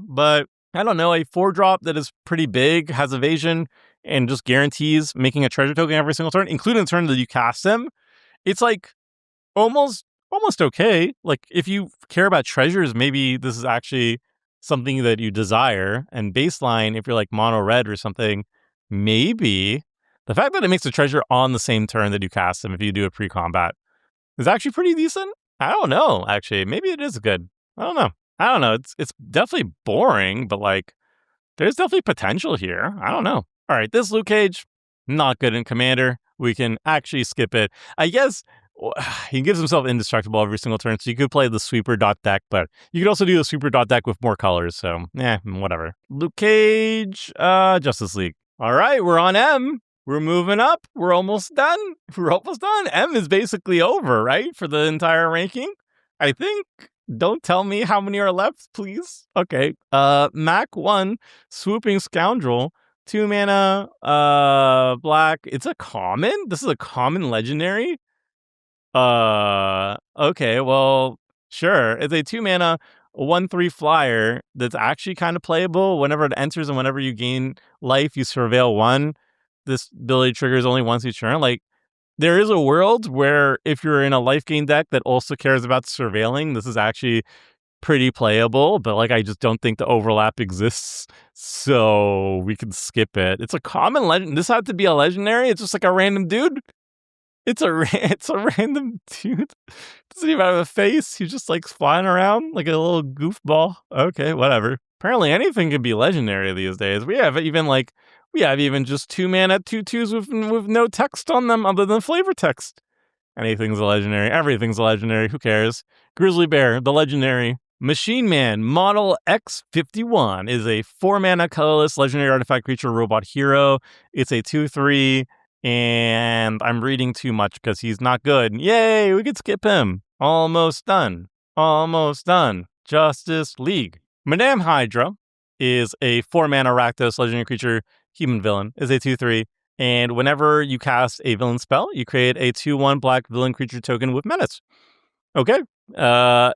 but I don't know, a 4-drop that is pretty big, has evasion, and just guarantees making a treasure token every single turn, including the turn that you cast him. It's like almost okay. Like, if you care about treasures, maybe this is actually something that you desire. And baseline, if you're like mono red or something, maybe the fact that it makes a treasure on the same turn that you cast him if you do a pre-combat is actually pretty decent. I don't know, actually. Maybe it is good. I don't know. It's definitely boring, but like there's definitely potential here. I don't know. All right, this Luke Cage, not good in Commander. We can actually skip it. I guess he gives himself indestructible every single turn, so you could play the sweeper dot deck, but you could also do the sweeper dot deck with more colors, so whatever. Luke Cage, Justice League. All right, we're on M. We're moving up. We're almost done. M is basically over, right? For the entire ranking, I think. Don't tell me how many are left, please. Okay. Mac 1, Swooping Scoundrel, 2-mana, black. It's a common? This is a common legendary? Okay, well, sure. It's a 2-mana, 1/3 flyer that's actually kind of playable. Whenever it enters and whenever you gain life, you surveil 1. This ability triggers only once each turn. Like, there is a world where if you're in a life gain deck that also cares about surveilling, this is actually pretty playable, but like I just don't think the overlap exists, so we can skip it. It's a common legend. This had to be a legendary. It's just like a random dude. It's a random dude. Doesn't even have a face. He's just like flying around like a little goofball. Okay, whatever. Apparently anything can be legendary these days. We have even just 2-mana 2/2s with no text on them other than flavor text. Anything's a legendary. Everything's a legendary. Who cares? Grizzly Bear, the legendary. Machine Man, Model X51, is a 4-mana colorless legendary artifact creature robot hero. It's a 2/3, and I'm reading too much because he's not good. Yay, we could skip him. Almost done. Justice League. Madame Hydra is a 4-mana Rakdos legendary creature, human villain, is a 2/3. And whenever you cast a villain spell, you create a 2/1 black villain creature token with menace. Okay.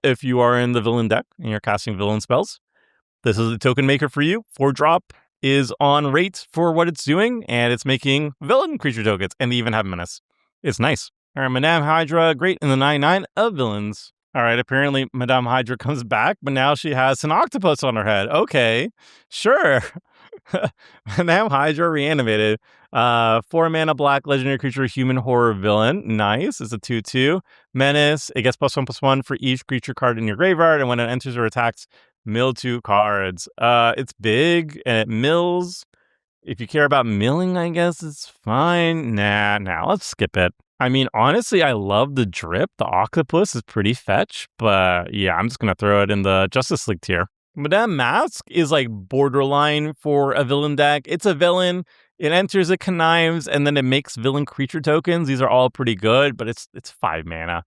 If you are in the villain deck and you're casting villain spells, this is the token maker for you. 4-drop is on rate for what it's doing, and it's making villain creature tokens, and they even have menace. It's nice. All right, Madame Hydra, great in the 9/9 of villains. All right, apparently Madame Hydra comes back, but now she has an octopus on her head. Okay, sure. Madame Hydra reanimated. 4-mana black legendary creature, human horror villain. Nice. It's a 2/2. Menace. It gets +1/+1 for each creature card in your graveyard, and when it enters or attacks, mill 2 cards. It's big and it mills. If you care about milling, I guess it's fine. Nah, let's skip it. I mean, honestly, I love the drip. The octopus is pretty fetch, but yeah, I'm just gonna throw it in the Justice League tier. Madame Mask is like borderline for a villain deck. It's a villain. It enters, it connives, and then it makes villain creature tokens. These are all pretty good, but it's 5 mana.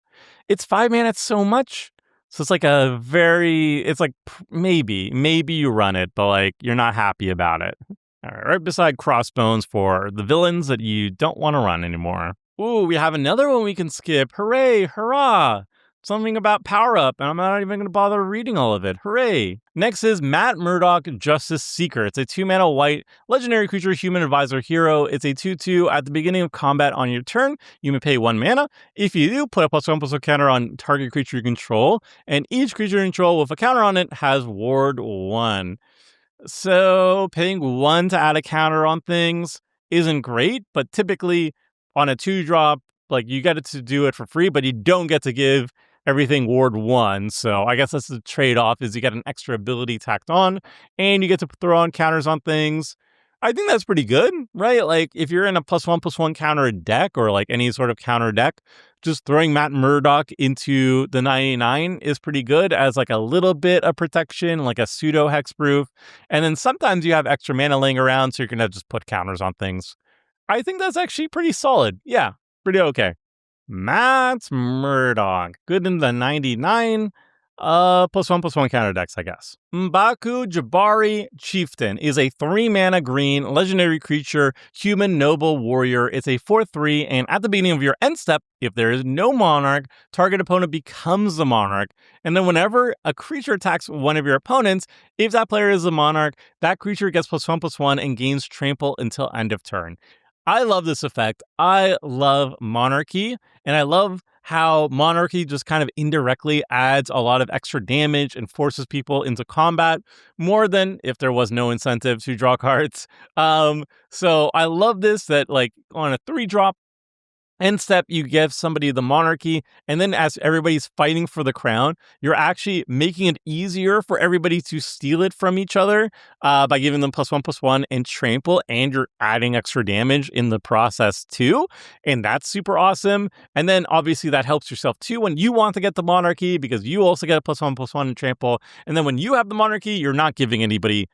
It's 5 mana. It's so much. So it's like it's like maybe you run it, but like you're not happy about it. All right beside Crossbones for the villains that you don't want to run anymore. Ooh, we have another one we can skip. Hooray, hurrah. Something about Power Up, and I'm not even going to bother reading all of it. Hooray. Next is Matt Murdock, Justice Seeker. It's a 2-mana white legendary creature, human advisor hero. It's a 2/2. At the beginning of combat on your turn, you may pay 1 mana. If you do, put a +1/+1 counter on target creature you control, and each creature you control with a counter on it has Ward 1. So paying 1 to add a counter on things isn't great, but typically on a 2-drop, like you get it to do it for free, but you don't get to give everything Ward 1. So I guess that's the trade-off, is you get an extra ability tacked on, and you get to throw on counters on things. I think that's pretty good, right? Like if you're in a +1/+1 counter deck, or like any sort of counter deck, just throwing Matt Murdock into the 99 is pretty good as like a little bit of protection, like a pseudo hexproof. And then sometimes you have extra mana laying around, so you're gonna just put counters on things. I think that's actually pretty solid. Yeah, pretty okay. Matt Murdock, good in the 99. +1/+1 counter decks, I guess. M'Baku Jabari Chieftain is a 3-mana green legendary creature, human noble warrior. It's a 4/3, and at the beginning of your end step, if there is no monarch, target opponent becomes the monarch. And then whenever a creature attacks one of your opponents, if that player is the monarch, that creature gets +1/+1 and gains trample until end of turn. I love this effect. I love Monarchy, and I love how Monarchy just kind of indirectly adds a lot of extra damage and forces people into combat more than if there was no incentive to draw cards. So I love this, that like on a 3-drop, end step, you give somebody the monarchy, and then as everybody's fighting for the crown, you're actually making it easier for everybody to steal it from each other by giving them +1/+1 and trample, and you're adding extra damage in the process too, and that's super awesome. And then obviously that helps yourself too when you want to get the monarchy, because you also get a +1/+1 and trample, and then when you have the monarchy, you're not giving anybody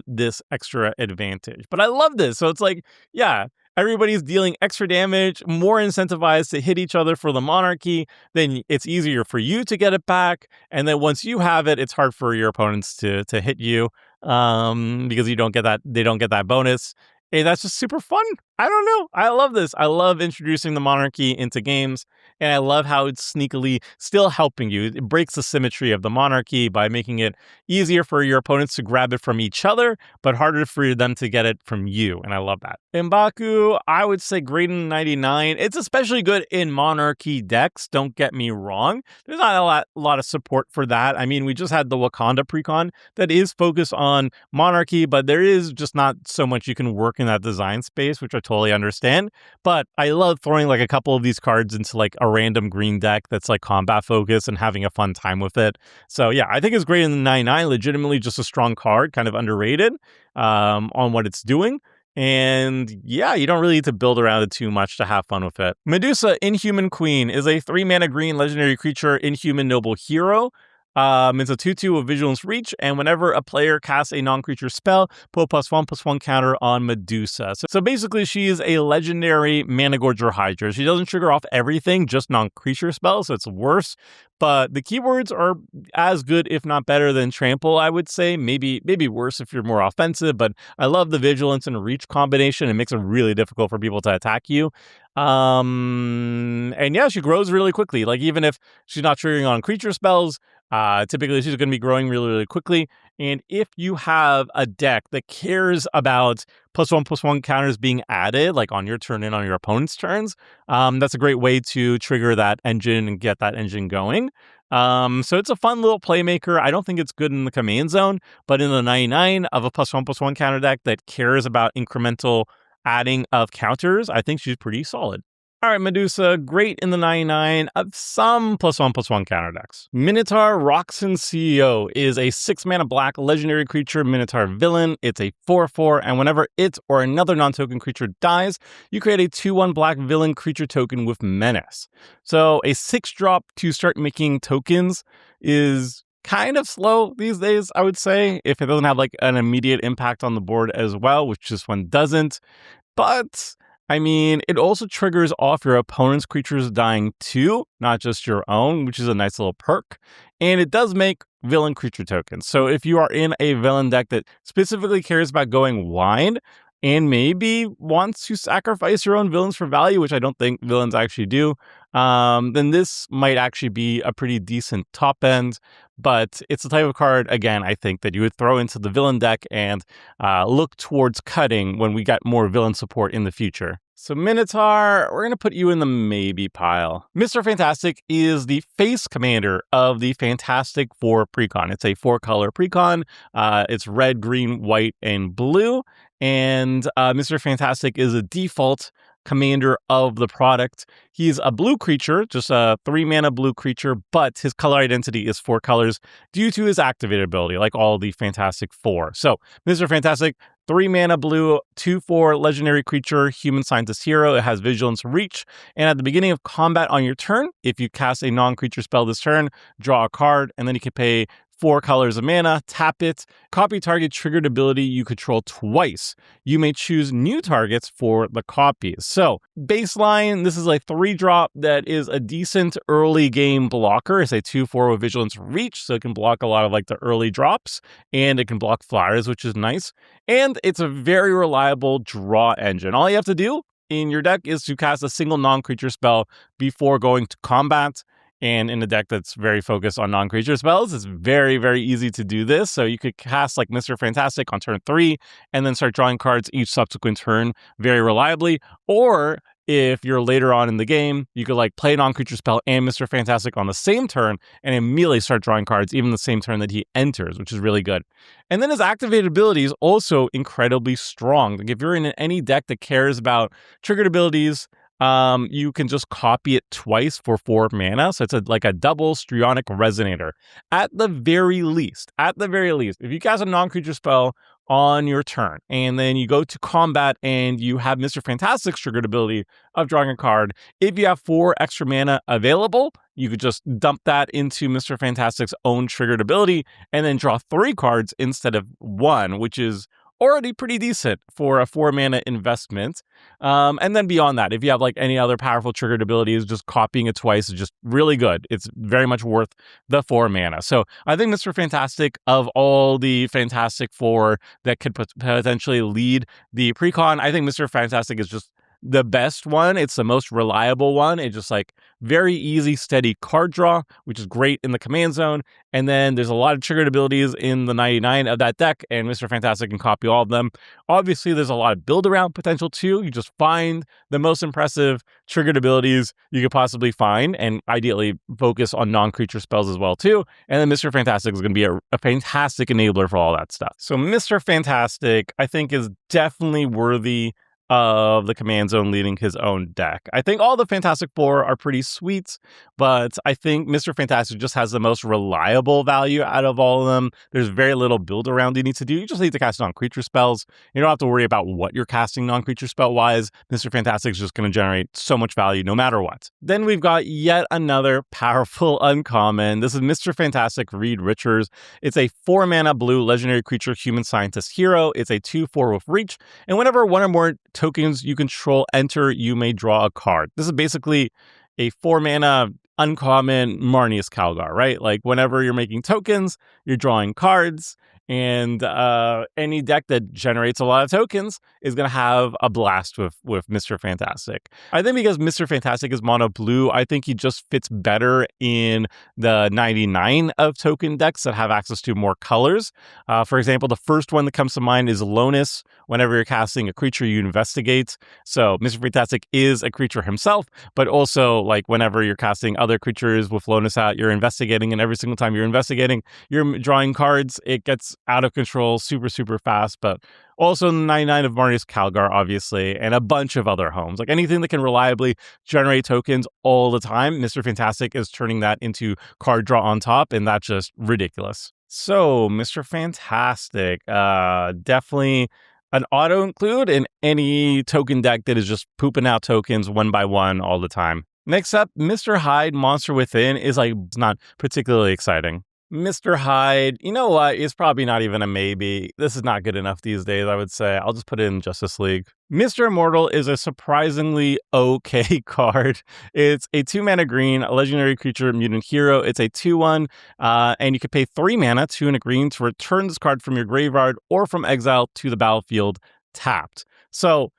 this extra advantage. But I love this. So it's like, yeah, everybody's dealing extra damage, more incentivized to hit each other for the monarchy, then it's easier for you to get it back. And then once you have it, it's hard for your opponents to hit you because you don't get that, they don't get that bonus. And that's just super fun. I don't know. I love this. I love introducing the monarchy into games, and I love how it's sneakily still helping you. It breaks the symmetry of the monarchy by making it easier for your opponents to grab it from each other, but harder for them to get it from you, and I love that. M'Baku, I would say great in 99. It's especially good in monarchy decks, don't get me wrong. There's not a lot of support for that. I mean, we just had the Wakanda precon that is focused on monarchy, but there is just not so much you can work in that design space, which I totally understand. But I love throwing like a couple of these cards into like a random green deck that's like combat focused and having a fun time with it. So yeah, I think it's great in the 99. Legitimately just a strong card, kind of underrated on what it's doing. And yeah, you don't really need to build around it too much to have fun with it. Medusa, Inhuman Queen, is a 3-mana green legendary creature, Inhuman Noble Hero. It's a 2/2 with Vigilance Reach, and whenever a player casts a non-creature spell, put a +1/+1 counter on Medusa. So basically, she is a legendary Managorger or Hydra. She doesn't trigger off everything, just non-creature spells, so it's worse. But the keywords are as good, if not better, than Trample, I would say. Maybe worse if you're more offensive, but I love the Vigilance and Reach combination. It makes it really difficult for people to attack you. And yeah, she grows really quickly. Like, even if she's not triggering on creature spells, typically she's going to be growing really, really quickly. And if you have a deck that cares about +1/+1 counters being added, like on your turn and on your opponent's turns, that's a great way to trigger that engine and get that engine going. So it's a fun little playmaker. I don't think it's good in the command zone, but in the 99 of a +1/+1 counter deck that cares about incremental adding of counters, I think she's pretty solid. All right, Medusa, great in the 99 of some +1/+1 counter decks. Minotaur Roxen CEO is a 6-mana black legendary creature Minotaur villain. It's a 4/4, and whenever it or another non-token creature dies, you create a 2/1 black villain creature token with Menace. So a 6-drop to start making tokens is kind of slow these days, I would say, if it doesn't have like an immediate impact on the board as well, which this one doesn't. But I mean, it also triggers off your opponent's creatures dying too, not just your own, which is a nice little perk. And it does make villain creature tokens. So if you are in a villain deck that specifically cares about going wide and maybe wants to sacrifice your own villains for value, which I don't think villains actually do, then this might actually be a pretty decent top end. But it's the type of card, again, I think that you would throw into the villain deck and look towards cutting when we get more villain support in the future. So Minotaur, we're going to put you in the maybe pile. Mr. Fantastic is the face commander of the Fantastic Four precon. It's a 4-color precon. It's red, green, white, and blue. And Mr. Fantastic is a default commander of the product. He's a blue creature, just a 3-mana blue creature, but his color identity is 4 colors due to his activated ability, like all the Fantastic Four. So Mr. Fantastic, 3-mana blue, 2/4 legendary creature, human scientist hero. It has Vigilance Reach. And at the beginning of combat on your turn, if you cast a non-creature spell this turn, draw a card, and then you can pay 4 colors of mana, tap it, copy target triggered ability you control twice. You may choose new targets for the copies. So, baseline, this is a 3-drop that is a decent early game blocker. It's a 2/4 with Vigilance Reach, so it can block a lot of like the early drops, and it can block flyers, which is nice. And it's a very reliable draw engine. All you have to do in your deck is to cast a single non-creature spell before going to combat. And in a deck that's very focused on non-creature spells, it's very, very easy to do this. So you could cast like Mr. Fantastic on turn 3 and then start drawing cards each subsequent turn very reliably. Or if you're later on in the game, you could like play a non-creature spell and Mr. Fantastic on the same turn and immediately start drawing cards even the same turn that he enters, which is really good. And then his activated ability is also incredibly strong. Like if you're in any deck that cares about triggered abilities, you can just copy it twice for 4 mana. So it's like a double Strionic Resonator. At the very least, if you cast a non-creature spell on your turn and then you go to combat and you have Mr. Fantastic's triggered ability of drawing a card, if you have 4 extra mana available, you could just dump that into Mr. Fantastic's own triggered ability and then draw 3 cards instead of 1, which is already pretty decent for a 4-mana investment. And then beyond that, if you have like any other powerful triggered abilities, just copying it twice is just really good. It's very much worth the 4 mana. So I think Mr. Fantastic, of all the Fantastic Four that could potentially lead the precon, I think Mr. Fantastic is just the best one. It's the most reliable one. It's just like very easy, steady card draw, which is great in the command zone. And then there's a lot of triggered abilities in the 99 of that deck, and Mr. Fantastic can copy all of them. Obviously, there's a lot of build around potential too. You just find the most impressive triggered abilities you could possibly find, and ideally focus on non-creature spells as well too. And then Mr. Fantastic is going to be a fantastic enabler for all that stuff. So Mr. Fantastic, I think, is definitely worthy of the Command Zone leading his own deck. I think all the Fantastic Four are pretty sweet, but I think Mr. Fantastic just has the most reliable value out of all of them. There's very little build around you need to do. You just need to cast non-creature spells. You don't have to worry about what you're casting non-creature spell-wise. Mr. Fantastic is just going to generate so much value no matter what. Then we've got yet another powerful uncommon. This is Mr. Fantastic Reed Richards. It's a 4-mana blue legendary creature human scientist hero. It's a 2/4 with reach, and whenever one or more tokens you control enter, you may draw a card. This is basically a 4-mana uncommon Marneus Calgar, right? Like whenever you're making tokens, you're drawing cards, and any deck that generates a lot of tokens is going to have a blast with Mr. Fantastic. I think because Mr. Fantastic is mono blue, I think he just fits better in the 99 of token decks that have access to more colors. For example, the first one that comes to mind is Lonis. Whenever you're casting a creature, you investigate. So Mr. Fantastic is a creature himself, but also like whenever you're casting other creatures with Lonis out, you're investigating, and every single time you're investigating, you're drawing cards. It gets out of control super, super fast, but also 99 of Marneus Calgar, obviously, and a bunch of other homes. Like anything that can reliably generate tokens all the time, Mr. Fantastic is turning that into card draw on top, and that's just ridiculous. So, Mr. Fantastic, definitely an auto include in any token deck that is just pooping out tokens one by one all the time. Next up, Mr. Hyde, Monster Within, is like not particularly exciting. Mr. Hyde, you know what? It's probably not even a maybe. This is not good enough these days, I would say. I'll just put it in Justice League. Mr. Immortal is a surprisingly okay card. It's a 2-mana green, a legendary creature, mutant hero. It's a 2/1, and you can pay 3 mana, 2 and a green, to return this card from your graveyard or from exile to the battlefield tapped. So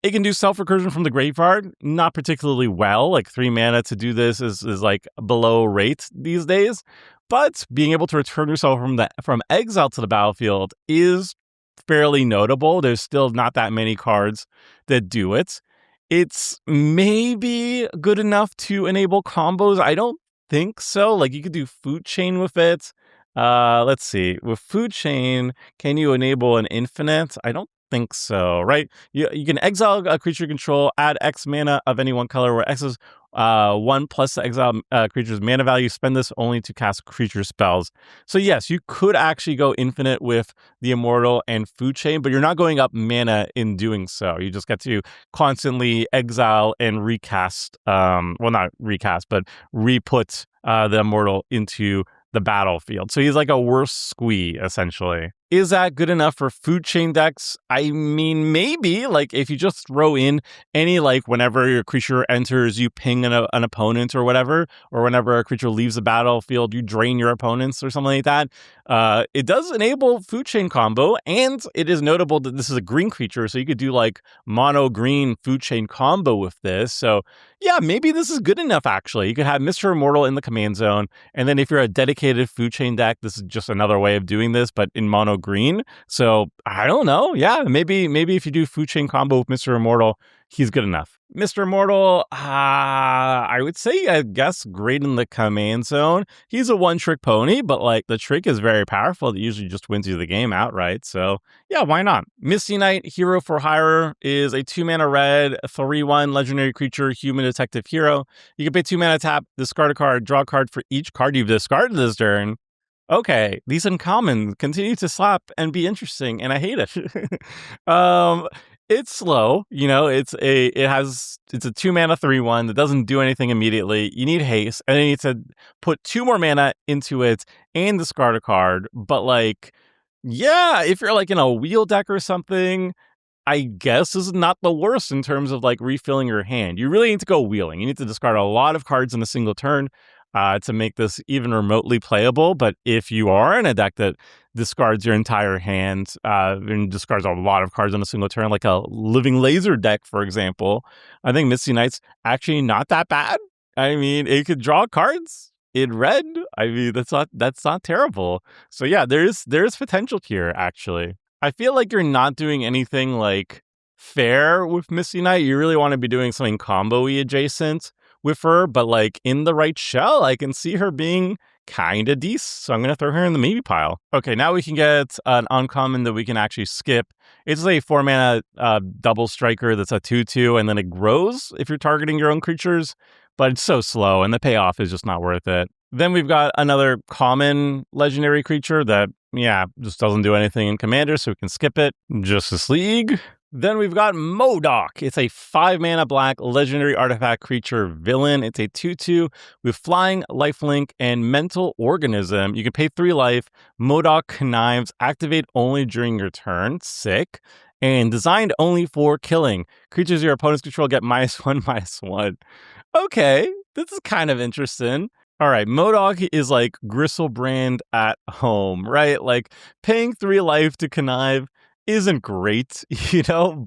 it can do self-recursion from the graveyard, not particularly well. Like 3 mana to do this is like below rate these days. But being able to return yourself from exile to the battlefield is fairly notable. There's still not that many cards that do it. It's maybe good enough to enable combos. I don't think so. Like you could do Food Chain with it. Let's see. With Food Chain, can you enable an infinite? I don't think so, right? You can exile a creature you control, add X mana of any one color, where X is 1 plus the exile creature's mana value. Spend this only to cast creature spells. So yes, you could actually go infinite with the Immortal and Food Chain, but you're not going up mana in doing so. You just get to constantly exile and recast, well, not recast, but re-put the Immortal into the battlefield. So he's like a worse squee, essentially. Is that good enough for Food Chain decks? I mean, maybe. Like, if you just throw in any, like, whenever your creature enters, you ping an opponent or whatever, or whenever a creature leaves the battlefield, you drain your opponents or something like that. It does enable Food Chain combo, and it is notable that this is a green creature, so you could do, like, mono green Food Chain combo with this. So, yeah, maybe this is good enough, actually. You could have Mr. Immortal in the command zone, and then if you're a dedicated Food Chain deck, this is just another way of doing this, but in mono green. So I don't know. Yeah, maybe if you do Food Chain combo with Mr. Immortal, he's good enough. Mr. Immortal, I would say, I guess, great in the command zone. He's a one-trick pony, but like the trick is very powerful. It usually just wins you the game outright. So yeah, why not? Misty Knight, hero for hire, is a 2-mana red, 3/1 legendary creature, human detective hero. You can pay 2 mana tap, discard a card, draw a card for each card you've discarded this turn. Okay, these uncommons continue to slap and be interesting, and I hate it. It's slow, you know. It's a 2-mana 3/1 that doesn't do anything immediately. You need haste, and then you need to put 2 more mana into it and discard a card. But like, yeah, if you're like in a wheel deck or something, I guess this is not the worst in terms of like refilling your hand. You really need to go wheeling. You need to discard a lot of cards in a single turn to make this even remotely playable. But if you are in a deck that discards your entire hand and discards a lot of cards in a single turn, like a Living Laser deck, for example, I think Misty Knight's actually not that bad. I mean, it could draw cards in red. I mean, that's not terrible. So yeah, there is potential here, actually. I feel like you're not doing anything like fair with Misty Knight. You really want to be doing something combo-y adjacent with her, but like in the right shell, I can see her being kind of decent, so I'm going to throw her in the maybe pile. Okay, now we can get an uncommon that we can actually skip. It's a 4-mana double striker that's a 2/2, and then it grows if you're targeting your own creatures, but it's so slow, and the payoff is just not worth it. Then we've got another common legendary creature that, just doesn't do anything in Commander, so we can skip it. Justice League. Then we've got MODOK. It's a 5-mana black legendary artifact creature villain. It's a 2/2 with flying, lifelink, and mental organism. You can pay 3 life. MODOK connives, activate only during your turn. Sick. And designed only for killing. Creatures your opponents control get -1/-1. Okay, this is kind of interesting. All right, MODOK is like Griselbrand at home, right? Like paying 3 life to connive isn't great,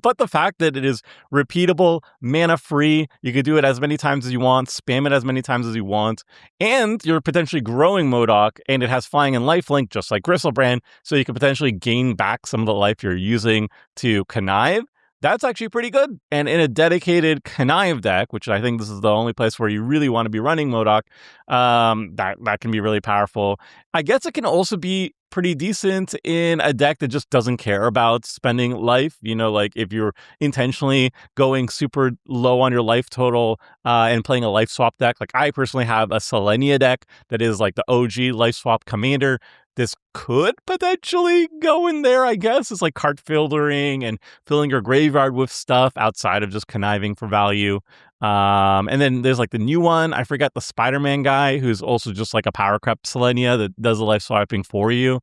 but the fact that it is repeatable, mana free, you can do it as many times as you want, spam it as many times as you want, and you're potentially growing MODOK, and it has flying and lifelink, just like Griselbrand, so you can potentially gain back some of the life you're using to connive. That's actually pretty good. And in a dedicated connive deck, which I think this is the only place where you really want to be running MODOK, that can be really powerful. I guess it can also be pretty decent in a deck that just doesn't care about spending life. Like if you're intentionally going super low on your life total and playing a life swap deck. Like I personally have a Selenia deck that is like the OG life swap commander. This could potentially go in there, I guess. It's like card filtering and filling your graveyard with stuff outside of just conniving for value. And then there's like the new one. I forget the Spider-Man guy who's also just like a power creep Selenia that does the life swiping for you.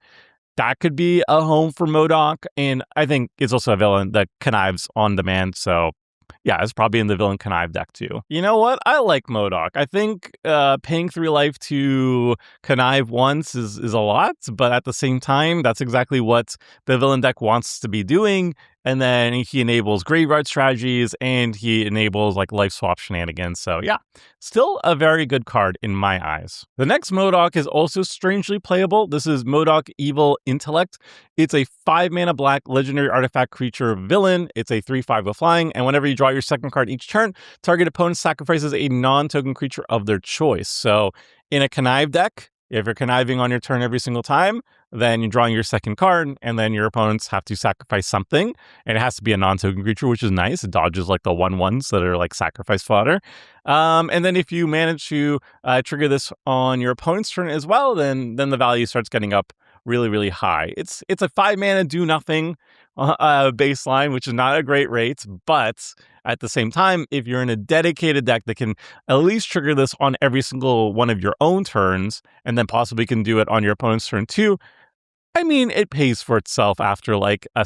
That could be a home for MODOK. And I think it's also a villain that connives on demand. So yeah, it's probably in the villain connive deck too. You know what? I like MODOK. I think paying 3 life to connive once is a lot, but at the same time, that's exactly what the villain deck wants to be doing. And then he enables graveyard strategies and he enables like life swap shenanigans. So yeah, still a very good card in my eyes. The next MODOK is also strangely playable. This is MODOK Evil Intellect. It's a 5-mana black legendary artifact creature villain. It's a 3/5 with flying. And whenever you draw your second card each turn, target opponent sacrifices a non-token creature of their choice. So in a connive deck, if you're conniving on your turn every single time, then you're drawing your second card, and then your opponents have to sacrifice something, and it has to be a non-token creature, which is nice. It dodges like the 1/1s that are like sacrifice fodder. And then if you manage to trigger this on your opponent's turn as well, then the value starts getting up really, really high. It's a 5-mana do nothing baseline, which is not a great rate, but at the same time, if you're in a dedicated deck that can at least trigger this on every single one of your own turns, and then possibly can do it on your opponent's turn too, I mean, it pays for itself after like a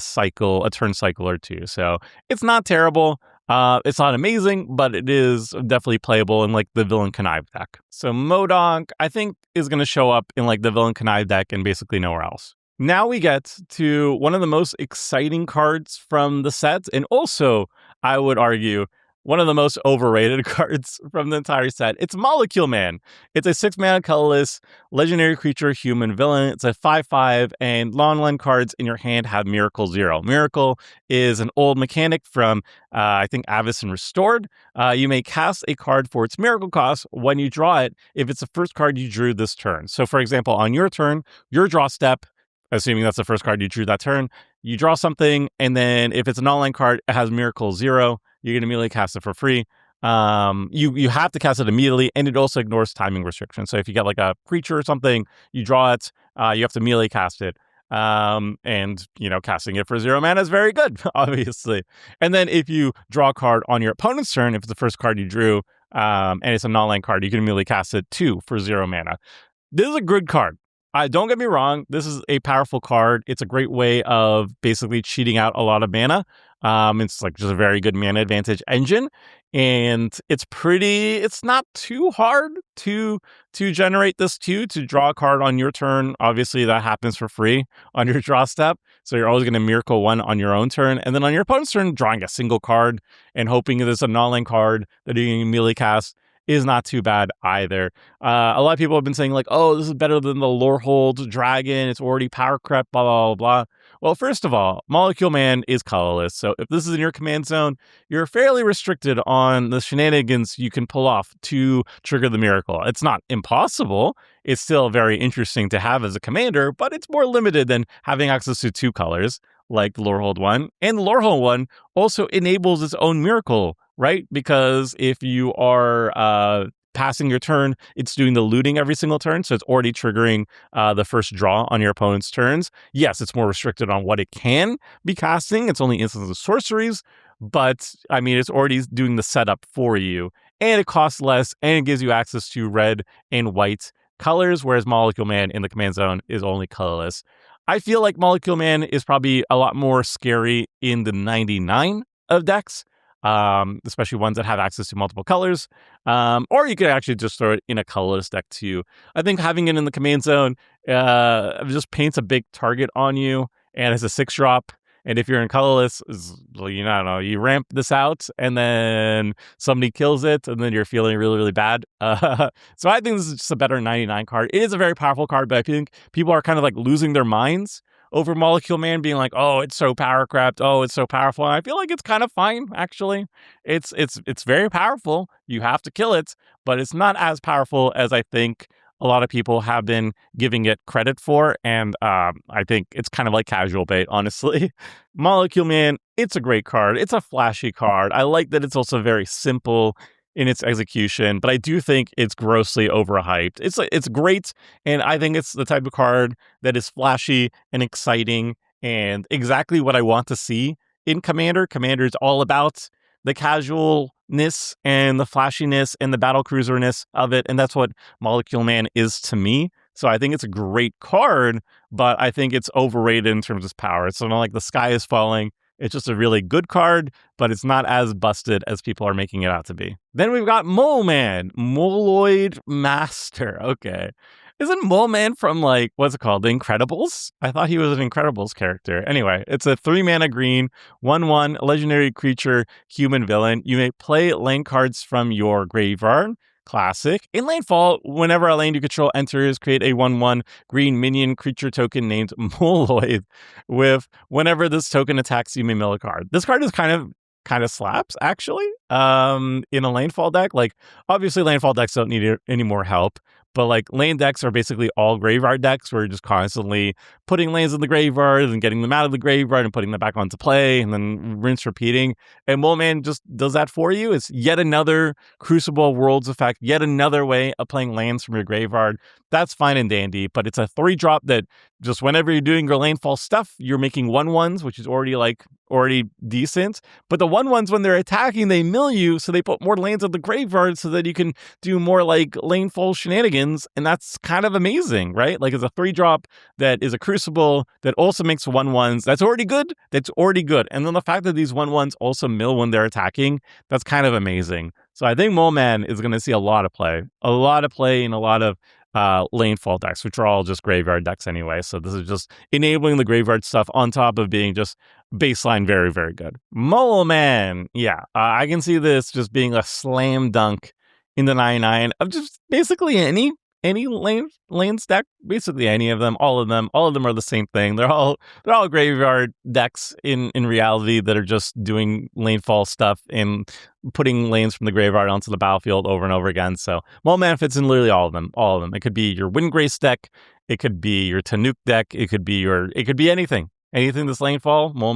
turn cycle or two. So it's not terrible. It's not amazing, but it is definitely playable in like the villain connive deck. So MODOK, I think, is going to show up in like the villain connive deck and basically nowhere else. Now we get to one of the most exciting cards from the set, and also, I would argue, one of the most overrated cards from the entire set. It's Molecule Man. It's a 6-mana colorless legendary creature human villain. It's a 5/5, and long-line cards in your hand have Miracle 0. Miracle is an old mechanic from, I think, Avacyn Restored. You may cast a card for its miracle cost when you draw it if it's the first card you drew this turn. So, for example, on your turn, your draw step, assuming that's the first card you drew that turn, you draw something, and then if it's an online card, it has Miracle 0. You're going to immediately cast it for free. You have to cast it immediately, and it also ignores timing restrictions. So if you get like a creature or something, you draw it, you have to immediately cast it. And casting it for 0 mana is very good, obviously. And then if you draw a card on your opponent's turn, if it's the first card you drew, and it's a non-land card, you can immediately cast it too for 0 mana. This is a good card. Don't get me wrong, this is a powerful card. It's a great way of basically cheating out a lot of mana. It's like just a very good mana advantage engine. And it's not too hard to generate this too, to draw a card on your turn. Obviously, that happens for free on your draw step. So you're always going to Miracle 1 on your own turn. And then on your opponent's turn, drawing a single card and hoping there's a non-land card that you can immediately cast is not too bad either. A lot of people have been saying like, oh, this is better than the Lorehold Dragon. It's already power crept, blah, blah, blah, blah. Well, first of all, Molecule Man is colorless, so if this is in your command zone, you're fairly restricted on the shenanigans you can pull off to trigger the miracle. It's not impossible. It's still very interesting to have as a commander, but it's more limited than having access to 2 colors like the Lorehold one. And the Lorehold one also enables its own miracle, right? Because if you are passing your turn, it's doing the looting every single turn, so it's already triggering the first draw on your opponent's turns. Yes, it's more restricted on what it can be casting. It's only instances of sorceries, but I mean, it's already doing the setup for you, and it costs less, and it gives you access to red and white colors, whereas Molecule Man in the command zone is only colorless. I feel like Molecule Man is probably a lot more scary in the 99 of decks, especially ones that have access to multiple colors. Or you could actually just throw it in a colorless deck too. I think having it in the command zone just paints a big target on you, and it's a 6-drop. And if you're in colorless, I don't know, you ramp this out and then somebody kills it and then you're feeling really, really bad. So I think this is just a better 99 card. It is a very powerful card, but I think people are kind of like losing their minds over Molecule Man being like, oh, it's so power crept. Oh, it's so powerful. And I feel like it's kind of fine, actually. It's very powerful. You have to kill it, but it's not as powerful as I think a lot of people have been giving it credit for, and I think it's kind of like casual bait, honestly. Molecule Man, it's a great card. It's a flashy card. I like that it's also very simple in its execution, but I do think it's grossly overhyped. It's great, and I think it's the type of card that is flashy and exciting and exactly what I want to see in Commander. Commander is all about the casualness and the flashiness and the battlecruiserness of it, and that's what Molecule Man is to me. So I think it's a great card, but I think it's overrated in terms of power. It's not like the sky is falling. It's just a really good card, but it's not as busted as people are making it out to be. Then we've got Mole Man, Moloid Master. Okay. Isn't Mole Man from, like, what's it called? The Incredibles? I thought he was an Incredibles character. Anyway, it's a 3-mana green, 1/1, legendary creature, human villain. You may play land cards from your graveyard. Classic. In landfall, whenever a land you control enters, create a 1/1 green minion creature token named Moloid. With whenever this token attacks, you may mill a card. This card is kind of slaps, actually, in a landfall deck. Like, obviously, landfall decks don't need any more help, but like lane decks are basically all graveyard decks where you're just constantly putting lands in the graveyard and getting them out of the graveyard and putting them back onto play and then rinse repeating. And Mole Man just does that for you. It's yet another Crucible Worlds effect, yet another way of playing lands from your graveyard. That's fine and dandy, but it's a 3-drop that just whenever you're doing your landfall stuff, you're making 1/1s, which is already decent. But the 1/1s, when they're attacking, they mill you, so they put more lands in the graveyard so that you can do more like landfall shenanigans, and that's kind of amazing, right? Like, it's a 3-drop that is a Crucible that also makes 1/1s. That's already good. And then the fact that these 1/1s also mill when they're attacking, that's kind of amazing. So I think Mole Man is going to see a lot of play in a lot of landfall decks, which are all just graveyard decks anyway. So this is just enabling the graveyard stuff on top of being just baseline very, very good. Mole Man, yeah, I can see this just being a slam dunk in the 99 of just basically any lane stack, basically any of them, all of them are the same thing. They're all graveyard decks in reality that are just doing landfall stuff and putting lanes from the graveyard onto the battlefield over and over again. So Mole Man fits in literally all of them. It could be your Windgrace deck, it could be your Tanuk deck, it could be anything that's landfall. Mole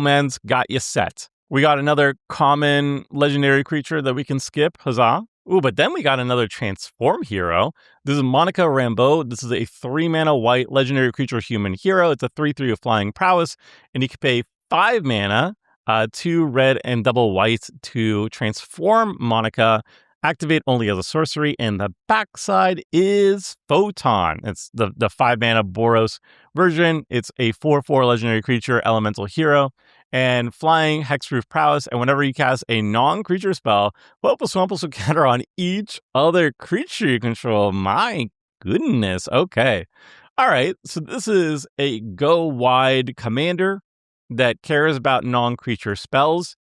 Man's got you set. We got another common legendary creature that we can skip. Huzzah. Ooh, but then we got another transform hero. This is Monica Rambeau. This is a 3-mana white legendary creature human hero. It's a 3/3 with flying prowess, and you can pay 5 mana, 2 red and double white to transform Monica. Activate only as a sorcery, and the backside is Photon. It's the 5-mana Boros version. It's a 4/4 legendary creature, elemental hero, and flying hexproof prowess. And whenever you cast a non-creature spell, Swample Swample counter on each other creature you control. My goodness. Okay. All right. So this is a go wide commander that cares about non-creature spells.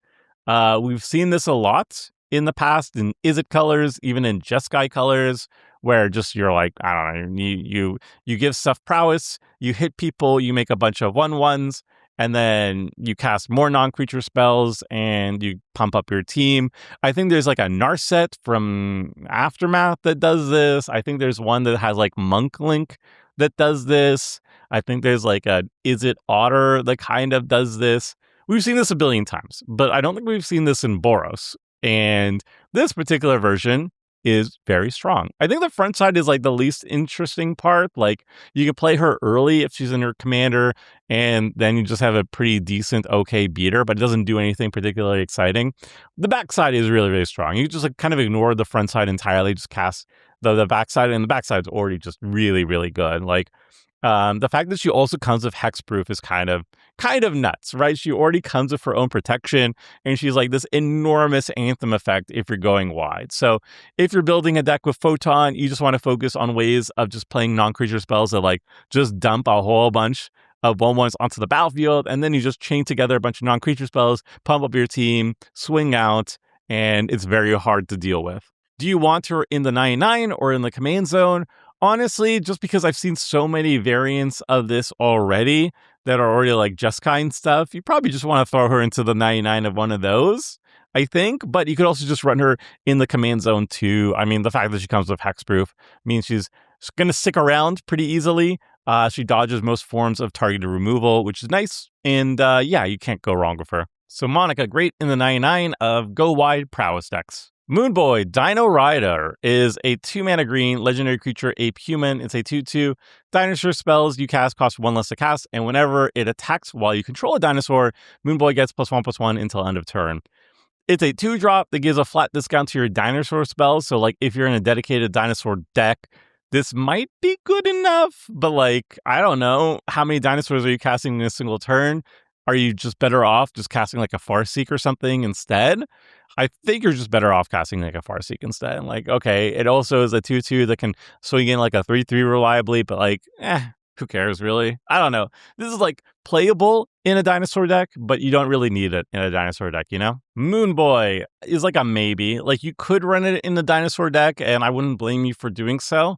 We've seen this a lot in the past in Izzet colors, even in Jeskai colors, where just you're like, I don't know, you give stuff prowess, you hit people, you make a bunch of 1/1s, and then you cast more non-creature spells and you pump up your team. I think there's like a Narset from Aftermath that does this. I think there's one that has like Monk Link that does this. I think there's like a Izzet Otter that kind of does this. We've seen this a billion times, but I don't think we've seen this in Boros. And this particular version is very strong. I think the front side is like the least interesting part. Like you can play her early if she's in her commander, and then you just have a pretty decent, okay beater, but it doesn't do anything particularly exciting. The back side is really, really strong. You just like kind of ignore the front side entirely, just cast the back side, and the back side's already just really, really good. Like the fact that she also comes with hexproof is kind of nuts, right? She already comes with her own protection, and she's like this enormous anthem effect if you're going wide. So if you're building a deck with Photon, you just want to focus on ways of just playing non-creature spells that like just dump a whole bunch of 1/1s onto the battlefield, and then you just chain together a bunch of non-creature spells, pump up your team, swing out, and it's very hard to deal with. Do you want her in the 99 or in the command zone? Honestly, just because I've seen so many variants of this already that are already like just kind stuff, you probably just want to throw her into the 99 of one of those, I think. But you could also just run her in the command zone too. I mean, the fact that she comes with hexproof means she's going to stick around pretty easily. She dodges most forms of targeted removal, which is nice. And yeah, you can't go wrong with her. So Monica, great in the 99 of go wide prowess decks. Moonboy Dino Rider is a 2-mana green legendary creature, ape human. It's a 2/2. Dinosaur spells you cast cost 1 less to cast, and whenever it attacks while you control a dinosaur, Moonboy gets +1/+1 until end of turn. It's a 2-drop that gives a flat discount to your dinosaur spells. So, like, if you're in a dedicated dinosaur deck, this might be good enough, but like, I don't know. How many dinosaurs are you casting in a single turn? Are you just better off just casting like a Farseek or something instead? I think you're just better off casting like a Farseek instead. Like, okay, it also is a 2/2 that can swing in like a 3/3 reliably, but like, who cares really? I don't know. This is like playable in a dinosaur deck, but you don't really need it in a dinosaur deck, you know? Moonboy is like a maybe. Like you could run it in the dinosaur deck, and I wouldn't blame you for doing so.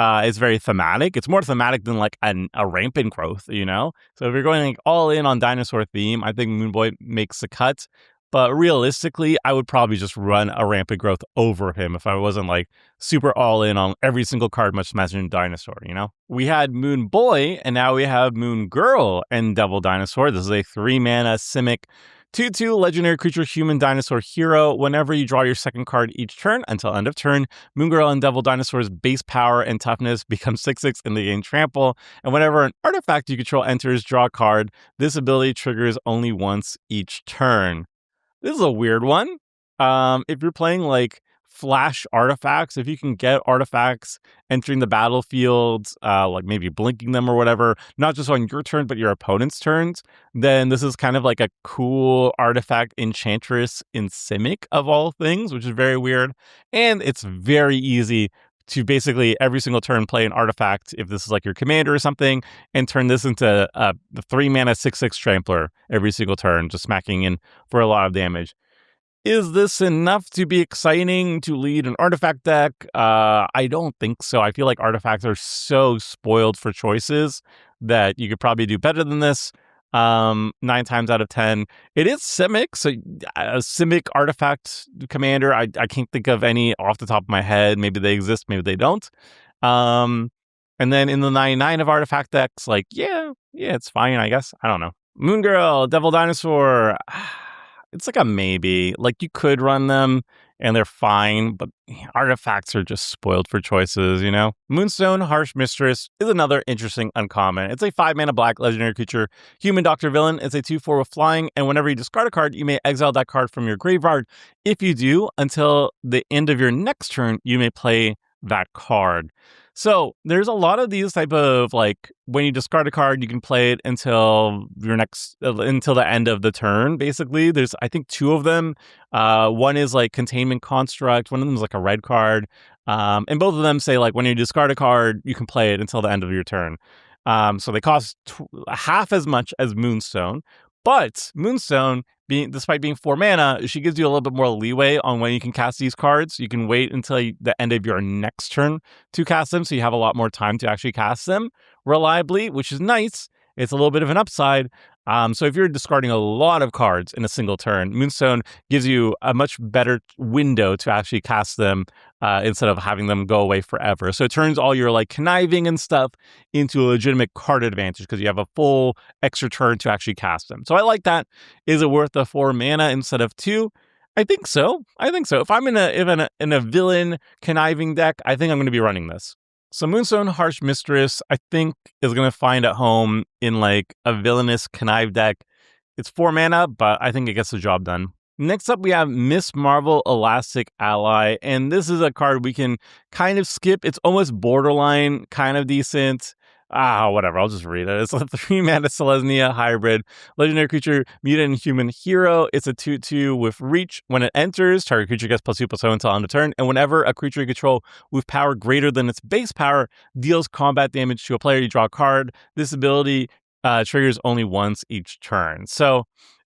It's very thematic. It's more thematic than like a rampant growth, you know? So if you're going like all in on dinosaur theme, I think Moonboy makes the cut. But realistically, I would probably just run a rampant growth over him if I wasn't like super all in on every single card, much imagine dinosaur, you know? We had Moon Boy, and now we have Moon Girl and Devil Dinosaur. This is a 3-mana Simic 2/2 legendary creature, human dinosaur hero. Whenever you draw your second card each turn until end of turn, Moon Girl and Devil Dinosaur's base power and toughness become 6/6 in the game trample. And whenever an artifact you control enters, draw a card. This ability triggers only once each turn. This is a weird one. If you're playing like flash artifacts, if you can get artifacts entering the battlefield, like maybe blinking them or whatever, not just on your turn, but your opponent's turns, then this is kind of like a cool artifact enchantress in Simic of all things, which is very weird. And it's very easy to basically every single turn play an artifact, if this is like your commander or something, and turn this into the 3-mana 6/6 trampler every single turn, just smacking in for a lot of damage. Is this enough to be exciting to lead an artifact deck? I don't think so. I feel like artifacts are so spoiled for choices that you could probably do better than this. 9 times out of 10. It is Simic, so a Simic artifact commander. I can't think of any off the top of my head. Maybe they exist, maybe they don't. And then in the 99 of artifact decks, like, yeah, it's fine, I guess. I don't know. Moon Girl, Devil Dinosaur. It's like a maybe. Like, you could run them and they're fine, but artifacts are just spoiled for choices, you know? Moonstone Harsh Mistress is another interesting uncommon. It's a 5-mana black legendary creature, human Dr. Villain. It's a 2/4 with flying, and whenever you discard a card, you may exile that card from your graveyard. If you do, until the end of your next turn, you may play that card. So there's a lot of these type of like when you discard a card, you can play it until until the end of the turn. Basically, there's I think 2 of them. One is like Containment Construct. One of them is like a red card, and both of them say like when you discard a card, you can play it until the end of your turn. So they cost half as much as Moonstone, But Moonstone, despite being 4 mana, she gives you a little bit more leeway on when you can cast these cards. You can wait until the end of your next turn to cast them, so you have a lot more time to actually cast them reliably, which is nice. It's a little bit of an upside. So if you're discarding a lot of cards in a single turn, Moonstone gives you a much better window to actually cast them instead of having them go away forever. So it turns all your like conniving and stuff into a legitimate card advantage because you have a full extra turn to actually cast them. So I like that. Is it worth the 4 mana instead of 2? I think so. If I'm in a villain conniving deck, I think I'm going to be running this. So Moonstone Harsh Mistress, I think, is going to find at home in like a villainous connive deck. It's 4 mana, but I think it gets the job done. Next up, we have Miss Marvel Elastic Ally, and this is a card we can kind of skip. It's almost borderline kind of decent. Whatever, I'll just read it. It's a 3 mana Selesnya hybrid, legendary creature, mutant and human hero. It's a 2/2 with reach. When it enters, target creature gets +2/+0 until end of turn, and whenever a creature you control with power greater than its base power deals combat damage to a player, you draw a card. This ability triggers only once each turn. So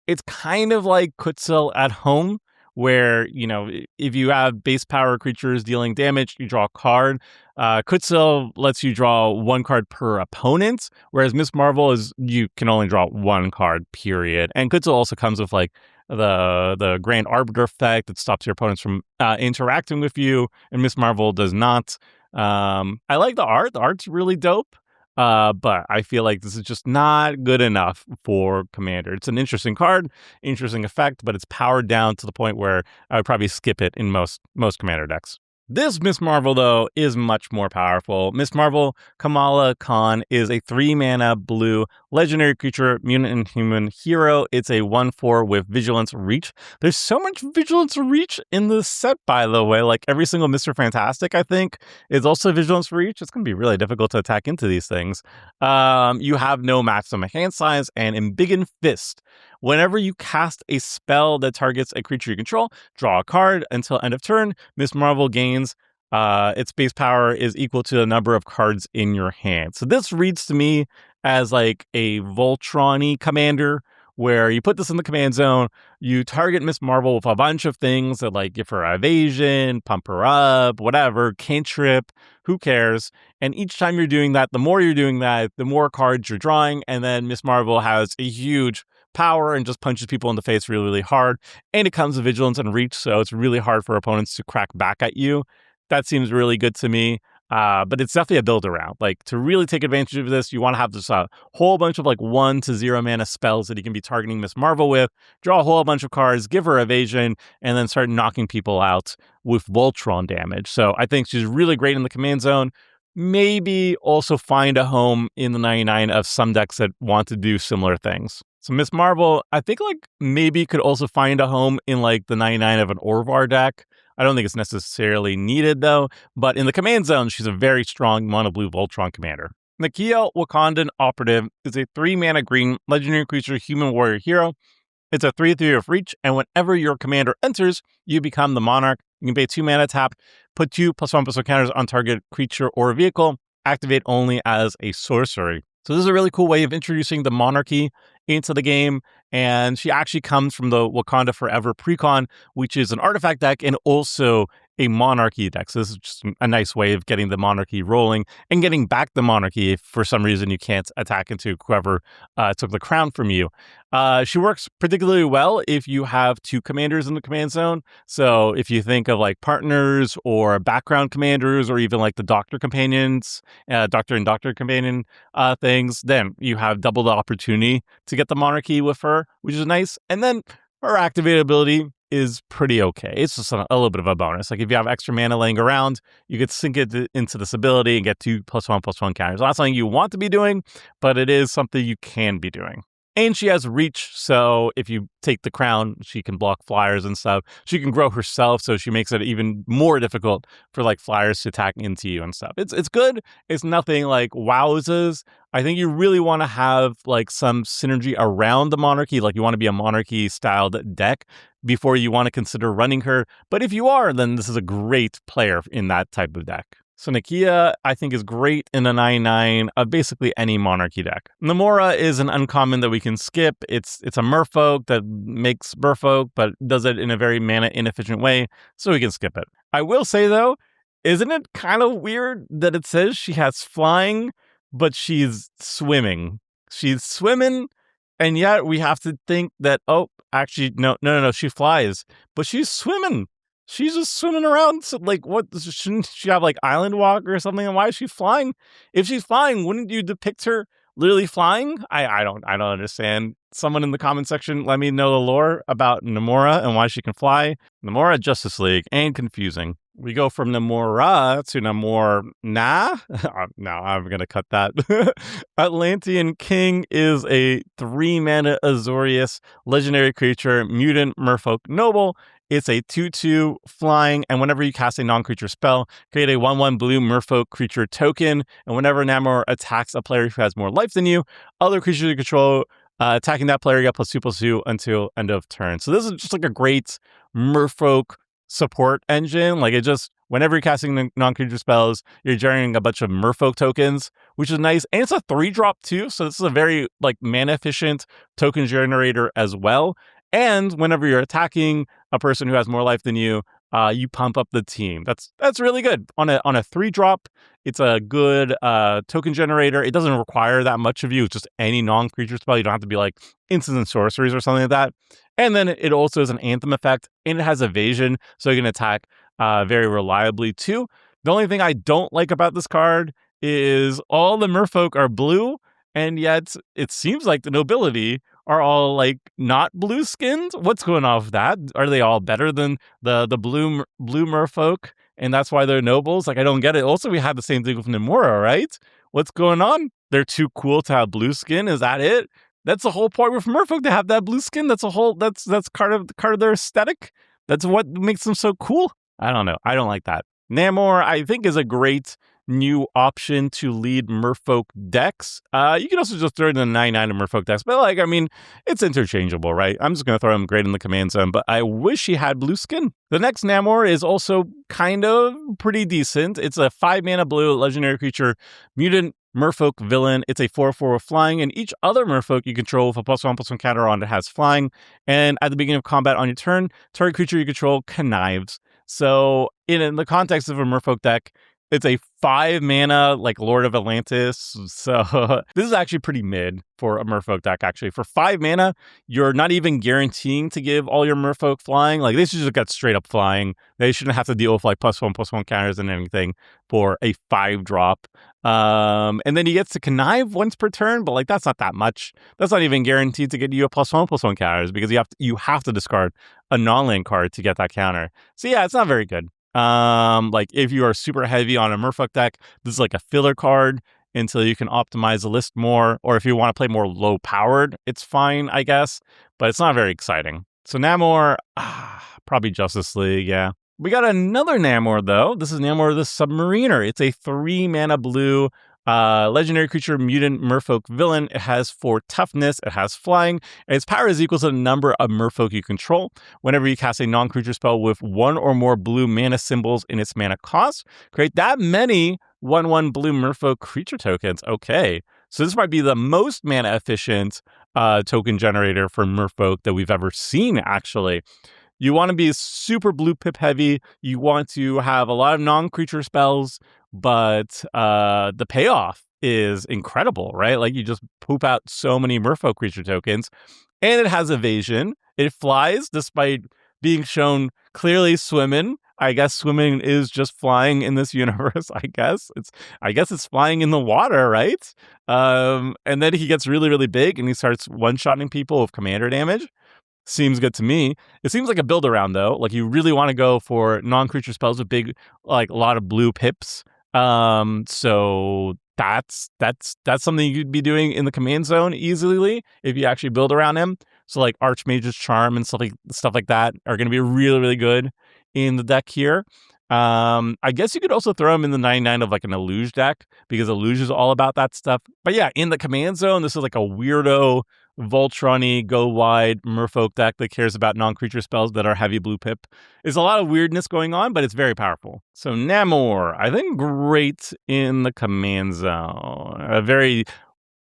it's kind of like Kutzil at home, where, you know, if you have base power creatures dealing damage, you draw a card. Kutzil lets you draw 1 card per opponent, whereas Miss Marvel is you can only draw 1 card, period. And Kutzil also comes with like the Grand Arbiter effect that stops your opponents from interacting with you, and Miss Marvel does not. I like the art. The art's really dope. But I feel like this is just not good enough for Commander. It's an interesting card, interesting effect, but it's powered down to the point where I would probably skip it in most Commander decks. This Miss Marvel, though, is much more powerful. Miss Marvel Kamala Khan is a 3 mana blue legendary creature, mutant and human hero. It's a 1/4 with Vigilance Reach. There's so much Vigilance Reach in this set, by the way. Like every single Mr. Fantastic, I think, is also Vigilance Reach. It's going to be really difficult to attack into these things. You have no maximum hand size, and Embiggen Fist. Whenever you cast a spell that targets a creature you control, draw a card until end of turn. Miss Marvel gains its base power is equal to the number of cards in your hand. So this reads to me as like a Voltron-y commander, where you put this in the command zone, you target Miss Marvel with a bunch of things that like give her evasion, pump her up, whatever, cantrip, who cares? And each time you're doing that, the more you're doing that, the more cards you're drawing, and then Miss Marvel has a huge power and just punches people in the face really, really hard. And it comes with Vigilance and Reach, so it's really hard for opponents to crack back at you. That seems really good to me. But it's definitely a build around. Like, to really take advantage of this, you want to have this whole bunch of like 1 to 0 mana spells that you can be targeting Miss Marvel with, draw a whole bunch of cards, give her evasion, and then start knocking people out with Voltron damage. So I think she's really great in the command zone. Maybe also find a home in the 99 of some decks that want to do similar things. So Miss Marvel, I think like maybe could also find a home in like the 99 of an Orvar deck. I don't think it's necessarily needed though, but in the command zone, she's a very strong mono blue Voltron commander. Nakia Wakandan Operative is a 3 mana green legendary creature human warrior hero. It's a 3/3 of reach, and whenever your commander enters, you become the monarch. You can pay 2 mana tap, put 2+1/+1 counters on target creature or vehicle, activate only as a sorcery. So this is a really cool way of introducing the monarchy into the game, and she actually comes from the Wakanda Forever Precon, which is an artifact deck and also a monarchy deck. So this is just a nice way of getting the monarchy rolling and getting back the monarchy if for some reason you can't attack into whoever took the crown from you. She works particularly well if you have 2 commanders in the command zone. So if you think of like partners or background commanders or even like the doctor companions, doctor and doctor companion things, then you have double the opportunity to get the monarchy with her, which is nice. And then her activated ability is pretty okay. It's just a little bit of a bonus. Like if you have extra mana laying around, you could sink it into this ability and get 2+1/+1 counters. Not something you want to be doing, but it is something you can be doing. And she has reach, so if you take the crown, she can block flyers and stuff. She can grow herself, so she makes it even more difficult for like flyers to attack into you and stuff. It's good. It's nothing like wowzers. I think you really want to have like some synergy around the monarchy, like you want to be a monarchy styled deck before you want to consider running her. But if you are, then this is a great player in that type of deck. So Nakia, I think, is great in a 9/9 of basically any Monarchy deck. Namora is an uncommon that we can skip. It's a Merfolk that makes Merfolk, but does it in a very mana inefficient way, so we can skip it. I will say though, isn't it kind of weird that it says she has flying, but she's swimming? She's swimming, and yet we have to think that, oh, actually, no, she flies, but she's swimming. She's just swimming around. So, like, what? Shouldn't she have like island walk or something? And why is she flying? If she's flying, wouldn't you depict her literally flying? I don't understand. Someone in the comment section, let me know the lore about Namora and why she can fly. Namora Justice League ain't confusing. We go from Namora to Namor. No, I'm gonna cut that. Atlantean King is a 3-mana Azorius legendary creature, mutant Merfolk noble. It's a 2/2 flying, and whenever you cast a non-creature spell, create a 1/1 blue Merfolk creature token. And whenever Namor attacks a player who has more life than you, other creatures you control attacking that player get +2/+2 until end of turn. So this is just like a great Merfolk support engine. Like, it just, whenever you're casting non-creature spells, you're generating a bunch of Merfolk tokens, which is nice. And it's a 3-drop too, so this is a very like mana efficient token generator as well. And whenever you're attacking a person who has more life than you, you pump up the team. That's really good. On a 3-drop, it's a good token generator. It doesn't require that much of you. It's just any non-creature spell. You don't have to be like instants and sorceries or something like that. And then it also is an Anthem effect, and it has evasion, so you can attack very reliably too. The only thing I don't like about this card is all the Merfolk are blue, and yet it seems like the nobility are all like not blue skinned. What's going on with that? Are they all better than the blue Merfolk, and that's why they're nobles? Like, I don't get it. Also, we had the same thing with Namora, right? What's going on? They're too cool to have blue skin. Is that it? That's the whole point with Merfolk, to have that blue skin. That's part of their aesthetic. That's what makes them so cool. I don't know. I don't like that. Namor, I think, is a great new option to lead Merfolk decks. You can also just throw it in the 9/9 of Merfolk decks, but like, I mean, it's interchangeable, right? I'm just going to throw him great in the command zone, but I wish he had blue skin. The next Namor is also kind of pretty decent. It's a 5-mana blue legendary creature, mutant Merfolk villain. It's a 4/4 with flying, and each other Merfolk you control with a +1/+1 counter on it has flying. And at the beginning of combat on your turn, target creature you control connives. So in the context of a Merfolk deck, it's a 5-mana, like, Lord of Atlantis. So this is actually pretty mid for a Merfolk deck, actually. For 5 mana, you're not even guaranteeing to give all your Merfolk flying. Like, they should just get straight up flying. They shouldn't have to deal with, like, +1/+1 counters and anything for a 5-drop. And then he gets to connive once per turn, but, like, that's not that much. That's not even guaranteed to get you a +1/+1 counters, because you have to discard a non-land card to get that counter. So yeah, it's not very good. Like, if you are super heavy on a Merfolk deck, this is like a filler card until you can optimize the list more. Or if you want to play more low powered, it's fine, I guess, but it's not very exciting. So Namor, probably Justice League, yeah. We got another Namor though. This is Namor the Submariner. It's a 3-mana blue legendary creature, mutant Merfolk villain. It has 4 toughness, it has flying, and its power is equal to the number of Merfolk you control. Whenever you cast a non-creature spell with 1 or more blue mana symbols in its mana cost, create that many 1/1 blue Merfolk creature tokens. Okay, so this might be the most mana efficient token generator for Merfolk that we've ever seen, actually. You want to be super blue pip heavy. You want to have a lot of non-creature spells, but the payoff is incredible, right? Like, you just poop out so many Merfolk creature tokens, and it has evasion. It flies despite being shown clearly swimming. I guess swimming is just flying in this universe. I guess it's flying in the water, right? And then he gets really, really big, and he starts one-shotting people with commander damage. Seems good to me. It seems like a build around though. Like, you really want to go for non-creature spells with big, like, a lot of blue pips. So that's something you'd be doing in the command zone easily if you actually build around him. So like Archmage's Charm and stuff like that are going to be really, really good in the deck here. I guess you could also throw him in the 9/9 of like an Illuge deck, because Illuge is all about that stuff. But yeah, in the command zone, this is like a weirdo Voltron-y, go wide, merfolk deck that cares about non-creature spells that are heavy blue pip. There's a lot of weirdness going on, but it's very powerful. So Namor, I think great in the command zone. A very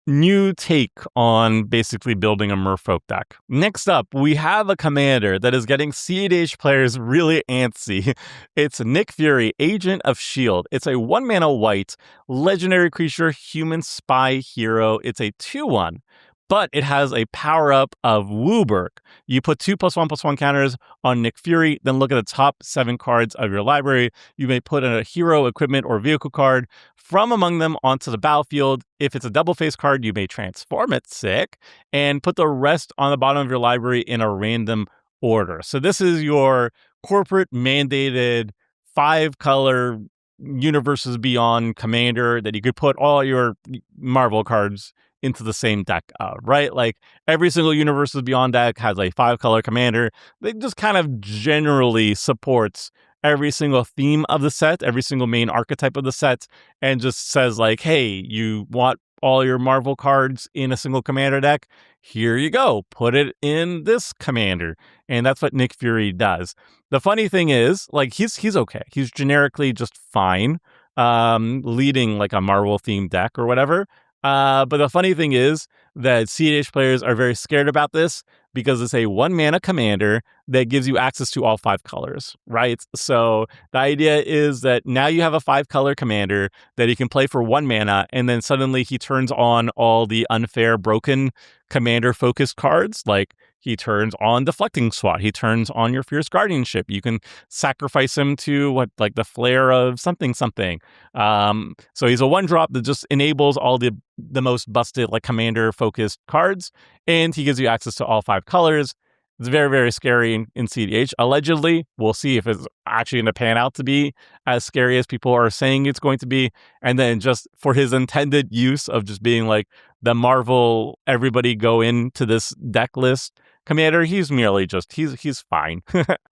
new take on basically building a merfolk deck. Next up, we have a commander that is getting CEDH players really antsy. It's Nick Fury, Agent of S.H.I.E.L.D. It's a 1-mana white, legendary creature, human spy hero. It's a 2/1. But it has a power-up of Wooburg. You put 2+1/+1 counters on Nick Fury, then look at the top 7 cards of your library. You may put a hero, equipment, or vehicle card from among them onto the battlefield. If it's a double-face card, you may transform it, sick, and put the rest on the bottom of your library in a random order. So this is your corporate-mandated 5-color Universes Beyond commander that you could put all your Marvel cards into the same deck of, right? Like every single Universes Beyond deck has a 5-color commander that just kind of generally supports every single theme of the set, every single main archetype of the set, and just says like, hey, you want all your Marvel cards in a single commander deck? Here you go. Put it in this commander. And that's what Nick Fury does. The funny thing is, like, he's okay. He's generically just fine, leading like a Marvel themed deck or whatever. But the funny thing is that CEDH players are very scared about this because it's a 1-mana commander that gives you access to all 5 colors, right? So the idea is that now you have a 5-color commander that he can play for 1 mana, and then suddenly he turns on all the unfair, broken commander-focused cards, like he turns on Deflecting Swat. He turns on your Fierce Guardianship. You can sacrifice him to like the Flare of something. So he's a 1-drop that just enables all the most busted like commander focused cards, and he gives you access to all 5 colors. It's very, very scary in CEDH. Allegedly, we'll see if it's actually going to pan out to be as scary as people are saying it's going to be. And then just for his intended use of just being like the Marvel, everybody go into this deck list commander, he's merely just, he's fine.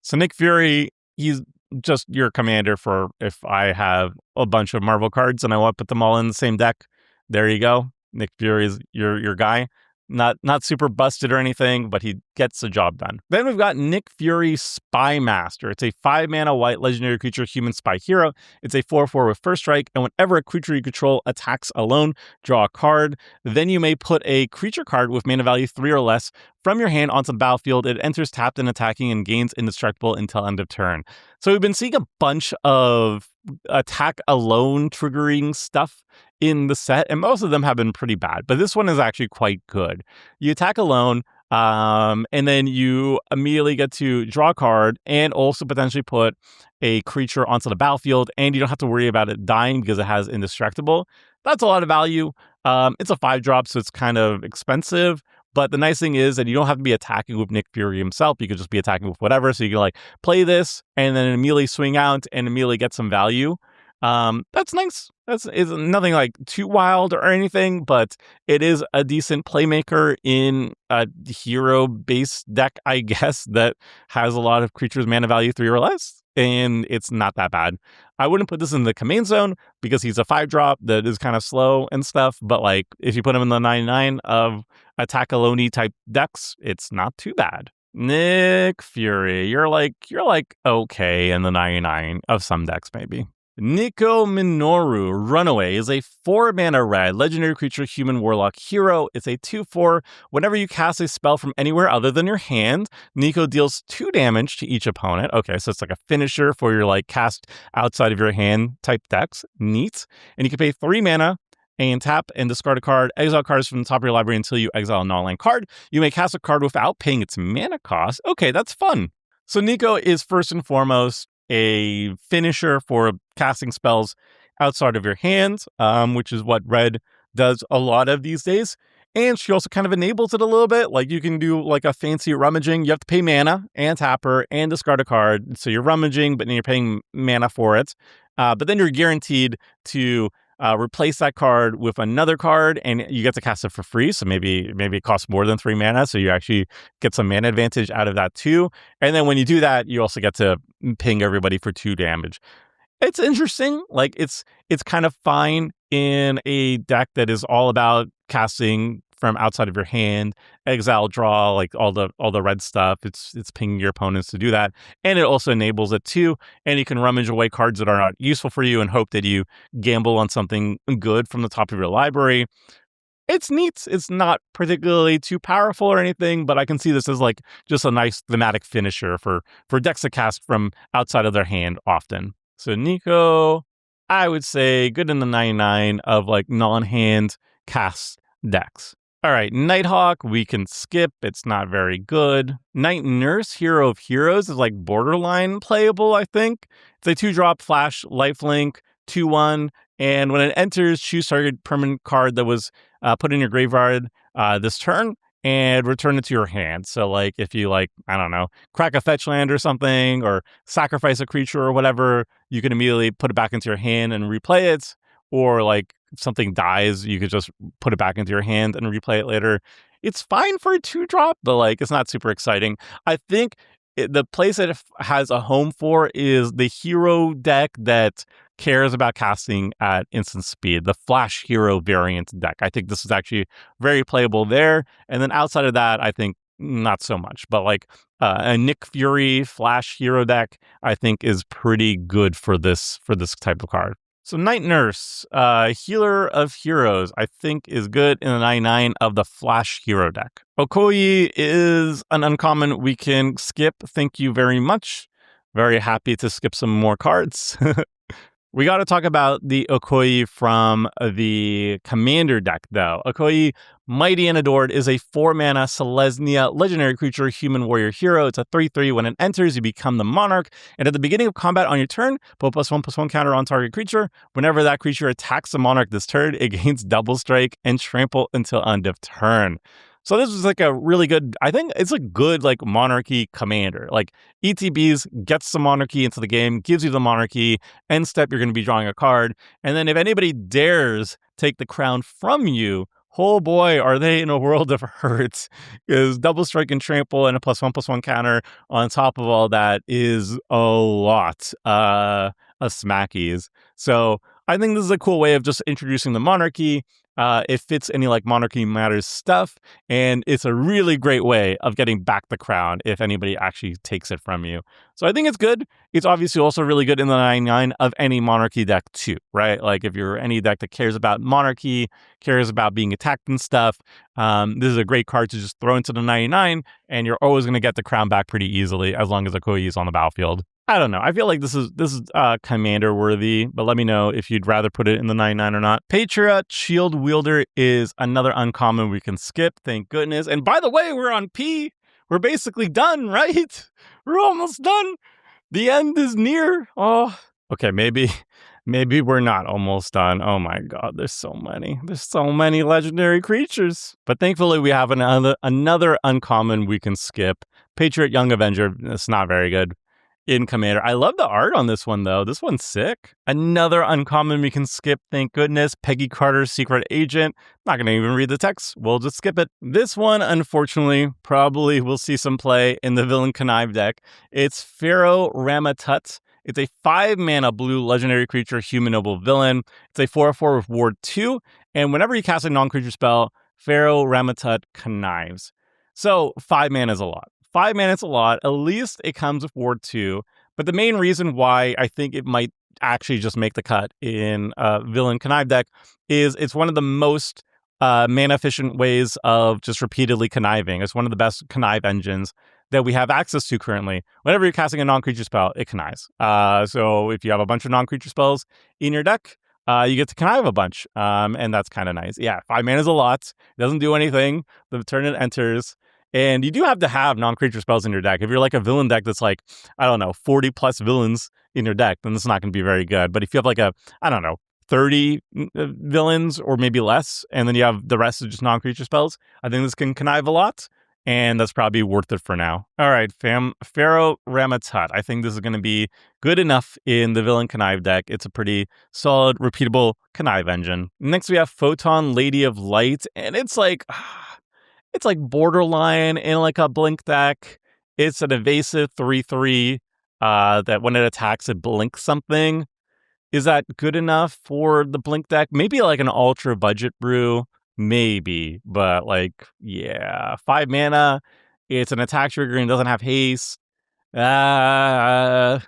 So Nick Fury, he's just your commander for if I have a bunch of Marvel cards and I want to put them all in the same deck. There you go. Nick Fury is your guy. Not super busted or anything, but he gets the job done. Then we've got Nick Fury Spy Master. It's a 5-mana white legendary creature, human spy hero. It's a 4/4 with first strike, and whenever a creature you control attacks alone, draw a card. Then you may put a creature card with mana value 3 or less from your hand onto the battlefield. It enters tapped and attacking and gains indestructible until end of turn. So we've been seeing a bunch of attack alone triggering stuff in the set, and most of them have been pretty bad, but this one is actually quite good. You attack alone, and then you immediately get to draw a card and also potentially put a creature onto the battlefield, and you don't have to worry about it dying because it has indestructible. That's a lot of value. It's a 5-drop, so it's kind of expensive. But the nice thing is that you don't have to be attacking with Nick Fury himself. You could just be attacking with whatever. So you can like play this and then immediately swing out and immediately get some value. That's nice. It's nothing like too wild or anything, but it is a decent playmaker in a hero-based deck, I guess, that has a lot of creatures mana value 3 or less, and it's not that bad. I wouldn't put this in the command zone because he's a 5-drop that is kind of slow and stuff, but like if you put him in the 99 of attack alone type decks, it's not too bad. Nick Fury, you're like okay in the 99 of some decks maybe. Nico Minoru Runaway is a 4-mana red legendary creature human warlock hero. It's a 2/4. Whenever you cast a spell from anywhere other than your hand, Nico deals 2 damage to each opponent. Okay, so it's like a finisher for your like cast outside of your hand type decks. Neat. And you can pay 3 mana and tap and discard a card. Exile cards from the top of your library until you exile a non-land card. You may cast a card without paying its mana cost. Okay, that's fun. So Nico is first and foremost a finisher for casting spells outside of your hand, which is what red does a lot of these days. And she also kind of enables it a little bit. Like you can do like a fancy rummaging. You have to pay mana and tap her and discard a card. So you're rummaging, but then you're paying mana for it. But then you're guaranteed to replace that card with another card, and you get to cast it for free. So maybe it costs more than 3 mana, so you actually get some mana advantage out of that too. And then when you do that, you also get to ping everybody for 2 damage. It's interesting. Like it's kind of fine in a deck that is all about casting from outside of your hand, exile, draw, like all the red stuff. It's pinging your opponents to do that, and it also enables it too. And you can rummage away cards that are not useful for you and hope that you gamble on something good from the top of your library. It's neat. It's not particularly too powerful or anything, but I can see this as like just a nice thematic finisher for decks that cast from outside of their hand often. So Nico, I would say good in the 99 of like non-hand cast decks. All right, Nighthawk, we can skip. It's not very good. Night Nurse, Hero of Heroes, is like borderline playable, I think. It's a 2-drop flash lifelink, 2/1, and when it enters, choose target permanent card that was put in your graveyard this turn and return it to your hand. So, like, if you, like, I don't know, crack a fetch land or something, or sacrifice a creature or whatever, you can immediately put it back into your hand and replay it. Or, like, if something dies, you could just put it back into your hand and replay it later. It's fine for a 2-drop, but, like, it's not super exciting. I think the place that it has a home for is the hero deck that cares about casting at instant speed, the Flash Hero variant deck. I think this is actually very playable there. And then outside of that, I think not so much. But like a Nick Fury Flash Hero deck, I think is pretty good for this type of card. So Night Nurse, Healer of Heroes, I think is good in the 99 of the Flash Hero deck. Okoye is an uncommon we can skip. Thank you very much. Very happy to skip some more cards. We got to talk about the Okoye from the Commander deck, though. Okoye, Mighty and Adored, is a 4-mana Selesnya legendary creature, human warrior hero. It's a 3/3. When it enters, you become the monarch. And at the beginning of combat on your turn, put +1/+1 counter on target creature. Whenever that creature attacks the monarch this turn, it gains double strike and trample until end of turn. So this is like a really good, I think it's a good like monarchy commander. Like ETBs gets some monarchy into the game, gives you the monarchy, end step you're going to be drawing a card. And then if anybody dares take the crown from you, oh boy, are they in a world of hurt. Because double strike and trample and a +1/+1 counter on top of all that is a lot of smackies. So I think this is a cool way of just introducing the monarchy. It fits any like Monarchy Matters stuff, and it's a really great way of getting back the crown if anybody actually takes it from you. So I think it's good. It's obviously also really good in the 99 of any Monarchy deck too, right? Like if you're any deck that cares about Monarchy, cares about being attacked and stuff, this is a great card to just throw into the 99, and you're always going to get the crown back pretty easily as long as Okoye is on the battlefield. I don't know. I feel like this is commander worthy, but let me know if you'd rather put it in the 99 or not. Patriot Shield Wielder is another uncommon we can skip. Thank goodness. And by the way, we're on P. We're basically done, right? We're almost done. The end is near. Oh, okay. Maybe we're not almost done. Oh my God. There's so many legendary creatures, but thankfully we have another uncommon we can skip. Patriot Young Avenger. It's not very good in Commander. I love the art on this one, though. This one's sick. Another uncommon we can skip, thank goodness. Peggy Carter's Secret Agent. Not going to even read the text. We'll just skip it. This one, unfortunately, probably will see some play in the Villain Connive deck. It's Pharaoh Ramatut. It's a 5-mana blue legendary creature, human noble villain. It's a 4/4 with Ward 2. And whenever you cast a non-creature spell, Pharaoh Ramatut connives. So 5 mana is a lot. 5 mana is a lot. At least it comes with Ward 2. But the main reason why I think it might actually just make the cut in Villain Connive deck is it's one of the most mana efficient ways of just repeatedly conniving. It's one of the best connive engines that we have access to currently. Whenever you're casting a non-creature spell, it connives. So if you have a bunch of non-creature spells in your deck, you get to connive a bunch. And that's kind of nice. Yeah, 5 mana is a lot. It doesn't do anything. The turn it enters. And you do have to have non-creature spells in your deck. If you're like a villain deck that's like, I don't know, 40 plus villains in your deck, then it's not going to be very good. But if you have like 30 villains or maybe less, and then you have the rest of just non-creature spells, I think this can connive a lot. And that's probably worth it for now. All right, fam. Pharaoh Ramatut. I think this is going to be good enough in the Villain Connive deck. It's a pretty solid, repeatable connive engine. Next, we have Photon Lady of Light. And it's like borderline in like a blink deck. It's an evasive 3/3 that when it attacks, it blinks something. Is that good enough for the blink deck? Maybe like an ultra budget brew. maybe, but like, yeah, 5 mana. It's an attack trigger and doesn't have haste. Uh,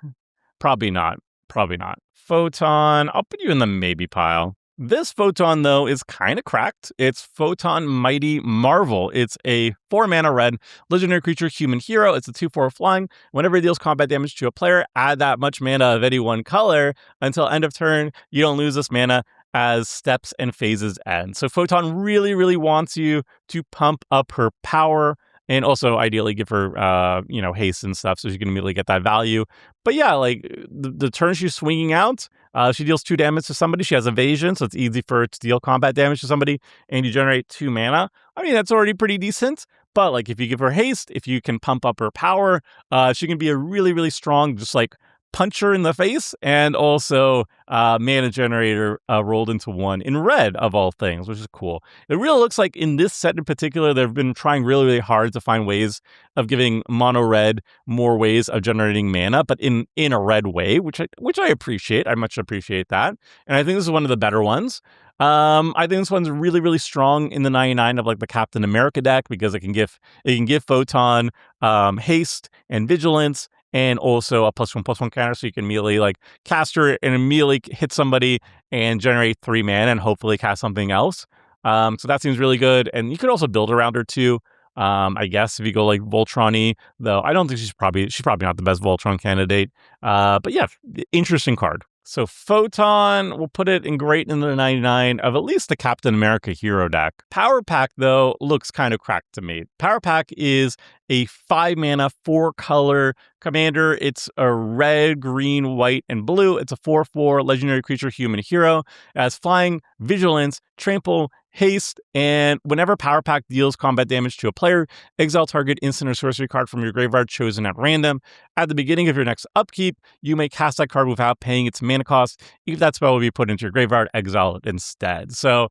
Probably not. Probably not. Photon, I'll put you in the maybe pile. This Photon, though, is kind of cracked. It's Photon Mighty Marvel. It's a 4 mana red legendary creature, human hero. It's a 2/4 flying. Whenever it deals combat damage to a player, add that much mana of any one color until end of turn. You don't lose this mana as steps and phases end. So Photon really, really wants you to pump up her power and also ideally give her, haste and stuff so she can immediately get that value. But yeah, like the turn she's swinging out, she deals 2 damage to somebody. She has evasion, so it's easy for her to deal combat damage to somebody, and you generate 2 mana. I mean, that's already pretty decent. But like if you give her haste, if you can pump up her power, she can be a really, really strong, just like puncher in the face, and also mana generator rolled into 1 in red of all things, which is cool. It really looks like in this set in particular, they've been trying really, really hard to find ways of giving mono red more ways of generating mana, but in a red way, which I appreciate. I much appreciate that, and I think this is one of the better ones. I think this one's really, really strong in the 99 of like the Captain America deck because it can give Photon haste and vigilance, and also a +1/+1 counter, so you can immediately like cast her and immediately hit somebody and generate 3 mana and hopefully cast something else. So that seems really good, and you could also build around her too. I guess if you go like Voltron-y, though I don't think she's probably not the best Voltron candidate. But yeah, interesting card. So Photon, we'll put it in great in the 99 of at least the Captain America hero deck. Power Pack, though, looks kind of cracked to me. Power Pack is a 5 mana, 4 color commander. It's a red, green, white, and blue. It's a 4/4 legendary creature, human hero. It has flying, vigilance, trample, haste, and whenever Power Pack deals combat damage to a player, exile target instant or sorcery card from your graveyard chosen at random. At the beginning of your next upkeep, you may cast that card without paying its mana cost. If that spell will be put into your graveyard, exile it instead. So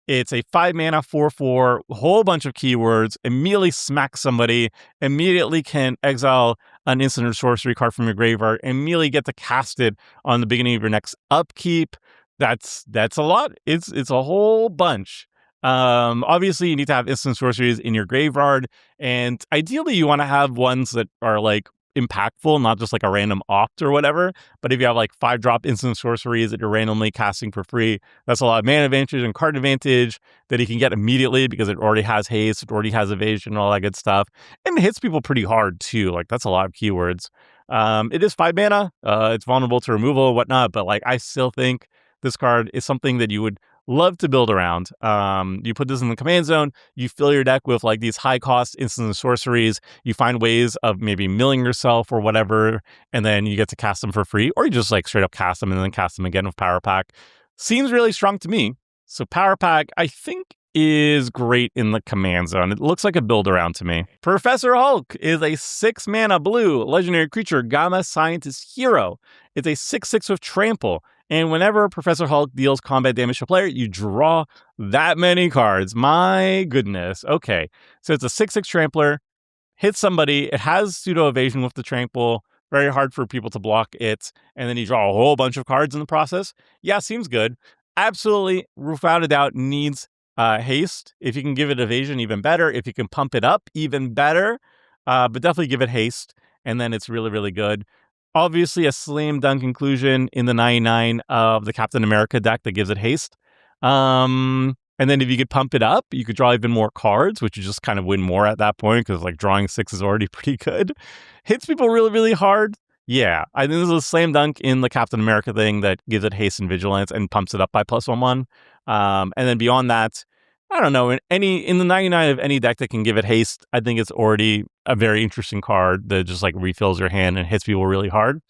it's a 5 mana, 4/4, whole bunch of keywords, immediately smack somebody, immediately can exile an instant or sorcery card from your graveyard, immediately get to cast it on the beginning of your next upkeep. That's a lot. It's a whole bunch. Obviously you need to have instant sorceries in your graveyard, and ideally you want to have ones that are like impactful, not just like a random opt or whatever. But if you have like 5-drop instant sorceries that you're randomly casting for free, that's a lot of mana advantage and card advantage that you can get immediately because it already has haste, it already has evasion, and all that good stuff. And it hits people pretty hard too. Like that's a lot of keywords. It is 5 mana. It's vulnerable to removal and whatnot, but like I still think this card is something that you would love to build around. You put this in the command zone, you fill your deck with like these high cost instant sorceries, you find ways of maybe milling yourself or whatever, and then you get to cast them for free, or you just like straight up cast them and then cast them again with Power Pack. Seems really strong to me. So Power Pack, I think, is great in the command zone. It looks like a build around to me. Professor Hulk is a 6 mana blue legendary creature, Gamma Scientist hero. It's a 6/6 with trample. And whenever Professor Hulk deals combat damage to a player, you draw that many cards. My goodness. Okay. So it's a 6/6 trampler, hits somebody. It has pseudo evasion with the trample. Very hard for people to block it. And then you draw a whole bunch of cards in the process. Yeah, seems good. Absolutely, without a doubt, needs haste. If you can give it evasion, even better. If you can pump it up, even better. But definitely give it haste. And then it's really, really good. Obviously, a slam dunk inclusion in the 99 of the Captain America deck that gives it haste. And then if you could pump it up, you could draw even more cards, which you just kind of win more at that point because like drawing 6 is already pretty good. Hits people really, really hard. Yeah, I think this is a slam dunk in the Captain America thing that gives it haste and vigilance and pumps it up by +1/+1. And then beyond that, I don't know, in the 99 of any deck that can give it haste, I think it's already a very interesting card that just like refills your hand and hits people really hard.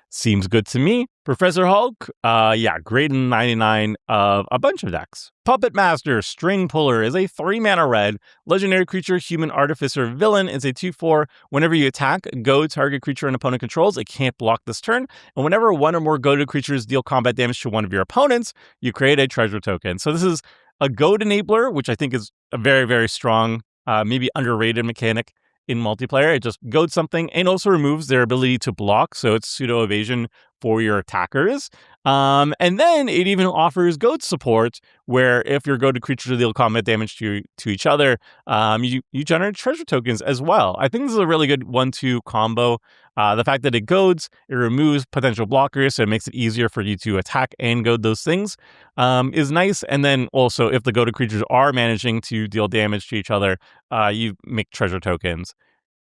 Seems good to me. Professor Hulk, yeah, great in 99 of a bunch of decks. Puppet Master, String Puller is a 3 mana red legendary creature, human artificer villain. It's a 2/4. Whenever you attack, go target creature an opponent controls. It can't block this turn. And whenever one or more goaded creatures deal combat damage to one of your opponents, you create a treasure token. So this is a goad enabler, which I think is a very, very strong, maybe underrated mechanic in multiplayer. It just goads something and also removes their ability to block. So it's pseudo evasion for your attackers. And then it even offers goad support, where if your goaded creatures deal combat damage to each other, you generate treasure tokens as well. I think this is a really good 1-2 combo. The fact that it goads, it removes potential blockers, so it makes it easier for you to attack and goad those things, is nice. And then also, if the goaded creatures are managing to deal damage to each other, you make treasure tokens.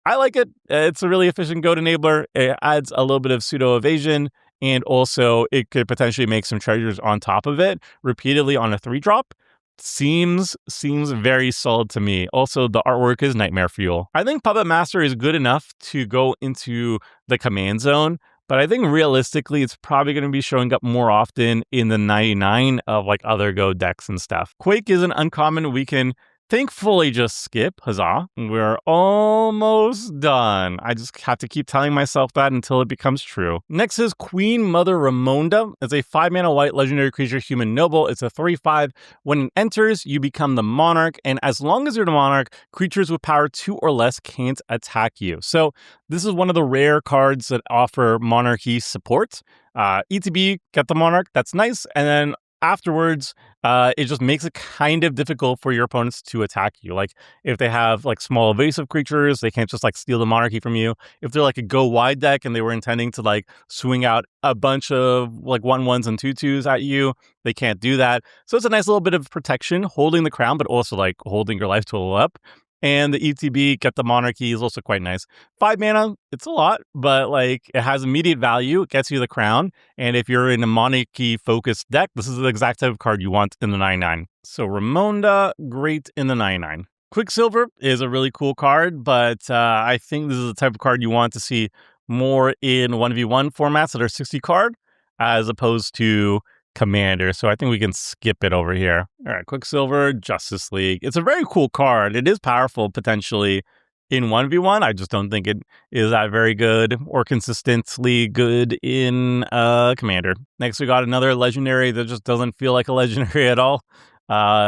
I like it. It's a really efficient goad enabler. It adds a little bit of pseudo evasion, and also it could potentially make some treasures on top of it repeatedly on a 3-drop. Seems very solid to me. Also, the artwork is nightmare fuel. I think Puppet Master is good enough to go into the command zone, but I think realistically, it's probably going to be showing up more often in the 99 of like other Go decks and stuff. Quake is an uncommon we can thankfully just skip. Huzzah. We're almost done. I just have to keep telling myself that until it becomes true. Next is Queen Mother Ramonda. It's a 5-mana white legendary creature, human noble. It's a 3/5. When it enters, you become the monarch, and as long as you're the monarch, creatures with power 2 or less can't attack you. So this is one of the rare cards that offer monarchy support. ETB, get the monarch, that's nice, and then afterwards, it just makes it kind of difficult for your opponents to attack you. Like, if they have like small evasive creatures, they can't just like steal the monarchy from you. If they're like a go wide deck and they were intending to like swing out a bunch of like 1/1s and 2/2s at you, they can't do that. So it's a nice little bit of protection, holding the crown, but also like holding your life total up. And the ETB, get the monarchy, is also quite nice. 5 mana, it's a lot, but like it has immediate value. It gets you the crown. And if you're in a monarchy-focused deck, this is the exact type of card you want in the 9/9. So Ramonda, great in the 9/9. Quicksilver is a really cool card, but I think this is the type of card you want to see more in 1v1 formats that are 60 card, as opposed to Commander, so I think we can skip it over here. All right, Quicksilver, Justice League. It's a very cool card. It is powerful potentially in 1v1. I just don't think it is that very good or consistently good in Commander. Next, we got another legendary that just doesn't feel like a legendary at all.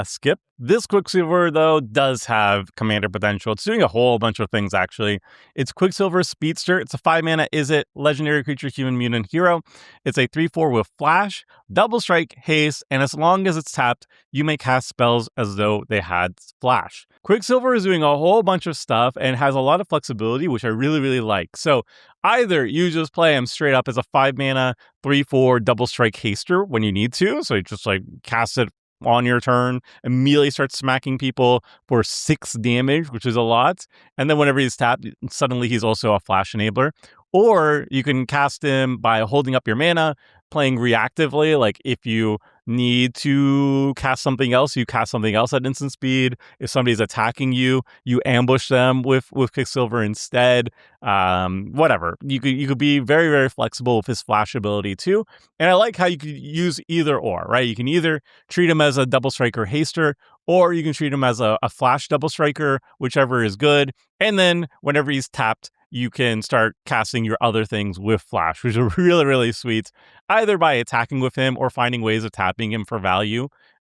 Skip. This Quicksilver, though, does have Commander potential. It's doing a whole bunch of things, actually. It's Quicksilver Speedster. It's a 5-mana Izzet legendary creature, human mutant hero. It's a 3/4 with flash, double strike, haste, and as long as it's tapped, you may cast spells as though they had flash. Quicksilver is doing a whole bunch of stuff and has a lot of flexibility, which I really, really like. So either you just play him straight up as a 5-mana 3/4 double strike haster when you need to, so you just like cast it on your turn, immediately starts smacking people for 6 damage, which is a lot. And then whenever he's tapped, suddenly he's also a flash enabler. Or you can cast him by holding up your mana, playing reactively. Like if you need to cast something else, you cast something else at instant speed. If somebody's attacking you, you ambush them with Quicksilver instead. Whatever. You could be very, very flexible with his flash ability too. And I like how you could use either or, right? You can either treat him as a double striker haster, or you can treat him as a flash double striker, whichever is good. And then whenever he's tapped, you can start casting your other things with flash, which is really, really sweet, either by attacking with him or finding ways of tapping him for value.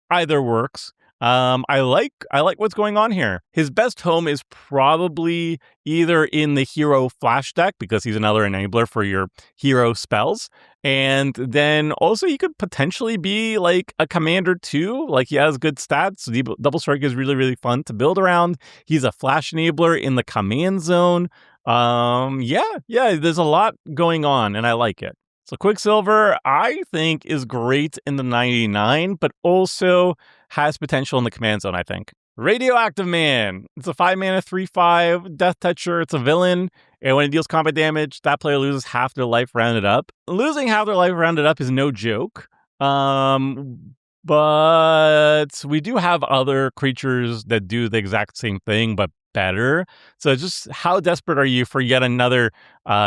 Either works. I like what's going on here. His best home is probably either in the hero flash deck, because he's another enabler for your hero spells. And then also he could potentially be like a commander too. Like he has good stats. Double strike is really, really fun to build around. He's a flash enabler in the command zone. Yeah, there's a lot going on and I like it. So Quicksilver, I think, is great in the 99, but also has potential in the command zone, I think. Radioactive Man. It's a 5-mana 3/5 Death Toucher. It's a villain, and when it deals combat damage, that player loses half their life rounded up. Losing half their life rounded up is no joke. But we do have other creatures that do the exact same thing, but better. So just how desperate are you for yet another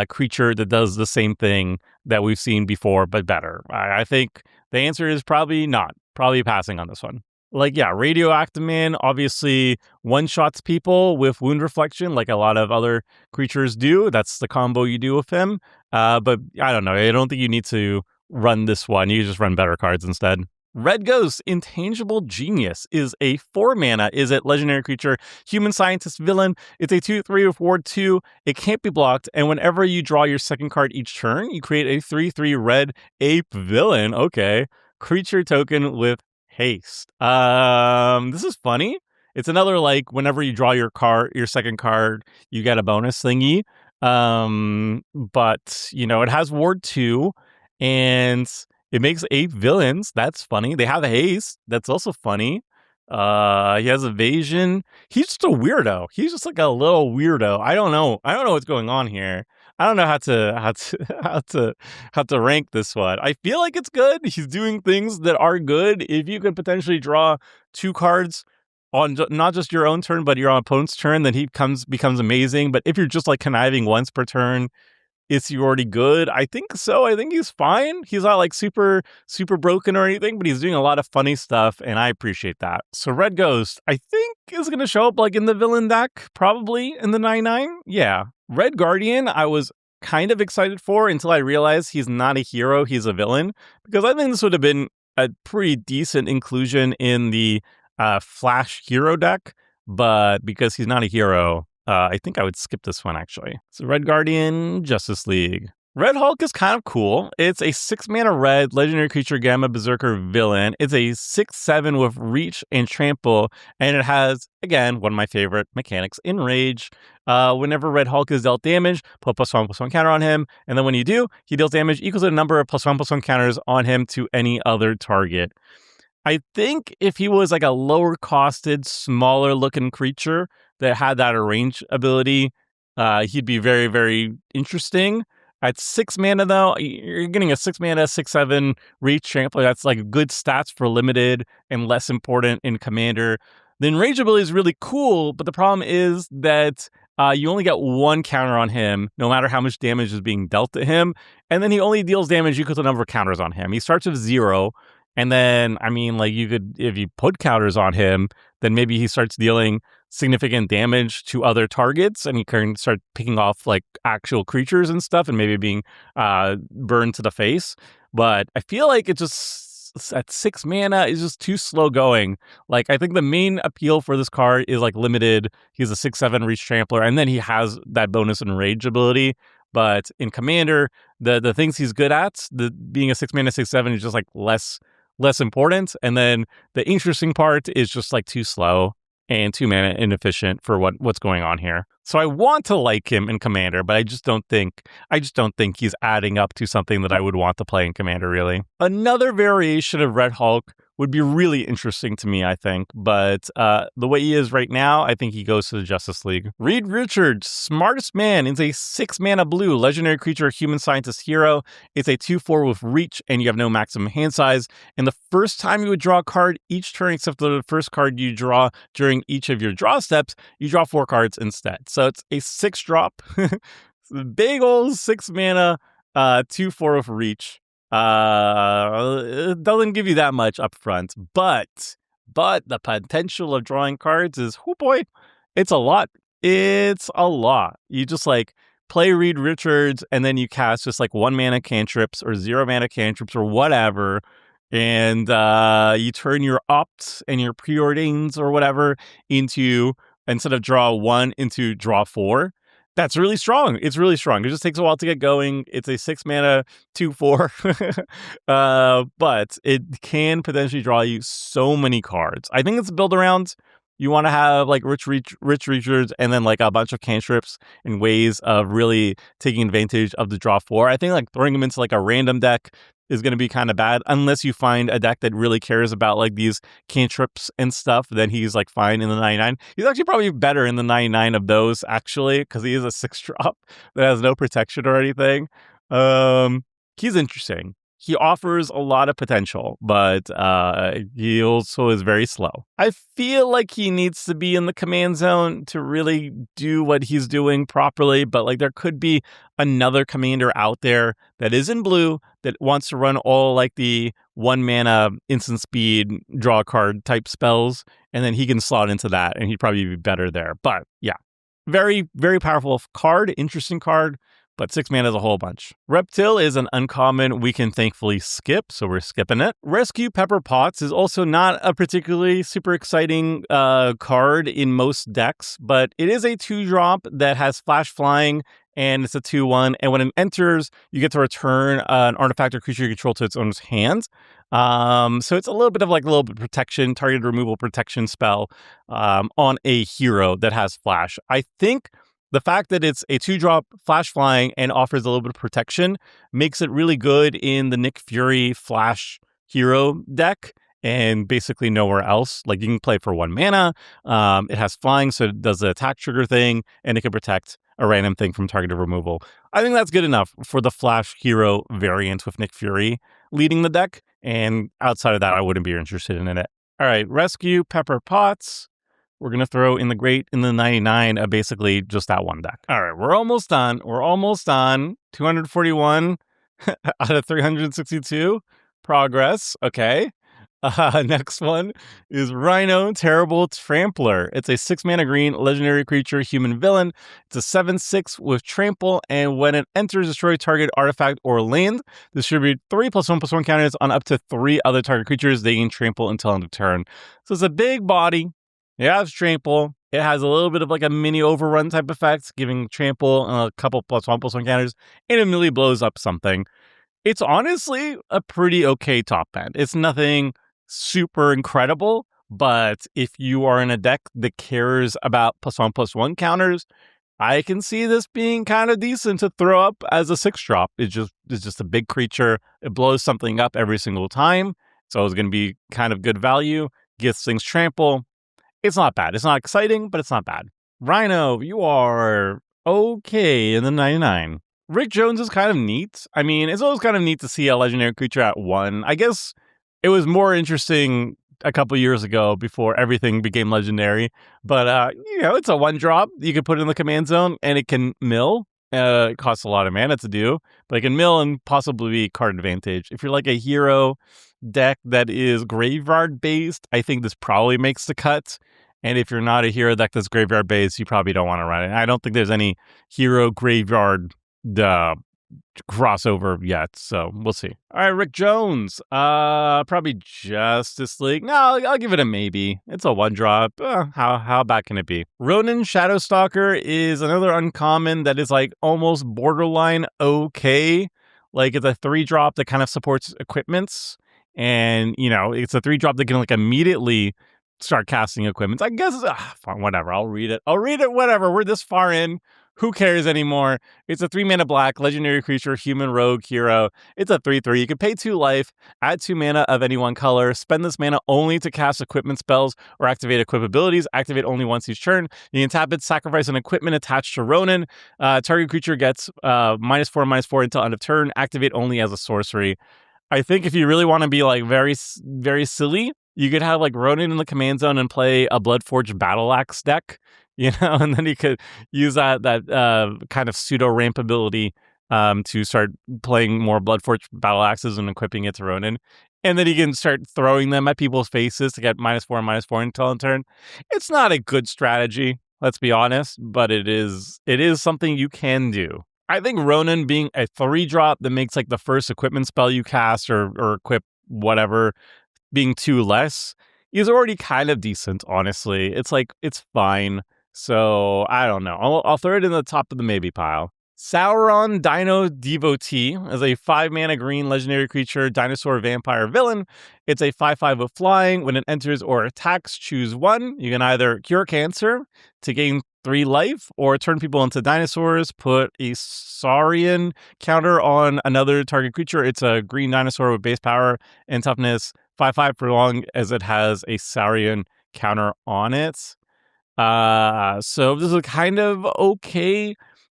creature that does the same thing that we've seen before, but better? I think the answer is probably not. Probably passing on this one. Like, yeah, Radioactive Man obviously one-shots people with Wound Reflection like a lot of other creatures do. That's the combo you do with him. But I don't know. I don't think you need to run this one. You just run better cards instead. Red Ghost, Intangible Genius, is a 4 mana, is it legendary creature, human scientist villain. It's a 2/3 with Ward 2. It can't be blocked, and whenever you draw your second card each turn, you create a 3/3 red ape villain. Okay. Creature token with haste. This is funny. It's another like whenever you draw your second card, you get a bonus thingy. But you know, it has Ward 2 and it makes 8 villains. That's funny. They have haste. That's also funny. He has evasion. He's just a weirdo. He's just like a little weirdo. I don't know what's going on here. I don't know how to rank this one. I feel like it's good. He's doing things that are good. If you could potentially draw 2 cards on not just your own turn, but your opponent's turn, then he becomes amazing. But if you're just like conniving once per turn, is he already good? I think so. I think he's fine. He's not like super broken or anything, but he's doing a lot of funny stuff, and I appreciate that. So Red Ghost, I think, is going to show up like in the villain deck, probably in the 9/9. Yeah. Red Guardian, I was kind of excited for until I realized he's not a hero, he's a villain, because I think this would have been a pretty decent inclusion in the Flash hero deck, but because he's not a hero, I think I would skip this one, actually. So Red Guardian, Justice League. Red Hulk is kind of cool. It's a 6 mana red legendary creature Gamma Berserker villain. It's a 6/7 with reach and trample, and it has, again, one of my favorite mechanics, Enrage. Whenever Red Hulk is dealt damage, put +1/+1 counter on him, and then when you do, he deals damage equals to the number of +1/+1 counters on him to any other target. I think if he was like a lower costed, smaller looking creature that had that range ability, he'd be very, very interesting. At 6 mana, though, you're getting a 6 mana, 6/7 reach trample. That's like good stats for limited and less important in Commander. The enrage ability is really cool, but the problem is that you only get 1 counter on him, no matter how much damage is being dealt to him. And then he only deals damage equal to the number of counters on him. He starts with 0. And then, I mean, like you could, if you put counters on him, then maybe he starts dealing significant damage to other targets and he can start picking off like actual creatures and stuff and maybe being burned to the face. But I feel like it just, at 6 mana, is just too slow going. Like, I think the main appeal for this card is like limited. He's a 6/7 reach trampler, and then he has that bonus enrage ability. But in Commander, the things he's good at, being a 6 mana 6/7 is just like less important, and then the interesting part is just like too slow and too mana inefficient for what's going on here. So I want to like him in Commander, but I just don't think he's adding up to something that I would want to play in Commander, really. Another variation of Red Hulk would be really interesting to me, I think. But the way he is right now, I think he goes to the Justice League. Reed Richards, Smartest Man, is a 6 mana blue legendary creature, human scientist hero. It's a 2/4 with reach, and you have no maximum hand size. And the first time you would draw a card each turn, except for the first card you draw during each of your draw steps, you draw 4 cards instead. So it's a 6-drop, big old 6 mana, 2/4 with reach. It doesn't give you that much up front, but the potential of drawing cards is, oh boy, it's a lot. It's a lot. You just like play Reed Richards and then you cast just like 1 mana cantrips or 0 mana cantrips or whatever. And you turn your opts and your preordains or whatever into, instead of draw 1, into draw 4. That's really strong. It's really strong. It just takes a while to get going. It's a 6 mana 2/4, but it can potentially draw you so many cards. I think it's a build around. You want to have like Rich Richards and then like a bunch of cantrips and ways of really taking advantage of the draw 4. I think like throwing them into like a random deck is going to be kind of bad unless you find a deck that really cares about like these cantrips and stuff. Then he's like fine in the 9/9. He's actually probably better in the 9/9 of those, actually, because he is a 6-drop that has no protection or anything. He's interesting. He offers a lot of potential, but he also is very slow. I feel like he needs to be in the command zone to really do what he's doing properly, but like there could be another commander out there that is in blue that wants to run all like the 1 mana instant speed draw card type spells, and then he can slot into that and he'd probably be better there. But yeah, very, very powerful card, interesting card, but 6 mana is a whole bunch. Reptile is an uncommon we can thankfully skip, so we're skipping it. Rescue Pepper Potts is also not a particularly super exciting card in most decks, but it is a 2-drop that has flash flying, and it's a 2/1, and when it enters, you get to return an artifact or creature you control to its owner's hand. So it's a little bit of like a little bit of protection, targeted removal protection spell on a hero that has flash. I think the fact that it's a 2-drop flash flying and offers a little bit of protection makes it really good in the Nick Fury flash hero deck and basically nowhere else. Like you can play for 1 mana. It has flying, so it does the attack trigger thing, and it can protect a random thing from targeted removal. I think that's good enough for the flash hero variant with Nick Fury leading the deck. And outside of that, I wouldn't be interested in it. All right, Rescue Pepper Potts. We're going to throw in the Great in the 99 of basically just that one deck. All right, we're almost done. 241 out of 362. Progress. Okay. Next one is Rhino Terrible Trampler. It's a 6-mana green legendary creature, human villain. It's a 7/6 with trample, and when it enters, destroy target artifact or land. Distribute 3+1/+1 counters on up to 3 other target creatures. They gain trample until end of turn. So it's a big body. It has trample. It has a little bit of like a mini overrun type effect, giving trample a couple +1/+1 counters, and it immediately blows up something. It's honestly a pretty okay top end. It's nothing super incredible, but if you are in a deck that cares about +1/+1 counters, I can see this being kind of decent to throw up as a 6-drop. It's just a big creature. It blows something up every single time. So it's going to be kind of good value. Gives things trample. It's not bad. It's not exciting, but it's not bad. Rhino, you are okay in the 99. Rick Jones is kind of neat. I mean, it's always kind of neat to see a legendary creature at 1. I guess it was more interesting a couple years ago before everything became legendary. But, it's a 1-drop. You can put it in the command zone, and it can mill. It costs a lot of mana to do, but it can mill and possibly be card advantage. If you're like a hero deck that is graveyard-based, I think this probably makes the cut. And if you're not a hero deck that's graveyard-based, you probably don't want to run it. I don't think there's any hero graveyard crossover yet, so we'll see. All right, Rick Jones, probably Justice League. No, I'll give it a maybe. It's a 1-drop. How bad can it be? Ronin Shadowstalker is another uncommon that is like almost borderline okay. Like it's a 3-drop that kind of supports equipments, and it's a 3-drop that can like immediately start casting equipments. I guess fine, whatever. I'll read it. Whatever. We're this far in. Who cares anymore? It's a 3-mana black, legendary creature, human rogue hero. It's a 3/3. You can pay 2 life, add 2 mana of any one color, spend this mana only to cast equipment spells or activate equip abilities, activate only once each turn. You can tap it, sacrifice an equipment attached to Ronin. Target creature gets -4/-4 until end of turn, activate only as a sorcery. I think if you really want to be like very, very silly, you could have like Ronin in the command zone and play a Bloodforged Battle Axe deck, and then you could use that kind of pseudo ramp ability to start playing more Bloodforged Battle Axes and equipping it to Ronin. And then you can start throwing them at people's faces to get -4/-4 until end turn. It's not a good strategy, let's be honest, but it is something you can do. I think Ronin being a 3-drop that makes like the first equipment spell you cast or equip whatever being 2 less is already kind of decent, honestly. It's like, it's fine. So I don't know. I'll throw it in the top of the maybe pile. Sauron Dino Devotee is a 5-mana green legendary creature, dinosaur vampire villain. It's a 5/5 with flying. When it enters or attacks, choose 1. You can either cure cancer to gain 3 life, or turn people into dinosaurs, put a Saurian counter on another target creature. It's a green dinosaur with base power and toughness 5/5 for long as it has a Saurian counter on it. So this is kind of okay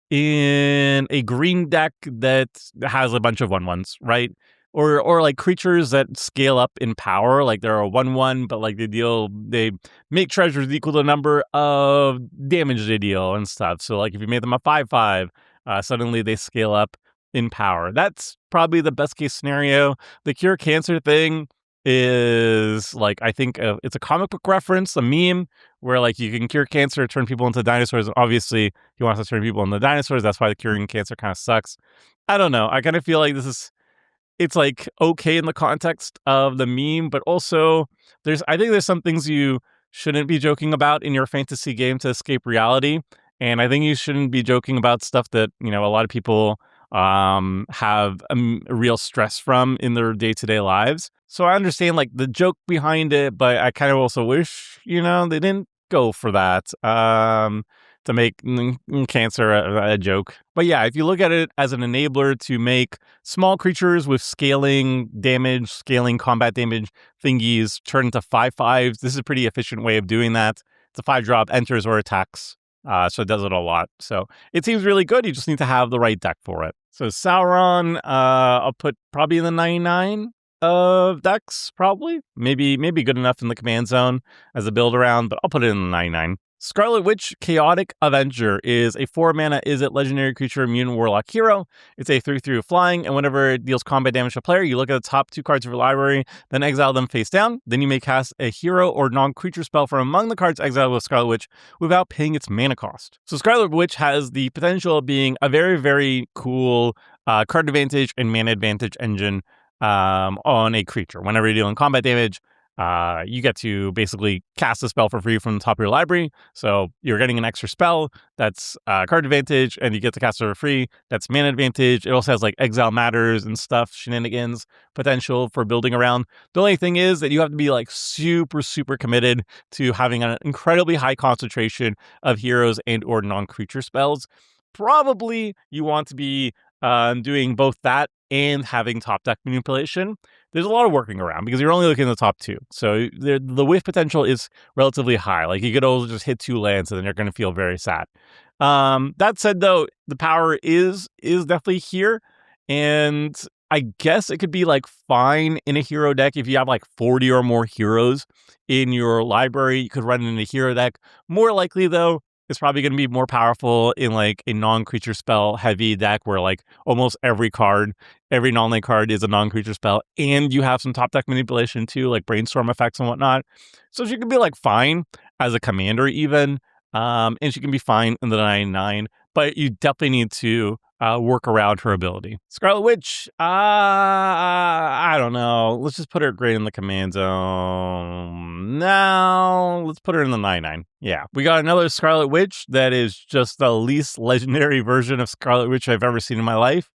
in a green deck that has a bunch of 1/1s, right? Or like creatures that scale up in power, like they're a 1/1, but like they make treasures equal to the number of damage they deal and stuff. So like if you made them a 5/5, suddenly they scale up in power. That's probably the best case scenario. The cure cancer thing is like, I think it's a comic book reference, a meme where like you can cure cancer, turn people into dinosaurs. Obviously, he wants to turn people into dinosaurs. That's why the curing cancer kind of sucks. I don't know. I kind of feel like it's like okay in the context of the meme, but also I think there's some things you shouldn't be joking about in your fantasy game to escape reality. And I think you shouldn't be joking about stuff that, a lot of people have real stress from in their day-to-day lives. So I understand like the joke behind it, but I kind of also wish, they didn't go for that to make cancer a joke. But yeah, if you look at it as an enabler to make small creatures with scaling combat damage thingies turn into 5/5s, this is a pretty efficient way of doing that. It's a 5-drop, enters or attacks. So it does it a lot. So it seems really good. You just need to have the right deck for it. So Sauron, I'll put probably in the 99 of decks, probably. Maybe good enough in the command zone as a build around, but I'll put it in the 99. Scarlet Witch, Chaotic Avenger, is a 4-mana Izzet legendary creature, mutant warlock hero. It's a 3/3 flying, and whenever it deals combat damage to a player, you look at the top 2 cards of your library, then exile them face down. Then you may cast a hero or non-creature spell from among the cards exiled with Scarlet Witch without paying its mana cost. So Scarlet Witch has the potential of being a very, very cool card advantage and mana advantage engine on a creature. Whenever you're dealing combat damage, you get to basically cast a spell for free from the top of your library. So you're getting an extra spell that's card advantage, and you get to cast it for free. That's mana advantage. It also has like exile matters and stuff, shenanigans potential for building around. The only thing is that you have to be like super, super committed to having an incredibly high concentration of heroes and or non-creature spells. Probably you want to be doing both that and having top deck manipulation. There's a lot of working around because you're only looking at the top 2. So the whiff potential is relatively high. Like you could also just hit 2 lands and then you're going to feel very sad. That said, though, the power is definitely here. And I guess it could be like fine in a hero deck if you have like 40 or more heroes in your library. You could run it in a hero deck. More likely, though, it's probably going to be more powerful in like a non-creature spell heavy deck where like almost every non-land card is a non-creature spell, and you have some top deck manipulation too, like brainstorm effects and whatnot. So she could be like fine as a commander even, and she can be fine in the 99, but you definitely need to work around her ability. Scarlet Witch, I don't know. Let's just put her great in the command zone. Now, let's put her in the 99. Yeah, we got another Scarlet Witch that is just the least legendary version of Scarlet Witch I've ever seen in my life.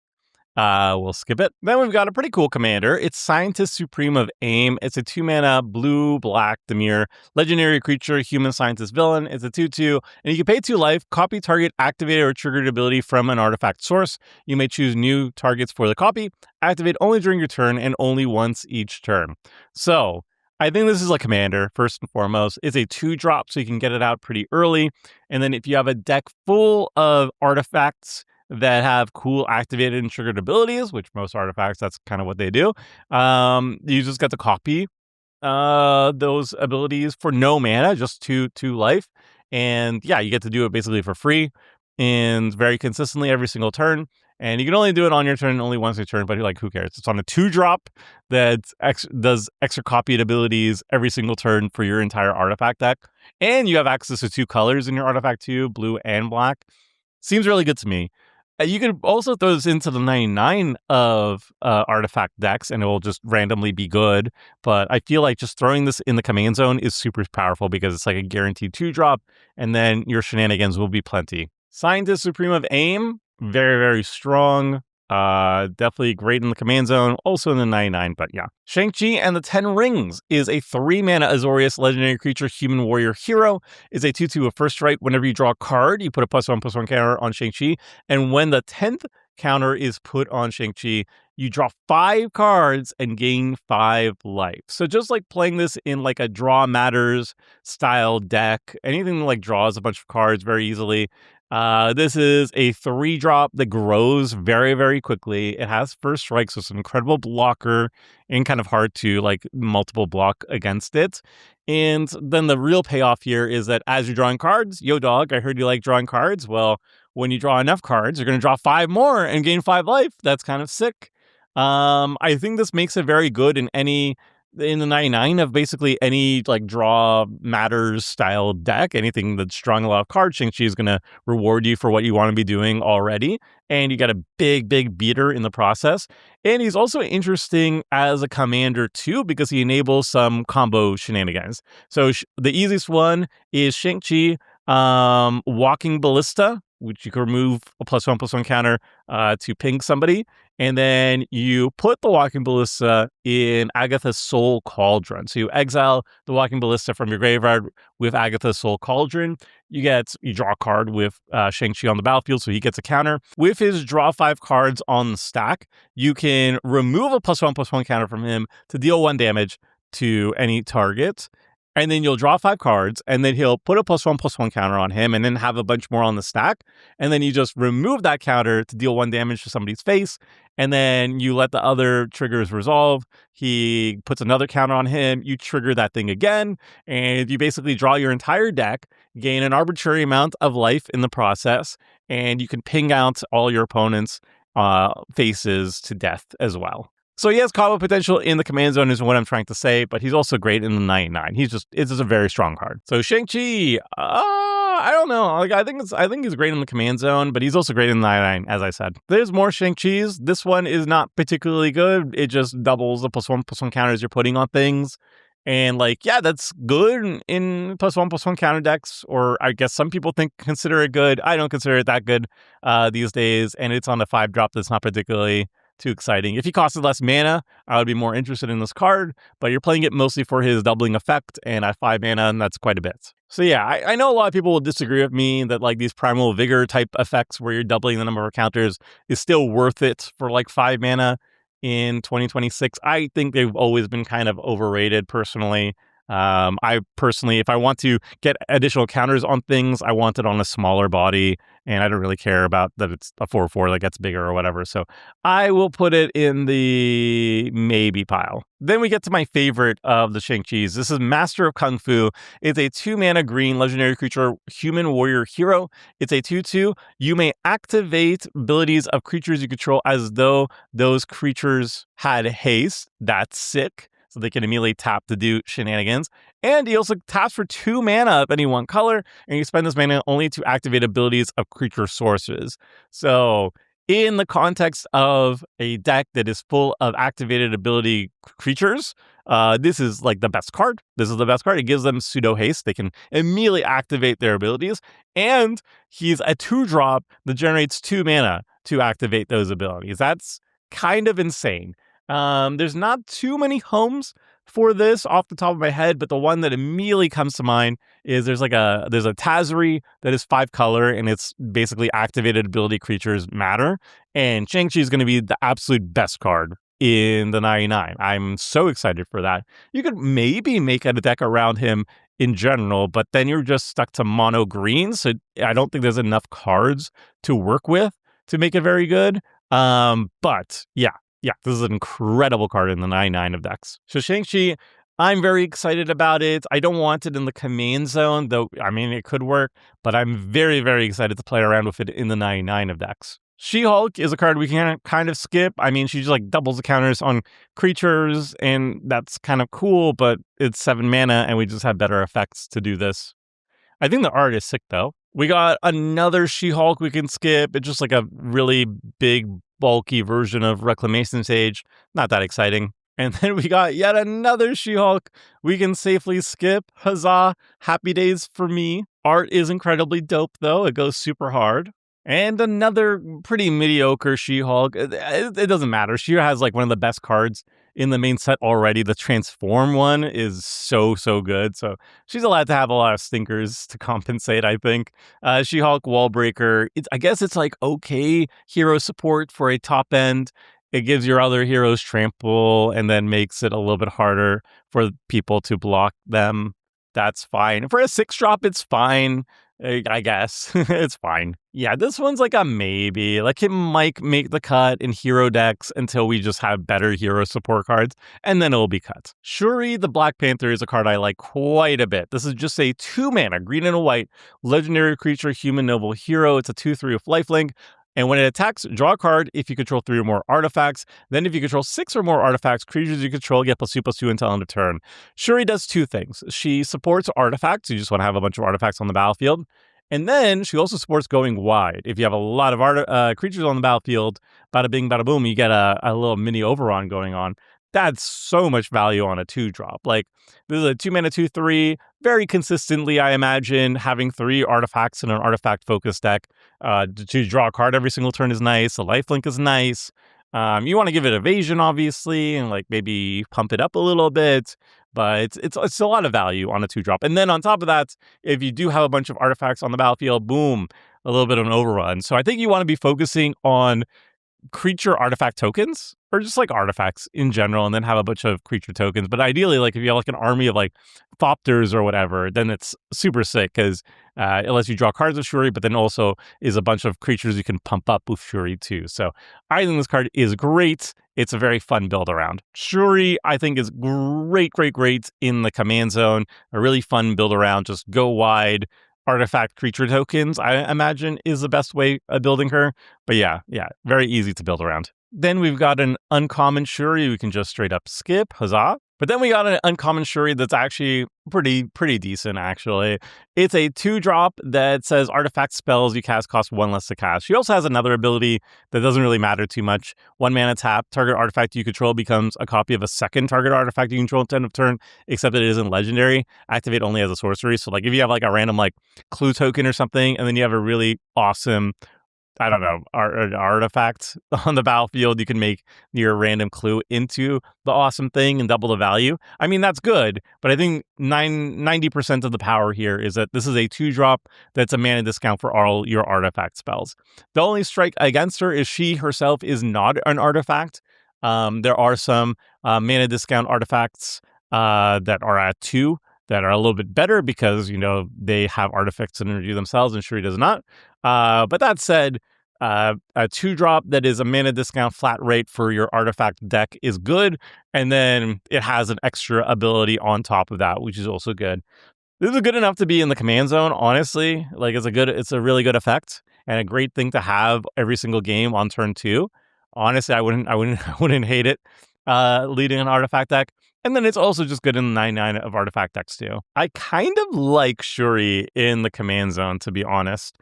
We'll skip it. Then we've got a pretty cool commander. It's Scientist Supreme of AIM. It's a 2-mana blue-black Dimir legendary creature, human scientist villain. It's a 2/2, and you can pay 2 life, copy target activated or triggered ability from an artifact source. You may choose new targets for the copy. Activate only during your turn and only once each turn. So I think this is a commander, first and foremost. It's a 2-drop, so you can get it out pretty early. And then if you have a deck full of artifacts that have cool activated and triggered abilities, which most artifacts, that's kind of what they do, you just get to copy those abilities for no mana, just 2 life. And yeah, you get to do it basically for free and very consistently every single turn. And you can only do it on your turn, only once a turn, but you're like, who cares? It's on a 2-drop that does extra copied abilities every single turn for your entire artifact deck. And you have access to 2 colors in your artifact too, blue and black. Seems really good to me. You can also throw this into the 99 of artifact decks, and it will just randomly be good. But I feel like just throwing this in the command zone is super powerful because it's like a guaranteed 2-drop, and then your shenanigans will be plenty. Scientist Supreme of AIM, very, very strong. Definitely great in the command zone, also in the 99, but yeah. Shang-Chi and the 10 Rings is a 3-mana Azorius legendary creature, human warrior hero. Is a 2/2 of first strike. Whenever you draw a card, you put a +1/+1 counter on Shang-Chi, and when the 10th counter is put on Shang-Chi, you draw 5 cards and gain 5 life. So just like playing this in like a draw matters style deck, anything that like draws a bunch of cards very easily. This is a 3-drop that grows very, very quickly. It has first strike, so it's an incredible blocker and kind of hard to like multiple block against it. And then the real payoff here is that as you're drawing cards, yo dog, I heard you like drawing cards. Well, when you draw enough cards, you're going to draw 5 more and gain 5 life. That's kind of sick. I think this makes it very good in any in the 99 of basically any like draw matters style deck, anything that's drawing a lot of cards, Shang-Chi is going to reward you for what you want to be doing already. And you got a big, big beater in the process. And he's also interesting as a commander too, because he enables some combo shenanigans. So the easiest one is Shang-Chi Walking Ballista, which you can remove a +1/+1 counter to ping somebody. And then you put the Walking Ballista in Agatha's Soul Cauldron. So you exile the Walking Ballista from your graveyard with Agatha's Soul Cauldron. You draw a card with Shang-Chi on the battlefield, so he gets a counter. With his draw 5 cards on the stack, you can remove a +1/+1 counter from him to deal 1 damage to any target. And then you'll draw 5 cards, and then he'll put a +1/+1 counter on him, and then have a bunch more on the stack. And then you just remove that counter to deal 1 damage to somebody's face, and then you let the other triggers resolve. He puts another counter on him, you trigger that thing again, and you basically draw your entire deck, gain an arbitrary amount of life in the process, and you can ping out all your opponents' faces to death as well. So he has combo potential in the command zone is what I'm trying to say, but he's also great in the 99. It's just a very strong card. So Shang-Chi, I don't know. Like I think he's great in the command zone, but he's also great in the 99, as I said. There's more Shang-Chis. This one is not particularly good. It just doubles the +1/+1 counters you're putting on things. And like, yeah, that's good in +1/+1 counter decks, or I guess some people consider it good. I don't consider it that good these days, and it's on a 5-drop that's not particularly too exciting. If he costed less mana, I would be more interested in this card, but you're playing it mostly for his doubling effect, and at 5 mana, and that's quite a bit. So yeah, I know a lot of people will disagree with me that like these Primal Vigor type effects where you're doubling the number of counters is still worth it for like 5 mana in 2026. I think they've always been kind of overrated personally. I personally, if I want to get additional counters on things, I want it on a smaller body, and I don't really care about that it's a 4/4 that gets bigger or whatever. So I will put it in the maybe pile. Then we get to my favorite of the Shang-Chis. This is Master of Kung Fu. It's a 2-mana green legendary creature, human warrior hero. It's a 2/2. You may activate abilities of creatures you control as though those creatures had haste. That's sick. So they can immediately tap to do shenanigans. And he also taps for 2 mana of any one color, and you spend this mana only to activate abilities of creature sources. So in the context of a deck that is full of activated ability creatures, this is like the best card. This is the best card. It gives them pseudo haste. They can immediately activate their abilities. And he's a 2-drop that generates 2 mana to activate those abilities. That's kind of insane. There's not too many homes for this off the top of my head, but the one that immediately comes to mind is there's a Tazri that is 5 color, and it's basically activated ability creatures matter. And Shang-Chi is going to be the absolute best card in the 99. I'm so excited for that. You could maybe make a deck around him in general, but then you're just stuck to mono green. So I don't think there's enough cards to work with to make it very good. But yeah, this is an incredible card in the 99 of decks. So Shang-Chi, I'm very excited about it. I don't want it in the command zone, though, I mean, it could work, but I'm very, very excited to play around with it in the 99 of decks. She-Hulk is a card we can kind of skip. I mean, she just like doubles the counters on creatures, and that's kind of cool, but it's 7 mana, and we just have better effects to do this. I think the art is sick, though. We got another She-Hulk we can skip. It's just like a really big, bulky version of Reclamation Sage. Not that exciting. And then we got yet another She-Hulk we can safely skip. Huzzah. Happy days for me. Art is incredibly dope, though. It goes super hard. And another pretty mediocre She-Hulk. It doesn't matter. She has like one of the best cards in the main set already. The Transform one is so good. So she's allowed to have a lot of stinkers to compensate, I think. She-Hulk Wallbreaker. I guess it's like okay hero support for a top end. It gives your other heroes trample and then makes it a little bit harder for people to block them. That's fine. For a 6-drop, it's fine. I guess. It's fine. Yeah, this one's like a maybe. Like it might make the cut in hero decks until we just have better hero support cards, and then it'll be cut. Shuri the Black Panther is a card I like quite a bit. This is just a 2-mana, green and a white, legendary creature, human noble hero. It's a 2/3 with lifelink. And when it attacks, draw a card if you control 3 or more artifacts. Then if you control 6 or more artifacts, creatures you control get +2/+2 until end of turn. Shuri does 2 things. She supports artifacts. You just want to have a bunch of artifacts on the battlefield. And then she also supports going wide. If you have a lot of creatures on the battlefield, bada bing, bada boom, you get a little mini Overrun going on. That's so much value on a 2-drop. Like, this is a 2-mana 2/3. Very consistently, I imagine, having 3 artifacts in an artifact-focused deck to draw a card every single turn is nice. The lifelink is nice. You want to give it evasion, obviously, and like maybe pump it up a little bit. But it's a lot of value on a 2-drop. And then on top of that, if you do have a bunch of artifacts on the battlefield, boom, a little bit of an overrun. So I think you want to be focusing on creature artifact tokens, or just like artifacts in general, and then have a bunch of creature tokens. But ideally, like if you have like an army of like Thopters or whatever, then it's super sick because it lets you draw cards with Shuri, but then also is a bunch of creatures you can pump up with Shuri too. So I think this card is great. It's a very fun build around. Shuri, I think, is great in the command zone. A really fun build around. Just go wide. Artifact creature tokens, I imagine, is the best way of building her. But yeah, very easy to build around. Then we've got an uncommon Shuri we can just straight up skip, huzzah. But then we got an uncommon Shuri that's actually pretty decent, actually. It's a 2-drop that says artifact spells you cast cost 1 less to cast. She also has another ability that doesn't really matter too much. 1 mana tap, target artifact you control becomes a copy of a second target artifact you control at the end of turn, except that it isn't legendary. Activate only as a sorcery. So like if you have like a random like clue token or something, and then you have a really awesome, I don't know, artifact on the battlefield, you can make your random clue into the awesome thing and double the value. I mean, that's good, but I think 90% of the power here is that this is a 2-drop that's a mana discount for all your artifact spells. The only strike against her is she herself is not an artifact. There are some mana discount artifacts that are at 2 that are a little bit better because, you know, they have artifacts and energy themselves, and Shuri does not. But that said, a 2-drop that is a mana discount flat rate for your artifact deck is good, and then it has an extra ability on top of that, which is also good. This is good enough to be in the command zone, honestly. Like, it's a really good effect and a great thing to have every single game on turn 2. Honestly, I wouldn't hate it leading an artifact deck. And then it's also just good in the 9/9 of artifact decks too. I kind of like Shuri in the command zone, to be honest.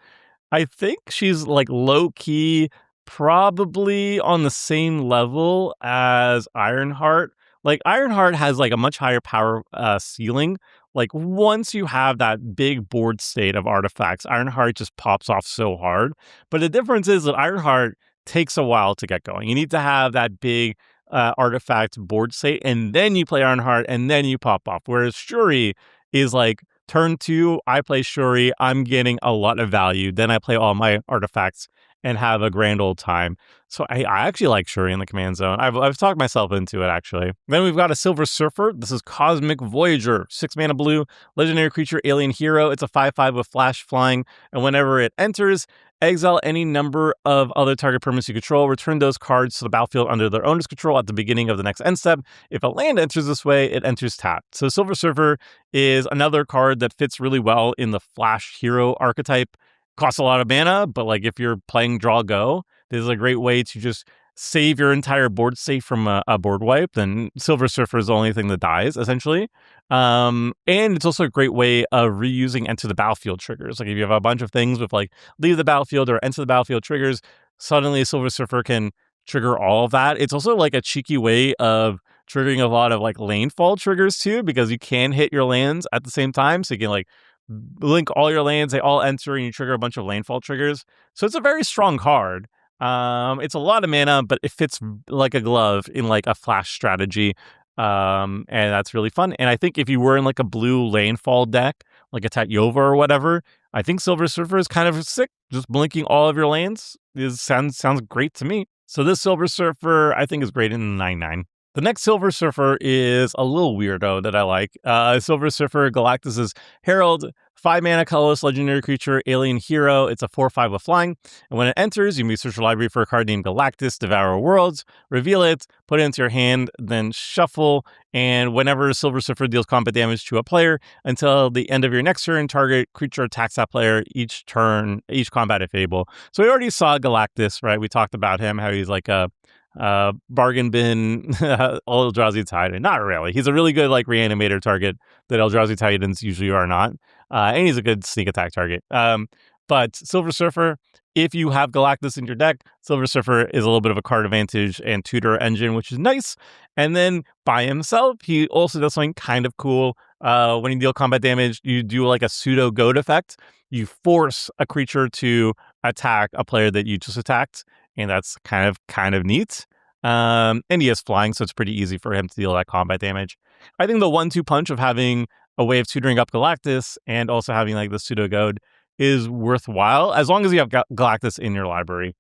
I think she's like low-key, probably on the same level as Ironheart. Like Ironheart has like a much higher power ceiling. Like once you have that big board state of artifacts, Ironheart just pops off so hard. But the difference is that Ironheart takes a while to get going. You need to have that big artifact board state, and then you play Ironheart, and then you pop off. Whereas Shuri is like, turn 2, I play Shuri, I'm getting a lot of value. Then I play all my artifacts and have a grand old time. So I actually like Shuri in the command zone. I've talked myself into it, actually. Then we've got a Silver Surfer. This is Cosmic Voyager. 6 mana blue, legendary creature, alien hero. It's a 5/5 with flash flying, and whenever it enters, exile any number of other target permanents you control. Return those cards to the battlefield under their owner's control at the beginning of the next end step. If a land enters this way, it enters tapped. So Silver Surfer is another card that fits really well in the flash hero archetype. Costs a lot of mana, but like if you're playing draw go, this is a great way to just save your entire board state from a board wipe. Then Silver Surfer is the only thing that dies, essentially. And it's also a great way of reusing enter the battlefield triggers. Like if you have a bunch of things with like leave the battlefield or enter the battlefield triggers, suddenly Silver Surfer can trigger all of that. It's also like a cheeky way of triggering a lot of like landfall triggers too, because you can hit your lands at the same time. So you can like link all your lands, they all enter, and you trigger a bunch of landfall triggers. So it's a very strong card. It's a lot of mana, but it fits like a glove in like a flash strategy. And that's really fun. And I think if you were in like a blue landfall deck, like a Tatyova or whatever, I think Silver Surfer is kind of sick. Just blinking all of your lands sounds great to me. So this Silver Surfer, I think, is great in 9/9. The next Silver Surfer is a little weirdo that I like. Silver Surfer, Galactus's Herald, 5 mana colorless legendary creature, alien hero. It's a 4/5 with flying. And when it enters, you may search your library for a card named Galactus, Devourer of Worlds, reveal it, put it into your hand, then shuffle. And whenever Silver Surfer deals combat damage to a player, until the end of your next turn, target creature attacks that player each turn, each combat if able. So we already saw Galactus, right? We talked about him, how he's like a bargain bin Eldrazi Titan. Not really. He's a really good like reanimator target that Eldrazi Titans usually are not. And he's a good sneak attack target. But Silver Surfer, if you have Galactus in your deck, Silver Surfer is a little bit of a card advantage and tutor engine, which is nice. And then by himself, he also does something kind of cool. When you deal combat damage, you do like a pseudo goad effect. You force a creature to attack a player that you just attacked. And that's kind of neat. And he has flying, so it's pretty easy for him to deal that combat damage. I think the 1-2 punch of having a way of tutoring up Galactus and also having like the pseudo goad is worthwhile, as long as you have Galactus in your library.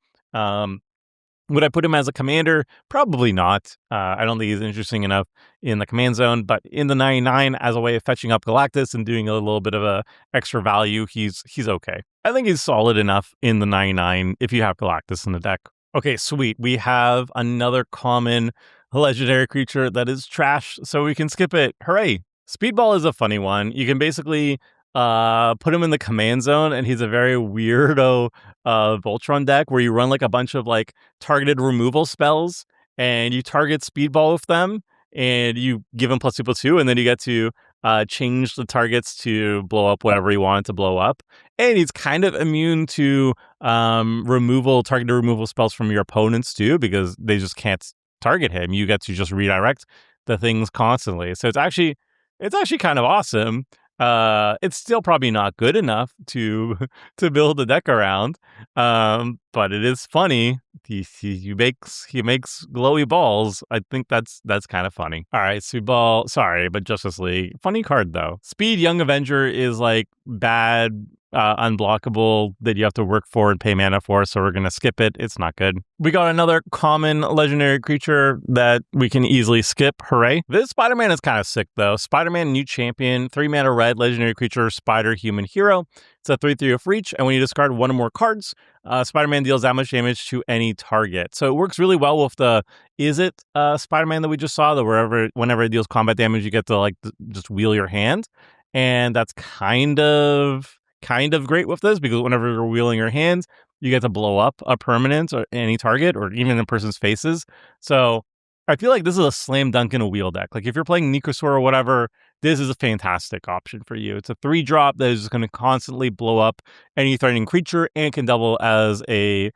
Would I put him as a commander? Probably not. I don't think he's interesting enough in the command zone, but in the 99 as a way of fetching up Galactus and doing a little bit of a extra value, he's okay. I think he's solid enough in the 99 if you have Galactus in the deck. Okay, sweet. We have another common legendary creature that is trash, so we can skip it. Hooray! Speedball is a funny one. You can basically put him in the command zone, and he's a very weirdo Voltron deck where you run like a bunch of like targeted removal spells, and you target Speedball with them, and you give him +2/+2, and then you get to change the targets to blow up whatever you want to blow up. And he's kind of immune to targeted removal spells from your opponents too, because they just can't target him. You get to just redirect the things constantly. So it's actually kind of awesome. It's still probably not good enough to build the deck around, but it is funny. He makes glowy balls. I think that's kind of funny. All right, Speedball. Sorry, but Justice League, funny card though. Speed Young Avenger is like bad. Unblockable that you have to work for and pay mana for, so we're gonna skip it. It's not good. We got another common legendary creature that we can easily skip. Hooray. This Spider-Man is kind of sick though. Spider-Man New Champion, 3 mana red, legendary creature, Spider Human Hero. It's a 3/3 of reach, and when you discard one or more cards, Spider-Man deals that much damage to any target. So it works really well with the Spider-Man that we just saw, that whenever it deals combat damage, you get to like just wheel your hand. And that's kind of great with this, because whenever you're wheeling your hands, you get to blow up a permanent or any target or even a person's faces. So I feel like this is a slam dunk in a wheel deck. Like if you're playing Nicosaur or whatever, this is a fantastic option for you. It's a 3-drop that is just going to constantly blow up any threatening creature and can double as a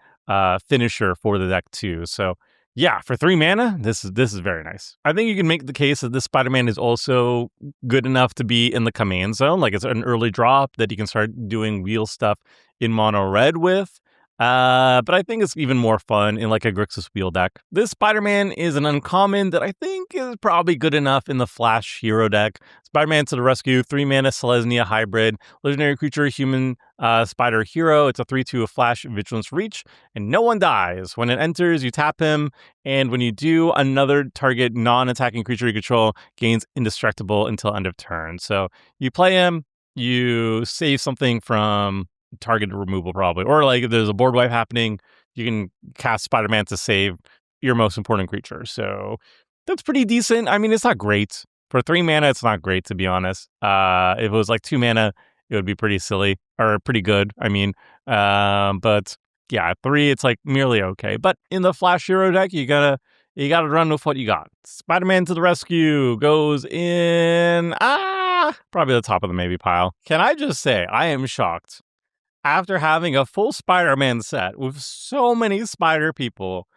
finisher for the deck too. So yeah, for 3 mana, this is very nice. I think you can make the case that this Spider-Man is also good enough to be in the command zone. Like it's an early drop that you can start doing wheel stuff in mono red with. But I think it's even more fun in like a Grixis wheel deck. This Spider-Man is an uncommon that I think is probably good enough in the Flash hero deck. Spider-Man to the rescue, 3 mana Selesnya hybrid, legendary creature, human spider hero. It's a 3/2 of Flash, Vigilance Reach, and no one dies. When it enters, you tap him, and when you do, another target non-attacking creature you control gains indestructible until end of turn. So you play him, you save something from targeted removal probably, or like if there's a board wipe happening, you can cast Spider-Man to save your most important creature. So that's pretty decent. I mean, it's not great for 3 mana. It's not great, to be honest. If it was like 2 mana, it would be pretty silly or pretty good. I mean, but yeah, 3, it's like merely okay. But in the Flash hero deck, you gotta run with what you got. Spider-Man to the rescue goes in probably the top of the maybe pile. Can I just say I am shocked. After having a full Spider-Man set with so many Spider people,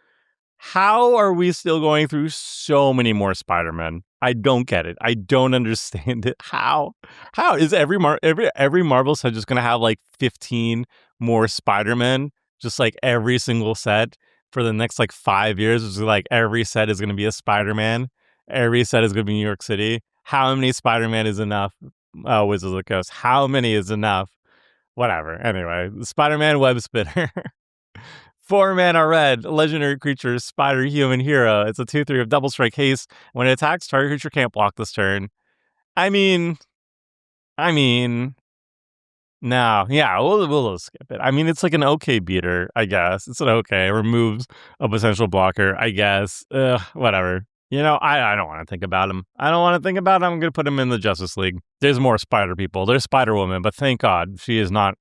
how are we still going through so many more Spider-Men? I don't get it. I don't understand it. How is every Marvel set just gonna have like 15 more Spider-Men, just like every single set for the next like 5 years? It's like every set is gonna be a Spider-Man. Every set is gonna be New York City. How many Spider-Man is enough? Wizards of the Coast. How many is enough? Whatever. Anyway, Spider-Man Web Spinner. 4 mana red, legendary creature, Spider Human Hero. It's a 2/3 of double strike haste. When it attacks, target creature can't block this turn. I mean, No, yeah, we'll skip it. I mean, it's like an okay beater, I guess. It's an okay. It removes a potential blocker, I guess. Whatever. I don't want to think about him. I don't want to think about him. I'm going to put him in the Justice League. There's more Spider people. There's Spider Woman, but thank God she is not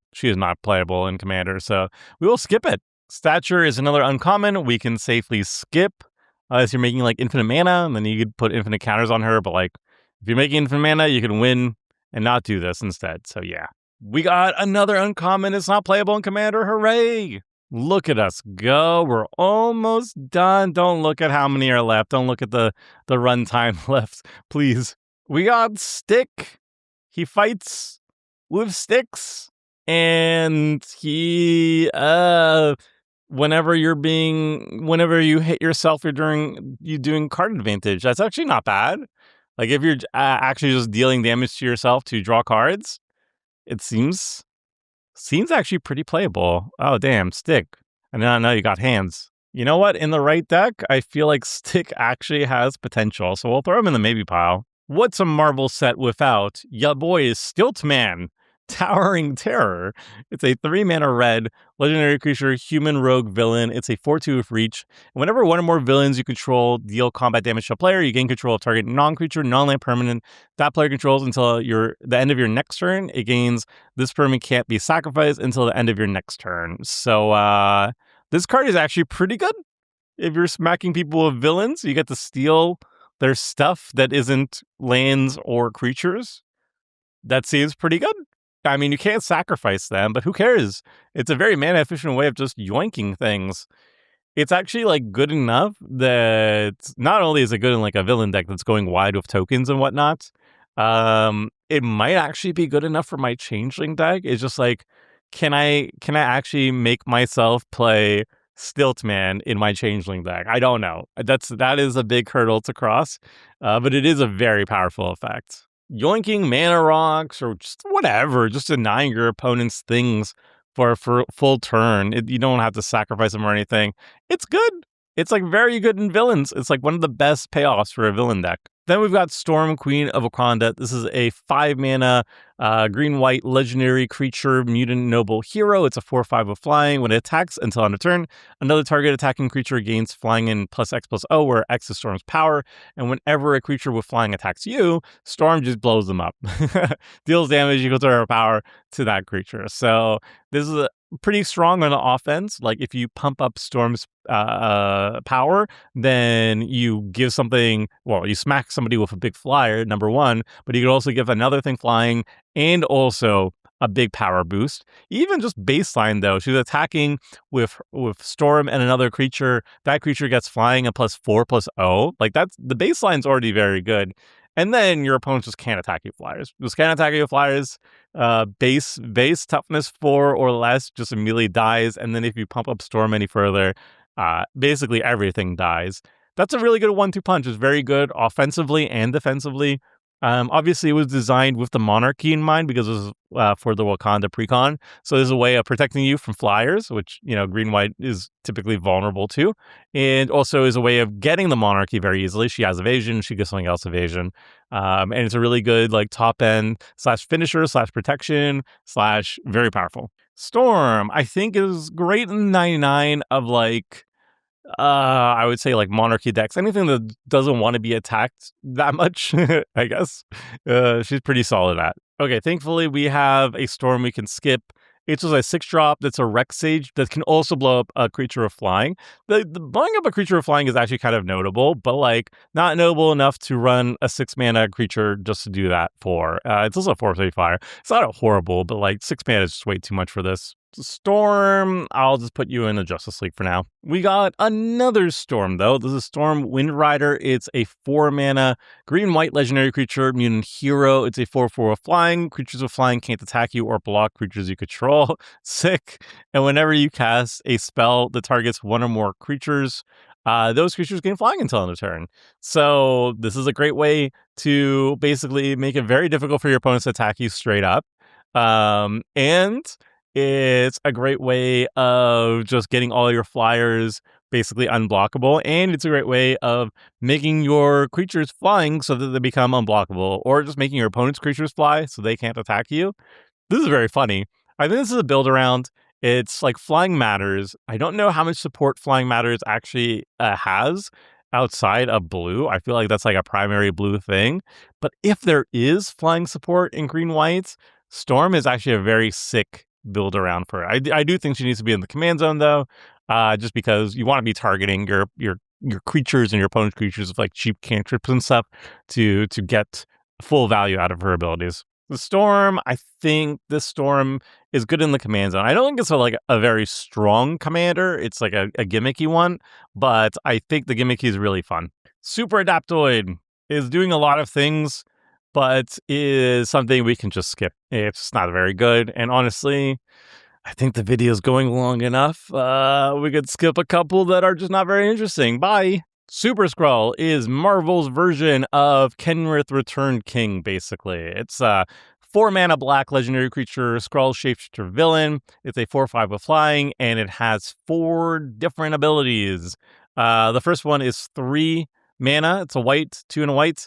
playable in Commander, so we will skip it. Stature is another uncommon we can safely skip. Unless you're making like infinite mana, and then you could put infinite counters on her, but like if you're making infinite mana, you can win and not do this instead. So yeah. We got another uncommon. It's not playable in Commander. Hooray! Look at us go. We're almost done. Don't look at how many are left. Don't look at the runtime left, please. We got Stick. He fights with sticks. And he whenever you hit yourself, you're doing card advantage. That's actually not bad. Like if you're actually just dealing damage to yourself to draw cards, it seems actually pretty playable. Oh, damn, Stick. I know you got hands. You know what? In the right deck, I feel like Stick actually has potential, so we'll throw him in the maybe pile. What's a Marvel set without? Ya boy is Stiltman, Towering Terror. It's a 3-mana red, legendary creature, human rogue villain. It's a 4/2 with reach. And whenever one or more villains you control deal combat damage to a player, you gain control of target non-creature, non-land permanent that player controls until the end of your next turn. It gains this permanent can't be sacrificed until the end of your next turn. So this card is actually pretty good. If you're smacking people with villains, you get to steal their stuff that isn't lands or creatures. That seems pretty good. I mean, you can't sacrifice them, but who cares? It's a very mana efficient way of just yoinking things. It's actually like good enough that not only is it good in like a villain deck that's going wide with tokens and whatnot, it might actually be good enough for my changeling deck. It's just like, can I actually make myself play Stiltman in my changeling deck? I don't know. That is a big hurdle to cross, but it is a very powerful effect. Yoinking mana rocks or just whatever, just denying your opponent's things for a full turn. You don't have to sacrifice them or anything. It's good. It's like very good in villains. It's like one of the best payoffs for a villain deck. Then we've got Storm, Queen of Wakanda. This is a 5-mana green-white legendary creature, mutant noble hero. It's a 4/5 with flying. When it attacks until end of turn, another target attacking creature gains flying in +X+0, where X is Storm's power. And whenever a creature with flying attacks you, Storm just blows them up. Deals damage equal to her power to that creature. So this is pretty strong on the offense. Like if you pump up Storm's power, then you give something, you smack somebody with a big flyer, number one, but you could also give another thing flying and also a big power boost. Even just baseline though, she's attacking with Storm and another creature. That creature gets flying a +4/+0. Like that's the baseline's already very good. And then your opponent just can't attack you flyers. Just can't attack you flyers. Base toughness 4 or less just immediately dies. And then if you pump up Storm any further, basically everything dies. That's a really good 1-2 punch. It's very good offensively and defensively. Obviously, it was designed with the monarchy in mind because it was for the Wakanda precon. So there's a way of protecting you from flyers, which, green-white is typically vulnerable to. And also is a way of getting the monarchy very easily. She has evasion. She gets something else evasion. And it's a really good like top end /finisher /protection / very powerful. Storm, I think, is great in 99 of like, I would say like monarchy decks, anything that doesn't want to be attacked that much, I guess. She's pretty solid at. Okay, thankfully we have a Storm we can skip. It's just a 6-drop that's a Rex Sage that can also blow up a creature of flying. The blowing up a creature of flying is actually kind of notable, but like not notable enough to run a 6-mana creature just to do that for. It's also a 4/3 flyer. It's not horrible, but like 6 mana is just way too much for this. Storm, I'll just put you in the Justice League for now. We got another Storm, though. This is Storm Windrider. It's a 4-mana green-white legendary creature, mutant hero. It's a 4/4 with flying. Creatures with flying can't attack you or block creatures you control. Sick. And whenever you cast a spell that targets one or more creatures, those creatures gain flying until end of turn. So this is a great way to basically make it very difficult for your opponents to attack you straight up. And it's a great way of just getting all your flyers basically unblockable, and it's a great way of making your creatures flying so that they become unblockable, or just making your opponent's creatures fly so they can't attack you. This is very funny. I think this is a build around. It's like Flying Matters. I don't know how much support Flying Matters actually has outside of blue. I feel like that's like a primary blue thing. But if there is flying support in green whites, Storm is actually a very sick build around for it. I do think she needs to be in the command zone though, just because you want to be targeting your creatures and your opponent's creatures with like cheap cantrips and stuff to get full value out of her abilities. The Storm, I think this Storm is good in the command zone. I don't think it's like a very strong commander. It's like a gimmicky one, but I think the gimmicky is really fun. Super Adaptoid is doing a lot of things, but is something we can just skip. It's not very good. And honestly, I think the video is going long enough. We could skip a couple that are just not very interesting. Bye. Super Skrull is Marvel's version of Kenrith Returned King, basically. It's a 4-mana black legendary creature, Skrull shapeshifter villain. It's a 4/5 with flying, and it has 4 different abilities. The first one is 3 mana. It's a white, 2 and a white.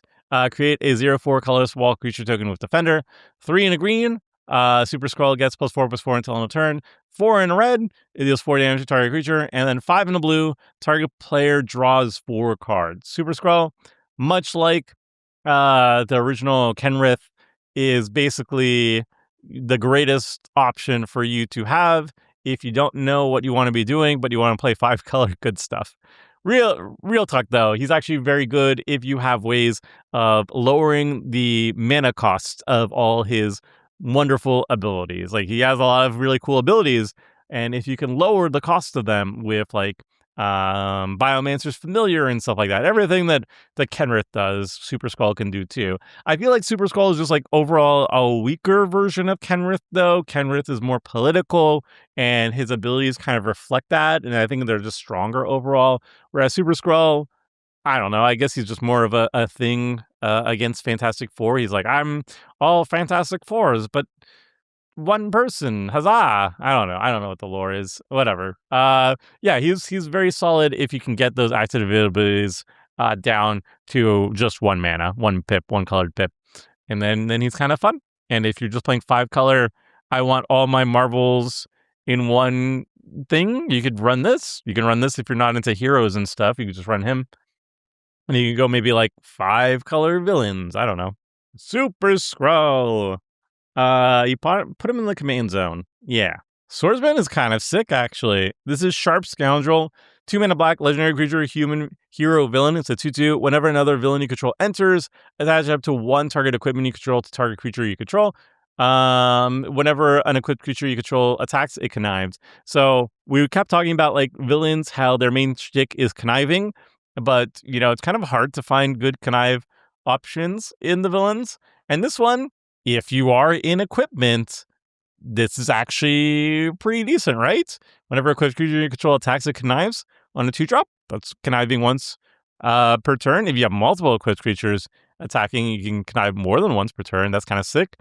Create a 0/4 colorless wall creature token with Defender. 3 and a green. Super Skrull gets +4/+4 until end of turn. 4 in a red, it deals 4 damage to target creature. And then 5 in a blue, target player draws 4 cards. Super Skrull, much like the original Kenrith, is basically the greatest option for you to have if you don't know what you want to be doing, but you want to play 5-color good stuff. Real talk though, he's actually very good if you have ways of lowering the mana cost of all his wonderful abilities. Like he has a lot of really cool abilities, and if you can lower the cost of them with like Biomancer's Familiar and stuff like that, everything that Kenrith does, Super Skrull can do too. I feel like Super Skrull is just like overall a weaker version of Kenrith though. Kenrith is more political and his abilities kind of reflect that, and I think they're just stronger overall. Whereas Super Skrull, I don't know. I guess he's just more of a thing against Fantastic Four. He's like, I'm all Fantastic Fours, but one person, huzzah! I don't know. I don't know what the lore is. Whatever. Yeah, he's very solid if you can get those active abilities down to just 1 mana, 1 pip, 1 colored pip, and then he's kind of fun. And if you're just playing 5-color, I want all my marvels in one thing. You could run this. You can run this if you're not into heroes and stuff. You can just run him. And you can go maybe like 5-color villains. I don't know. Super Skrull. You put him in the command zone. Yeah. Swordsman is kind of sick, actually. This is Sharp Scoundrel. 2 mana black, legendary creature, human hero villain. It's a 2/2. Whenever another villain you control enters, attach up to 1 target equipment you control to target creature you control. Whenever an equipped creature you control attacks, it connives. So we kept talking about like villains, how their main shtick is conniving. But, you know, it's kind of hard to find good connive options in the villains. And this one, if you are in equipment, this is actually pretty decent, right? Whenever a equipped creature you control attacks, it connives on a 2-drop. That's conniving once per turn. If you have multiple equipped creatures attacking, you can connive more than once per turn. That's kind of sick.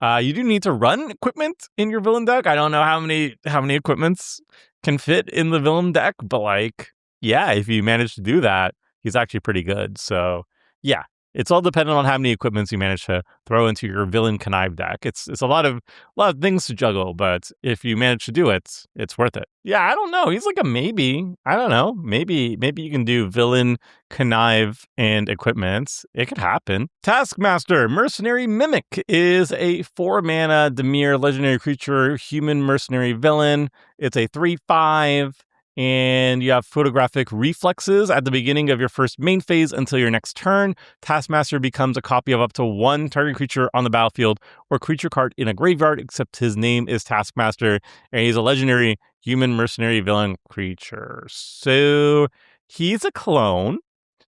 You do need to run equipment in your villain deck. I don't know how many equipments can fit in the villain deck, but like, yeah, if you manage to do that, he's actually pretty good. So yeah, it's all dependent on how many equipments you manage to throw into your villain connive deck. It's a lot of things to juggle, but if you manage to do it, it's worth it. Yeah, I don't know. He's like a maybe. I don't know. Maybe you can do villain, connive, and equipments. It could happen. Taskmaster, Mercenary Mimic, is a 4-mana Dimir legendary creature, human mercenary villain. It's a 3/5. And you have photographic reflexes at the beginning of your first main phase until your next turn. Taskmaster becomes a copy of up to 1 target creature on the battlefield or creature card in a graveyard, except his name is Taskmaster, and he's a legendary human mercenary villain creature. So he's a clone.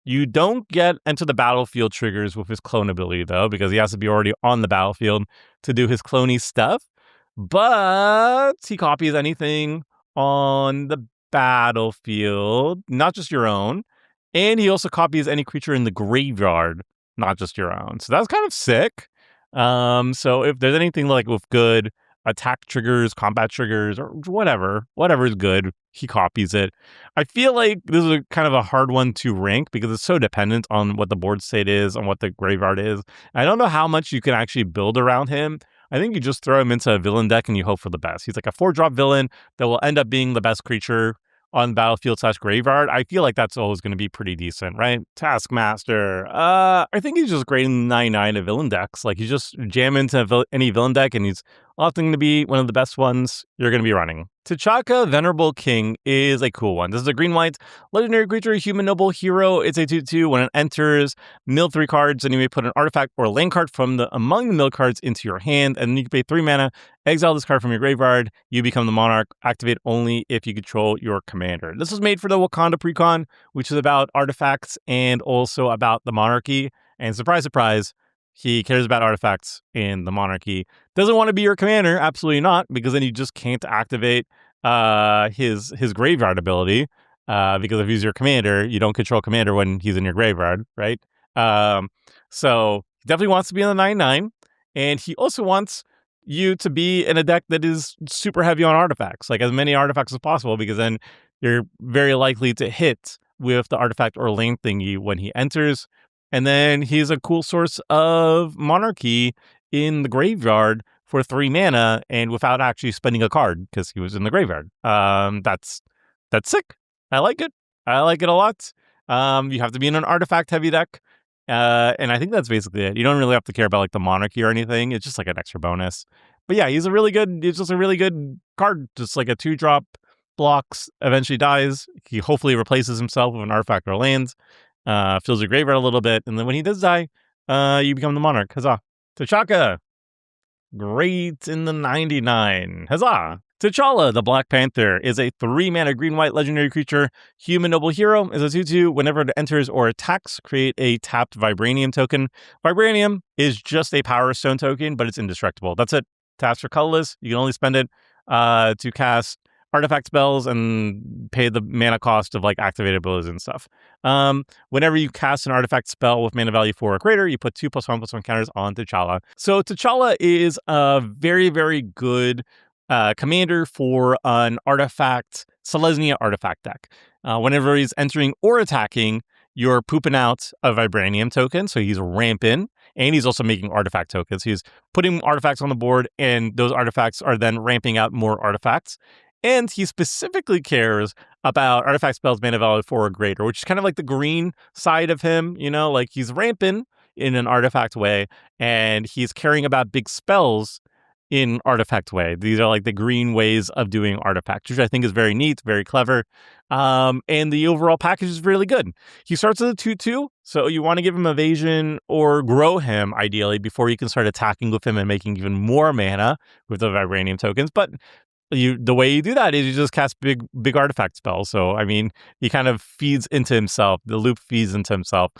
You don't get into the battlefield triggers with his clone ability, though, because he has to be already on the battlefield to do his cloney stuff. But he copies anything on the battlefield, not just your own, and he also copies any creature in the graveyard, not just your own. So that's kind of sick. So if there's anything like with good attack triggers, combat triggers, or whatever is good, he copies it. I feel like this is a kind of a hard one to rank because it's so dependent on what the board state is, on what the graveyard is. I don't know how much you can actually build around him. I think you just throw him into a villain deck and you hope for the best. He's like a 4-drop villain that will end up being the best creature on battlefield/graveyard. I feel like that's always going to be pretty decent, right? Taskmaster. I think he's just great in 99 of villain decks. Like, you just jam into any villain deck and he's often going to be one of the best ones you're going to be running. Tachaka, Venerable King, is a cool one. This is a green-white legendary creature, human noble hero. It's a 2/2. When it enters, mill 3 cards, and you may put an artifact or a land card from among the mill cards into your hand, and then you can pay 3 mana, exile this card from your graveyard, you become the monarch, activate only if you control your commander. This was made for the Wakanda Precon, which is about artifacts and also about the monarchy, and surprise, surprise, he cares about artifacts in the monarchy. Doesn't want to be your commander, absolutely not, because then you just can't activate his graveyard ability. Because if he's your commander, you don't control commander when he's in your graveyard, right? So he definitely wants to be in the 9/9, and he also wants you to be in a deck that is super heavy on artifacts, like as many artifacts as possible, because then you're very likely to hit with the artifact or land thingy when he enters. And then he's a cool source of monarchy in the graveyard for 3 mana and without actually spending a card because he was in the graveyard. That's sick. I like it. I like it a lot. You have to be in an artifact heavy deck. And I think that's basically it. You don't really have to care about like the monarchy or anything. It's just like an extra bonus. But yeah, he's just a really good card. Just like a 2-drop, blocks, eventually dies. He hopefully replaces himself with an artifact or land. Fills your graveyard a little bit, and then when he does die, you become the monarch. Huzzah. Tachaka, great in the 99. Huzzah. T'Challa, the Black Panther, is a 3-mana green-white legendary creature. Human noble hero is a 2/2. Whenever it enters or attacks, create a tapped Vibranium token. Vibranium is just a Power Stone token, but it's indestructible. That's it. Taps for colorless. You can only spend it to cast artifact spells and pay the mana cost of like activated abilities and stuff. Whenever you cast an artifact spell with mana value 4 or greater, you put 2+1/+1 counters on T'Challa. So T'Challa is a very, very good commander for an artifact, Selesnya artifact deck. Whenever he's entering or attacking, you're pooping out a Vibranium token, so he's ramping, and he's also making artifact tokens. He's putting artifacts on the board, and those artifacts are then ramping out more artifacts. And he specifically cares about artifact spells mana value 4 or greater, which is kind of like the green side of him, you know, like he's ramping in an artifact way, and he's caring about big spells in artifact way. These are like the green ways of doing artifacts, which I think is very neat, very clever. And the overall package is really good. He starts as a 2/2, so you want to give him evasion or grow him ideally before you can start attacking with him and making even more mana with the Vibranium tokens. But the way you do that is you just cast big artifact spells. So I mean, he kind of feeds into himself. The loop feeds into himself.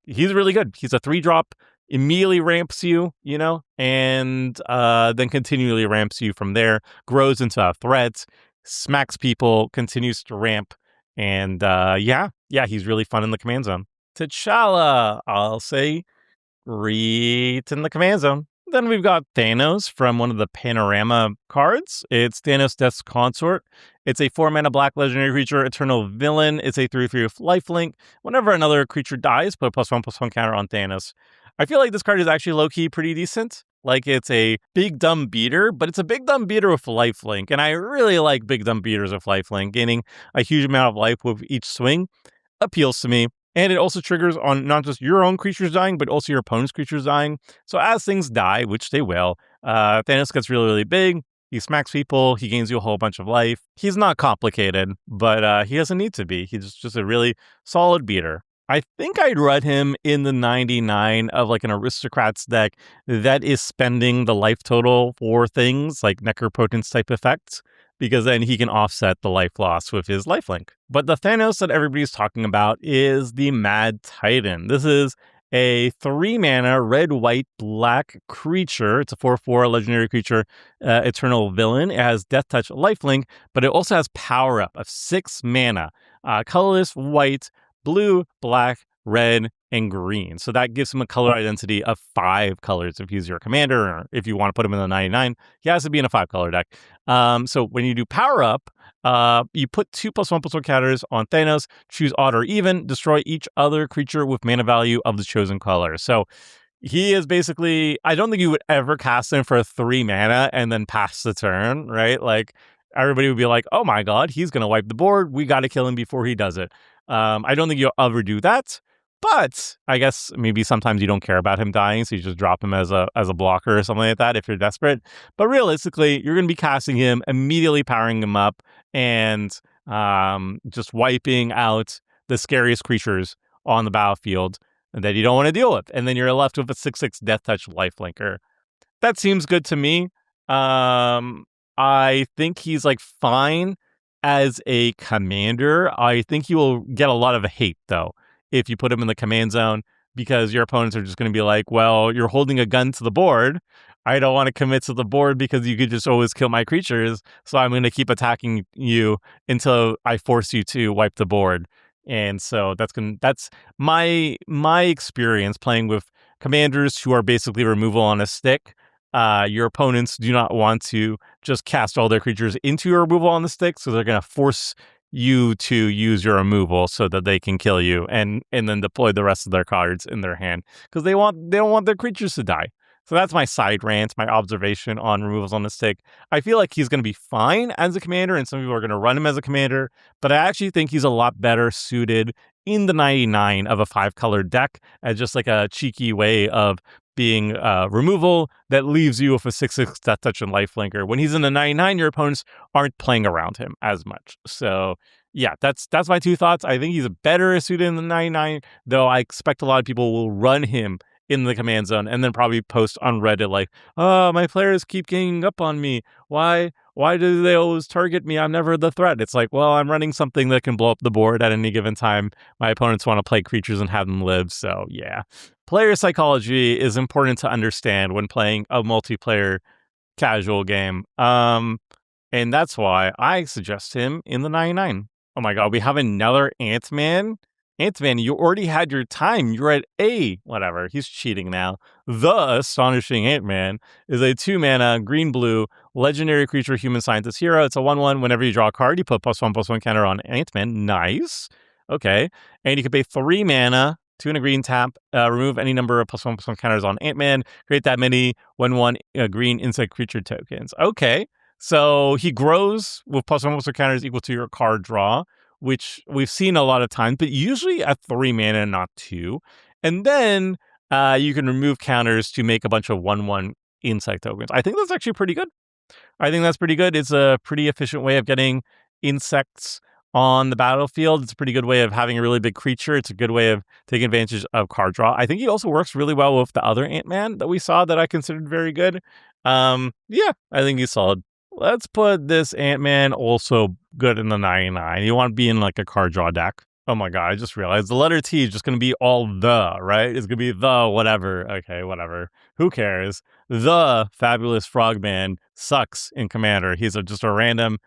He's really good. He's a 3-drop, immediately ramps you, you know, and then continually ramps you from there. Grows into a threat, smacks people, continues to ramp, and yeah, he's really fun in the command zone. T'Challa, I'll say, great in the command zone. Then we've got Thanos from one of the Panorama cards. It's Thanos Death's Consort. It's a 4-mana black legendary creature, Eternal Villain. It's a 3/3 with lifelink. Whenever another creature dies, put a +1/+1 counter on Thanos. I feel like this card is actually low-key pretty decent. Like, it's a big dumb beater, but it's a big dumb beater with lifelink. And I really like big dumb beaters with lifelink. Gaining a huge amount of life with each swing appeals to me. And it also triggers on not just your own creatures dying, but also your opponent's creatures dying. So as things die, which they will, Thanos gets really, really big. He smacks people. He gains you a whole bunch of life. He's not complicated, but he doesn't need to be. He's just a really solid beater. I think I'd run him in the 99 of like an Aristocrats deck that is spending the life total for things like Necropotence type effects, because then he can offset the life loss with his lifelink. But the Thanos that everybody's talking about is the Mad Titan. This is a 3-mana red, white, black creature. It's a 4/4 legendary creature, Eternal Villain. It has Death Touch lifelink, but it also has power up of 6 mana, colorless, white, blue, black, red, and green. So that gives him a color identity of 5 colors if he's your commander, or if you want to put him in the 99, he has to be in a 5-color deck. So when you do power up, you put 2+1/+1 counters on Thanos, choose odd or even, destroy each other creature with mana value of the chosen color. So he is basically, I don't think you would ever cast him for 3 mana and then pass the turn, right? Like, everybody would be like, oh my god, he's going to wipe the board. We got to kill him before he does it. I don't think you'll ever do that. But I guess maybe sometimes you don't care about him dying, so you just drop him as a blocker or something like that if you're desperate. But realistically, you're going to be casting him, immediately powering him up, and just wiping out the scariest creatures on the battlefield that you don't want to deal with. And then you're left with a 6/6 Death Touch lifelinker. That seems good to me. I think he's like fine as a commander. I think he will get a lot of hate though if you put him in the command zone, because your opponents are just going to be like, well, you're holding a gun to the board. I don't want to commit to the board because you could just always kill my creatures. So I'm going to keep attacking you until I force you to wipe the board. And so that's my experience playing with commanders who are basically removal on a stick. Your opponents do not want to just cast all their creatures into your removal on the stick, so they're going to force you to use your removal so that they can kill you and then deploy the rest of their cards in their hand because they don't want their creatures to die. So that's my side rant, my observation on removals on the stick. I feel like he's going to be fine as a commander, and some people are going to run him as a commander, but I actually think he's a lot better suited in the 99 of a 5-color deck as just like a cheeky way of being removal that leaves you with a 6/6 Death Touch and lifelinker. When he's in the 99, your opponents aren't playing around him as much. So yeah, that's my 2 thoughts. I think he's better suited in the 99, though I expect a lot of people will run him in the command zone and then probably post on Reddit like, oh, my players keep ganging up on me. Why do they always target me? I'm never the threat. It's like, well, I'm running something that can blow up the board at any given time. My opponents want to play creatures and have them live. So yeah, player psychology is important to understand when playing a multiplayer casual game. And that's why I suggest him in the 99. Oh my god, we have another Ant-Man. Ant-Man, you already had your time. You're at A. Whatever. He's cheating now. The Astonishing Ant-Man is a 2-mana green-blue legendary creature human scientist hero. It's a 1/1. Whenever you draw a card, you put +1/+1 counter on Ant-Man. Nice. Okay. And you can pay 3 mana, 2 and a green tap, remove any number of +1/+1 counters on Ant-Man, create that many 1/1 green insect creature tokens. Okay. So he grows with +1/+1 counters equal to your card draw, which we've seen a lot of times, but usually at 3 mana, not 2. And then you can remove counters to make a bunch of 1/1 insect tokens. I think that's actually pretty good. I think that's pretty good. It's a pretty efficient way of getting insects on the battlefield. It's a pretty good way of having a really big creature. It's a good way of taking advantage of card draw. I think he also works really well with the other Ant-Man that we saw that I considered very good. Yeah, I think he's solid. Let's put this Ant-Man also good in the 99. You want to be in like a card draw deck. Oh my god, I just realized the letter T is just going to be all the, right? It's going to be the whatever. Okay, whatever. Who cares? The Fabulous Frogman sucks in Commander. He's just a random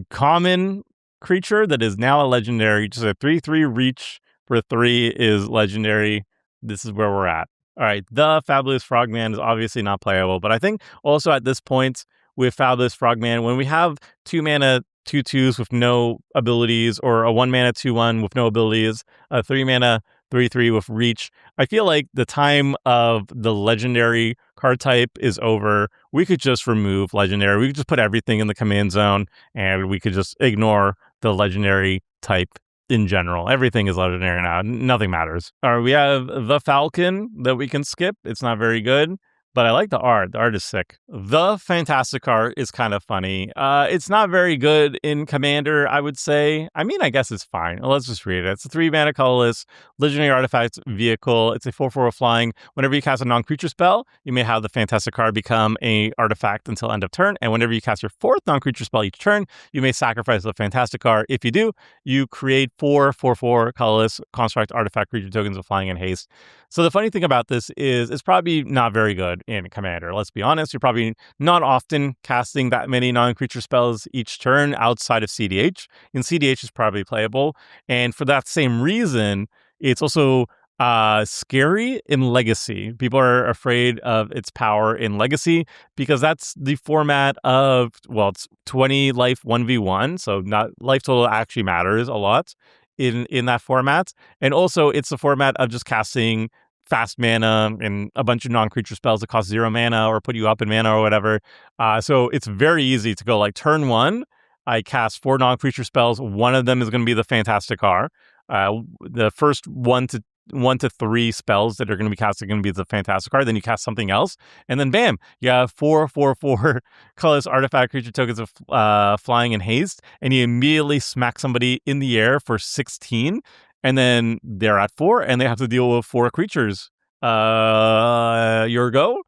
common creature that is now a legendary. Just a 3/3 reach for 3 is legendary. This is where we're at. All right, the Fabulous Frogman is obviously not playable, but I think also at this point with Fabulous Frogman, when we have 2 mana 2/2s with no abilities, or a 1 mana 2/1 with no abilities, a 3 mana 3/3 with reach, I feel like the time of the legendary card type is over. We could just remove legendary. We could just put everything in the command zone and we could just ignore the legendary type in general. Everything is legendary now. Nothing matters. All right, we have the Falcon that we can skip. It's not very good, but I like the art. The art is sick. The Fantastic art is kind of funny. It's not very good in Commander, I would say. I mean, I guess it's fine. Let's just read it. It's a 3-mana colorless legendary artifact vehicle. It's a 4/4 flying. Whenever you cast a non-creature spell, you may have the Fantastic card become a artifact until end of turn. And whenever you cast your 4th non-creature spell each turn, you may sacrifice the Fantastic card. If you do, you create 4 4/4 colorless construct artifact creature tokens with flying and haste. So the funny thing about this is it's probably not very good in Commander. Let's be honest, you're probably not often casting that many non-creature spells each turn outside of CDH. In CDH, it's probably playable. And for that same reason, it's also scary in Legacy. People are afraid of its power in Legacy because that's the format of, well, it's 20 life 1v1. So not life total actually matters a lot in that format. And also it's the format of just casting fast mana and a bunch of non-creature spells that cost 0 mana or put you up in mana or whatever. So it's very easy to go like turn 1, I cast 4 non-creature spells. One of them is going to be the Fantastic Car. The first 1 to 3 spells that are going to be cast are going to be the Fantastic Card. Then you cast something else, and then bam, you have 4/4/4 colorless artifact creature tokens of flying and haste, and you immediately smack somebody in the air for 16, and then they're at 4, and they have to deal with 4 creatures. Your go.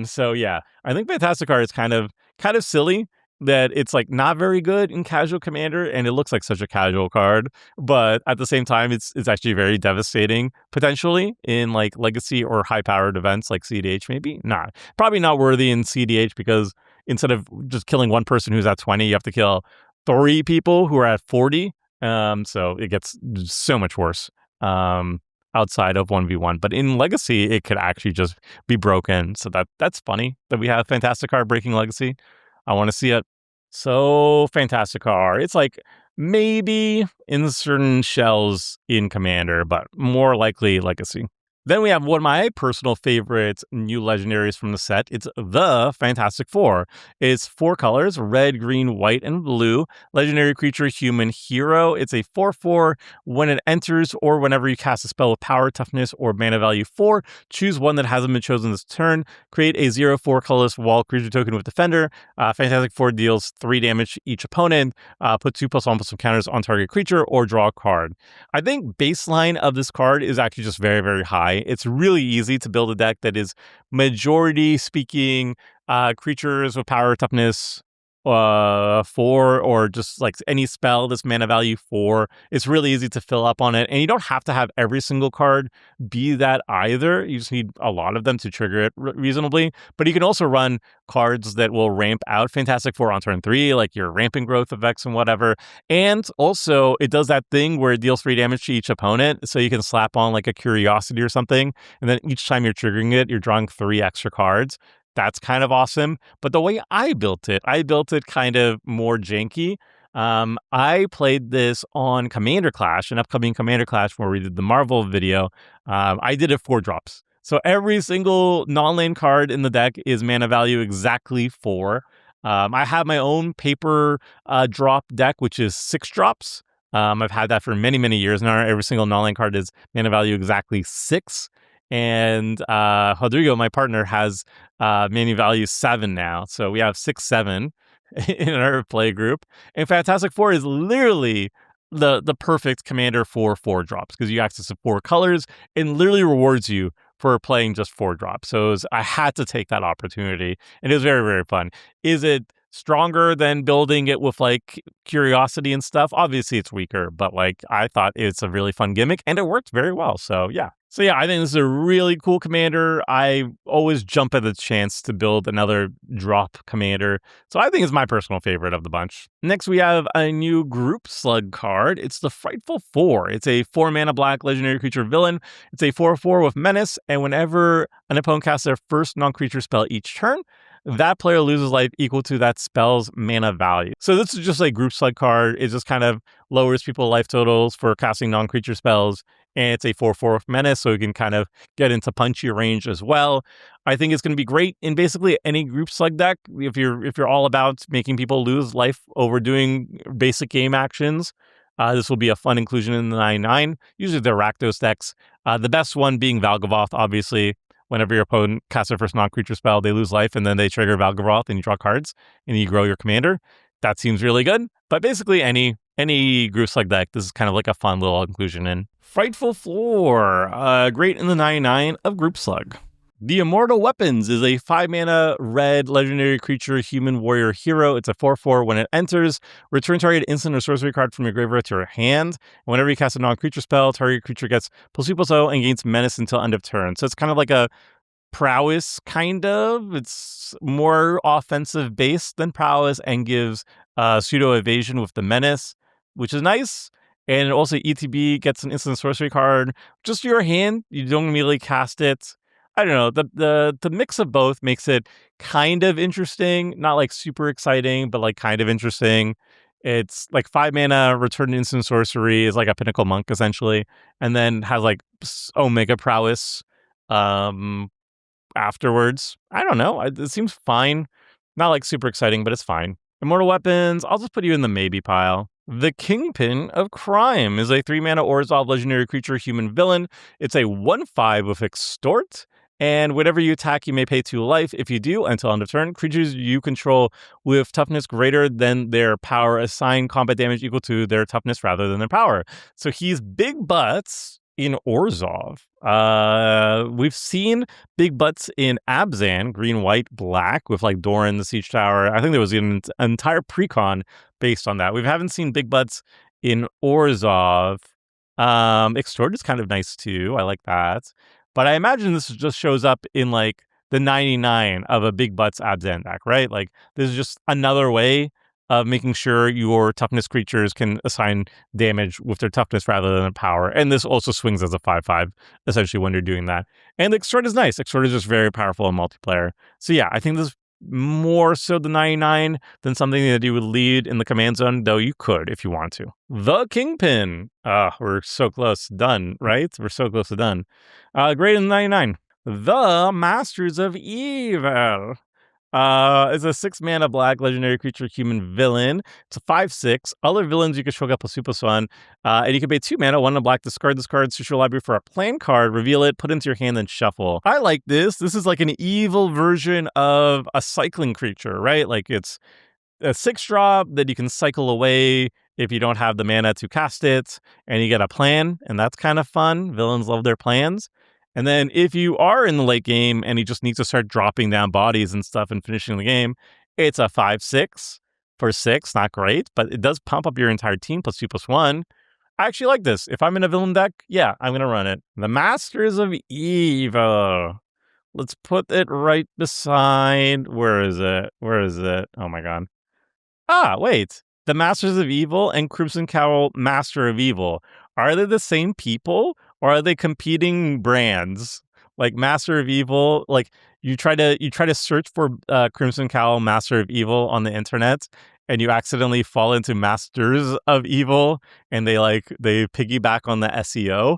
So yeah, I think Fantastic Card is kind of silly that it's like not very good in casual Commander, and it looks like such a casual card, but at the same time, it's actually very devastating potentially in like Legacy or high-powered events like CDH. Maybe not, probably not worthy in CDH because instead of just killing one person who's at 20, you have to kill 3 people who are at 40. So it gets so much worse outside of 1v1. But in Legacy, it could actually just be broken. So that's funny that we have Fantastic Card breaking Legacy. I want to see it. So Fantastic Car. It's like maybe in certain shells in Commander, but more likely Legacy. Then we have one of my personal favorite new legendaries from the set. It's the Fantastic Four. It's 4 colors, red, green, white, and blue. Legendary creature, human hero. It's a 4/4. When it enters or whenever you cast a spell with power, toughness, or mana value 4, choose one that hasn't been chosen this turn. Create a 0/4 colorless wall creature token with Defender. Fantastic Four deals 3 damage to each opponent. Put 2+1/+1 counters on target creature or draw a card. I think baseline of this card is actually just very, very high. It's really easy to build a deck that is majority speaking creatures with power, toughness 4, or just like any spell that's mana value 4. It's really easy to fill up on it, and you don't have to have every single card be that either. You just need a lot of them to trigger it reasonably, but you can also run cards that will ramp out Fantastic Four on turn 3, like your ramping growth effects and whatever. And also it does that thing where it deals 3 damage to each opponent, so you can slap on like a Curiosity or something, and then each time you're triggering it, you're drawing 3 extra cards. That's kind of awesome. But the way I built it kind of more janky. I played this on Commander Clash, an upcoming Commander Clash where we did the Marvel video. I did it 4 drops. So every single non-lane card in the deck is mana value exactly 4. I have my own paper drop deck, which is 6 drops. I've had that for many, many years now. Every single non-lane card is mana value exactly 6. And Rodrigo, my partner, has mana value 7 now. So we have 6, 7 in our play group. And Fantastic Four is literally the perfect Commander for 4 drops because you access 4 colors and literally rewards you for playing just 4 drops. So I had to take that opportunity, and it was very, very fun. Is it stronger than building it with like Curiosity and stuff? Obviously it's weaker, but like I thought it's a really fun gimmick and it worked very well. So yeah, I think this is a really cool commander. I always jump at the chance to build another drop commander. So I think it's my personal favorite of the bunch. Next, we have a new group slug card. It's the Frightful Four. It's a 4 mana black legendary creature villain. It's a 4/4 with menace. And whenever an opponent casts their first non-creature spell each turn, that player loses life equal to that spell's mana value. So this is just a group slug card. It just kind of lowers people's life totals for casting non-creature spells. And it's a 4/4 with menace, so you can kind of get into punchy range as well. I think it's going to be great in basically any group slug deck. If you're all about making people lose life over doing basic game actions, this will be a fun inclusion in the 9/9. Usually they're Rakdos decks. The best one being Valgavoth, obviously. Whenever your opponent casts their first non-creature spell, they lose life, and then they trigger Valgavoth, and you draw cards, and you grow your commander. That seems really good. But basically, any group slug deck, this is kind of like a fun little inclusion in. Frightful Four, great in the 9/9 of group slug. The Immortal Weapons is a 5 mana red legendary creature human warrior hero. It's a 4/4. When it enters, return target instant or sorcery card from your graveyard to your hand. Whenever you cast a non-creature spell, target creature gets +2/+0 and gains menace until end of turn. So it's kind of like a prowess, kind of. It's more offensive based than prowess and gives pseudo evasion with the menace, which is nice. And also ETB gets an instant sorcery card just to your hand. You don't immediately cast it. I don't know. The mix of both makes it kind of interesting. Not like super exciting, but like kind of interesting. It's like 5 mana, return instant sorcery is like a Pinnacle Monk essentially, and then has like Omega Prowess Afterwards, I don't know. It seems fine. Not like super exciting, but it's fine. Immortal Weapons, I'll just put you in the maybe pile. The Kingpin of Crime is a 3-mana Orzhov legendary creature human villain. It's a 1/5 with Extort, and whenever you attack, you may pay 2 life. If you do, until end of turn, creatures you control with toughness greater than their power assign combat damage equal to their toughness rather than their power. So he's big butts in Orzhov. We've seen big butts in Abzan, green, white, black, with like Doran, the Siege Tower. I think there was an entire precon based on that. We haven't seen big butts in Orzhov. Extort is kind of nice too. I like that. But I imagine this just shows up in like the 99 of a big butts Abzan deck, right? Like this is just another way of making sure your toughness creatures can assign damage with their toughness rather than their power. And this also swings as a 5/5, essentially, when you're doing that. And Extort is nice. Extort is just very powerful in multiplayer. So yeah, I think this is more so the 99 than something that you would lead in the command zone, though you could if you want to. The Kingpin. We're so close to done, right? We're so close to done. Great in the 99. The Masters of Evil. It's a 6-mana black legendary creature human villain. It's a 5/6. Other villains you can show up +1/+1. And you can pay 2 mana, 1 in black, discard this card, search your library for a plain card, reveal it, put it into your hand, then shuffle. I like this. This is like an evil version of a cycling creature, right? Like it's a 6-drop that you can cycle away if you don't have the mana to cast it, and you get a plan, and that's kind of fun. Villains love their plans. And then if you are in the late game and you just need to start dropping down bodies and stuff and finishing the game, it's a 5/6 for 6. Not great, but it does pump up your entire team +2/+1. I actually like this. If I'm in a villain deck, yeah, I'm going to run it. The Masters of Evil. Let's put it right beside... Where is it? Where is it? Oh my god. Wait. The Masters of Evil and Crimson Cowl Master of Evil. Are they the same people? Or are they competing brands? Like Master of Evil, like you try to search for Crimson Cowl Master of Evil on the internet, and you accidentally fall into Masters of Evil, and they piggyback on the SEO.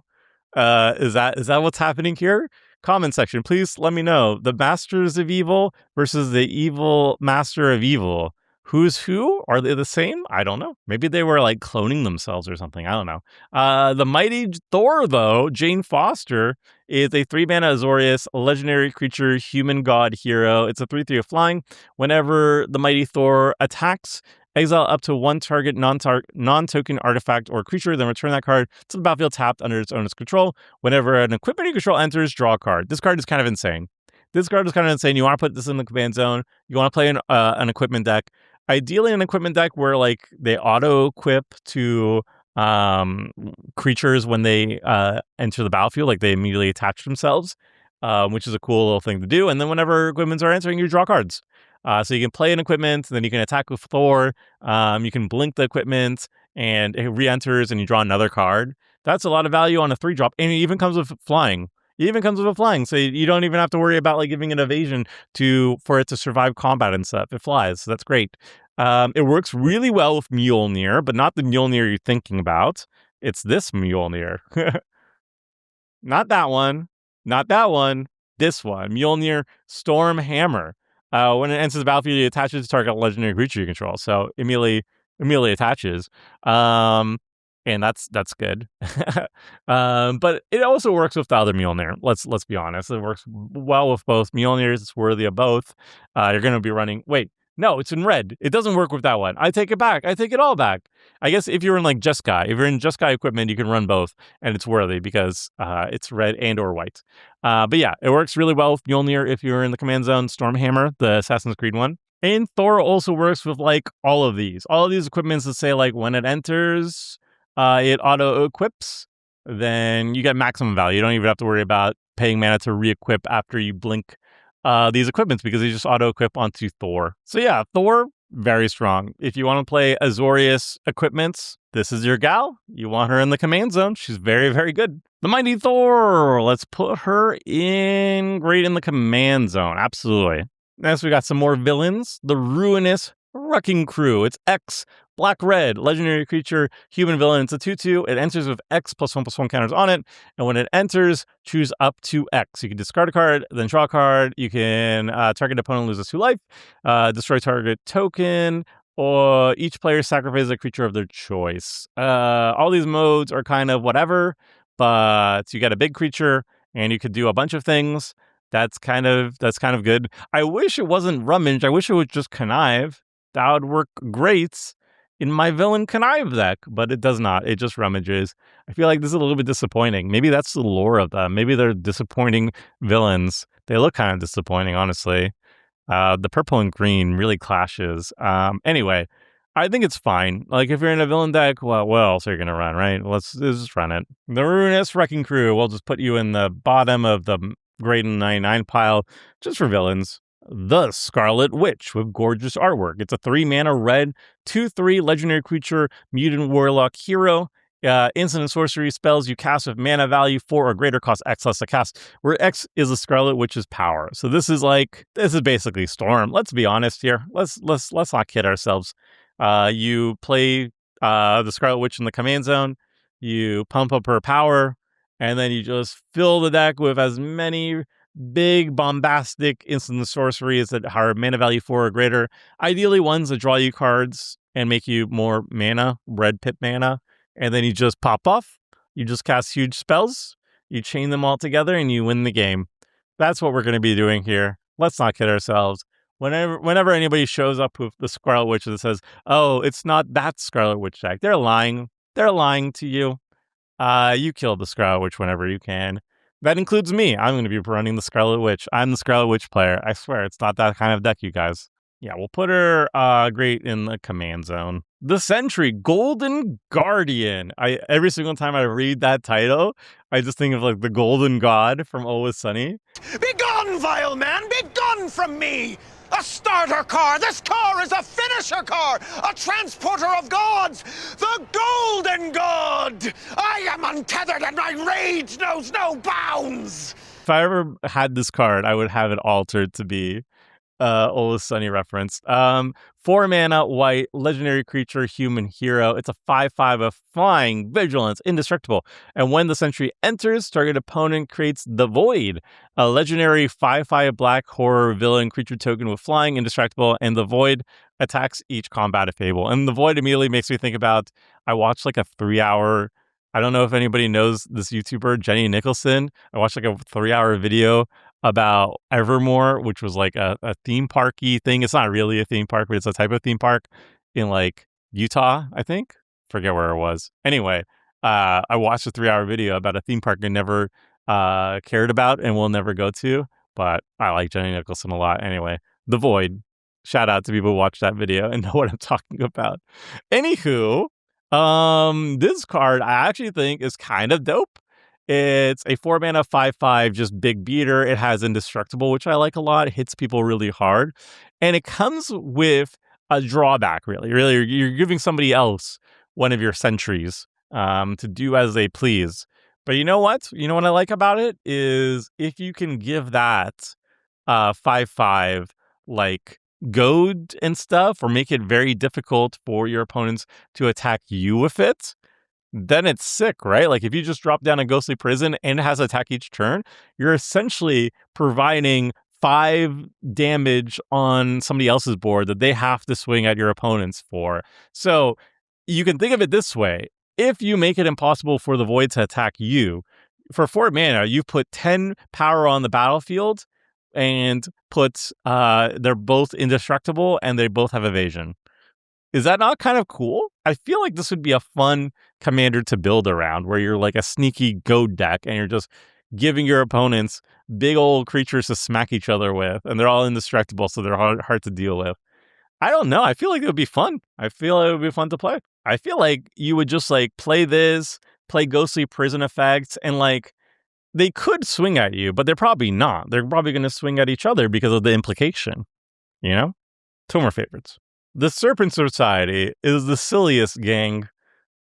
Is that what's happening here? Comment section, please let me know. The Masters of Evil versus the Evil Master of Evil. Who's who? Are they the same? I don't know. Maybe they were like cloning themselves or something. I don't know. The Mighty Thor, though, Jane Foster, is a 3-mana Azorius, legendary creature, human god hero. It's a 3/3 of flying. Whenever the Mighty Thor attacks, exile up to 1 target non-token artifact or creature, then return that card to the battlefield tapped under its owner's control. Whenever an equipment you control enters, draw a card. This card is kind of insane. You want to put this in the command zone. You want to play an equipment deck. Ideally, an equipment deck where like they auto-equip to creatures when they enter the battlefield, like they immediately attach themselves, which is a cool little thing to do. And then whenever equipments are entering, you draw cards. So you can play an equipment, then you can attack with Thor. You can blink the equipment, and it re-enters, and you draw another card. That's a lot of value on a 3-drop, and it even comes with flying. So you don't even have to worry about like giving it evasion for it to survive combat and stuff. It flies, so that's great. It works really well with Mjolnir, but not the Mjolnir you're thinking about. It's this Mjolnir. Not that one. This one. Mjolnir Stormhammer. When it enters the battlefield, it attaches to target legendary creature you control. So immediately attaches. And that's good. But it also works with the other Mjolnir. Let's be honest. It works well with both Mjolnirs. It's worthy of both. You're going to be running... Wait, no, it's in red. It doesn't work with that one. I take it back. I take it all back. I guess if you're in like Jeskai, if you're in Jeskai equipment, you can run both, and it's worthy because it's red and or white. But yeah, it works really well with Mjolnir if you're in the command zone. Stormhammer, the Assassin's Creed one. And Thor also works with like all of these equipments that say like when it enters... it auto-equips, then you get maximum value. You don't even have to worry about paying mana to re-equip after you blink these equipments because they just auto-equip onto Thor. So yeah, Thor, very strong. If you want to play Azorius equipments, this is your gal. You want her in the command zone. She's very, very good. The Mighty Thor. Let's put her in great in the command zone. Absolutely. Next, we got some more villains. The Ruinous Wrecking Crew. It's X Black-red, legendary creature, human villain. It's a 2/2. It enters with X +1/+1 counters on it. And when it enters, choose up to X. You can discard a card, then draw a card. You can target opponent loses 2 life, destroy target token, or each player sacrifices a creature of their choice. All these modes are kind of whatever, but you get a big creature, and you could do a bunch of things. That's kind of good. I wish it wasn't Rummage. I wish it was just Connive. That would work great in my villain Connive deck, but it does not. It just rummages. I feel like this is a little bit disappointing. Maybe that's the lore of them. Maybe they're disappointing villains. They look kind of disappointing, honestly. The purple and green really clashes. Anyway, I think it's fine. Like, if you're in a villain deck, well, what else are you going to run, right? Let's just run it. The Ruinous Wrecking Crew. We'll just put you in the bottom of the Grade 99 pile just for villains. The Scarlet Witch with gorgeous artwork. It's a 3-mana red, 2/3 legendary creature, mutant warlock hero. Instant and sorcery spells you cast with mana value 4 or greater cost X less to cast, where X is the Scarlet Witch's power. So this is basically Storm. Let's be honest here. Let's not kid ourselves. You play the Scarlet Witch in the command zone. You pump up her power, and then you just fill the deck with as many big, bombastic instant sorceries that are mana value 4 or greater. Ideally ones that draw you cards and make you more mana, red pip mana. And then you just pop off. You just cast huge spells. You chain them all together and you win the game. That's what we're going to be doing here. Let's not kid ourselves. Whenever anybody shows up with the Scarlet Witch that says, oh, it's not that Scarlet Witch deck, they're lying. They're lying to you. You kill the Scarlet Witch whenever you can. That includes me. I'm going to be running the Scarlet Witch. I'm the Scarlet Witch player. I swear, it's not that kind of deck, you guys. Yeah, we'll put her great in the command zone. The Sentry, Golden Guardian. Every single time I read that title, I just think of like the Golden God from Always Sunny. Begone, vile man! Begone from me! A starter car! This car is a finisher car! A transporter of gods! The Golden God! I am untethered and my rage knows no bounds! If I ever had this card, I would have it altered to be Always Sunny reference. 4 mana, white, legendary creature, human hero. It's a 5/5 of flying, vigilance, indestructible. And when the Sentry enters, target opponent creates the Void, a legendary 5/5 black horror villain creature token with flying, indestructible, and the Void attacks each combat Fable. And the Void immediately makes me think about, I watched like a 3-hour, I don't know if anybody knows this YouTuber, Jenny Nicholson. I watched like a 3-hour video about Evermore, which was like a theme parky thing. It's not really a theme park, but it's a type of theme park in like Utah, I think. Forget where it was. Anyway, I watched a 3-hour video about a theme park I never cared about and will never go to, but I like Jenny Nicholson a lot. Anyway, The Void. Shout out to people who watched that video and know what I'm talking about. Anywho, this card I actually think is kind of dope. It's a 4-mana 5/5, just big beater. It has indestructible, which I like a lot. It hits people really hard. And it comes with a drawback, really. Really, you're giving somebody else one of your sentries to do as they please. But you know what? You know what I like about it is if you can give that 5/5 like goad and stuff, or make it very difficult for your opponents to attack you with it, then it's sick, right? Like if you just drop down a Ghostly Prison and it has attack each turn, you're essentially providing 5 damage on somebody else's board that they have to swing at your opponents for. So you can think of it this way. If you make it impossible for the Void to attack you, for 4 mana, you put 10 power on the battlefield and put, they're both indestructible and they both have evasion. Is that not kind of cool? I feel like this would be a fun commander to build around, where you're like a sneaky goad deck and you're just giving your opponents big old creatures to smack each other with, and they're all indestructible, so they're hard to deal with. I don't know. I feel like it would be fun. I feel like it would be fun to play. I feel like you would just like play this, play Ghostly Prison effects, and like they could swing at you, but they're probably not. They're probably going to swing at each other because of the implication, you know? Tomer favorites. The Serpent Society is the silliest gang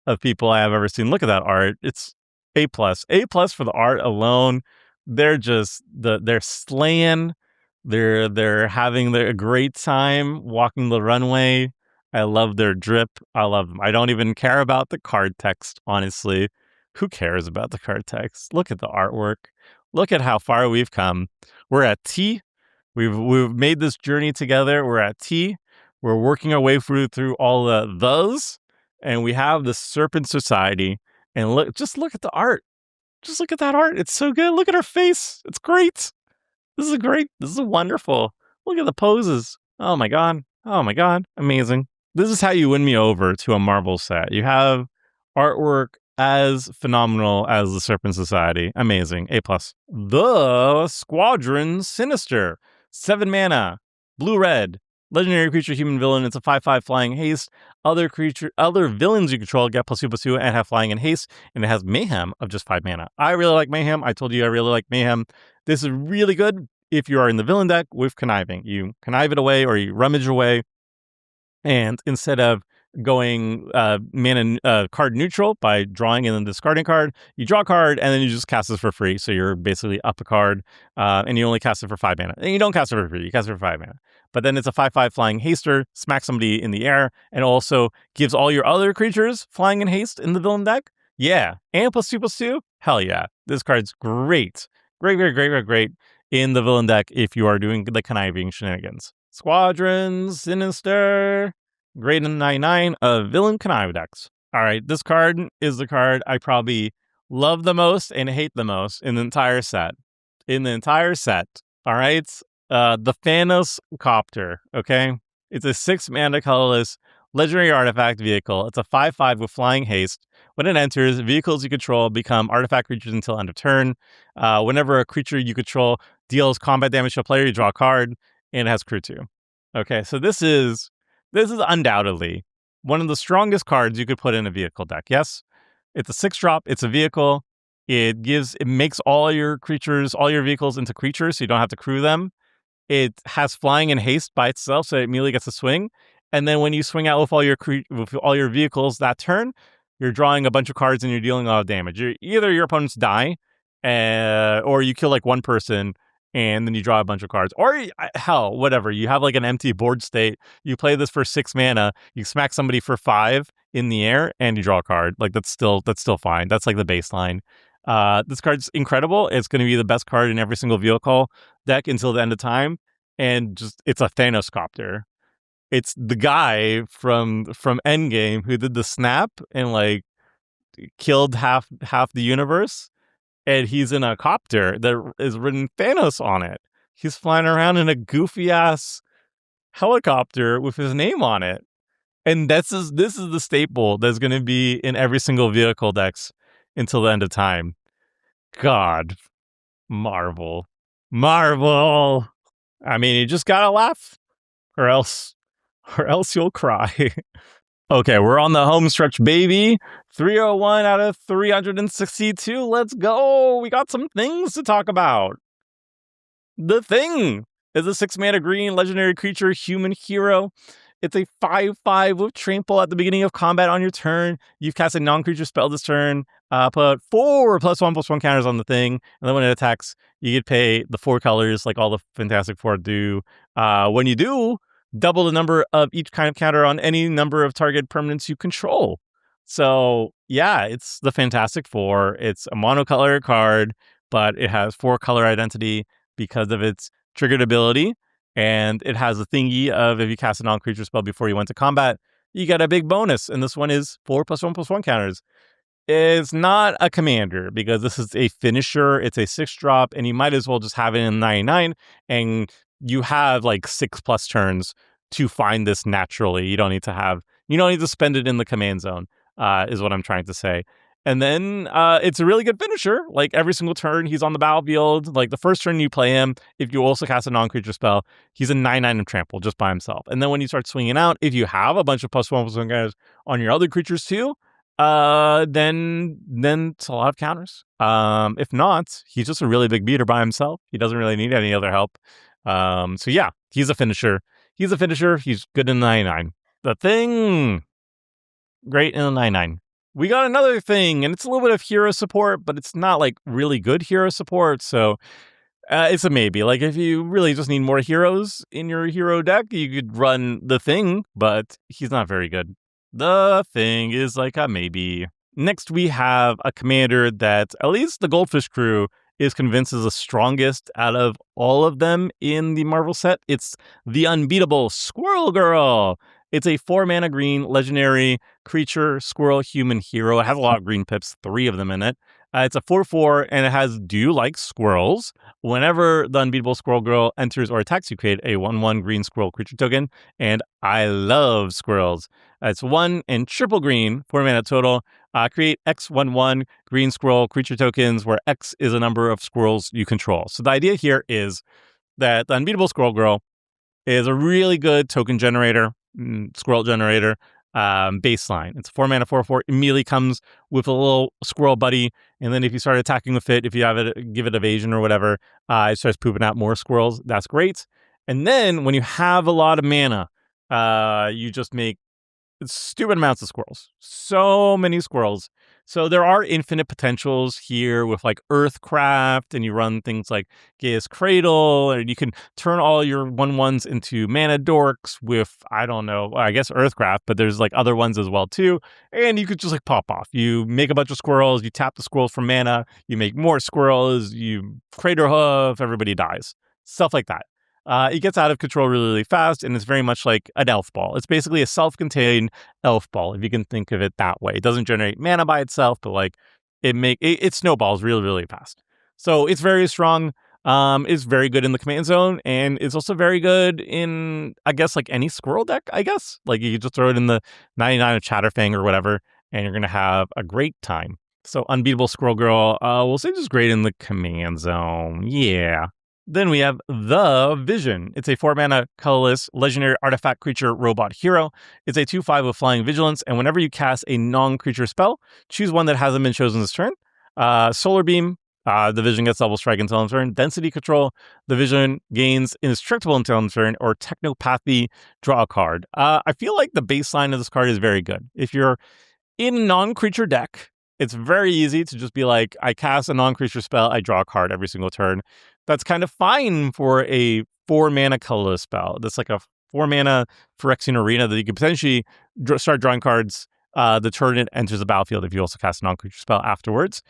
of people I have ever seen. Look at that art. It's A+. A+ for the art alone. They're just, they're slaying. They're having a great time walking the runway. I love their drip. I love them. I don't even care about the card text, honestly. Who cares about the card text? Look at the artwork. Look at how far we've come. We're at T. We've made this journey together. We're at T. We're working our way through all the those, and we have the Serpent Society. And just look at the art. Just look at that art. It's so good. Look at her face. It's great. This is great. This is wonderful. Look at the poses. Oh my god. Oh my god. Amazing. This is how you win me over to a Marvel set. You have artwork as phenomenal as the Serpent Society. Amazing. A+. The Squadron Sinister. 7 mana. Blue-red. Legendary creature, human villain. It's a 5/5 flying haste. Other villains you control get +2/+2 and have flying and haste. And it has mayhem of just 5 mana. I really like mayhem. I told you I really like mayhem. This is really good if you are in the villain deck with conniving. You connive it away or you rummage away. And instead of going mana card neutral by drawing and then discarding card, you draw a card and then you just cast this for free. So you're basically up a card and you only cast it for 5 mana. And you don't cast it for free, you cast it for 5 mana. But then it's a 5/5 flying haster, smacks somebody in the air, and also gives all your other creatures flying and haste in the villain deck. Yeah. And +2/+2? Hell yeah. This card's great. Great in the villain deck if you are doing the conniving shenanigans. Squadron Sinister. Great in the 99 of villain connive decks. All right, this card is the card I probably love the most and hate the most in the entire set. All right? The Thanos Copter, okay? It's a 6 mana colorless legendary artifact vehicle. It's a 5/5 with flying haste. When it enters, vehicles you control become artifact creatures until end of turn. Whenever a creature you control deals combat damage to a player, you draw a card, and it has crew 2. Okay, so this is undoubtedly one of the strongest cards you could put in a vehicle deck. Yes, it's a 6-drop. It's a vehicle. It makes all your vehicles into creatures, so you don't have to crew them. It has flying and haste by itself, so it immediately gets a swing. And then when you swing out with all your vehicles that turn, you're drawing a bunch of cards and you're dealing a lot of damage. Either your opponents die, or you kill like one person, and then you draw a bunch of cards. Or, hell, whatever. You have like an empty board state. You play this for 6 mana. You smack somebody for 5 in the air, and you draw a card. Like, that's still fine. That's like the baseline. This card's incredible. It's going to be the best card in every single vehicle deck until the end of time. And it's a Thanos Copter. It's the guy from Endgame who did the snap and like killed half the universe. And he's in a copter that is written Thanos on it. He's flying around in a goofy-ass helicopter with his name on it. And this is the staple that's going to be in every single vehicle decks until the end of time. God. Marvel. I mean, you just gotta laugh, or else you'll cry. Okay, we're on the home stretch, baby. 301 out of 362. Let's go. We got some things to talk about. The Thing is a 6 mana green legendary creature, human hero. It's a 5/5 with trample at the beginning of combat on your turn. You've cast a non-creature spell this turn. Put 4 +1/+1 counters on the thing. And then when it attacks, you get pay the 4 colors like all the Fantastic Four do. When you do, double the number of each kind of counter on any number of target permanents you control. So, yeah, it's the Fantastic Four. It's a monocolor card, but it has 4 color identity because of its triggered ability. And it has the thingy of if you cast a non-creature spell before you went to combat, you get a big bonus. And this one is 4 +1/+1 counters. It's not a commander because this is a finisher. It's a 6-drop, and you might as well just have it in 99. And you have like 6+ turns to find this naturally. You don't need to spend it in the command zone, is what I'm trying to say. And then it's a really good finisher. Like every single turn he's on the battlefield. Like the first turn you play him, if you also cast a non-creature spell, he's a 9/9 and trample just by himself. And then when you start swinging out, if you have a bunch of +1/+1 guys on your other creatures too, then it's a lot of counters. If not, he's just a really big beater by himself. He doesn't really need any other help. So yeah, he's a finisher. He's good in the 99. The Thing, great in the 99. We got another thing, and it's a little bit of hero support, but it's not like really good hero support. So It's a maybe. Like, if you really just need more heroes in your hero deck, you could run the Thing, but he's not very good. The Thing is like a maybe. Next, we have a commander that at least the Goldfish crew is convinced is the strongest out of all of them in the Marvel set. It's the unbeatable Squirrel Girl. It's a 4-mana green legendary creature, squirrel, human hero. It has a lot of green pips, 3 of them in it. It's a 4/4, and it has Do You Like Squirrels? Whenever the Unbeatable Squirrel Girl enters or attacks, you create a 1/1 green squirrel creature token, and I love squirrels. It's 1 and triple green, 4 mana total. Create X 1/1 green squirrel creature tokens, where X is a number of squirrels you control. So the idea here is that the Unbeatable Squirrel Girl is a really good token generator, squirrel generator, baseline. It's 4 mana 4/4. Immediately comes with a little squirrel buddy, and then if you start attacking with it, if you have it, give it evasion or whatever, it starts pooping out more squirrels. That's great. And then when you have a lot of mana, you just make stupid amounts of squirrels. So many squirrels. So there are infinite potentials here with like Earthcraft, and you run things like Gaia's Cradle, and you can turn all your 1/1s into mana dorks with, I don't know, I guess Earthcraft, but there's like other ones as well too. And you could just like pop off. You make a bunch of squirrels, you tap the squirrels for mana, you make more squirrels, you Crater Hoof, everybody dies. Stuff like that. It gets out of control really, really fast, and it's very much like an elf ball. It's basically a self-contained elf ball, if you can think of it that way. It doesn't generate mana by itself, but like it snowballs really, really fast. So it's very strong. It's very good in the command zone, and it's also very good in, I guess, like any squirrel deck, I guess. Like you could just throw it in the 99 of Chatterfang or whatever, and you're gonna have a great time. So Unbeatable Squirrel Girl, we'll say just great in the command zone. Yeah. Then we have the Vision. It's a 4-mana colorless legendary artifact creature robot hero. It's a 2/5 with flying vigilance, and whenever you cast a non-creature spell, choose one that hasn't been chosen this turn. Solar Beam, the Vision gets double strike until end turn. Density Control, the Vision gains indestructible until end turn, or Technopathy, draw a card. I feel like the baseline of this card is very good. If you're in a non-creature deck, it's very easy to just be like, I cast a non-creature spell, I draw a card every single turn. That's kind of fine for a 4-mana colorless spell. That's like a 4-mana Phyrexian Arena that you could potentially start drawing cards the turn it enters the battlefield if you also cast a non-creature spell afterwards.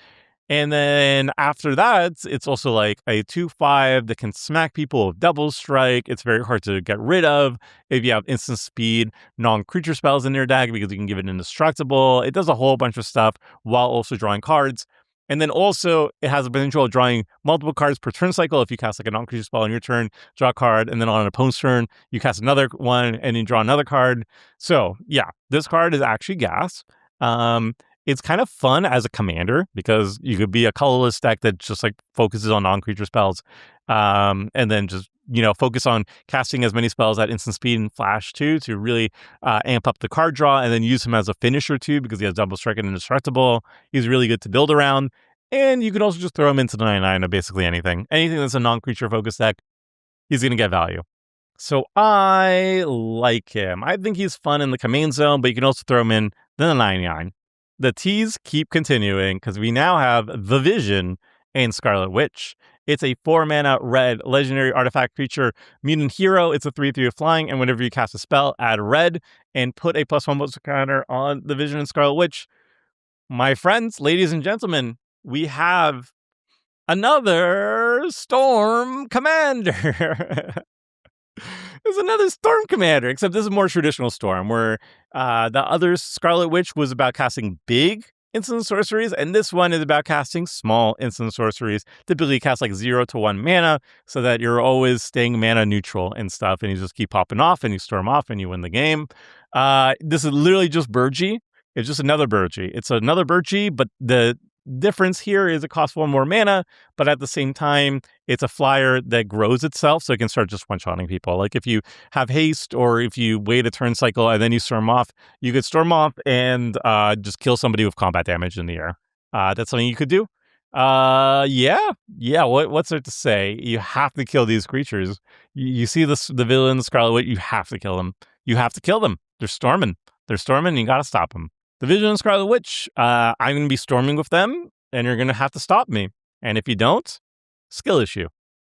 And then after that, it's also like a 2/5 that can smack people with double strike. It's very hard to get rid of if you have instant speed non-creature spells in your deck, because you can give it indestructible. It does a whole bunch of stuff while also drawing cards. And then also, it has the potential of drawing multiple cards per turn cycle. If you cast like a non-creature spell on your turn, draw a card, and then on an opponent's turn, you cast another one, and then draw another card. So yeah, this card is actually gas. It's kind of fun as a commander, because you could be a colorless deck that just like focuses on non-creature spells, and then just, focus on casting as many spells at instant speed and flash too, to really amp up the card draw, and then use him as a finisher too, because he has double strike and indestructible. He's really good to build around. And you could also just throw him into the 99 of basically anything. Anything that's a non-creature focused deck, he's going to get value. So I like him. I think he's fun in the command zone, but you can also throw him in the 99. The teas keep continuing, because we now have the Vision and Scarlet Witch. It's a 4-mana red legendary artifact creature mutant hero. It's a 3/3 with flying, and whenever you cast a spell, add red and put a +1/+1 counter on the Vision and Scarlet Witch. My friends, ladies and gentlemen, we have another Storm Commander. There's another Storm Commander, except this is more traditional Storm, where the other Scarlet Witch was about casting big instant sorceries, and this one is about casting small instant sorceries. Typically cast like 0 to 1 mana, so that you're always staying mana neutral and stuff, and you just keep popping off, and you storm off, and you win the game. This is literally just Burgee. It's just another Burgee. It's another Burgee, but the difference here is it costs 1 more mana, but at the same time, it's a flyer that grows itself, so it can start just one-shotting people. Like if you have haste, or if you wait a turn cycle and then you storm off, you could storm off and just kill somebody with combat damage in the air. That's something you could do. Yeah. What's there to say? You have to kill these creatures. You see the villain, the Scarlet Witch, you have to kill them. You have to kill them. They're storming. And you gotta stop them. The Vision and Scarlet Witch, I'm going to be storming with them, and you're going to have to stop me. And if you don't, skill issue.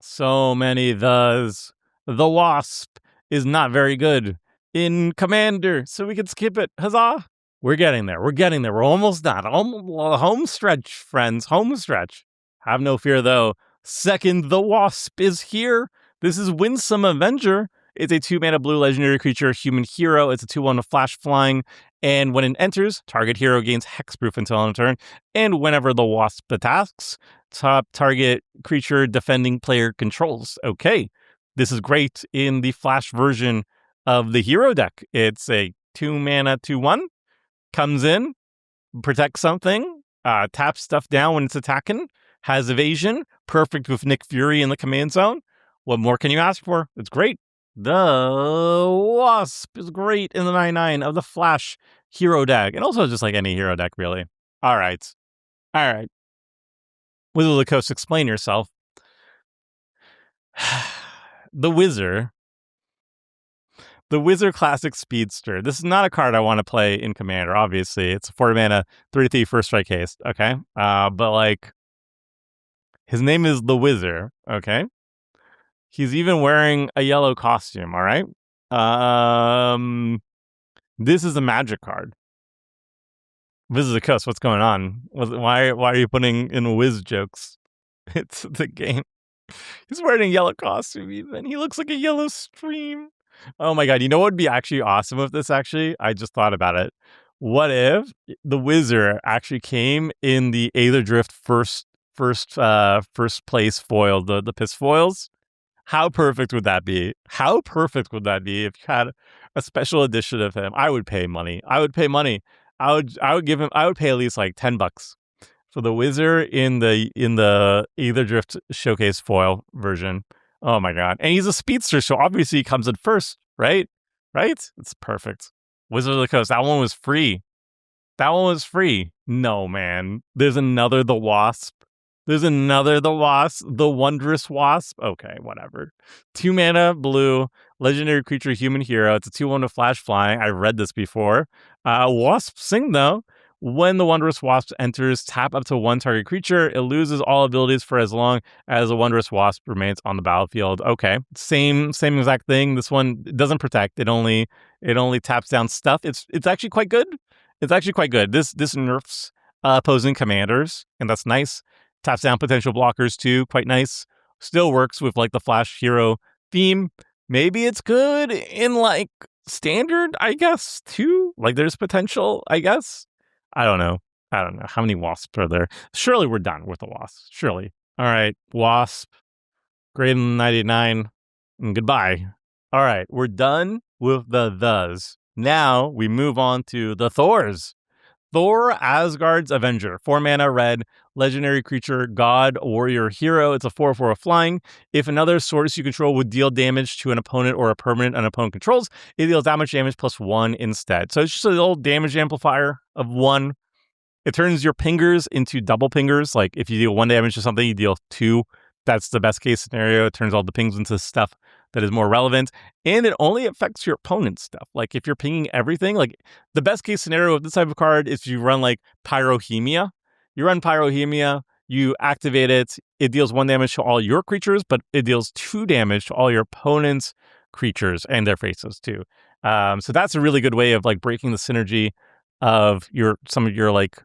So many thes. The Wasp is not very good in Commander, so we can skip it. Huzzah! We're getting there. We're almost done. Home stretch, friends. Home stretch. Have no fear, though. Second, the Wasp is here. This is Winsome Avenger. It's a 2-mana blue legendary creature, human hero. It's a 2/1 with flash flying. And when it enters, target hero gains hexproof until end turn. And whenever the Wasp attacks, top target creature defending player controls. Okay, this is great in the flash version of the hero deck. It's a 2-mana 2/1, comes in, protects something, taps stuff down when it's attacking, has evasion, perfect with Nick Fury in the command zone. What more can you ask for? It's great. The Wasp is great in the 9/9 of the Flash hero deck, and also just like any hero deck, really. All right. Wizard of the Coast, explain yourself. The Wizard Classic Speedster. This is not a card I want to play in Commander, obviously. It's a 4-mana, 3/3 first strike haste, okay? But like, his name is the Wizard, okay? He's even wearing a yellow costume, all right? This is a Magic card. Wizard of the Coast, what's going on? Why are you putting in whiz jokes? It's the game. He's wearing a yellow costume even. He looks like a yellow stream. Oh my god, you know what would be actually awesome with this, actually? I just thought about it. What if the Wizard actually came in the Aether Drift first place foil, the piss foils? How perfect would that be? How perfect would that be if you had a special edition of him? I would pay money. I would pay at least like $10 for the Wizard in the Aether Drift Showcase foil version. Oh my god. And he's a speedster, so obviously he comes in first, right? Right? It's perfect. Wizard of the Coast, that one was free. No, man. There's another The Wasp. The Wondrous Wasp. Okay, whatever. 2-mana blue, legendary creature, human hero. It's a 2/1 with flash flying. I've read this before. Wasp Sing, though. When the Wondrous Wasp enters, tap up to 1 target creature. It loses all abilities for as long as the Wondrous Wasp remains on the battlefield. Okay, same exact thing. This one doesn't protect. It only taps down stuff. It's actually quite good. This nerfs opposing commanders, and that's nice. Taps down potential blockers too, quite nice. Still works with like the Flash hero theme. Maybe it's good in like standard, I guess, too. Like there's potential, I guess. I don't know. How many Wasps are there? Surely we're done with the Wasps. Surely. All right, Wasp. Great in 99. And goodbye. All right, we're done with the thes. Now we move on to the Thors. Thor, Asgard's Avenger. 4-mana red, legendary creature, god, warrior, hero. It's a 4/4 flying. If another source you control would deal damage to an opponent or a permanent an opponent controls, it deals damage +1 instead. So it's just a little damage amplifier of 1. It turns your pingers into double pingers. Like if you deal 1 damage to something, you deal 2. That's the best case scenario. It turns all the pings into stuff that is more relevant. And it only affects your opponent's stuff. Like if you're pinging everything, like the best case scenario of this type of card is you run like Pyrohemia. You run Pyrohemia, you activate it, it deals 1 damage to all your creatures, but it deals 2 damage to all your opponent's creatures and their faces too. So that's a really good way of like breaking the synergy of some of your like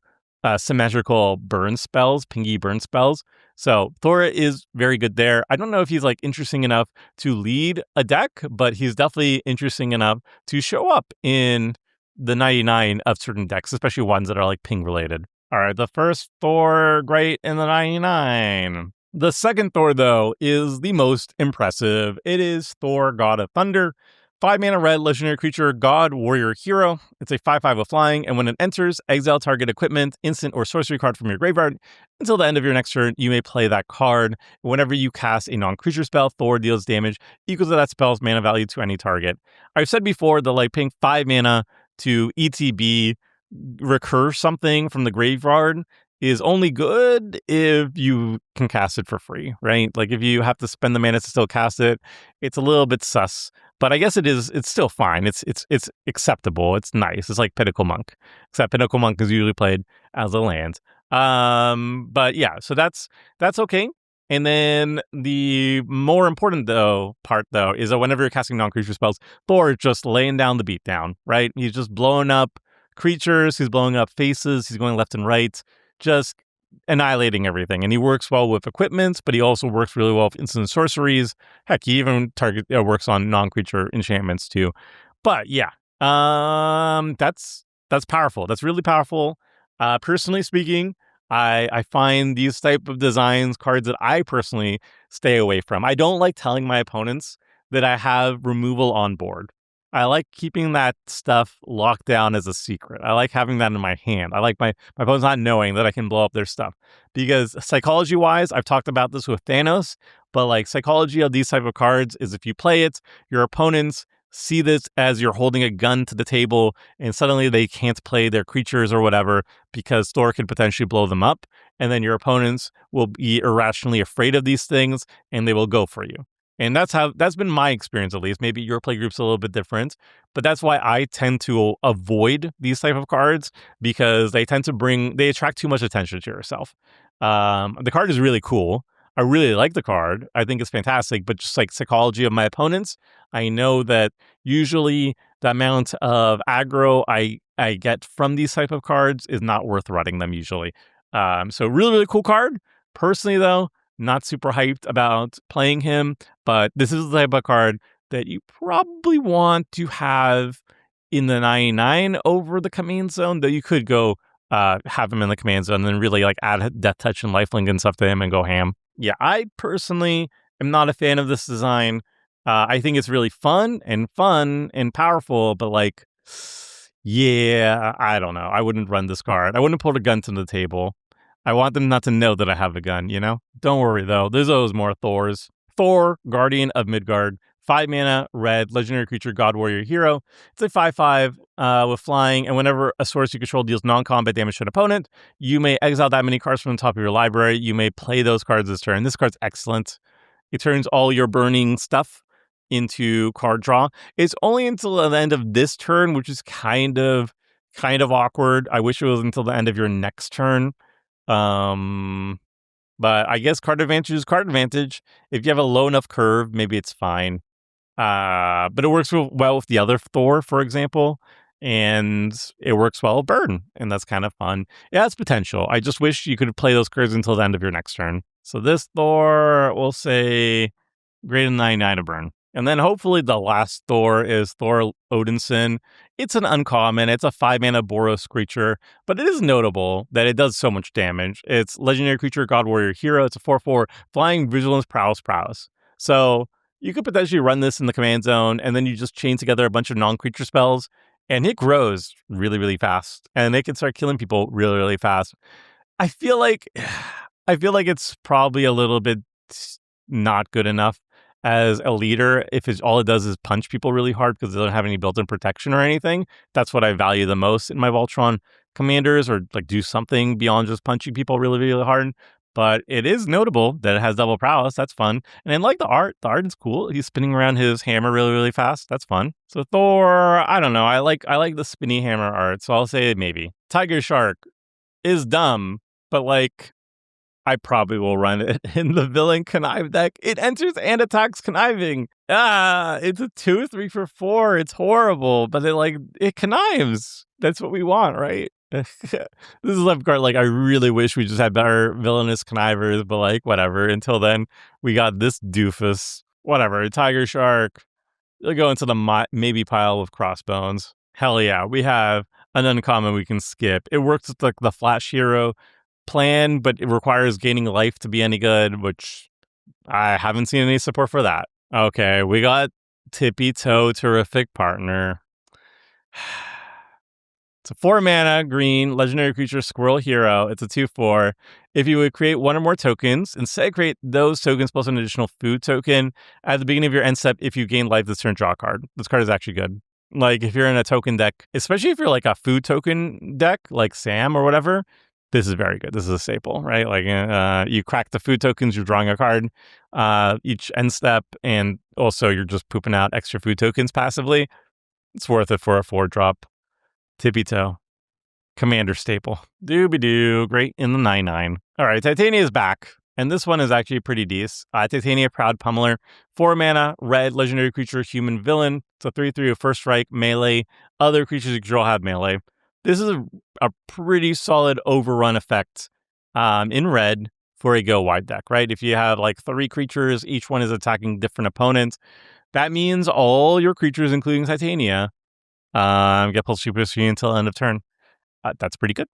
symmetrical burn spells, pingy burn spells. So Thor is very good there. I don't know if he's like interesting enough to lead a deck, but he's definitely interesting enough to show up in the 99 of certain decks, especially ones that are like ping related. All right, the first Thor, great in the 99. The second Thor, though, is the most impressive. It is Thor, God of Thunder. 5-mana red, legendary creature, god, warrior, hero. It's a 5/5 with flying, and when it enters, exile target equipment, instant, or sorcery card from your graveyard. Until the end of your next turn, you may play that card. Whenever you cast a non-creature spell, Thor deals damage equal to that spell's mana value to any target. I've said before that like paying 5 mana to ETB, recur something from the graveyard is only good if you can cast it for free, right? Like if you have to spend the mana to still cast it, it's a little bit sus. But I guess it's still fine. It's acceptable. It's nice. It's like Pinnacle Monk, except Pinnacle Monk is usually played as a land. But yeah, so that's okay. And then the more important part is that whenever you're casting non-creature spells, Thor is just laying down the beatdown, right? He's just blowing up creatures, he's blowing up faces, he's going left and right, just annihilating everything. And he works well with equipment, but he also works really well with instant sorceries. Heck, he even works on non-creature enchantments too. But yeah, that's powerful. That's really powerful. Personally speaking, I find these type of designs cards that I personally stay away from. I don't like telling my opponents that I have removal on board. I like keeping that stuff locked down as a secret. I like having that in my hand. I like my opponents not knowing that I can blow up their stuff. Because psychology-wise, I've talked about this with Thanos, but like psychology of these type of cards is if you play it, your opponents see this as you're holding a gun to the table and suddenly they can't play their creatures or whatever because Thor could potentially blow them up. And then your opponents will be irrationally afraid of these things and they will go for you. And that's been my experience, at least. Maybe your play group's a little bit different, but that's why I tend to avoid these type of cards because they attract too much attention to yourself. The card is really cool. I really like the card. I think it's fantastic, but just like psychology of my opponents, I know that usually the amount of aggro I get from these type of cards is not worth running them usually. So really, really cool card. Personally, though, not super hyped about playing him, but this is the type of card that you probably want to have in the 99 over the command zone, though you could go have him in the command zone and then really like add Death Touch and Lifelink and stuff to him and go ham. Yeah, I personally am not a fan of this design. I think it's really fun and powerful, but like, yeah, I don't know. I wouldn't run this card. I wouldn't put a gun to the table. I want them not to know that I have a gun, you know? Don't worry, though. There's always more Thors. Thor, Guardian of Midgard. 5 mana, red, legendary creature, God Warrior Hero. It's a 5/5 with flying, and whenever a source you control deals non-combat damage to an opponent, you may exile that many cards from the top of your library. You may play those cards this turn. This card's excellent. It turns all your burning stuff into card draw. It's only until the end of this turn, which is kind of awkward. I wish it was until the end of your next turn. But I guess card advantage is card advantage. If you have a low enough curve, maybe it's fine. But it works well with the other Thor, for example, and it works well with Burn, and that's kind of fun. It has potential. I just wish you could play those cards until the end of your next turn. So this Thor, we'll say greater than 99 to Burn. And then hopefully the last Thor is Thor Odinson. It's an uncommon. It's a 5-mana Boros creature, but it is notable that it does so much damage. It's legendary creature, God Warrior Hero. It's a 4/4 flying vigilance prowess. So you could potentially run this in the command zone, and then you just chain together a bunch of non-creature spells, and it grows really, really fast, and it can start killing people really, really fast. I feel like it's probably a little bit not good enough as a leader if all it does is punch people really hard because they don't have any built-in protection or anything. That's what I value the most in my Voltron commanders, or like do something beyond just punching people really, really hard. But it is notable that it has double prowess. That's fun. And I like the art. The art is cool. He's spinning around his hammer really, really fast. That's fun. So Thor, I don't know. I like the spinny hammer art. So I'll say maybe. Tiger Shark is dumb, but like I probably will run it in the villain connive deck. It enters and attacks conniving. It's a 2/3 for 4. It's horrible, but it connives. That's what we want, right? This is a card like I really wish we just had better villainous connivers, but like whatever. Until then, we got this doofus. Whatever. Tiger Shark. You'll go into the maybe pile with Crossbones. Hell yeah, we have an uncommon we can skip. It works with like the Flash Hero plan, but it requires gaining life to be any good, which I haven't seen any support for that. Okay, we got Tippy Toe, Terrific Partner. It's a 4-mana green legendary creature Squirrel Hero. It's a 2/4. If you would create one or more tokens, instead create those tokens plus an additional food token at the beginning of your end step. If you gain life this turn, draw a card. This card is actually good. Like if you're in a token deck, especially if you're like a food token deck, like Sam or whatever, this is very good. This is a staple, right? Like you crack the food tokens, you're drawing a card each end step, and also you're just pooping out extra food tokens passively. It's worth it for a 4-drop. Tippy Toe. Commander staple. Doobie-doo. Great in the 9/9. All right, Titania is back. And this one is actually pretty decent. Titania Proud Pummeler, 4 mana, red, legendary creature, human villain. It's a 3/3 with first strike, melee. Other creatures you control have melee. This is a pretty solid overrun effect in red for a go wide deck, right? If you have like 3 creatures, each one is attacking different opponents, that means all your creatures, including Titania, get plus 2/2 until end of turn. That's pretty good.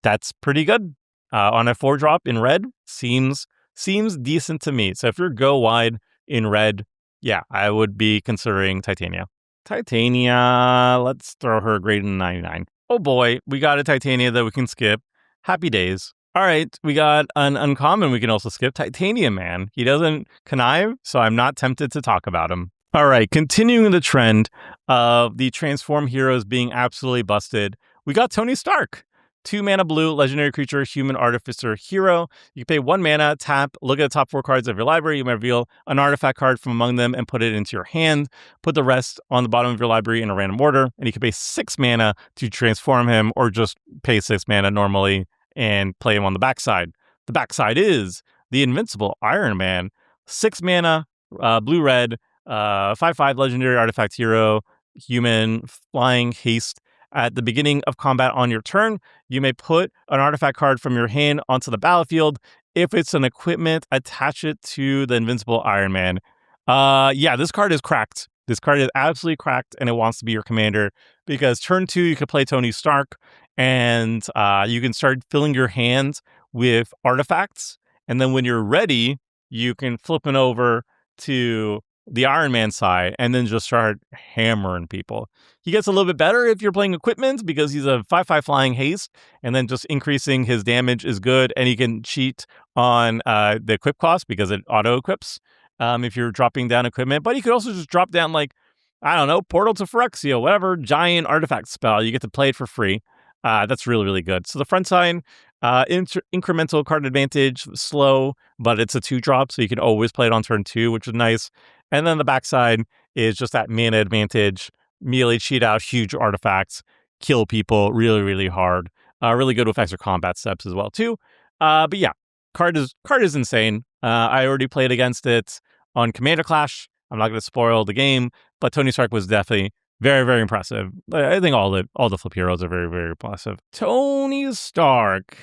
That's pretty good. On a 4-drop in red, seems decent to me. So if you're go wide in red, yeah, I would be considering Titania. Titania, let's throw her a grade in 99. Oh boy, we got a Titania that we can skip. Happy days. All right, we got an uncommon we can also skip, Titania Man. He doesn't connive, so I'm not tempted to talk about him. All right, continuing the trend of the transform heroes being absolutely busted, we got Tony Stark. 2 mana blue, legendary creature, human artificer hero. You pay 1 mana, tap, look at the top 4 cards of your library. You may reveal an artifact card from among them and put it into your hand. Put the rest on the bottom of your library in a random order. And you can pay 6 mana to transform him, or just pay 6 mana normally and play him on the backside. The backside is the Invincible Iron Man. 6 mana, blue-red, 5/5 legendary artifact hero, human, flying, haste. At the beginning of combat on your turn, you may put an artifact card from your hand onto the battlefield. If it's an equipment, attach it to the Invincible Iron Man. Yeah, this card is cracked. This card is absolutely cracked, and it wants to be your commander, because turn 2, you can play Tony Stark, and you can start filling your hands with artifacts. And then when you're ready, you can flip it over to the Iron Man side and then just start hammering people. He gets a little bit better if you're playing equipment, because he's a 5/5 flying haste, and then just increasing his damage is good. And he can cheat on the equip cost because it auto equips if you're dropping down equipment. But he could also just drop down, like, I don't know, Portal to Phyrexia, whatever giant artifact spell. You get to play it for free. That's really, really good. So the front side, incremental card advantage, slow, but it's a 2-drop, so you can always play it on turn 2, which is nice. And then the backside is just that mana advantage, melee cheat out, huge artifacts, kill people really, really hard. Really good with extra combat steps as well too. But yeah, card is insane. I already played against it on Commander Clash. I'm not going to spoil the game, but Tony Stark was definitely very, very impressive. I think all the flip heroes are very, very impressive. Tony Stark.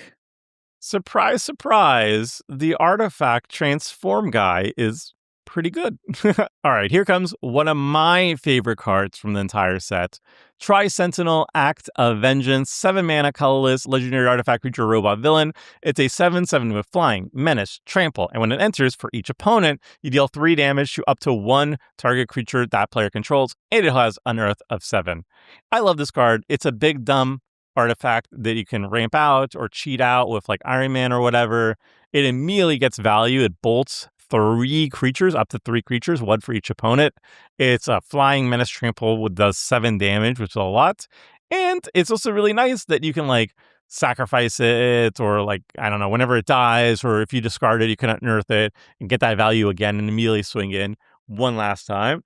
Surprise, surprise. The artifact transform guy is pretty good. All right, here comes one of my favorite cards from the entire set. Tri-Sentinel, Act of Vengeance, 7 mana, colorless, legendary artifact creature, robot villain. It's a 7/7 with flying, menace, trample, and when it enters, for each opponent, you deal 3 damage to up to 1 target creature that player controls, and it has Unearth of 7. I love this card. It's a big, dumb artifact that you can ramp out or cheat out with like Iron Man or whatever. It immediately gets value. It bolts 3 creatures, up to 3 creatures, 1 for each opponent. It's a flying menace trample with does 7 damage, which is a lot. And it's also really nice that you can like sacrifice it, or like, I don't know, whenever it dies, or if you discard it, you can unearth it and get that value again and immediately swing in one last time.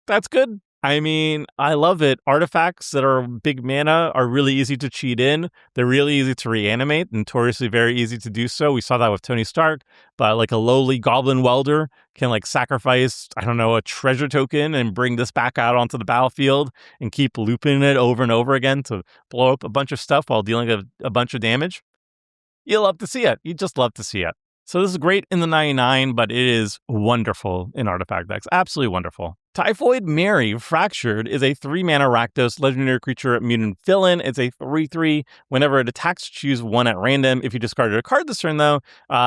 That's good. I mean, I love it. Artifacts that are big mana are really easy to cheat in. They're really easy to reanimate, notoriously very easy to do so. We saw that with Tony Stark, but like a lowly goblin welder can like sacrifice, I don't know, a treasure token and bring this back out onto the battlefield and keep looping it over and over again to blow up a bunch of stuff while dealing a bunch of damage. You love to see it. You just love to see it. So this is great in the 99, but it is wonderful in artifact decks. Absolutely wonderful. Typhoid Mary Fractured is a 3 mana Rakdos legendary creature mutant villain. It's a 3/3. Whenever it attacks, choose 1 at random. If you discarded a card this turn, though,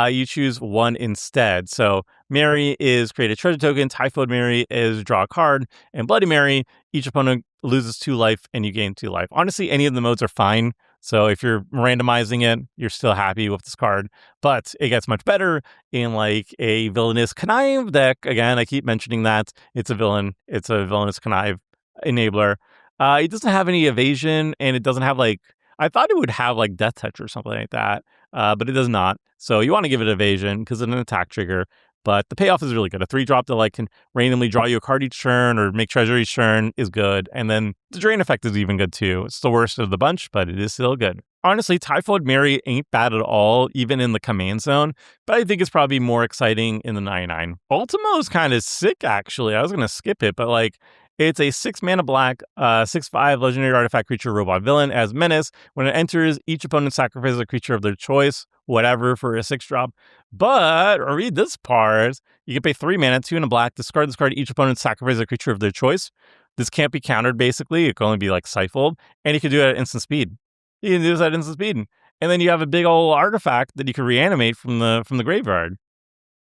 you choose 1 instead. So Mary is create a treasure token. Typhoid Mary is draw a card. And Bloody Mary, each opponent loses 2 life and you gain 2 life. Honestly, any of the modes are fine. So if you're randomizing it, you're still happy with this card, but it gets much better in like a villainous connive deck. Again, I keep mentioning that it's a villain. It's a villainous connive enabler. It doesn't have any evasion, and it doesn't have like, I thought it would have like Death Touch or something like that, but it does not. So you want to give it evasion because it's an attack trigger. but the payoff is really good. A 3-drop that like can randomly draw you a card each turn or make treasure each turn is good. And then the drain effect is even good too. It's the worst of the bunch, but it is still good. Honestly, Typhoid Mary ain't bad at all, even in the command zone, but I think it's probably more exciting in the 99. Ultimo is kind of sick, actually. I was going to skip it, but like, it's a 6 mana black, 6/5 legendary artifact creature robot villain as menace. When it enters, each opponent sacrifices a creature of their choice, whatever, for a 6-drop. But read this part. You can pay 3 mana, 2 and a black, discard this card. Each opponent sacrifices a creature of their choice. This can't be countered, basically. It can only be like Scythed, and you can do it at instant speed. You can do this at instant speed, and then you have a big old artifact that you can reanimate from the graveyard.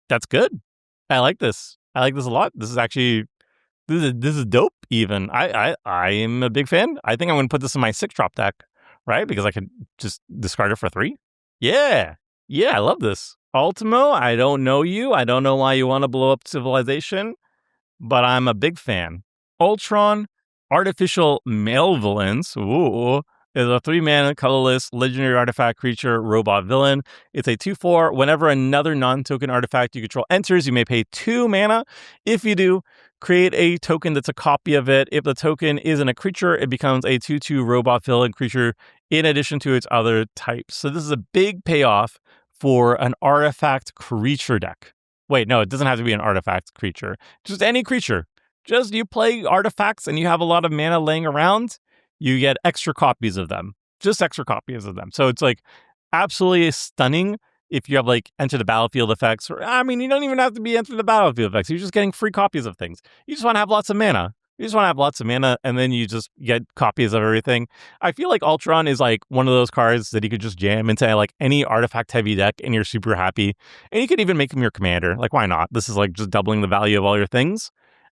That's good. I like this. I like this a lot. This is actually. This is dope, even. I am a big fan. I think I'm going to put this in my 6-drop deck, right? Because I could just discard it for 3. Yeah, I love this. Ultimo, I don't know you. I don't know why you want to blow up Civilization, but I'm a big fan. Ultron, Artificial Malevolence. Ooh. Is a 3-mana colorless legendary artifact creature robot villain. It's a 2/4. Whenever another non-token artifact you control enters, you may pay 2 mana. If you do, create a token that's a copy of it. If the token isn't a creature, it becomes a 2/2 robot villain creature in addition to its other types. So this is a big payoff for an artifact creature deck. Wait, no, it doesn't have to be an artifact creature. Just any creature. Just you play artifacts and you have a lot of mana laying around, you get extra copies of them. Just extra copies of them. So it's like absolutely stunning if you have like enter the battlefield effects. Or I mean, you don't even have to be enter the battlefield effects. You're just getting free copies of things. You just want to have lots of mana. And then you just get copies of everything. I feel like Ultron is like one of those cards that you could just jam into like any artifact heavy deck and you're super happy. And you could even make him your commander. Like, why not? This is like just doubling the value of all your things.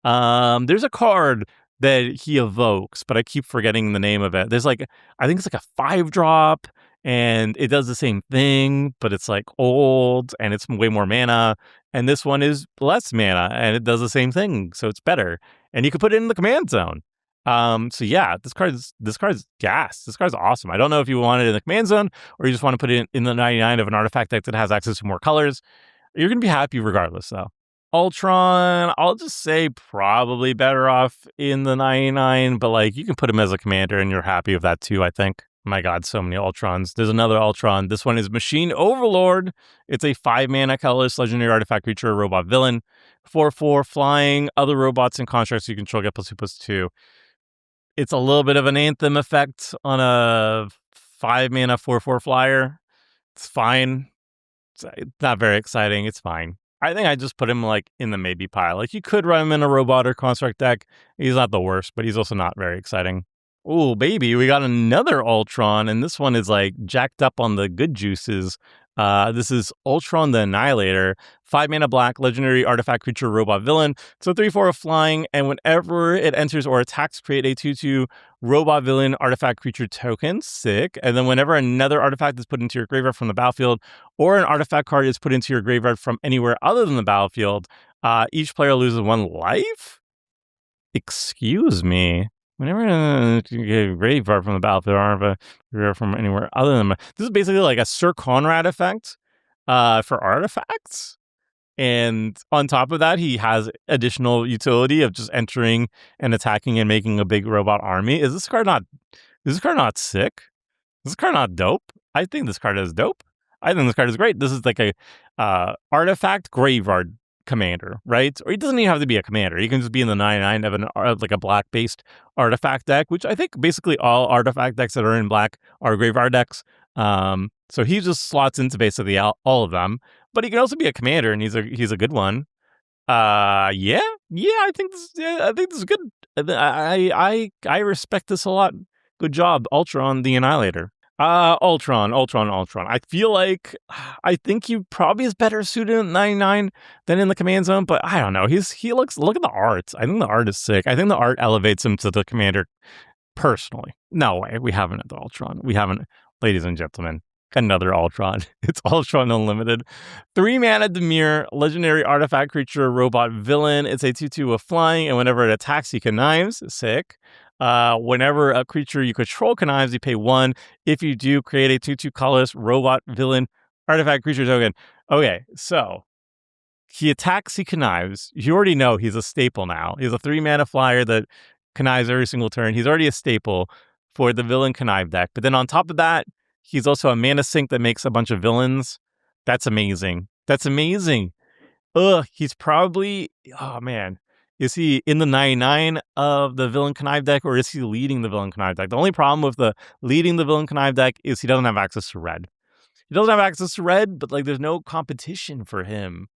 There's a card that he evokes, but I keep forgetting the name of it. There's like, I think it's like a 5-drop and it does the same thing, but it's like old and it's way more mana. And this one is less mana and it does the same thing. So it's better. And you can put it in the command zone. So yeah, this card's gas. This card's awesome. I don't know if you want it in the command zone or you just want to put it in the 99 of an artifact deck that has access to more colors. You're going to be happy regardless though. Ultron, I'll just say probably better off in the 99, but like you can put him as a commander and you're happy with that too, I think. My God, so many Ultrons. There's another Ultron. This one is Machine Overlord. It's a 5-mana colorless legendary artifact creature, robot villain. 4/4 flying. Other robots and constructs you control get +2/+2. It's a little bit of an Anthem effect on a 5-mana 4/4 flyer. It's fine. It's not very exciting. It's fine. I think I just put him like in the maybe pile. Like you could run him in a robot or construct deck. He's not the worst, but he's also not very exciting. Oh, baby, we got another Ultron, and this one is like jacked up on the good juices. This is Ultron the Annihilator, 5-mana black, legendary artifact creature, robot villain. So 3/4 of flying, and whenever it enters or attacks, create a 2/2 robot villain artifact creature token. Sick. And then whenever another artifact is put into your graveyard from the battlefield, or an artifact card is put into your graveyard from anywhere other than the battlefield, each player loses 1 life? Excuse me. Whenever you get a graveyard from the battlefield or from anywhere other than this is basically like a Sir Conrad effect for artifacts. And on top of that, he has additional utility of just entering and attacking and making a big robot army. Is this card not sick? Is this card not dope? I think this card is dope. I think this card is great. This is like a artifact graveyard commander, right? Or he doesn't even have to be a commander. He can just be in the 99 of like a black-based artifact deck, which I think basically all artifact decks that are in black are graveyard decks. So he just slots into basically all of them. But he can also be a commander, and he's a good one. Yeah, I think this is good. I respect this a lot. Good job, Ultron the Annihilator. Ultron. I feel like I think he probably is better suited in 99 than in the command zone, but I don't know. Look at the art. I think the art is sick. I think the art elevates him to the commander personally. No way. We haven't at the Ultron. We haven't, ladies and gentlemen. Another Ultron. It's Ultron Unlimited. 3-mana Dimir, legendary artifact creature, robot villain. It's a 2/2 with flying, and whenever it attacks, he connives. Sick. Whenever a creature you control connives, you pay 1. If you do, create a 2/2 colorless robot villain artifact creature token. Okay, so He attacks, he connives. You already know he's a staple now. He's a 3-mana flyer that connives every single turn. He's already a staple for the villain connive deck. But then on top of that, he's also a mana sink that makes a bunch of villains. That's amazing. That's amazing. He's probably, oh man, is he in the 99 of the villain connive deck, or is he leading the villain connive deck? The only problem with the leading the villain connive deck is he doesn't have access to red. He doesn't have access to red, but like there's no competition for him.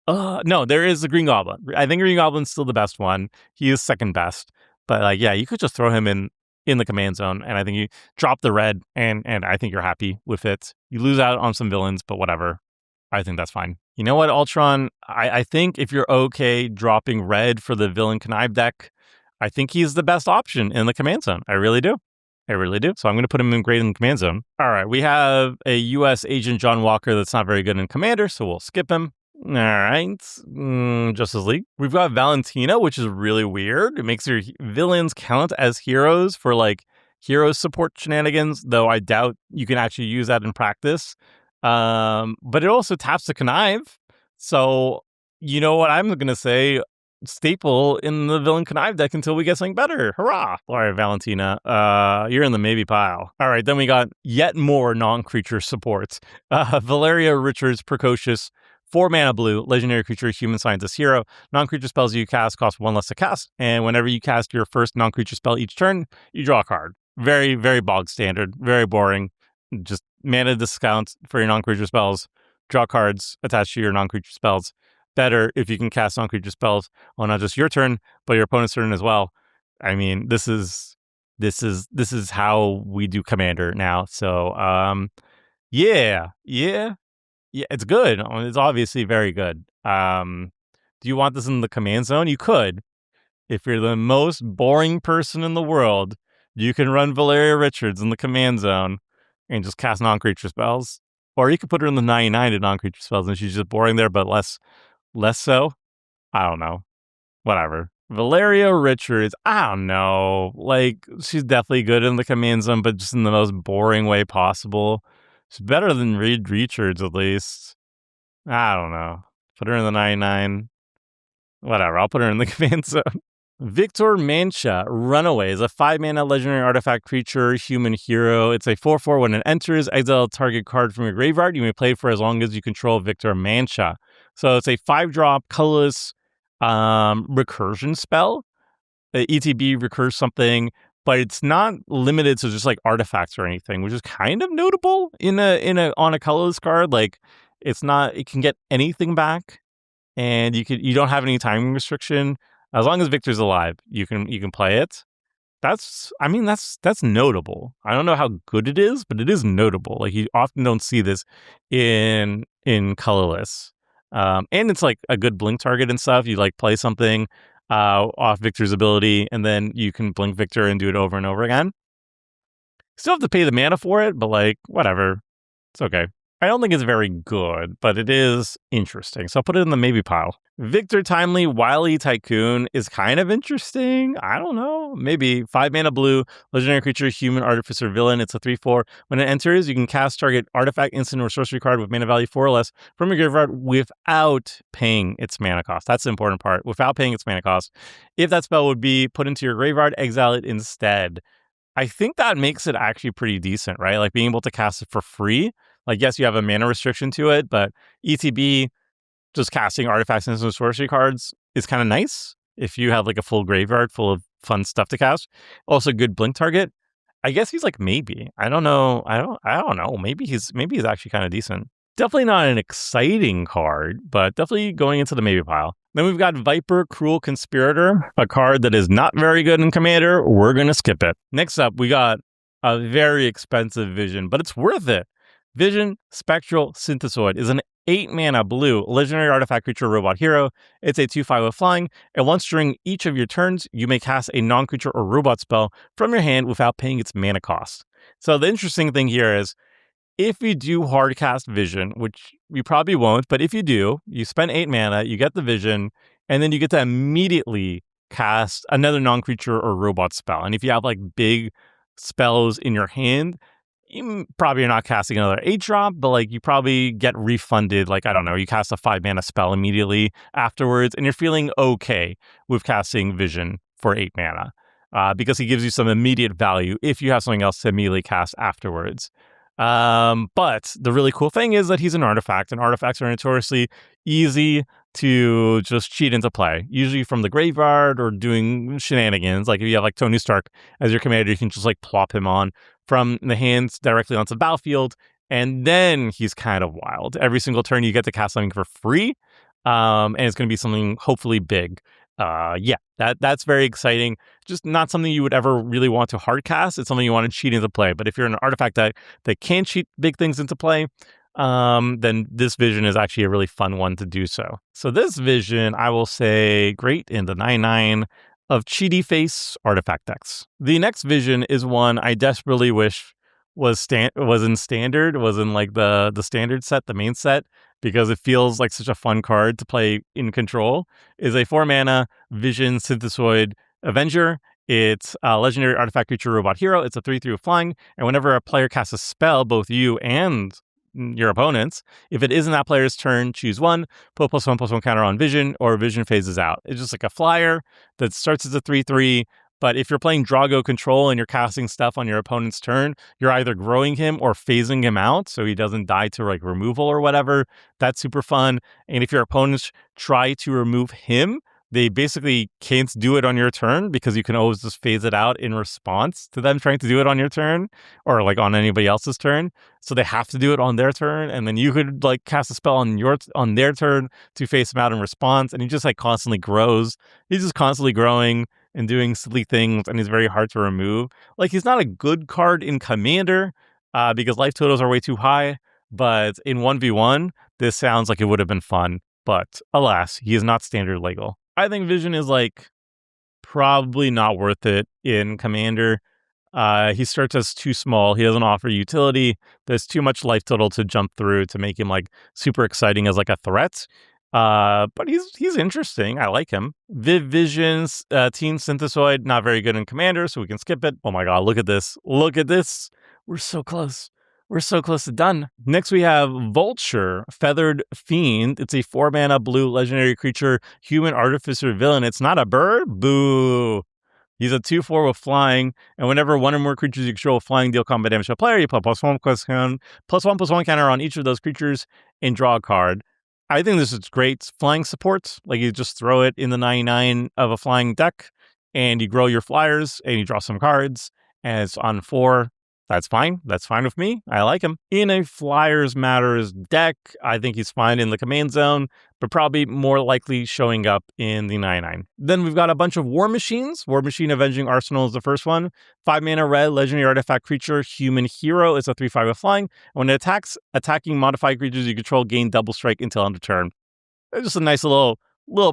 No, there is the Green Goblin. I think Green Goblin's still the best one. He is second best. But like, yeah, you could just throw him in the command zone, and I think you drop the red, and I think you're happy with it. You lose out on some villains, but whatever. I think that's fine. You know what, Ultron? I think if you're okay dropping red for the villain connive deck, I think he's the best option in the command zone. I really do. I really do. So I'm going to put him in great in the command zone. All right, we have a U.S. agent, John Walker, that's not very good in commander, so we'll skip him. All right, Justice League. We've got Valentina, which is really weird. It makes your villains count as heroes for like hero support shenanigans, though I doubt you can actually use that in practice. But it also taps the connive. So you know what I'm going to say? Staple in the villain connive deck until we get something better. Hurrah! All right, Valentina, you're in the maybe pile. All right, then we got yet more non-creature supports. Valeria Richards, Precocious, 4-mana blue, legendary creature, human scientist hero. Non-creature spells you cast cost 1 less to cast, and whenever you cast your first non-creature spell each turn, you draw a card. Very, very bog standard, very boring. Just mana discounts for your non-creature spells, draw cards attached to your non-creature spells. Better if you can cast non-creature spells on not just your turn, but your opponent's turn as well. I mean, this is how we do Commander now. So, yeah, it's good. It's obviously very good. Do you want this in the command zone? You could. If you're the most boring person in the world, you can run Valeria Richards in the command zone and just cast non-creature spells. Or you could put her in the 99 to non-creature spells, and she's just boring there, but less so. I don't know. Whatever. Valeria Richards, I don't know. Like, she's definitely good in the command zone, but just in the most boring way possible. She's better than Reed Richards, at least. I don't know. Put her in the 99. Whatever, I'll put her in the command zone. Victor Mancha, Runaway, is a 5-mana legendary artifact creature, human hero. It's a 4/4. When it enters, exile a target card from your graveyard. You may play for as long as you control Victor Mancha. So it's a 5-drop, colorless recursion spell. ETB recurs something, but it's not limited to just like artifacts or anything, which is kind of notable on a colorless card. Like, it can get anything back, and you don't have any timing restriction. As long as Victor's alive, you can play it. That's notable. I don't know how good it is, but it is notable. Like, you often don't see this in colorless. And it's like a good blink target and stuff. You like play something off Victor's ability, and then you can blink Victor and do it over and over again. Still have to pay the mana for it, but like, whatever. It's okay. I don't think it's very good, but it is interesting. So I'll put it in the maybe pile. Victor Timely, Wily Tycoon is kind of interesting. I don't know. Maybe 5-mana blue, legendary creature, human artificer villain. It's a 3/4. When it enters, you can cast target artifact, instant, or sorcery card with mana value 4 or less from your graveyard without paying its mana cost. That's the important part. Without paying its mana cost. If that spell would be put into your graveyard, exile it instead. I think that makes it actually pretty decent, right? Like, being able to cast it for free. Like, yes, you have a mana restriction to it, but ETB, just casting artifacts and sorcery cards is kind of nice if you have like a full graveyard full of fun stuff to cast. Also, good blink target. I guess he's like maybe. I don't know. I don't know. Maybe he's actually kind of decent. Definitely not an exciting card, but definitely going into the maybe pile. Then we've got Viper, Cruel Conspirator, a card that is not very good in Commander. We're going to skip it. Next up, we got a very expensive Vision, but it's worth it. Vision Spectral Synthesoid is an 8-mana blue legendary artifact creature robot hero. It's a 2/5 with flying, and once during each of your turns, you may cast a non-creature or robot spell from your hand without paying its mana cost. So the interesting thing here is, if you do hard cast Vision, which you probably won't, but if you do, you spend 8 mana, you get the Vision, and then you get to immediately cast another non-creature or robot spell. And if you have like big spells in your hand, you probably are not casting another 8-drop, but like you probably get refunded. Like, I don't know, you cast a 5-mana spell immediately afterwards, and you're feeling okay with casting Vision for 8 mana because he gives you some immediate value if you have something else to immediately cast afterwards. But the really cool thing is that he's an artifact, and artifacts are notoriously easy to just cheat into play, usually from the graveyard or doing shenanigans. Like if you have like Tony Stark as your commander, you can just like plop him on from the hands directly onto the battlefield, and then he's kind of wild. Every single turn you get to cast something for free, and it's going to be something hopefully big. That's very exciting. Just not something you would ever really want to hard cast. It's something you want to cheat into play. But if you're an artifact that can cheat big things into play, then this Vision is actually a really fun one to do so. So this Vision, I will say, great in the 9/9 of cheaty face artifact decks. The next Vision is one I desperately wish was in standard, was in like the standard set, the main set, because it feels like such a fun card to play in control. Is a 4-mana Vision Synthesoid Avenger. It's a legendary artifact creature robot hero. It's a 3/3 with flying, and whenever a player casts a spell, both you and your opponents, if it isn't that player's turn, choose one, put +1/+1 counter on Vision, or Vision phases out. It's just like a flyer that starts as a 3/3, but if you're playing Drago control and you're casting stuff on your opponent's turn, you're either growing him or phasing him out so he doesn't die to like removal or whatever. That's super fun. And if your opponents try to remove him, they basically can't do it on your turn because you can always just phase it out in response to them trying to do it on your turn or like on anybody else's turn. So they have to do it on their turn, and then you could like cast a spell on their turn to phase him out in response, and he just like constantly grows. He's just constantly growing and doing silly things, and he's very hard to remove. Like, he's not a good card in Commander because life totals are way too high, but in 1v1, this sounds like it would have been fun. But alas, he is not standard legal. I think Vision is like probably not worth it in Commander. He starts as too small. He doesn't offer utility. There's too much life total to jump through to make him like super exciting as like a threat. But he's interesting. I like him. Vision's Teen Synthesoid, not very good in Commander, so we can skip it. Oh my god, look at this. Look at this. We're so close. We're so close to done. Next, we have Vulture, Feathered Fiend. It's a 4-mana blue legendary creature, human artificer villain. It's not a bird? Boo. He's a 2/4 with flying, and whenever one or more creatures you control flying deal combat damage to a player, you put +1/+1 counter on each of those creatures and draw a card. I think this is great flying support. Like, you just throw it in the 99 of a flying deck, and you grow your flyers, and you draw some cards, and it's on 4. That's fine. That's fine with me. I like him. In a Flyers Matters deck, I think he's fine in the command zone, but probably more likely showing up in the 9/9. Then we've got a bunch of War Machines. War Machine Avenging Arsenal is the first one. 5-mana red, legendary artifact creature, human hero. Is a 3/5 with flying. When it attacks, attacking modified creatures you control gain double strike until end of turn. It's just a nice little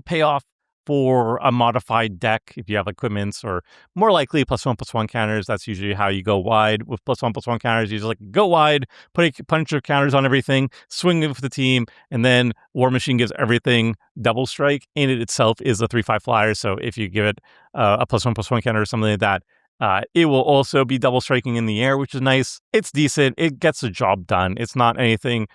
payoff for a modified deck if you have equipments, or more likely +1/+1 counters. That's usually how you go wide with +1/+1 counters. You just like go wide, put a bunch of counters on everything, swing it with the team, and then War Machine gives everything double strike, and it itself is a 3/5 flyer. So if you give it a +1/+1 counter or something like that, it will also be double striking in the air, which is nice. It's decent. It gets the job done. It's not anything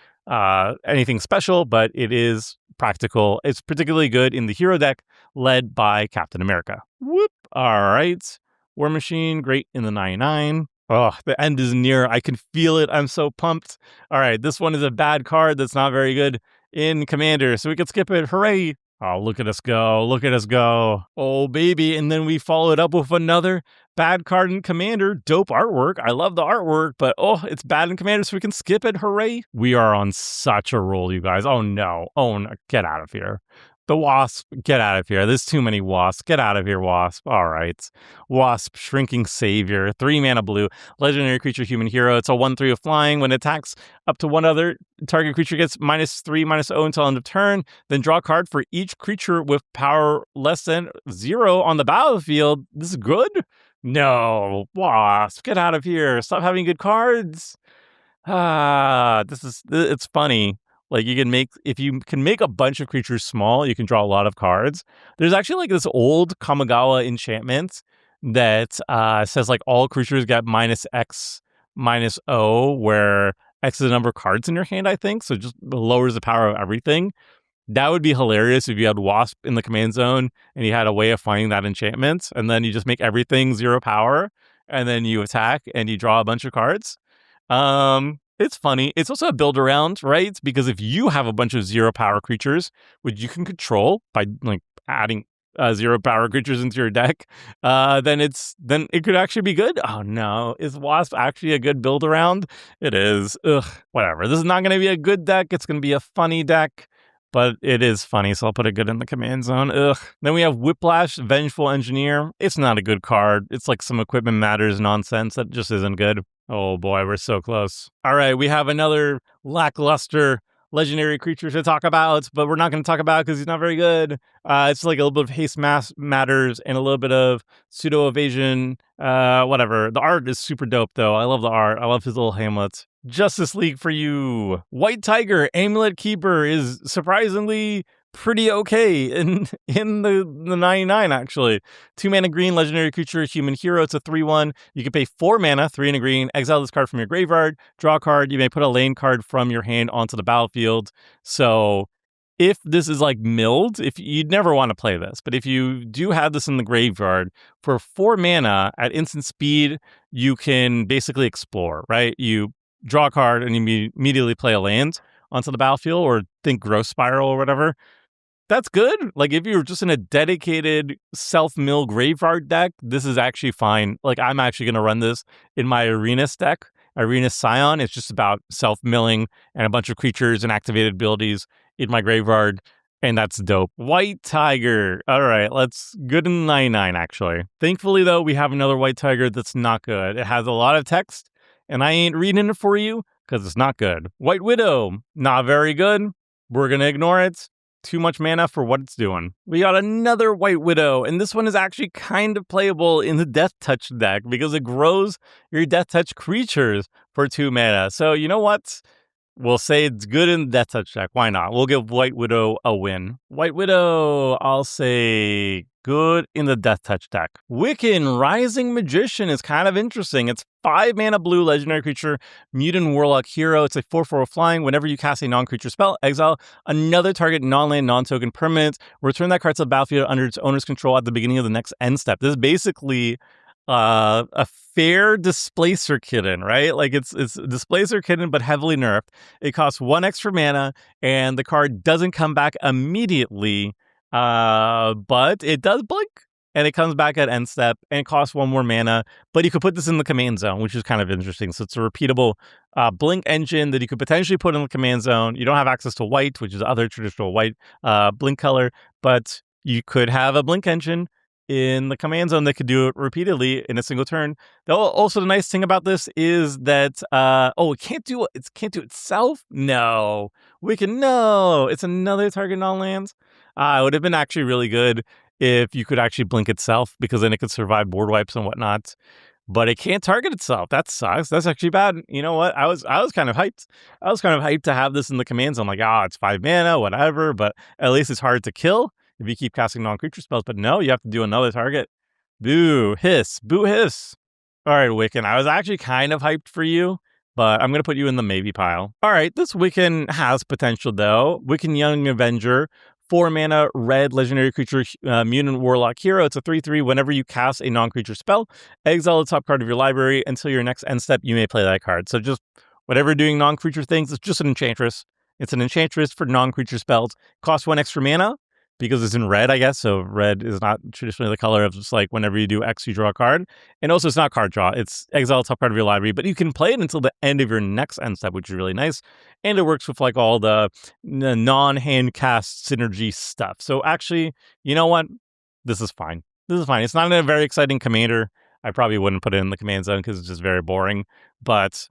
special, but it is practical. It's particularly good in the hero deck led by Captain America. Whoop. All right. War Machine, great in the 9/9. Oh, the end is near. I can feel it. I'm so pumped. All right. This one is a bad card that's not very good in Commander, so we can skip it. Hooray. Oh, look at us go. Look at us go. Oh, baby. And then we followed up with another bad card in Commander. Dope artwork. I love the artwork, but it's bad in Commander, so we can skip it. Hooray. We are on such a roll, you guys. Oh, no. Oh, no. Get out of here. The Wasp, get out of here. There's too many Wasps. Get out of here, Wasp. All right. Wasp, Shrinking Savior, 3-mana blue, legendary creature, human hero. It's a 1/3 of flying. When it attacks up to one other target creature gets -3/-0 until end of turn. Then draw a card for each creature with power less than 0 on the battlefield. This is good? No, Wasp, get out of here. Stop having good cards. It's funny. Like, if you can make a bunch of creatures small, you can draw a lot of cards. There's actually like this old Kamigawa enchantment that says like all creatures get -X minus O, where X is the number of cards in your hand, I think. So it just lowers the power of everything. That would be hilarious if you had Wasp in the command zone and you had a way of finding that enchantment, and then you just make everything 0 power, and then you attack and you draw a bunch of cards. It's funny. It's also a build around, right? Because if you have a bunch of 0 power creatures, which you can control by like adding 0 power creatures into your deck, then it could actually be good. Oh no, is Wasp actually a good build around? It is. Ugh, whatever. This is not going to be a good deck. It's going to be a funny deck. But it is funny, so I'll put it good in the command zone. Ugh. Then we have Whiplash, Vengeful Engineer. It's not a good card. It's like some equipment matters nonsense that just isn't good. Oh boy, we're so close. All right, we have another lackluster legendary creature to talk about, but we're not going to talk about it because he's not very good. It's like a little bit of haste matters and a little bit of pseudo evasion. Whatever. The art is super dope, though. I love the art. I love his little hamlet. Justice League for you. White Tiger, Amulet Keeper is surprisingly pretty okay in the 99, actually. 2 mana green, legendary creature, human hero. It's a 3/1. You can pay 4 mana, 3 and a green, exile this card from your graveyard, draw a card. You may put a lane card from your hand onto the battlefield. So if this is like milled, if you'd never want to play this, but if you do have this in the graveyard, for 4 mana at instant speed, you can basically explore, right? You draw a card and you immediately play a land onto the battlefield, or think Growth Spiral or whatever. That's good. Like, if you're just in a dedicated self-mill graveyard deck, this is actually fine. Like, I'm actually going to run this in my Arenas deck, Arenas Scion. It's just about self-milling and a bunch of creatures and activated abilities in my graveyard, and that's dope. White Tiger. All right, let's good in the 99, actually. Thankfully, though, we have another White Tiger that's not good. It has a lot of text, and I ain't reading it for you because it's not good. White Widow. Not very good. We're going to ignore it. Too much mana for what it's doing. We got another White Widow, and this one is actually kind of playable in the Death Touch deck because it grows your Death Touch creatures for 2 mana. So you know what? We'll say it's good in the Death Touch deck. Why not? We'll give White Widow a win. White Widow, I'll say good in the Death Touch deck. Wiccan Rising Magician is kind of interesting. It's 5 mana blue legendary creature, mutant warlock hero. It's a 4/4 flying. Whenever you cast a non-creature spell, exile another target non-land, non-token permanent. Return that card to the battlefield under its owner's control at the beginning of the next end step. This is basically a fair Displacer Kitten, right? Like it's Displacer Kitten, but heavily nerfed. It costs 1 extra mana, and the card doesn't come back immediately, but it does blink, and it comes back at end step, and it costs 1 more mana. But you could put this in the command zone, which is kind of interesting. So it's a repeatable blink engine that you could potentially put in the command zone. You don't have access to white, which is the other traditional white blink color, but you could have a blink engine in the command zone that could do it repeatedly in a single turn. Also, the nice thing about this is that it can't do itself. No, it's another target non-lands. It would have been actually really good if you could actually blink itself, because then it could survive board wipes and whatnot. But it can't target itself. That sucks. That's actually bad. You know what? I was kind of hyped. I was kind of hyped to have this in the command zone. Like, it's 5 mana, whatever. But at least it's hard to kill if you keep casting non-creature spells. But no, you have to do another target. Boo, hiss, boo, hiss. All right, Wiccan, I was actually kind of hyped for you, but I'm going to put you in the maybe pile. All right, this Wiccan has potential, though. Wiccan Young Avenger, 4 mana, red, legendary creature, mutant warlock hero. It's a 3/3. Whenever you cast a non-creature spell, exile the top card of your library. Until your next end step, you may play that card. So just whatever you're doing non-creature things, it's just an enchantress. It's an enchantress for non-creature spells. Costs 1 extra mana, because it's in red, I guess. So red is not traditionally the color of just like whenever you do X, you draw a card. And also it's not card draw. It's exile top card of your library, but you can play it until the end of your next end step, which is really nice. And it works with like all the non-hand cast synergy stuff. So actually, you know what? This is fine. It's not a very exciting commander. I probably wouldn't put it in the command zone because it's just very boring. But,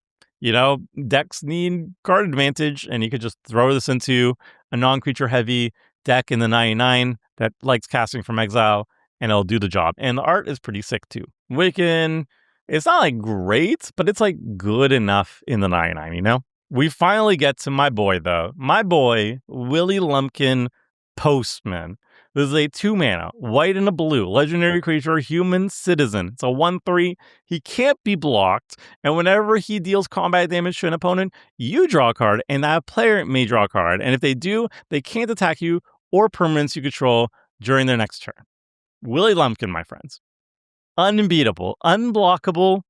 decks need card advantage, and you could just throw this into a non-creature heavy deck in the 99 that likes casting from exile, and it'll do the job. And the art is pretty sick too. Wiccan, it's not like great, but it's like good enough in the 99, We finally get to my boy, though. My boy, Willie Lumpkin Postman. This is a 2-mana, white and a blue, legendary creature, human citizen. It's a 1/3. He can't be blocked, and whenever he deals combat damage to an opponent, you draw a card, and that player may draw a card. And if they do, they can't attack you or permanents you control during their next turn. Willie Lumpkin, my friends. Unbeatable, unblockable.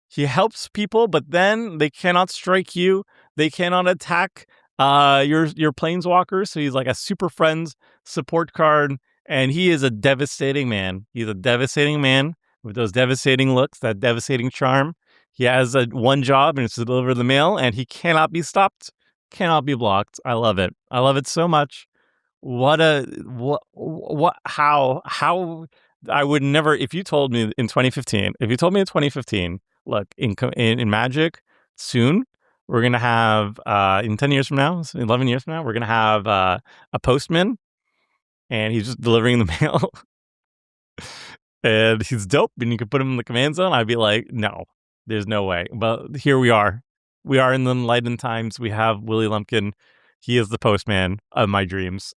He helps people, but then they cannot strike you. They cannot attack your planeswalkers. So he's like a super friends support card, and he is a devastating man. He's a devastating man with those devastating looks, that devastating charm. He has one job, and it's to deliver the mail, and he cannot be stopped, cannot be blocked. I love it. I love it so much. How I would never, if you told me in 2015, look, in Magic, soon, we're going to have, in 10 years from now, 11 years from now, we're going to have a postman, and he's just delivering the mail. And he's dope, and you can put him in the command zone. I'd be like, no, there's no way. But here we are. We are in the enlightened times. We have Willie Lumpkin. He is the postman of my dreams.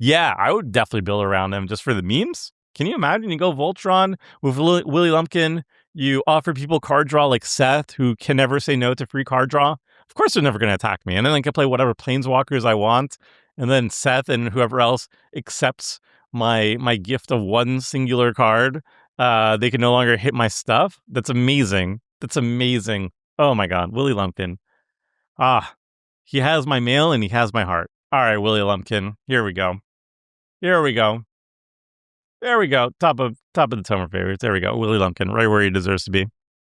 Yeah, I would definitely build around him just for the memes. Can you imagine? You go Voltron with Willie Lumpkin. You offer people card draw like Seth, who can never say no to free card draw. Of course, they're never going to attack me. And then I can play whatever planeswalkers I want. And then Seth and whoever else accepts my gift of one singular card, they can no longer hit my stuff. That's amazing. That's amazing. Oh my God, Willie Lumpkin. He has my mail and he has my heart. All right, Willie Lumpkin. Here we go. There we go. Top of the Tomer favorites. There we go. Willie Lumpkin, right where he deserves to be.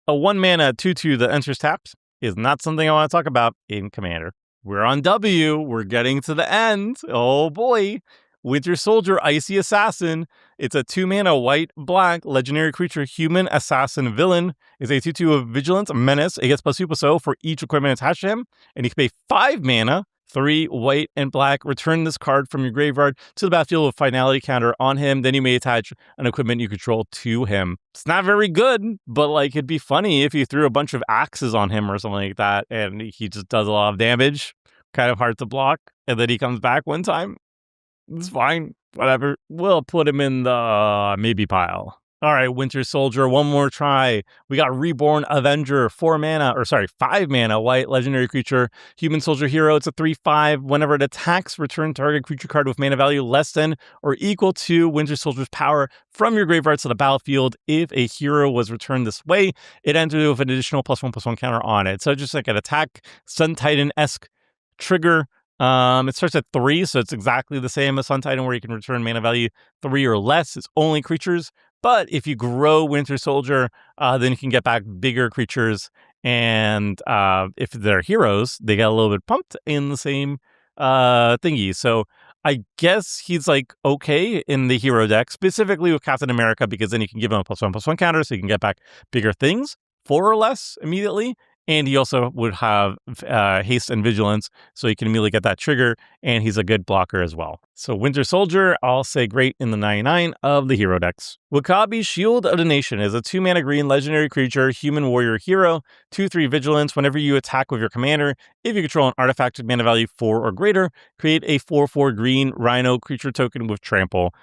A 1-mana 2/2 that enters tapped is not something I want to talk about in Commander. We're on W. We're getting to the end. Oh boy. Winter Soldier, Icy Assassin. It's a 2-mana white-black legendary creature, human assassin villain. It's a 2/2 of Vigilance, Menace. It gets +2/+0 for each equipment attached to him. And you can pay 5 mana, 3 white and black. Return this card from your graveyard to the battlefield with finality counter on him. Then you may attach an equipment you control to him. It's not very good, but like it'd be funny if you threw a bunch of axes on him or something like that, and he just does a lot of damage. Kind of hard to block. And then he comes back one time. It's fine. Whatever. We'll put him in the maybe pile. All right, Winter Soldier, one more try. We got Reborn Avenger, 5 mana, white, legendary creature, human soldier hero. It's a 3/5. Whenever it attacks, return target creature card with mana value less than or equal to Winter Soldier's power from your graveyard to the battlefield. If a hero was returned this way, it enters with an additional +1/+1 counter on it. So just like an attack, Sun Titan-esque trigger. It starts at 3, so it's exactly the same as Sun Titan, where you can return mana value 3 or less. It's only creatures. But if you grow Winter Soldier, then you can get back bigger creatures. And if they're heroes, they get a little bit pumped in the same thingy. So I guess he's like okay in the hero deck, specifically with Captain America, because then you can give him a +1/+1 counter, so you can get back bigger things, 4 or less immediately. And he also would have haste and vigilance, so he can immediately get that trigger, and he's a good blocker as well. So Winter Soldier, I'll say great in the 99 of the hero decks. Wakabi, Shield of the Nation, is a 2-mana green legendary creature, human warrior hero, 2/3 vigilance. Whenever you attack with your commander, if you control an artifact with mana value 4 or greater, create a 4/4 green rhino creature token with trample.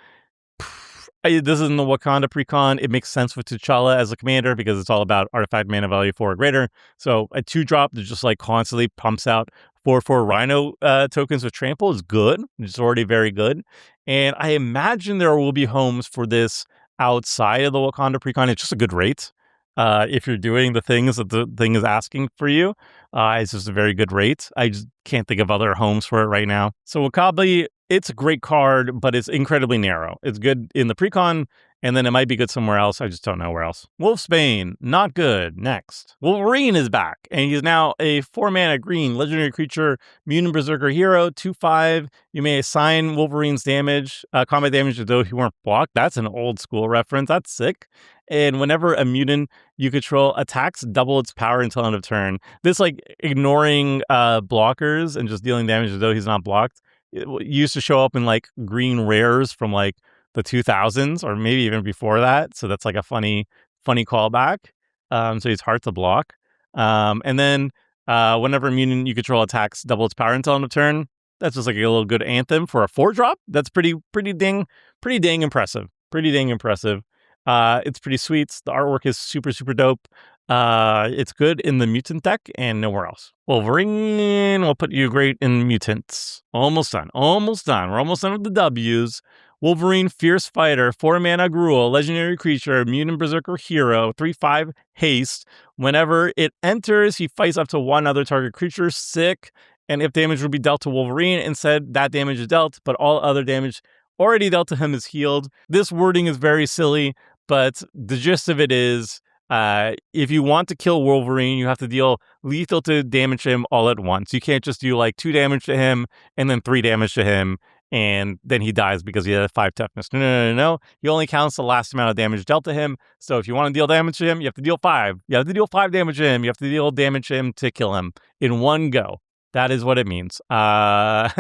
This is in the Wakanda precon. It makes sense with T'Challa as a commander because it's all about artifact mana value 4 or greater. So a 2-drop that just like constantly pumps out 4/4 Rhino tokens with trample is good. It's already very good. And I imagine there will be homes for this outside of the Wakanda precon. It's just a good rate. If you're doing the things that the thing is asking for you, it's just a very good rate. I just can't think of other homes for it right now. So Wakabi, it's a great card, but it's incredibly narrow. It's good in the precon, and then it might be good somewhere else. I just don't know where else. Wolfsbane, not good. Next. Wolverine is back, and he's now a 4-mana green legendary creature, mutant berserker hero, 2/5. You may assign Wolverine's damage, combat damage to those who weren't blocked. That's an old school reference. That's sick. And whenever a mutant you control attacks, double its power until end of turn. This like ignoring blockers and just dealing damage as though he's not blocked. It used to show up in like green rares from like the 2000s or maybe even before that. So that's like a funny callback. So he's hard to block. And then whenever a mutant you control attacks, double its power until end of turn. That's just like a little good anthem for a 4-drop. That's pretty dang impressive. Pretty dang impressive. It's pretty sweet. The artwork is super dope. It's good in the mutant deck and nowhere else. Wolverine will put you great in mutants. Almost done. We're almost done with the W's. Wolverine, Fierce Fighter, 4-mana Gruul, legendary creature, mutant berserker hero, 3/5 haste. Whenever it enters, he fights up to one other target creature. Sick. And if damage would be dealt to Wolverine, instead that damage is dealt, but all other damage already dealt to him is healed. This wording is very silly, but the gist of it is, if you want to kill Wolverine, you have to deal lethal to damage him all at once. You can't just do like 2 damage to him and then 3 damage to him, and then he dies because he had 5 toughness. No. He only counts the last amount of damage dealt to him. So if you want to deal damage to him, you have to deal 5. You have to deal 5 damage to him. You have to deal damage to him to kill him in one go. That is what it means. But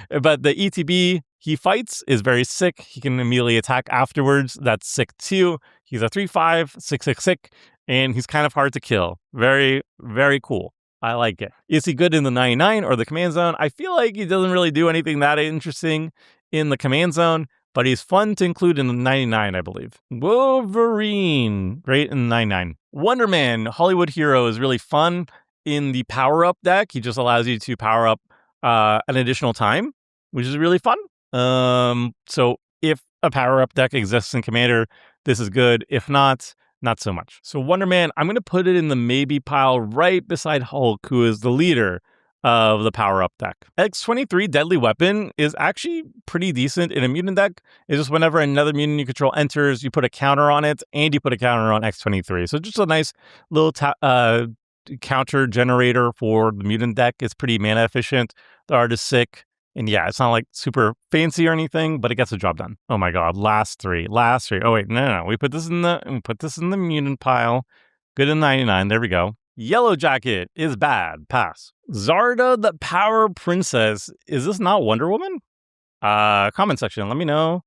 the ETB he fights is very sick. He can immediately attack afterwards. That's sick too. He's a 3/5, 6/6, and he's kind of hard to kill. Very, very cool. I like it. Is he good in the 99 or the command zone? I feel like he doesn't really do anything that interesting in the command zone, but he's fun to include in the 99, I believe. Wolverine, great in the 99. Wonder Man, Hollywood hero, is really fun in the power-up deck. He just allows you to power up an additional time, which is really fun. So if a power-up deck exists in Commander, this is good. If not, not so much. So Wonder Man, I'm going to put it in the maybe pile right beside Hulk, who is the leader of the power-up deck. X-23 Deadly Weapon is actually pretty decent in a mutant deck. It's just whenever another mutant you control enters, you put a counter on it, and you put a counter on X-23. So just a nice little counter generator for the mutant deck. It's pretty mana efficient. The art is sick. And yeah, it's not like super fancy or anything, but it gets the job done. Oh my god, last three. Oh wait, no. We put this in the mutant pile. Good in 99. There we go. Yellow Jacket is bad. Pass. Zarda the Power Princess. Is this not Wonder Woman? Comment section. Let me know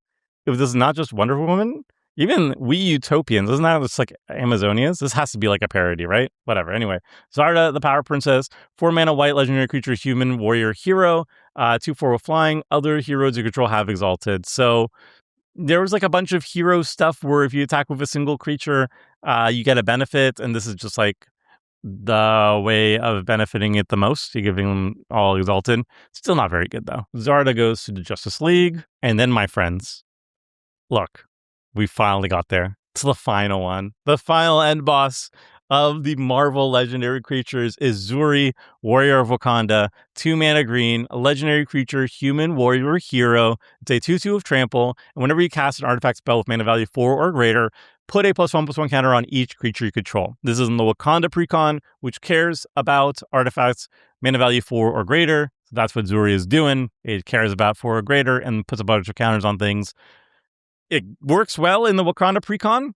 if this is not just Wonder Woman. Even We Utopians, isn't that just like Amazonias? This has to be like a parody, right? Whatever. Anyway, Zarda, the Power Princess, 4-mana white legendary creature, human warrior hero, 2/4 with flying. Other heroes you control have exalted. So there was like a bunch of hero stuff where if you attack with a single creature, you get a benefit, and this is just like the way of benefiting it the most. You're giving them all exalted. Still not very good though. Zarda goes to the Justice League, and then my friends, look. We finally got there to the final one. The final end boss of the Marvel legendary creatures is Zuri, Warrior of Wakanda, 2-mana green, a legendary creature, human warrior hero. It's a 2/2 of trample, and whenever you cast an artifact spell with mana value 4 or greater, put a +1/+1 counter on each creature you control. This is in the Wakanda precon, which cares about artifacts mana value 4 or greater. So that's what Zuri is doing. It cares about 4 or greater and puts a bunch of counters on things. It works well in the Wakanda precon.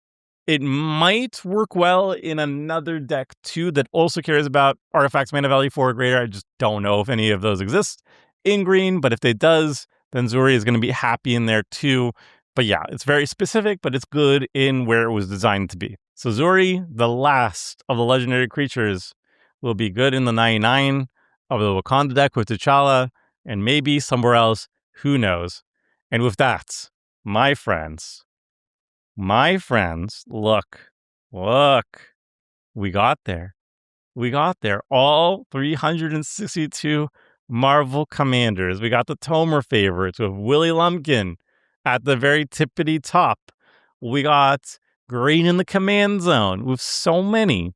It might work well in another deck too that also cares about artifacts mana value 4 or greater. I just don't know if any of those exist in green, but if it does, then Zuri is going to be happy in there too. But yeah, it's very specific, but it's good in where it was designed to be. So Zuri, the last of the legendary creatures, will be good in the 99 of the Wakanda deck with T'Challa, and maybe somewhere else. Who knows? And with that, my friends, look, we got there. All 362 Marvel Commanders. We got the Tomer favorites with Willie Lumpkin at the very tippity top. We got great in the command zone with so many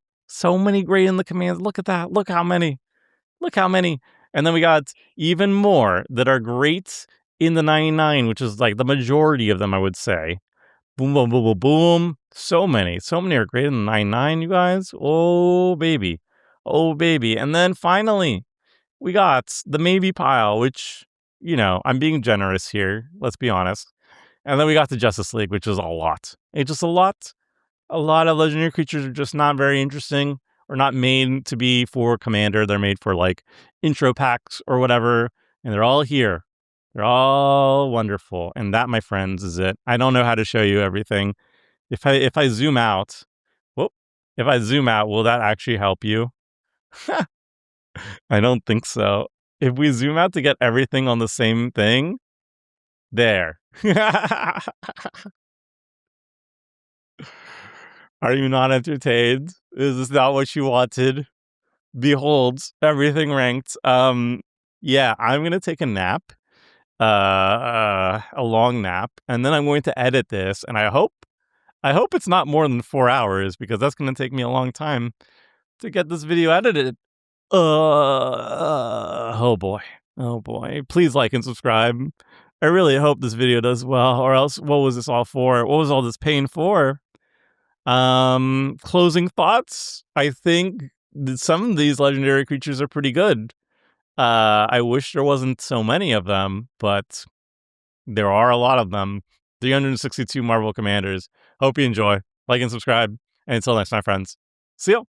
great in the commands. Look at that. Look how many. And then we got even more that are great in the 99, which is like the majority of them, I would say. Boom, boom, boom, boom, boom. So many are great in the 99, you guys. Oh, baby. And then finally, we got the maybe pile, which, I'm being generous here. Let's be honest. And then we got the Justice League, which is a lot. It's just a lot. A lot of legendary creatures are just not very interesting or not made to be for Commander. They're made for like intro packs or whatever. And they're all here. They're all wonderful. And that, my friends, is it. I don't know how to show you everything. If I zoom out, will that actually help you? I don't think so. If we zoom out to get everything on the same thing, there. Are you not entertained? Is this not what you wanted? Behold, everything ranked. Yeah, I'm gonna take a nap, a long nap, and then I'm going to edit this, and I hope it's not more than 4 hours, because that's gonna take me a long time to get this video edited. Oh boy. Please like and subscribe. I really hope this video does well, or else what was this all for? What was all this pain for? Closing thoughts. I think that some of these legendary creatures are pretty good. I wish there wasn't so many of them, but there are a lot of them. 362 Marvel Commanders. Hope you enjoy. Like and subscribe. And until next time, friends. See ya.